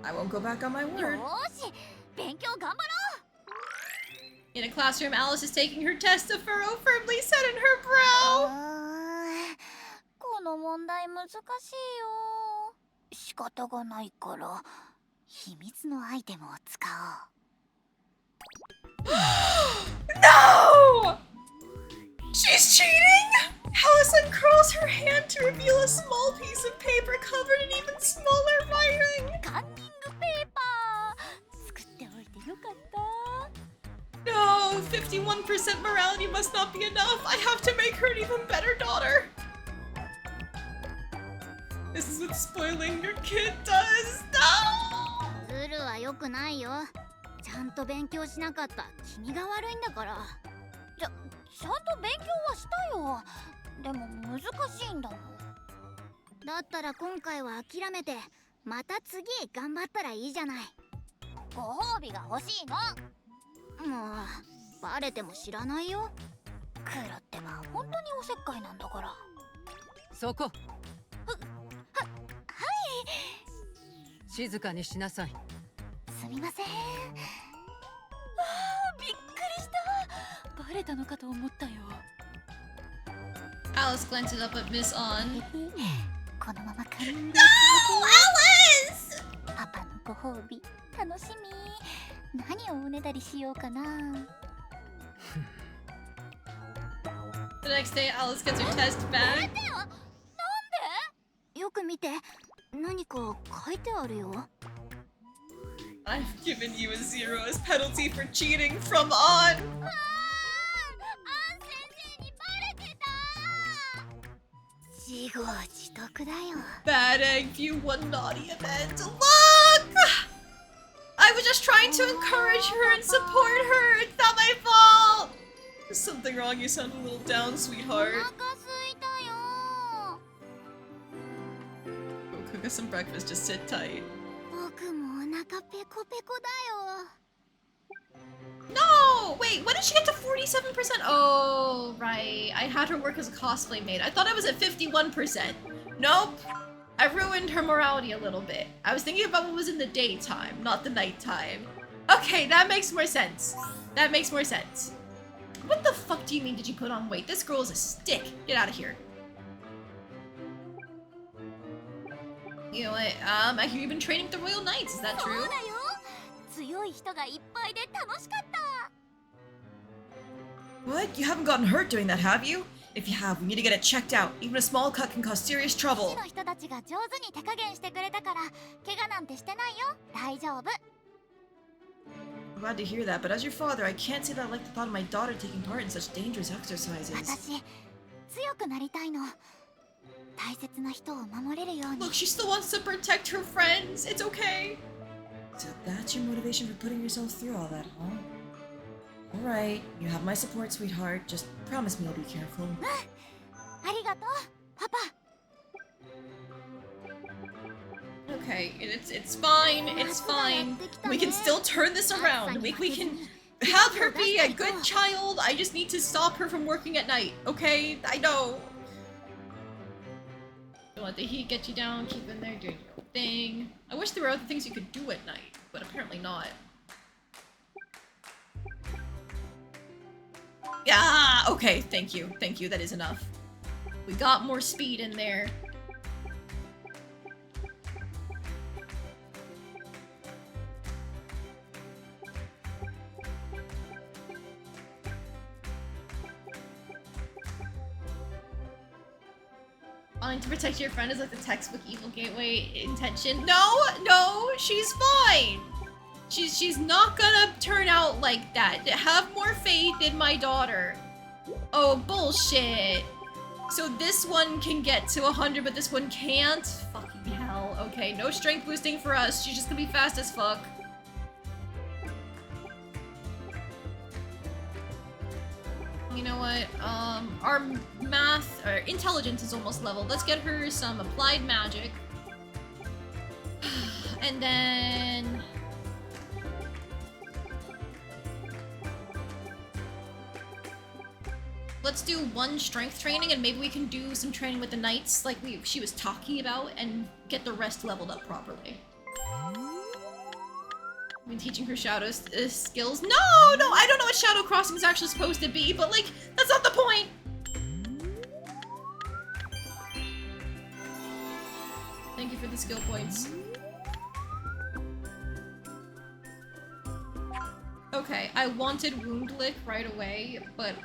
I won't go back on my よ word. ーし、勉強頑張ろう。 In a classroom, Alice is taking her test, a furrow firmly set in her brow. この問題難しいよ。仕方がないから秘密のアイテムを使おう。No! She's cheating? Alice uncurls her hand to reveal a small piece of paper covered in even smaller writing. カンニングペーパー作っておいてよかった。 No, 51% morality must not be enough. I have to make her an even better daughter. This is what spoiling your kid does. No! ズルは良くないよ。ちゃんと勉強しなかった君が悪いんだから。ちゃんと勉強はしたよ。でも難しいんだもん。だったら今回は諦めて、また次頑張ったらいいじゃない。ご褒美が欲しいの。もうバレても知らないよ。クロってば本当におせっかいなんだから。そこ。はい。静かにしなさい。すみません。びっくりした。バレたのかと思ったよ。Alice glances up at Miss On. このまま軽く。No, Alice! パパのご褒美楽しみ。何をおねだりしようかな。The next day, Alice gets her test back. なんで？よく見て。何か書いてあるよ。I've given you a 0 as penalty for cheating from On. Bad egg view one naughty event. Look! I was just trying to encourage her and support her. It's not my fault. There's something wrong. You sound a little down, sweetheart. Go cook us some breakfast. Just sit tight. No! Wait, when did she get to 47%? Oh, right. I had her work as a cosplay maid. I thought I was at 51%. Nope. I ruined her morality a little bit. I was thinking about what was in the daytime, not the nighttime. Okay, that makes more sense. That makes more sense. What the fuck do you mean did you put on weight? This girl is a stick. Get out of here. You know what? I hear you've been training with the Royal Knights. Is that true? 強い人がいっぱいで楽しかった。 What? You haven't gotten hurt doing that, have you? If you have, we need to get it checked out. Even a small cut can cause serious trouble. の人たちが上手に手加減してくれたから、怪我なんてしてないよ。大丈夫。 I'm glad to hear that, but as your father, I can't say that I like the thought of my daughter taking part in such dangerous exercises. 私、強くなりたいの。大切な人を守れるように。 Look, she still wants to protect her friends. It's okay. So that's your motivation for putting yourself through all that, huh? Alright, you have my support, sweetheart. Just promise me you'll be careful. ありがとう、パパ。 Okay, it's fine. It's fine. We can still turn this around. We can have her be a good child. I just need to stop her from working at night. Okay, I know. Don't let the heat get you down. Keep in there doing your thing. I wish there were other things you could do at night, but apparently not. Yeah, okay, thank you. Thank you, that is enough. We got more speed in there. Wanting to protect your friend is like the textbook evil gateway intention. No, she's fine. She's not gonna turn out like that. Have more faith in my daughter. Oh, bullshit. So this one can get to 100, but this one can't? Fucking hell. Okay, no strength boosting for us. She's just gonna be fast as fuck. You know what? Our math, or intelligence is almost leveled. Let's get her some applied magic. And then... let's do one strength training and maybe we can do some training with the knights like she was talking about and get the rest leveled up properly. I've been teaching her shadow skills. No, I don't know what shadow crossing is actually supposed to be, but like, that's not the point. Thank you for the skill points. Okay, I wanted wound lick right away, but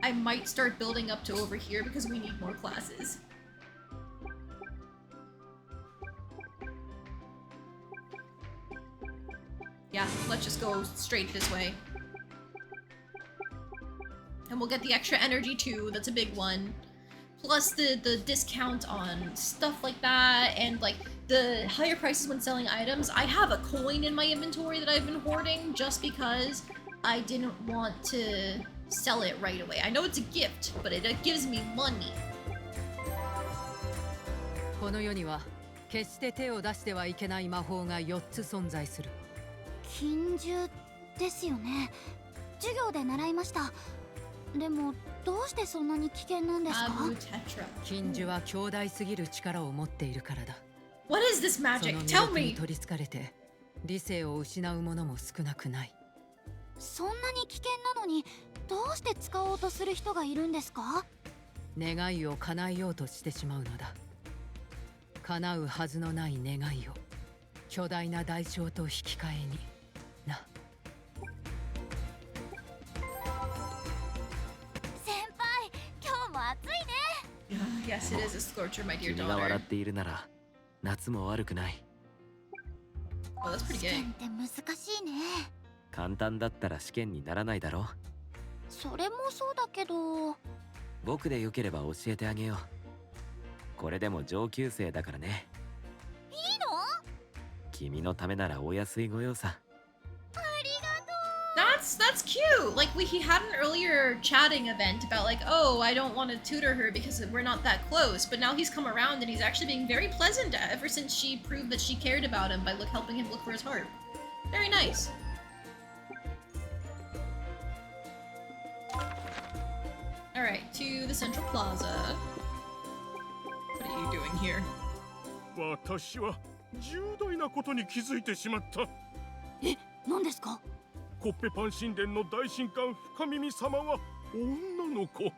I might start building up to over here because we need more classes. Yeah, let's just go straight this way. And we'll get the extra energy too, that's a big one. Plus the discount on stuff like that, and like the higher prices when selling items. I have a coin in my inventory that I've been hoarding just because I didn't want to sell it right away. I know it's a gift, but it gives me money. この世には決して手を出してはいけない魔法が4つ存在する。禁獣ですよね。授業で習いました。でもどうしてそんなに危険なんですか？禁獣は強大すぎる力を持っているからだ。What is this magic? その Tell 魅力に me! 取りつかれて理性を失う者も少なくない。そんなに危険なのにどうして使おうとする人がいるんですか？願いを叶えようとしてしまうのだ。叶うはずのない願いを巨大な代償と引き換えにな。先輩、今日も暑いね。Yes, it is a scorcher, my dear 君が笑 daughter. っているなら夏も悪くない。 Oh, that's pretty 試 gay. 験って難しいね。簡単だったら試験にならないだろう。それもそうだけど。僕でよければ教えてあげよう。これでも上級生だからね。いいの？君のためならお安いご用さ。ありがとう。That's cute. Like he had an earlier chatting event about like, oh, I don't want to tutor her because we're not that close. But now he's come around and he's actually being very pleasant ever since she proved that she cared about him by helping him look for his harp. Very nice. All right, to the Central Plaza. What are you doing here? 私は重大なことに気づいてしまった。え、何ですか？コッペパン神殿の大神官深耳様は女の子。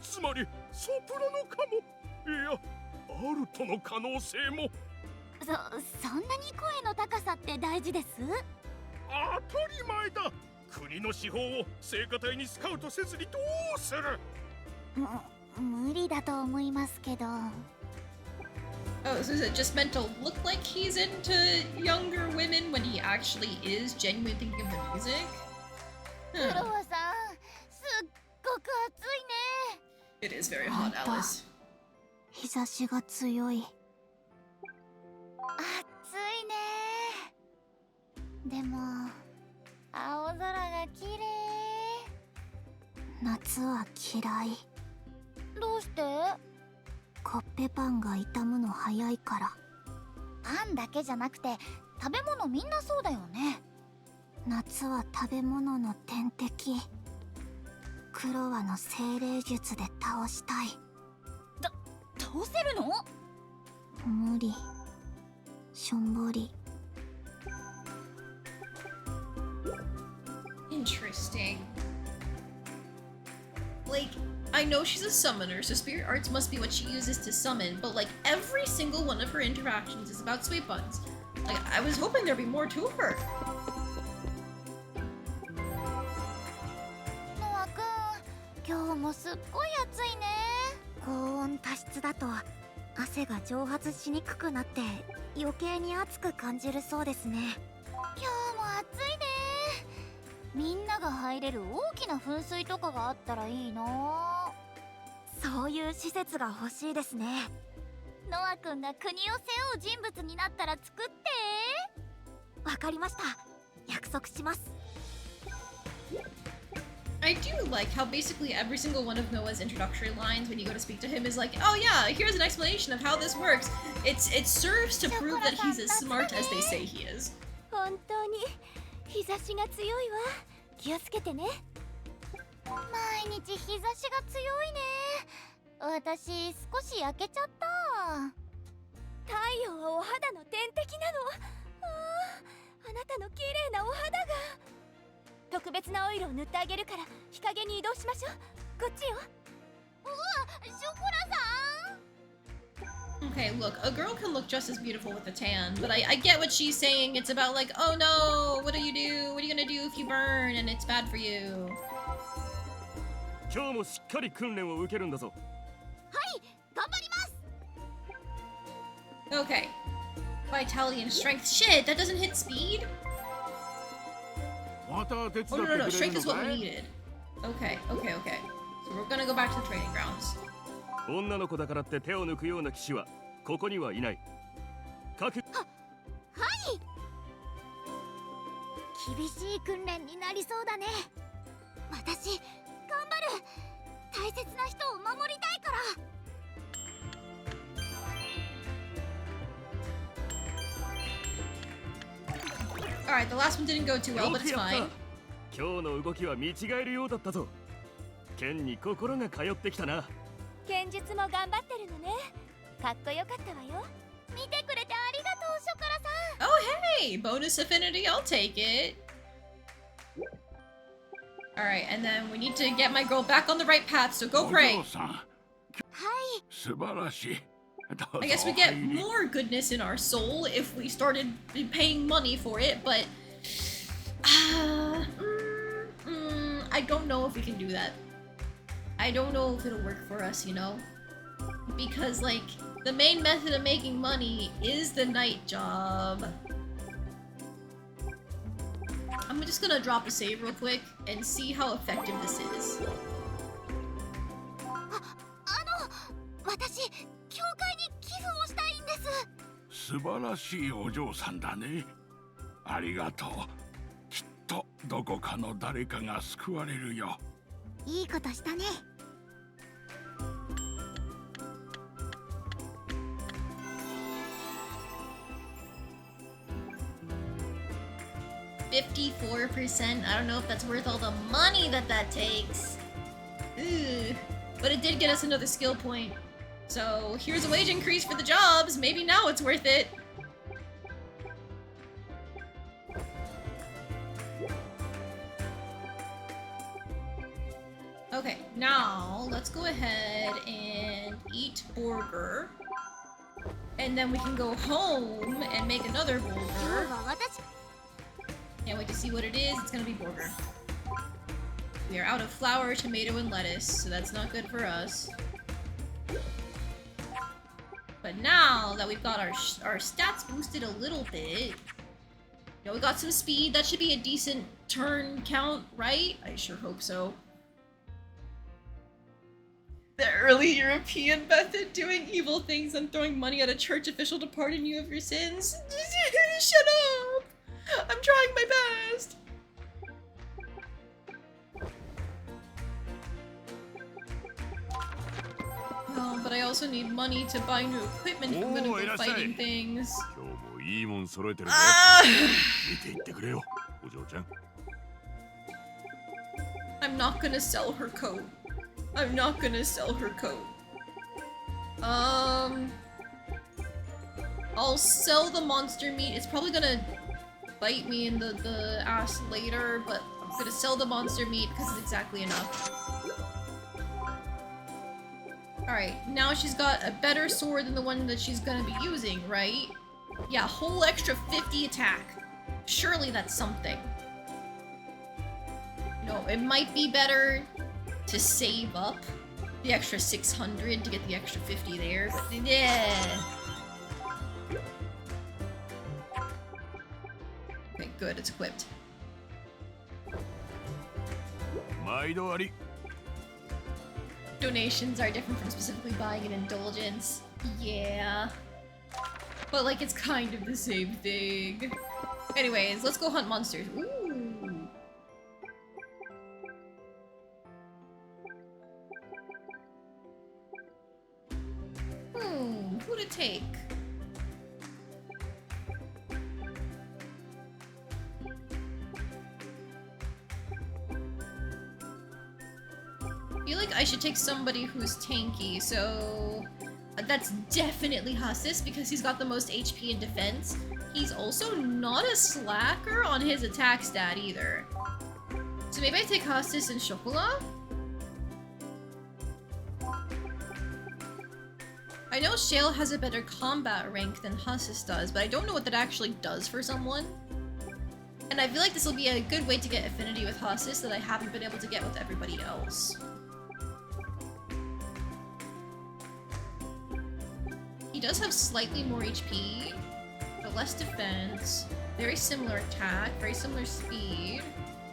つまりソプラノかも。いや、アルトの可能性も。そんなに声の高さって大事です？当たり前だ。国の司法を聖歌隊にスカウトせずにどうする？無理だと思いますけど。Oh, so is it just meant to look like he's into younger women when he actually is genuinely thinking of the music? クロワさん、すっごく暑いね。 It is very hot, Alice. 日差しが強い。暑いね。でも青空が綺麗。夏は嫌い。どうして？コッペパンが傷むの早いから。パンだけじゃなくて食べ物みんなそうだよね。夏は食べ物の天敵。クロワの精霊術で倒したい。倒せるの？無理。しょんぼり。Interesting. Like, I know she's a summoner, so spirit arts must be what she uses to summon, but like every single one of her interactions is about sweet buns. Like, I was hoping there'd be more to her. ノアくん、今日もすっごい暑いね。高温多湿だと汗が蒸発しにくくなって余計に暑く感じるそうですね。今日も暑いね。みんなが入れる大きな噴水とかがあったらいいな。そういう施設が欲しいですね。ノアくんが国を背負う人物になったら作って。わかりました。約束します。I do like how basically every single one of Noah's introductory lines when you go to speak to him is like, oh yeah, here's an explanation of how this works. It serves to prove that he's as smart as they say he is. 本当に日差しが強いわ。気をつけてね。毎日日差しが強いね。私少し焼けちゃった。太陽はお肌の天敵なの。あなたの綺麗なお肌が。特別なオイルを塗ってあげるから日陰に移動しましょう。こっちよ。うわ、ショコラさん。 Okay, look, a girl can look just as beautiful with a tan, but I get what she's saying. It's about like, oh no, what do you do? What are you gonna do if you burn and it's bad for you? 今今日もしっかり訓練を受けるんだぞ。はい頑張ります。 Okay. Vitality and strength. Shit, that doesn't hit speed? また手伝って Oh, く no, れ no, る no. Strength の is what か we い？ needed. Okay, okay, okay. So we're gonna go back to the training grounds. 女の子だからって手を抜くような騎士はここにはいない。各はい厳しい訓練になりそうだね。私頑張る。大切な人を守りたいから。 Alright, the last one didn't go too well, よ but く it's やった。 fine. 今日の動きは見違えるようだったぞ。剣に心が通ってきたな。剣術も頑張ってるのね。かっこよかったわよ。見てくれてありがとうショコラさん。 Oh, hey! Bonus affinity, I'll take it. Alright, and then we need to get my girl back on the right path, so go お pray. 嬢さん、はい。素晴らしい。どうぞ I guess we お get 入り。 more goodness in our soul if we started paying money for it, but I don't know if we can do that. I don't know if it'll work for us, you know? Because, like, the main method of making money is the night job. I'm just gonna drop a save real quick and see how effective this is. 私教会に寄付をしたいんです。素晴らしいお嬢さんだね。ありがとう。きっとどこかの誰かが救われるよ。いいことしたね。 54%. I don't know if that's worth all the money that takes. Ugh. But it did get us another skill point. So here's a wage increase for the jobs. Maybe now it's worth it. Okay, now let's go ahead and eat burger. And then we can go home and make another 今日 burger. は私 Can't wait to see what it is. It's gonna be burger. We are out of flour, tomato, and lettuce, so that's not good for us. But now that we've got our stats boosted a little bit, you know, we got some speed. That should be a decent turn count, right? I sure hope so. The early European method, doing evil things and throwing money at a church official to pardon you of your sins. Shut up! I'm trying my best! Oh, but I also need money to buy new equipment if I'm gonna go fighting things. 今日もいいもん揃えてるぜ。 Ah! 見ていってくれよ、お嬢ちゃん。 I'm not gonna sell her coat. I'm not gonna sell her coat. I'll sell the monster meat. It's probably gonna bite me in the ass later, but I'm gonna sell the monster meat because it's exactly enough. Alright, now she's got a better sword than the one that she's gonna be using, right? Yeah, whole extra 50 attack. Surely that's something. No, it might be better to save up the extra 600 to get the extra 50 there, but yeah. Okay, good, it's equipped. 毎度あり。 Donations are different from specifically buying an indulgence. Yeah. But like, it's kind of the same thing. Anyways, let's go hunt monsters. Ooh. Who to take? I feel like I should take somebody who's tanky, so that's definitely Hassis because he's got the most HP and defense. He's also not a slacker on his attack stat either. So maybe I take Hassis and Chocolat? I know Shale has a better combat rank than Hassis does, but I don't know what that actually does for someone. And I feel like this will be a good way to get affinity with Hassis that I haven't been able to get with everybody else. He does have slightly more HP, but less defense. Very similar attack, very similar speed.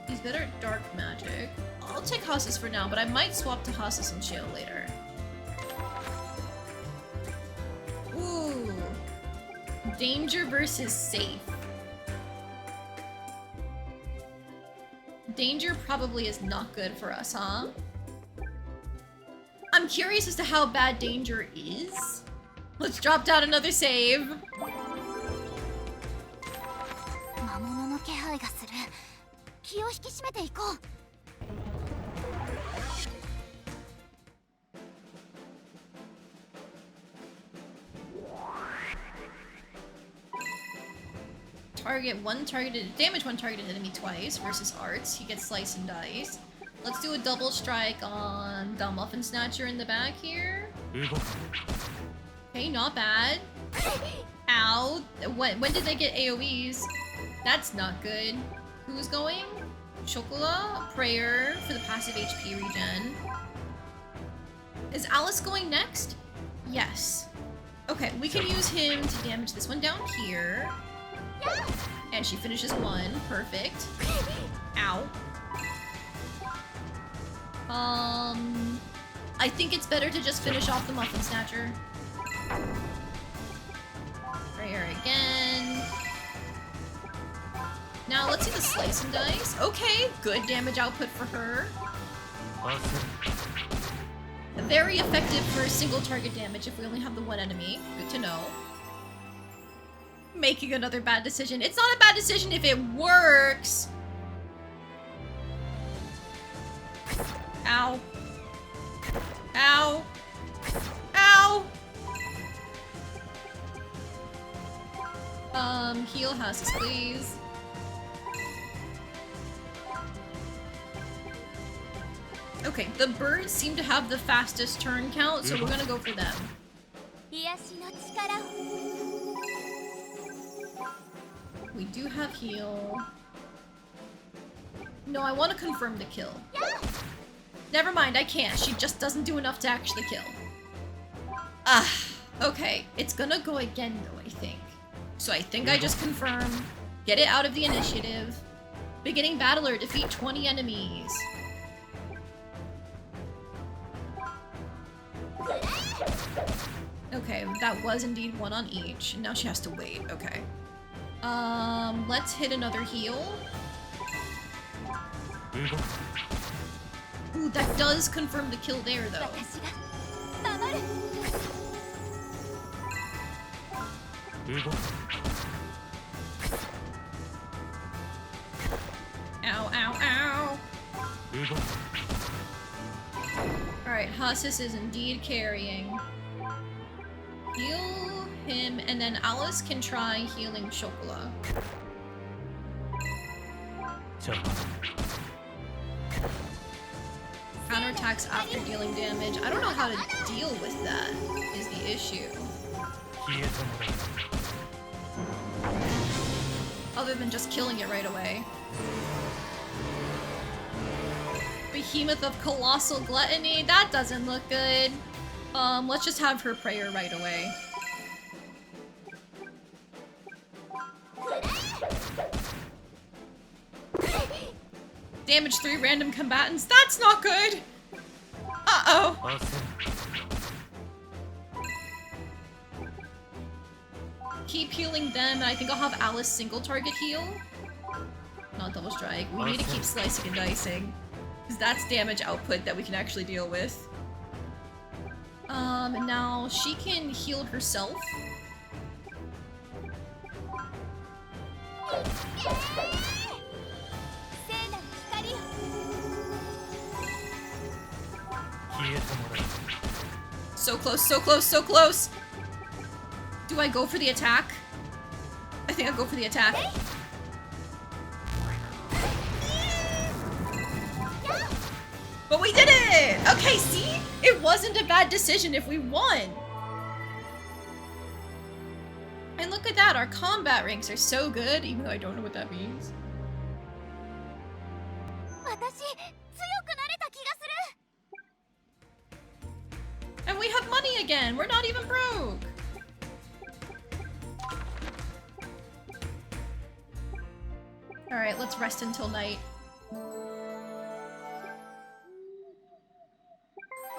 He's better at dark magic. I'll take Hasus for now, but I might swap to Hasus and Shale later. Ooh. Danger versus safe. Danger probably is not good for us, huh? I'm curious as to how bad danger is. Let's drop down another save. 魔物の気配がする。気を引き締めていこう。Damage one targeted enemy twice versus arts. He gets slice and dice. Let's do a double strike on the Muffin Snatcher in the back here. Okay, not bad. Ow. When did they get AoEs? That's not good. Who's going? Chocola, Prayer for the passive HP regen. Is Alice going next? Yes. Okay, we can use him to damage this one down here. And she finishes one. Perfect. Ow. I think it's better to just finish off the Muffin Snatcher. Prayer again. Now let's see the slice and dice. Okay, good damage output for her. Very effective for single target damage if we only have the one enemy. Good to know. Making another bad decision. It's not a bad decision if it works. Ow. Ow. Ow. Heal Hasus, please. Okay, the birds seem to have the fastest turn count, so we're gonna go for them. We do have heal. No, I want to confirm the kill. Never mind, I can't. She just doesn't do enough to actually kill. Ah, okay. It's gonna go again though, I think. So I think I just confirm. Get it out of the initiative. Beginning battler, defeat 20 enemies. Okay, that was indeed one on each. And now she has to wait. Okay. Let's hit another heal. Ooh, that does confirm the kill there, though. Ow, ow, ow! Alright, Hasus is indeed carrying. Heal him, and then Alice can try healing Chocola. Counterattacks after dealing damage. I don't know how to deal with that, is the issue. Other than just killing it right away. Behemoth of Colossal Gluttony, that doesn't look good. Let's just have her prayer right away. Damage 3 random combatants, that's not good! Uh-oh. Keep healing them, and I think I'll have Alice single target heal. Not double strike. We need to keep slicing and dicing. Because that's damage output that we can actually deal with. And now she can heal herself. So close, so close, so close! Do I go for the attack? I think I'll go for the attack. But we did it! Okay, see? It wasn't a bad decision if we won! And look at that, our combat ranks are so good, even though I don't know what that means. And we have money again! We're not even broke! Alright, let's rest until night.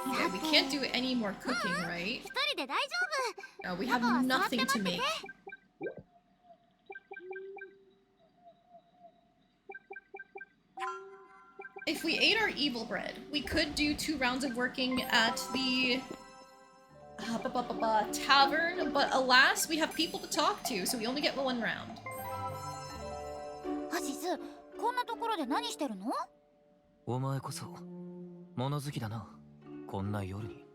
Okay, we can't do any more cooking, right? 一人で大丈 No, we 夫。 have パパは座って nothing 待 to って make. て。If we ate our evil bread, we could do 2 rounds of working at the tavern, but alas, we have people to talk to, so we only get 1 round. アシス、こんなところで何してるの？お前こそ物好きだな、こんな夜に。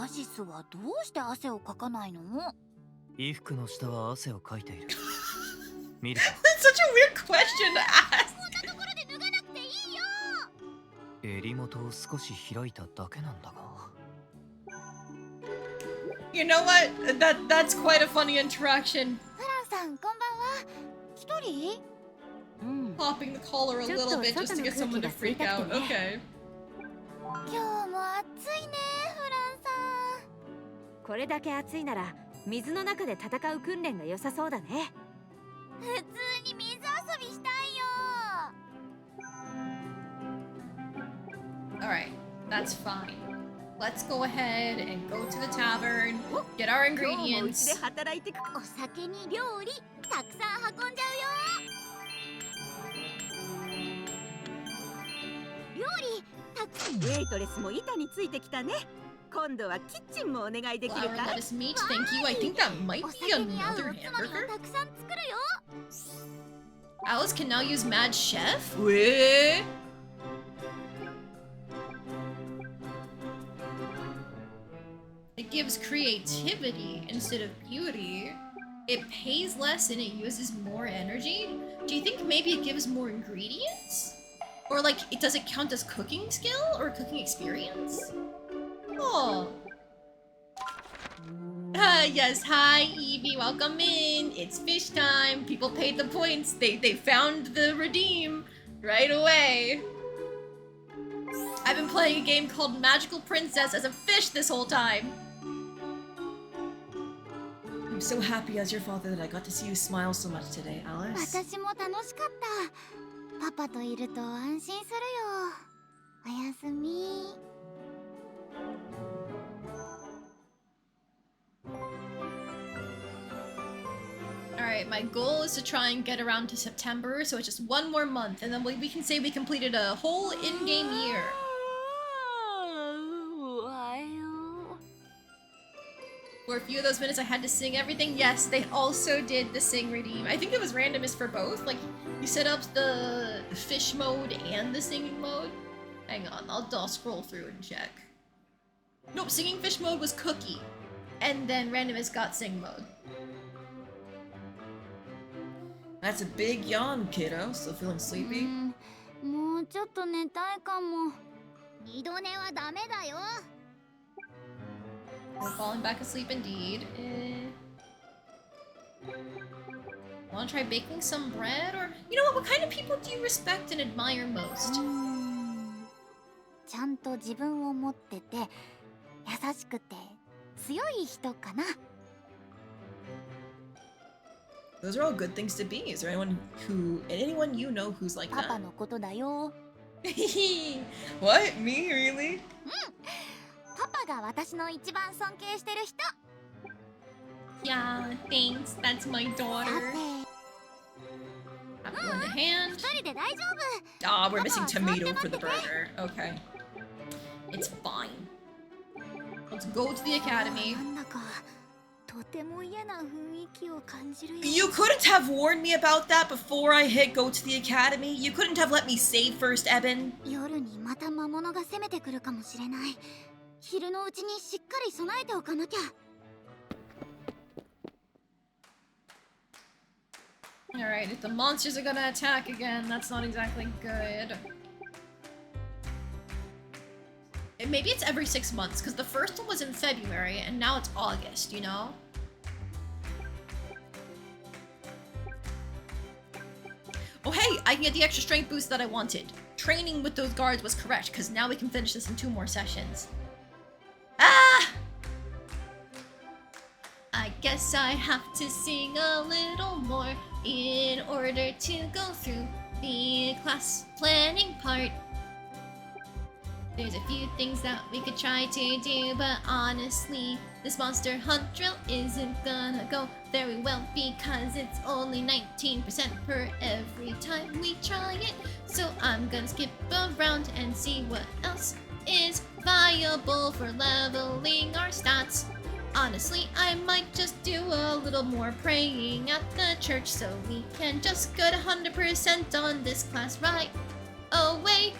アシスはどうして汗をかかないの？衣服の下は汗をかいている。見るか。 That's such a weird question to ask. こんなところで脱がなくていいよ。襟元を少し開いただけなんだが。You know what? That's quite a funny interaction. フランさん、こんばんは。一人？ Popping the collar a little bit just to get someone to freak out. Okay. 今日も暑いね、フランさん。これだけ暑いなら水の中で戦う訓練が良さそうだね。普通に水遊びしたいよ。 Alright, that's fine. Let's go ahead and go to the tavern, get our 今日もうち ingredients. で働いてく。お酒に料理、たくさん運んじゃうよ。料理、たくさん。ウェイトレスも板についてきたね。今度はキッチンもお願いできる Flour, かい？ lettuce, meat, thank you. I think that might お be 酒に合うお another つまみを hamburger. たくさん作るよ。 Alice can now use Mad Chef? Wait. It gives creativity instead of beauty. It pays less and it uses more energy. Do you think maybe it gives more ingredients? Or like, does it count as cooking skill or cooking experience? Oh. Yes, hi Evie, welcome in. It's fish time. People paid the points. They found the redeem right away. I've been playing a game called Magical Princess as a fish this whole time. I'm so happy as your father that I got to see you smile so much today, Alice. 私も楽しかった。パパといると安心するよ。おやすみ。Alright, my goal is to try and get around to September, so it's just 1 more month, and then we can say we completed a whole in-game year. For a few of those minutes I had to sing everything. Yes, they also did the sing redeem. I think it was randomized for both. Like, you set up the fish mode and the singing mode. Hang on, I'll scroll through and check. Nope, singing fish mode was cookie. And then randomized got sing mode. That's a big yawn, kiddo. Still feeling sleepy? もうちょっと寝たいかも。二度寝はダメだよ。 We're falling back asleep indeed. Wanna try baking some bread? Or, you know what kind of people do you respect and admire most? ちゃんと自分を持ってて、優しくて強い人かな。 Those are all good things to be. Is there anyone you know who's like パパ that? のことだよ。 What? Me? Really? パパが私の一番尊敬してる人。 Yeah, thanks. That's my daughter. Apple in the hand. 一人で大丈夫。 Ah, we're missing tomato for the burger. Okay. It's fine. Let's go to the academy. なんだかとても嫌な雰囲気を感じるよ。 You couldn't have warned me about that before I hit go to the academy? You couldn't have let me save first, Eben? 夜にまた魔物が攻めてくるかもしれない。昼のうちにしっかり備えておかなきゃ。 Alright, if the monsters are gonna attack again, that's not exactly good. And maybe it's every 6 months, because the first one was in February, and now it's August, you know? Oh hey, I can get the extra strength boost that I wanted. Training with those guards was correct, because now we can finish this in 2 more sessions. Ah! I guess I have to sing a little more in order to go through the class planning part. There's a few things that we could try to do, but honestly, this monster hunt drill isn't gonna go very well because it's only 19% per every time we try it. So I'm gonna skip around and see what else is viable for leveling our stats. Honestly, I might just do a little more praying at the church so we can just get 100% on this class right away.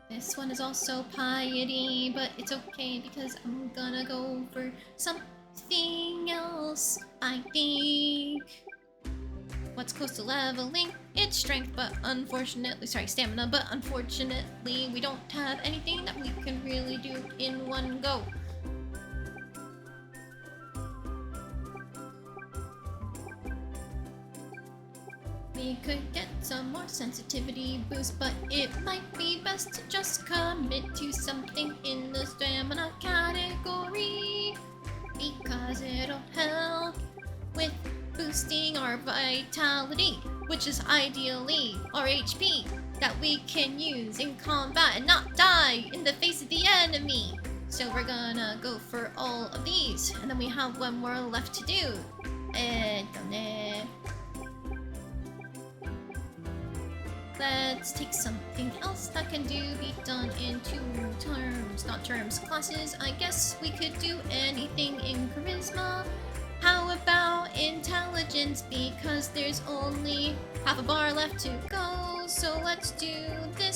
This one is also piety, but it's okay because I'm gonna go for something else, I think. What's close to leveling? It's strength, but unfortunately, sorry, stamina, but unfortunately, we don't have anything that we can really do in one go. We could get some more sensitivity boost, but it might be best to just commit to something in the stamina category because it'll help with boosting our vitality, which is ideally our HP that we can use in combat and not die in the face of the enemy. So we're gonna go for all of these, and then we have one more left to do. Let's take something else that can be done in classes. I guess we could do anything in charisma. How about intelligence? Because there's only half a bar left to go. So let's do this.